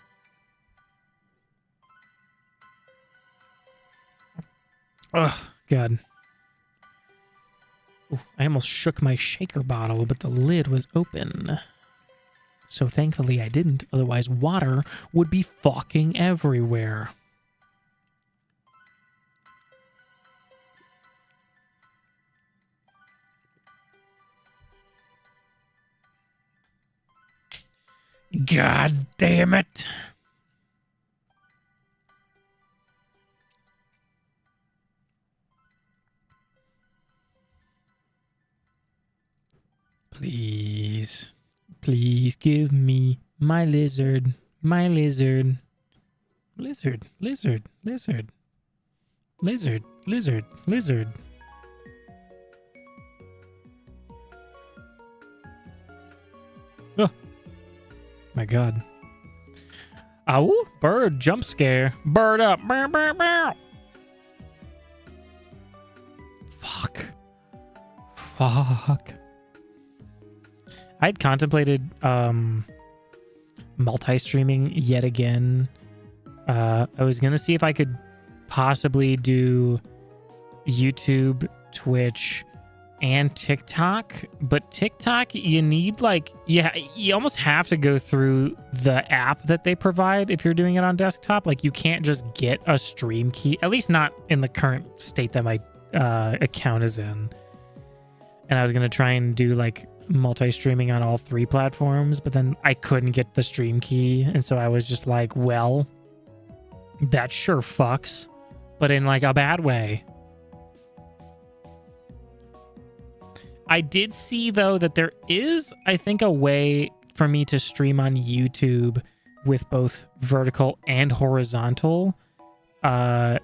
Oh, God. Ooh, I almost shook my shaker bottle, but the lid was open. So thankfully I didn't, otherwise water would be fucking everywhere. God damn it. Please. Please give me my lizard. My lizard. Lizard. Lizard. Lizard. Lizard. Lizard. Lizard. Oh. My God. Ow! Bird jump scare. Bird up. Bow, bow, bow. Fuck. Fuck. I'd contemplated multi-streaming yet again. I was gonna see if I could possibly do YouTube, Twitch, and TikTok, but TikTok, you need you almost have to go through the app that they provide if you're doing it on desktop. Like, you can't just get a stream key, at least not in the current state that my account is in. And I was gonna try and do like multi-streaming on all 3 platforms, but then I couldn't get the stream key, and so I was just like, well, that sure fucks, but in like a bad way. I did see, though, that there is, I think, a way for me to stream on YouTube with both vertical and horizontal. And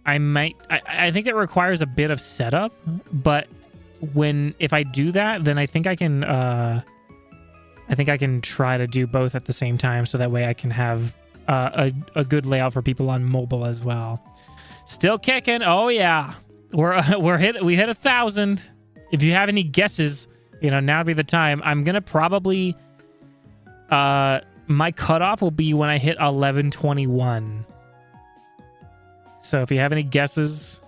I think it requires a bit of setup, but if I do that, then I think I can try to do both at the same time, so that way I can have a good layout for people on mobile as well. Still kicking. Oh yeah. We hit 1,000. If you have any guesses You know, now would be the time. I'm gonna probably my cutoff will be when I hit 1121. So if you have any guesses,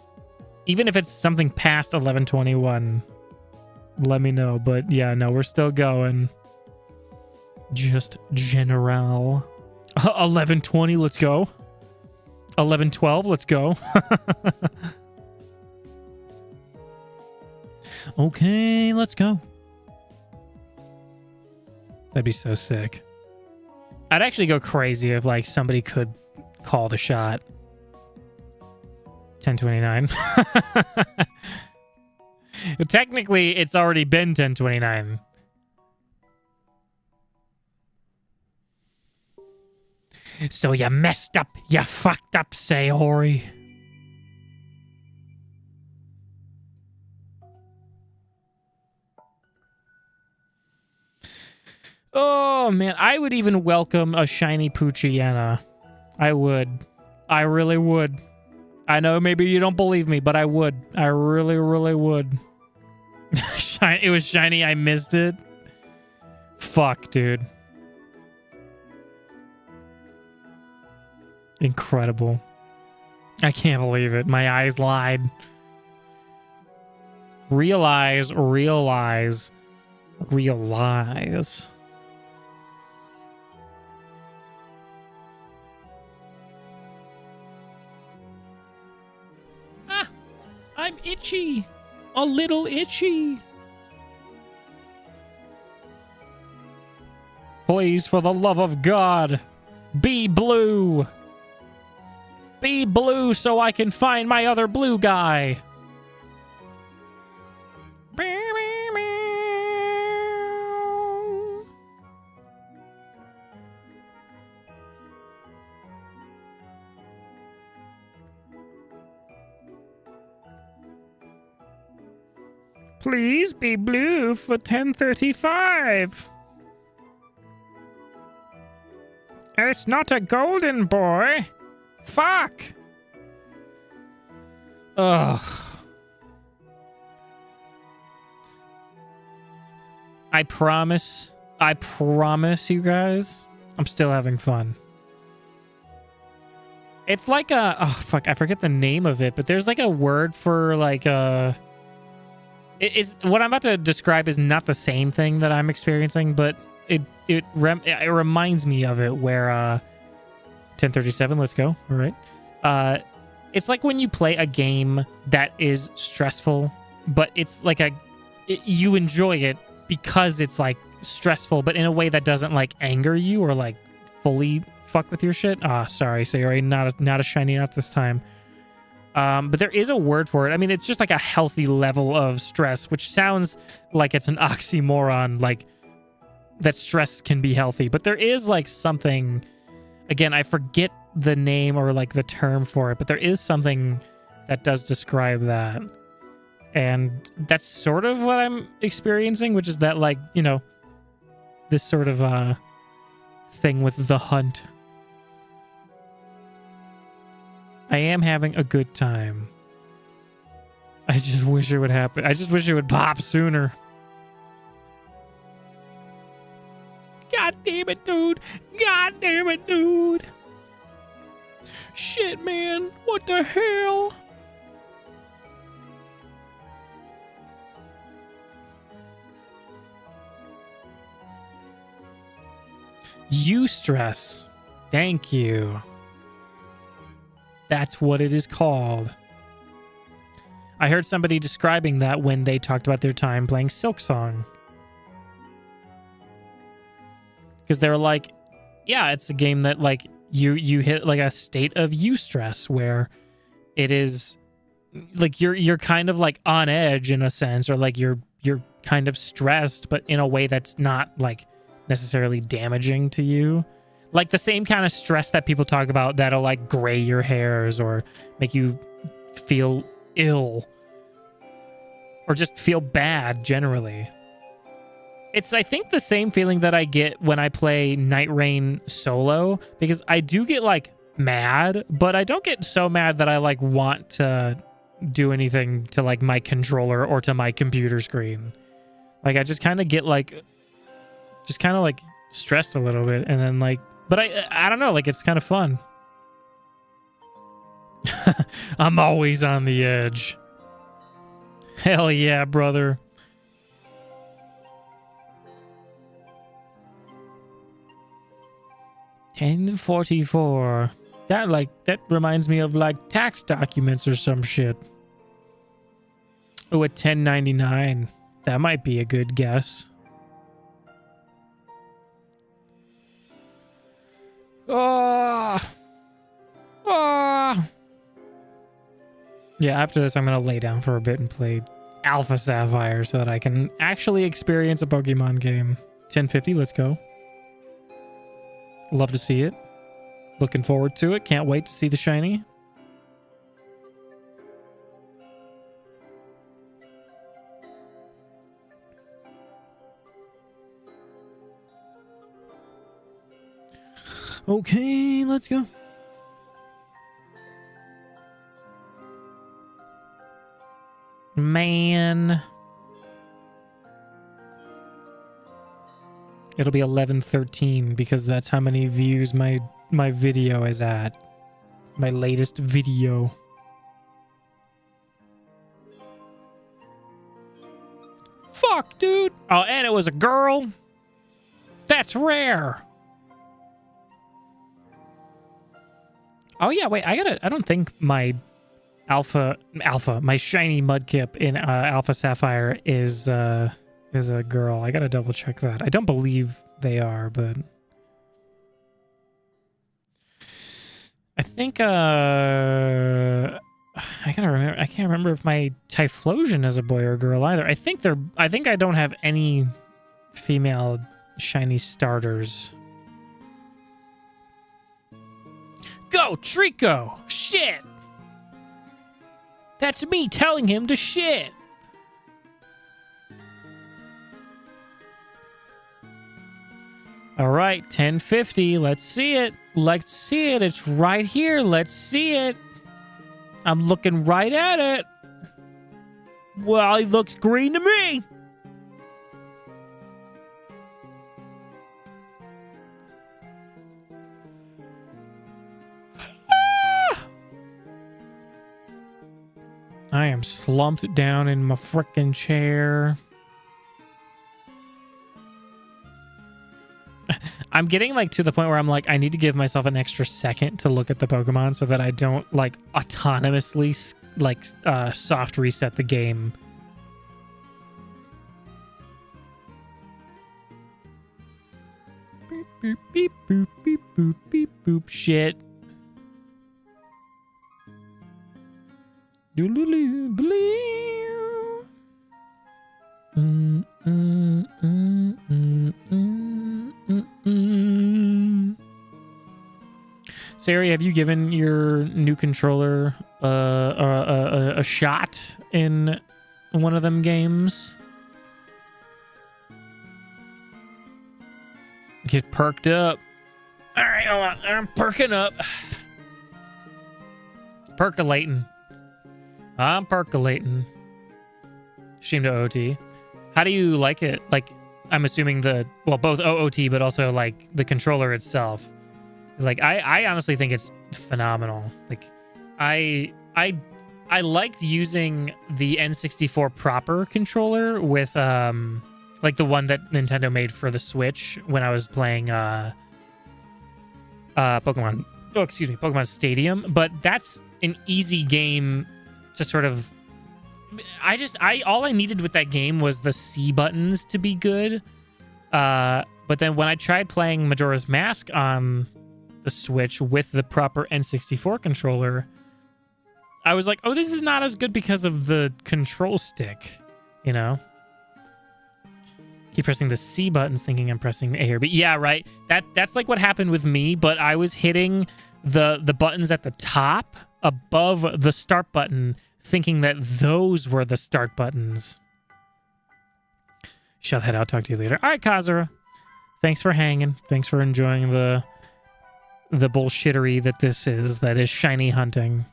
even if it's something past 1121, let me know. But yeah, no, we're still going. Just general. 1120, let's go. 1112, let's go. Okay, let's go. That'd be so sick. I'd actually go crazy if like somebody could call the shot. 1029. Technically, it's already been 1029. So you messed up. You fucked up, Sayori. Oh, man. I would even welcome a shiny Poochyena. I would. I really would. I know maybe you don't believe me, but I would. I really, really would. It was shiny. I missed it. Fuck, dude. Incredible. I can't believe it. My eyes lied. Realize. Ah, I'm itchy. A little itchy. Please, for the love of God, be blue. Be blue so I can find my other blue guy. Please be blue for 1035. It's not a golden boy. Fuck. Ugh. I promise you guys, I'm still having fun. It's like a, oh fuck, I forget the name of it, but there's like a word for like a, it's what I'm about to describe is not the same thing that I'm experiencing, but it reminds me of it where 1037, let's go. All right. It's like when you play a game that is stressful, but it's like you enjoy it because it's like stressful, but in a way that doesn't like anger you or like fully fuck with your shit. Sorry, Sayori, not a shiny nut this time. But there is a word for it. I mean, it's just like a healthy level of stress, which sounds like it's an oxymoron, like that stress can be healthy. But there is like something, again, I forget the name or like the term for it, but there is something that does describe that. And that's sort of what I'm experiencing, which is that like, you know, this sort of thing with the hunt. I am having a good time. I just wish it would happen. I just wish it would pop sooner. God damn it, dude. God damn it, dude. Shit, man. What the hell? Eustress. Thank you. That's what it is called. I heard somebody describing that when they talked about their time playing Silksong. Because they were like, yeah, it's a game that like you hit like a state of eustress where it is like you're kind of like on edge in a sense, or like you're kind of stressed, but in a way that's not like necessarily damaging to you. Like the same kind of stress that people talk about that'll like gray your hairs or make you feel ill or just feel bad generally. It's, I think, the same feeling that I get when I play Night Rain solo, because I do get like mad, but I don't get so mad that I like want to do anything to like my controller or to my computer screen. Like I just kind of get like, just kind of like stressed a little bit, and then like, but I don't know, like it's kind of fun. I'm always on the edge. Hell yeah, brother. $10.44. That reminds me of like tax documents or some shit. Oh, at $10.99. That might be a good guess. Oh. Oh. Yeah, after this, I'm going to lay down for a bit and play Alpha Sapphire so that I can actually experience a Pokemon game. 1050, let's go. Love to see it. Looking forward to it. Can't wait to see the shiny. Okay, let's go. Man. It'll be 11:13 because that's how many views my video is at. My latest video. Fuck, dude. Oh, and it was a girl. That's rare. Oh yeah, wait, I don't think my my shiny Mudkip in Alpha Sapphire is a girl. I gotta double check that. I don't believe they are, but I think I gotta remember. I can't remember if my Typhlosion is a boy or a girl either. I think I don't have any female shiny starters. Go, TREECKO! Shit! That's me telling him to shit! Alright, 1050. Let's see it. Let's see it. It's right here. Let's see it. I'm looking right at it. Well, it looks green to me. I am slumped down in my frickin' chair. I'm getting like to the point where I'm like, I need to give myself an extra second to look at the Pokemon so that I don't like autonomously like soft reset the game. Beep, beep, beep, boop, beep, boop, beep, boop. Shit. Sari, have you given your new controller a shot in one of them games? Get perked up. All right, hold on. I'm perking up. Percolating. I'm percolating. Shame to OT. How do you like it? Like, I'm assuming both OOT, but also like the controller itself. Like, I honestly think it's phenomenal. Like, I liked using the N64 proper controller with like the one that Nintendo made for the Switch when I was playing Pokemon. Oh, excuse me, Pokemon Stadium. But that's an easy game to sort of. All I needed with that game was the C buttons to be good. But then when I tried playing Majora's Mask on the Switch with the proper N64 controller, I was like, oh, this is not as good because of the control stick, you know? Keep pressing the C buttons thinking I'm pressing A or B. Yeah, right. That's like what happened with me, but I was hitting the buttons at the top above the start button thinking that those were the start buttons. Shall head out. Talk to you later. All right, Kazura. Thanks for hanging. Thanks for enjoying the bullshittery that is shiny hunting.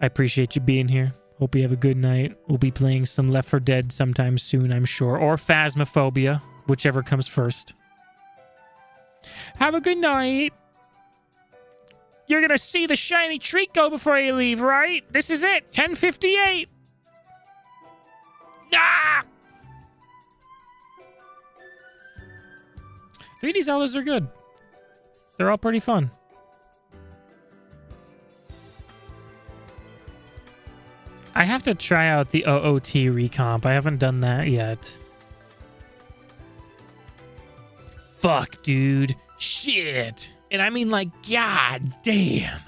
I appreciate you being here. Hope you have a good night. We'll be playing some Left 4 Dead sometime soon, I'm sure. Or Phasmophobia, whichever comes first. Have a good night. You're gonna see the shiny TREECKO before you leave, right? This is it. 10:58. Ah! 3D Zeldas are good. They're all pretty fun. I have to try out the OOT recomp. I haven't done that yet. Fuck, dude. Shit. And I mean, like, god damn.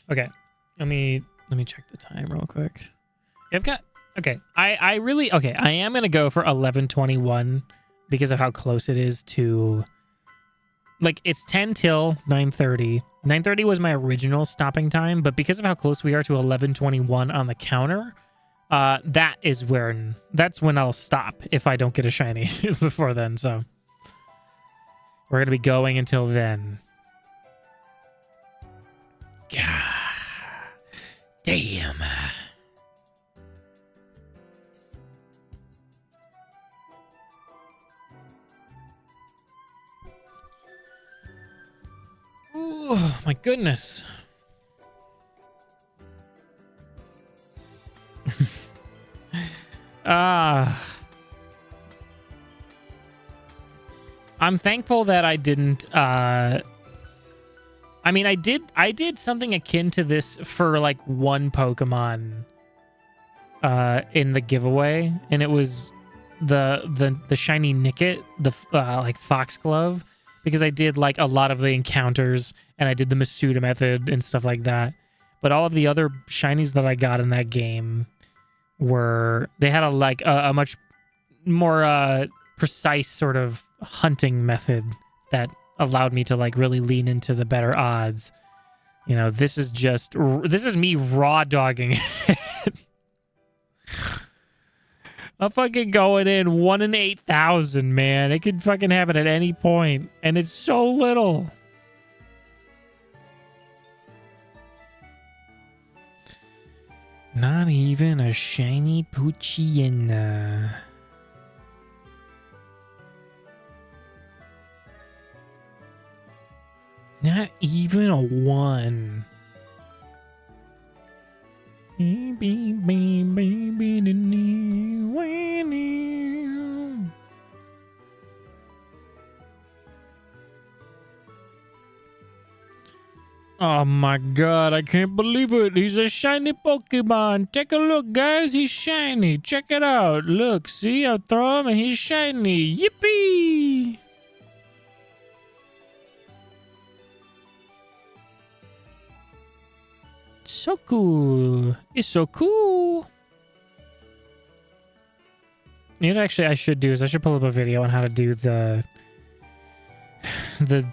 Okay. Let me check the time real quick. I've got okay. I really okay. I am gonna go for 11:21 because of how close it is to. Like it's 10 till 9:30. 9:30 was my original stopping time, but because of how close we are to 11:21 on the counter, that's when I'll stop if I don't get a shiny before then. So we're gonna be going until then. God damn. Oh my goodness. I'm thankful that I didn't I mean I did something akin to this for like one Pokemon in the giveaway, and it was the shiny Nickit, the like Foxglove. Because I did like a lot of the encounters and I did the Masuda method and stuff like that. But all of the other shinies that I got in that game they had a much more precise sort of hunting method that allowed me to like really lean into the better odds. You know, this is me raw dogging it. I'm fucking going in 1 in 8,000, man. It could fucking happen at any point, and it's so little. Not even a shiny Poochyena. Not even a 1. Oh my god, I can't believe it. He's a shiny Pokemon. Take a look, guys. He's shiny. Check it out. Look, see? I throw him and he's shiny. Yippee! So cool. It's so cool. You know, actually, I should pull up a video on how to do the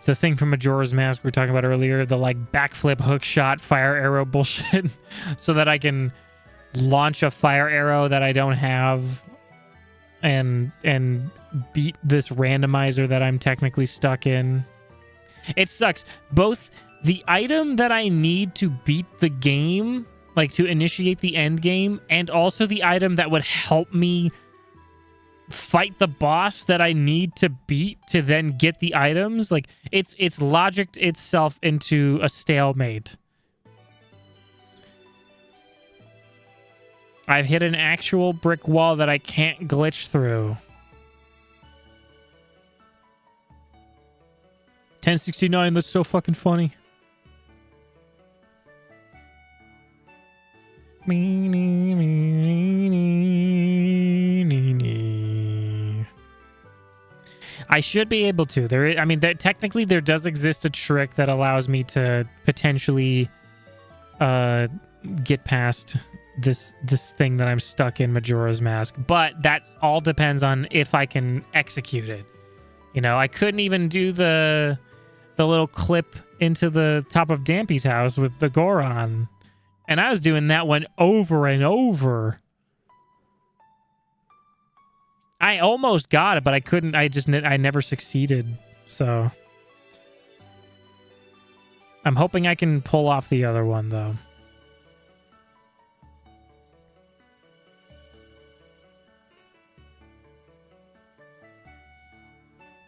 thing from Majora's Mask we were talking about earlier, the like backflip hook shot fire arrow bullshit, so that I can launch a fire arrow that I don't have and beat this randomizer that I'm technically stuck in. It sucks. Both the item that I need to beat the game, like to initiate the end game, and also the item that would help me fight the boss that I need to beat to then get the items, like it's logicked itself into a stalemate. I've hit an actual brick wall that I can't glitch through. 1069, that's so fucking funny. I should be able to. Technically there does exist a trick that allows me to potentially get past this thing that I'm stuck in Majora's Mask, but that all depends on if I can execute it. You know, I couldn't even do the little clip into the top of Dampy's house with the Goron. And I was doing that one over and over. I almost got it, but I couldn't. I never succeeded. So I'm hoping I can pull off the other one, though.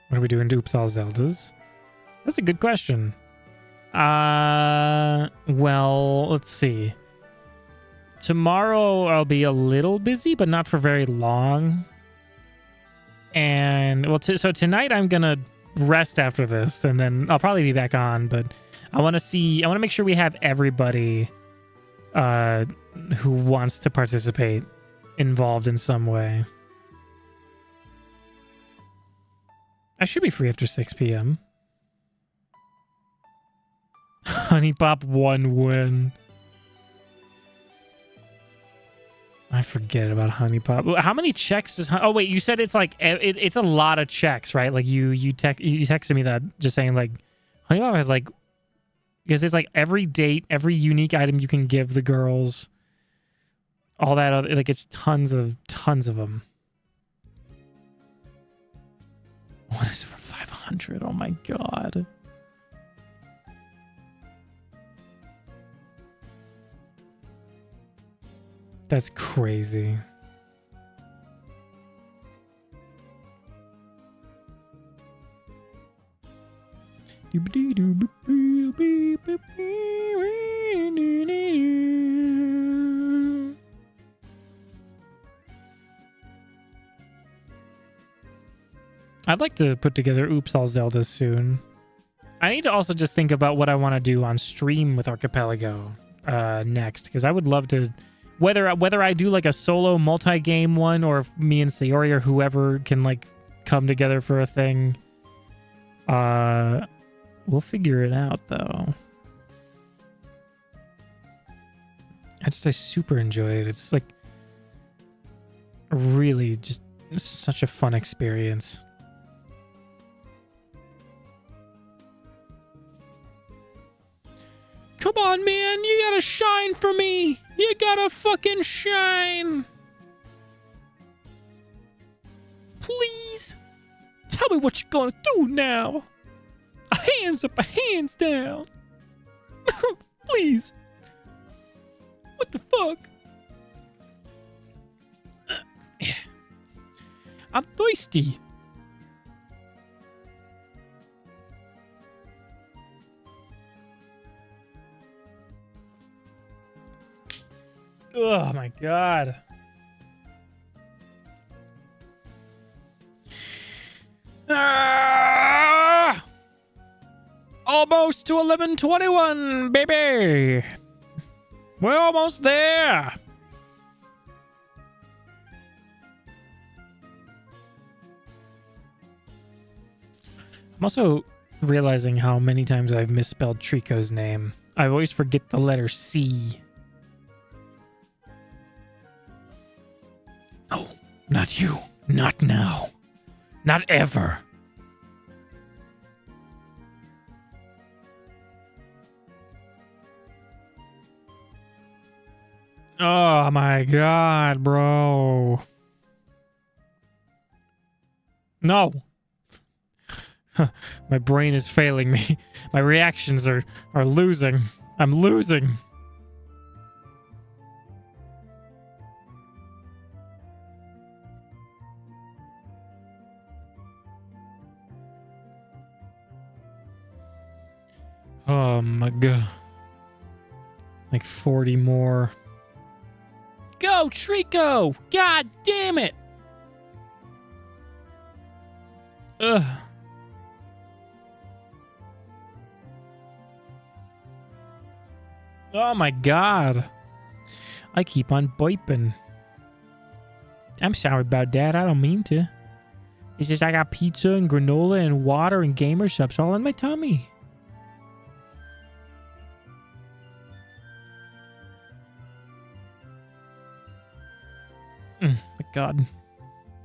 What are we doing to Oops All Zeldas? That's a good question. Well, let's see. Tomorrow I'll be a little busy, but not for very long. And well, so tonight I'm gonna rest after this, and then I'll probably be back on. But I want to make sure we have everybody who wants to participate involved in some way. I should be free after 6 p.m. Honey Pop 1 win. I forget about Honey Pop. How many checks does... Oh, wait, you said it's like... It's a lot of checks, right? Like, you texted me that just saying, like... Honey Pop has, like... Because it's, like, every date, every unique item you can give the girls. All that other... Like, it's tons of them. What is it for 500? Oh, my God. That's crazy. I'd like to put together Oops All Zeldas soon. I need to also just think about what I want to do on stream with Archipelago next, because I would love to... Whether I do like a solo multi-game one, or if me and Sayori or whoever can like come together for a thing, we'll figure it out though. I super enjoy it. It's like really just such a fun experience. Come on, man. You gotta shine for me. You gotta fucking shine. Please. Tell me what you're gonna do now. A hands up, a hands down. Please. What the fuck? I'm thirsty. Oh my God. Almost to 11:21, baby. We're almost there. I'm also realizing how many times I've misspelled TREECKO's name. I always forget the letter C. No, not you. Not now. Not ever. Oh my God, bro. No. My brain is failing me. My reactions are losing. I'm losing. Oh my God. Like 40 more. Go, TREECKO! God damn it! Ugh. Oh my God. I keep on burping. I'm sorry about that. I don't mean to. It's just I got pizza and granola and water and gamer subs all in my tummy. My God.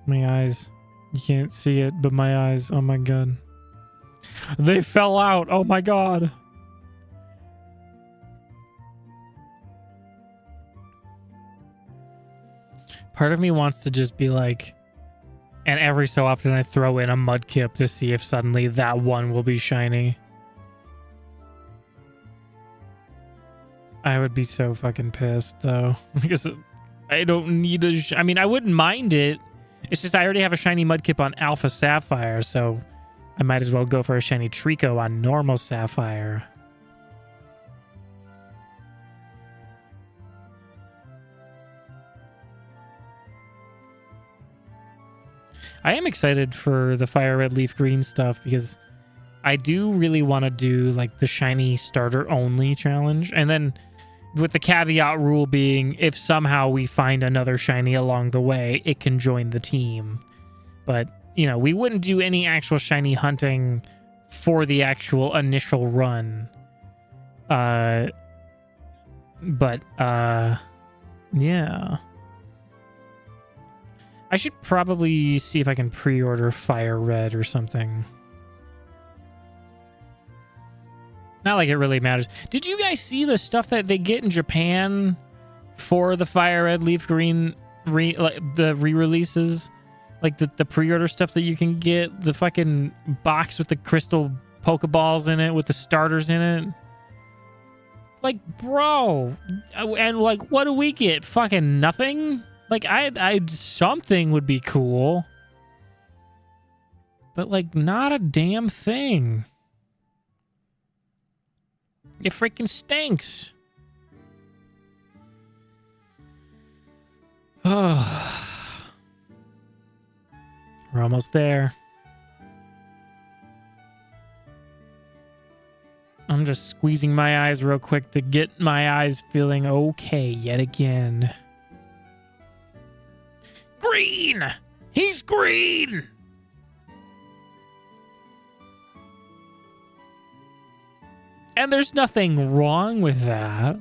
My eyes. You can't see it, but my eyes. Oh my God. They fell out. Oh my God. Part of me wants to just be like, And every so often I throw in a Mudkip to see if suddenly that one will be shiny. I would be so fucking pissed, though. Because I don't need a... I mean, I wouldn't mind it. It's just I already have a shiny Mudkip on Alpha Sapphire, so I might as well go for a shiny TREECKO on normal Sapphire. I am excited for the Fire Red Leaf Green stuff because I do really want to do like the shiny starter only challenge. And then with the caveat rule being if somehow we find another shiny along the way, it can join the team. But, you know, we wouldn't do any actual shiny hunting for the actual initial run. Yeah. I should probably see if I can pre-order Fire Red or something. Not like it really matters. Did you guys see the stuff that they get in Japan for the Fire Red Leaf Green the re-releases? Like the pre-order stuff that you can get? The fucking box with the crystal Pokeballs in it with the starters in it? Like, bro. And like, what do we get? Fucking nothing? Like, I'd something would be cool. But, like, not a damn thing. It freaking stinks. Oh. We're almost there. I'm just squeezing my eyes real quick to get my eyes feeling okay yet again. Green! He's green! And there's nothing wrong with that.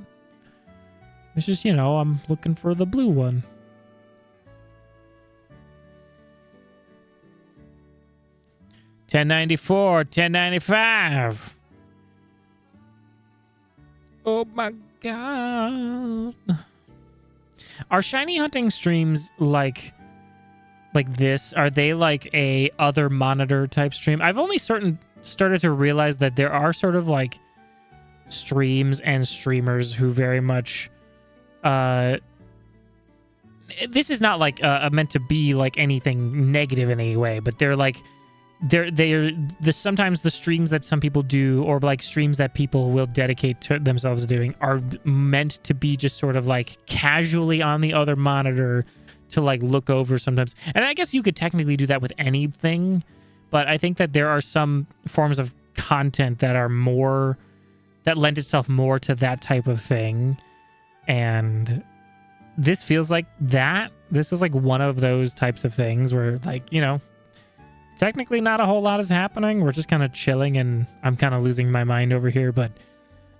It's just, you know, I'm looking for the blue one. $10.94, $10.95. Oh my god. Are shiny hunting streams like this? Are they like a other monitor type stream? I've only started to realize that there are sort of like streams and streamers who very much this is not like meant to be like anything negative in any way, but they're like sometimes the streams that some people do, or like streams that people will dedicate to themselves to doing, are meant to be just sort of like casually on the other monitor to like look over sometimes. And I guess you could technically do that with anything, but I think that there are some forms of content that are more, that lend itself more to that type of thing. And this feels like that. This is like one of those types of things where, like, you know, technically not a whole lot is happening. We're just kind of chilling, and I'm kind of losing my mind over here, but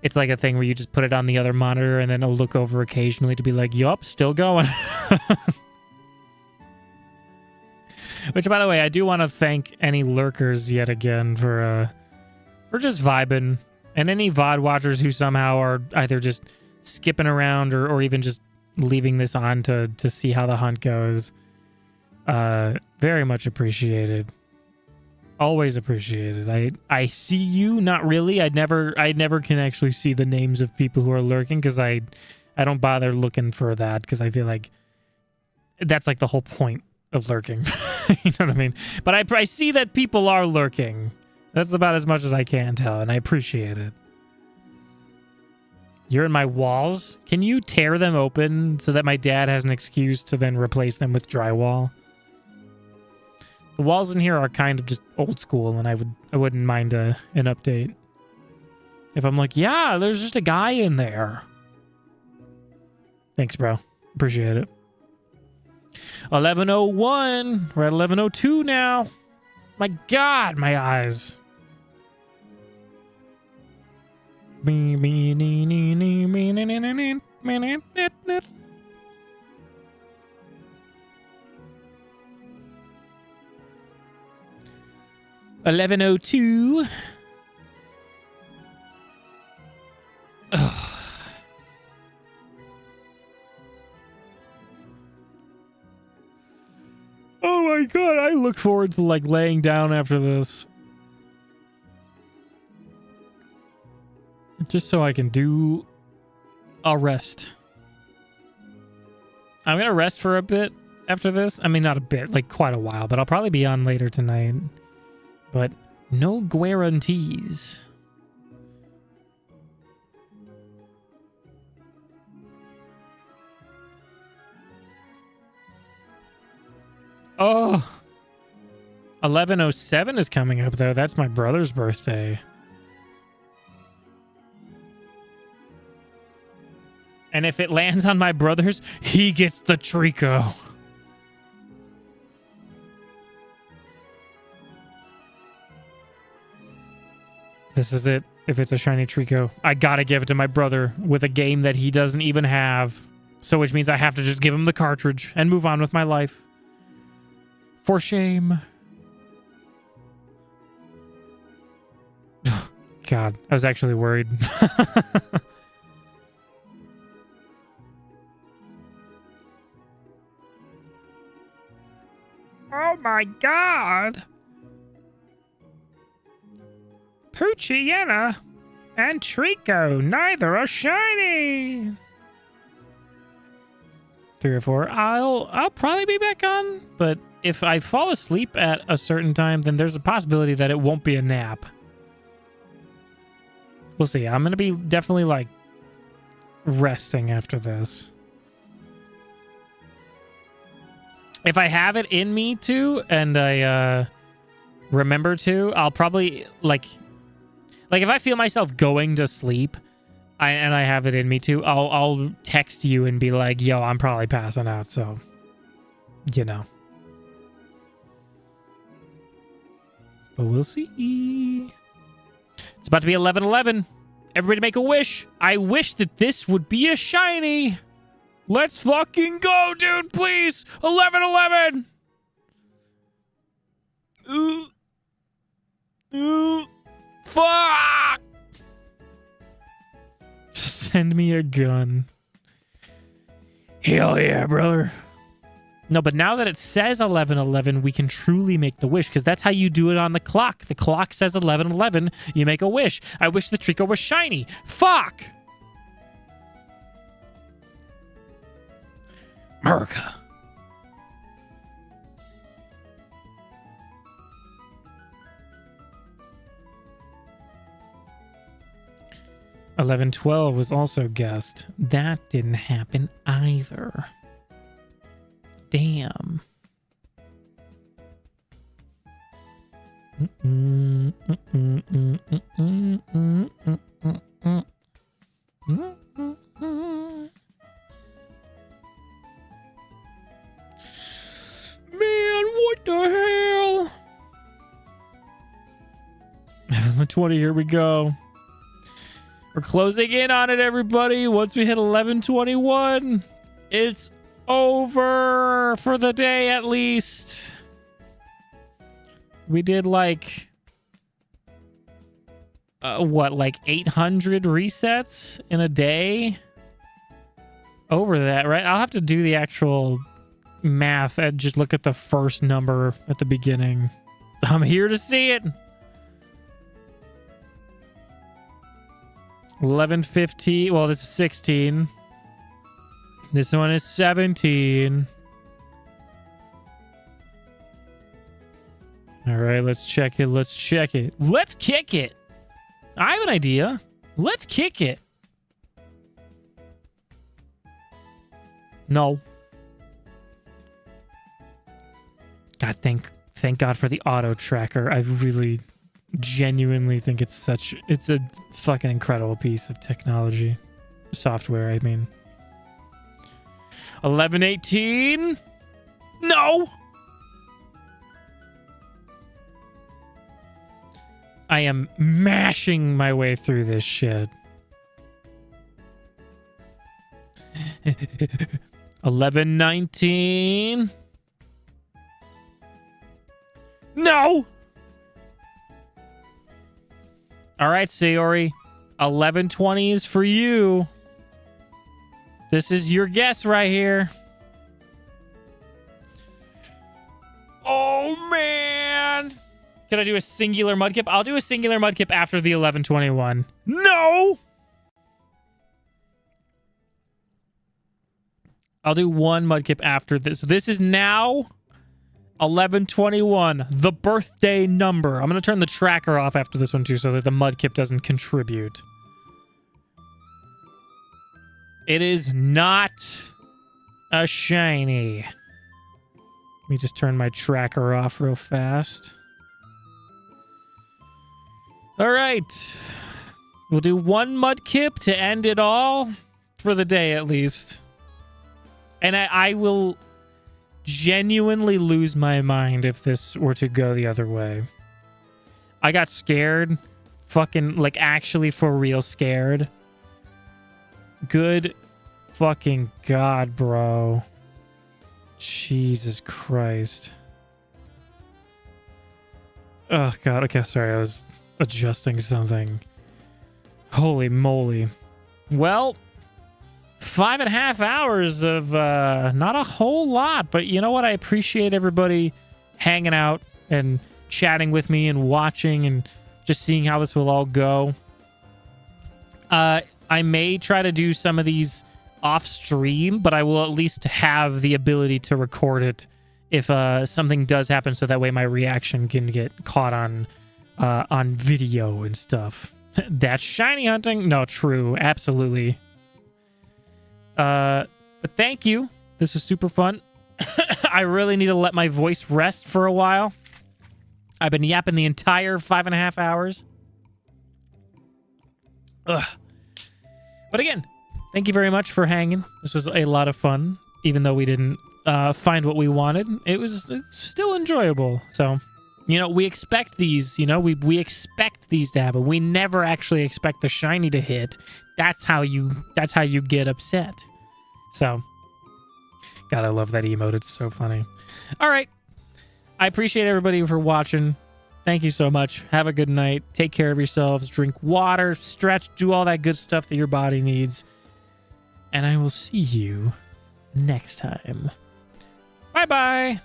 it's like a thing where you just put it on the other monitor and then I'll look over occasionally to be like, yup, still going. Which, by the way, I do want to thank any lurkers yet again for just vibing, and any VOD watchers who somehow are either just skipping around or even just leaving this on to see how the hunt goes. Very much appreciated. Always appreciated. I see you, not really. I never can actually see the names of people who are lurking because I don't bother looking for that, because I feel like that's like the whole point of lurking. You know what I mean? But I see that people are lurking. That's about as much as I can tell, and I appreciate it. You're in my walls? Can you tear them open so that my dad has an excuse to then replace them with drywall? The walls in here are kind of just old school, and I wouldn't mind an update. If I'm like, yeah, there's just a guy in there. Thanks, bro. Appreciate it. 11:01. We're at 11:02 now. My God, my eyes. 11:02. Oh my my god, I look forward to like laying down after this. Just so I can do a rest. I'm gonna rest for a bit after this. I mean, not a bit, like quite a while, but I'll probably be on later tonight. But no guarantees. Oh, 11:07 is coming up though. That's my brother's birthday. And if it lands on my brother's, he gets the TREECKO. This is it. If it's a shiny TREECKO, I gotta give it to my brother with a game that he doesn't even have. So which means I have to just give him the cartridge and move on with my life. For shame. God, I was actually worried. Oh my god! Poochyena and TREECKO, neither are shiny! 3 or 4. I'll probably be back on, but if I fall asleep at a certain time, then there's a possibility that it won't be a nap. We'll see. I'm gonna be definitely like resting after this. If I have it in me to, and I remember to, I'll probably like if I feel myself going to sleep, and I have it in me to, I'll text you and be like, yo, I'm probably passing out, so you know. But we'll see. It's about to be 11:11. Everybody make a wish. I wish that this would be a shiny. Let's fucking go, dude, please. 11:11. Fuck. Just send me a gun. Hell yeah, brother. No, but now that it says 11:11, we can truly make the wish, because that's how you do it on the clock. The clock says 11:11. You make a wish. I wish the TREECKO was shiny. Fuck. America. $11.12 was also guessed. That didn't happen either. Damn. Man, what the hell? 11:20, here we go. We're closing in on it, everybody. Once we hit 11:21, it's over for the day, at least. We did like what, like 800 resets in a day? Over that, right? I'll have to do the actual math and just look at the first number at the beginning. I'm here to see it. 11:50. Well, this is 16. This one is 17. All right, let's check it. Let's check it. Let's kick it. I have an idea. Let's kick it. No. God, thank God for the auto tracker. I really genuinely think it's a fucking incredible piece of technology. Software, I mean. 11:18. No. I am mashing my way through this shit. 11:19. No. All right, Sayori. 11:20 is for you. This is your guess right here. Oh, man. Can I do a singular mudkip? I'll do a singular mudkip after the 1121. No! I'll do one mudkip after this. So this is now 1121, the birthday number. I'm going to turn the tracker off after this one too so that the mudkip doesn't contribute. It is not a shiny. Let me just turn my tracker off real fast. All right. We'll do one mudkip to end it all for the day at least. And I will genuinely lose my mind if this were to go the other way. I got scared. Fucking, like, actually for real scared. Good fucking God, bro. Jesus Christ. Oh, God. Okay, sorry. I was adjusting something. Holy moly. Well, 5.5 hours of not a whole lot, but you know what? I appreciate everybody hanging out and chatting with me and watching and just seeing how this will all go. I may try to do some of these off stream, but I will at least have the ability to record it if something does happen, so that way my reaction can get caught on video and stuff. That's shiny hunting? No, true. Absolutely. But thank you. This was super fun. I really need to let my voice rest for a while. I've been yapping the entire 5.5 hours. Ugh. But again, thank you very much for hanging. This was a lot of fun, even though we didn't find what we wanted. It's still enjoyable. So, you know, we expect these. You know, we expect these to happen. We never actually expect the shiny to hit. That's how you get upset. So, God, I love that emote. It's so funny. All right. I appreciate everybody for watching. Thank you so much. Have a good night. Take care of yourselves. Drink water, stretch, do all that good stuff that your body needs. And I will see you next time. Bye-bye.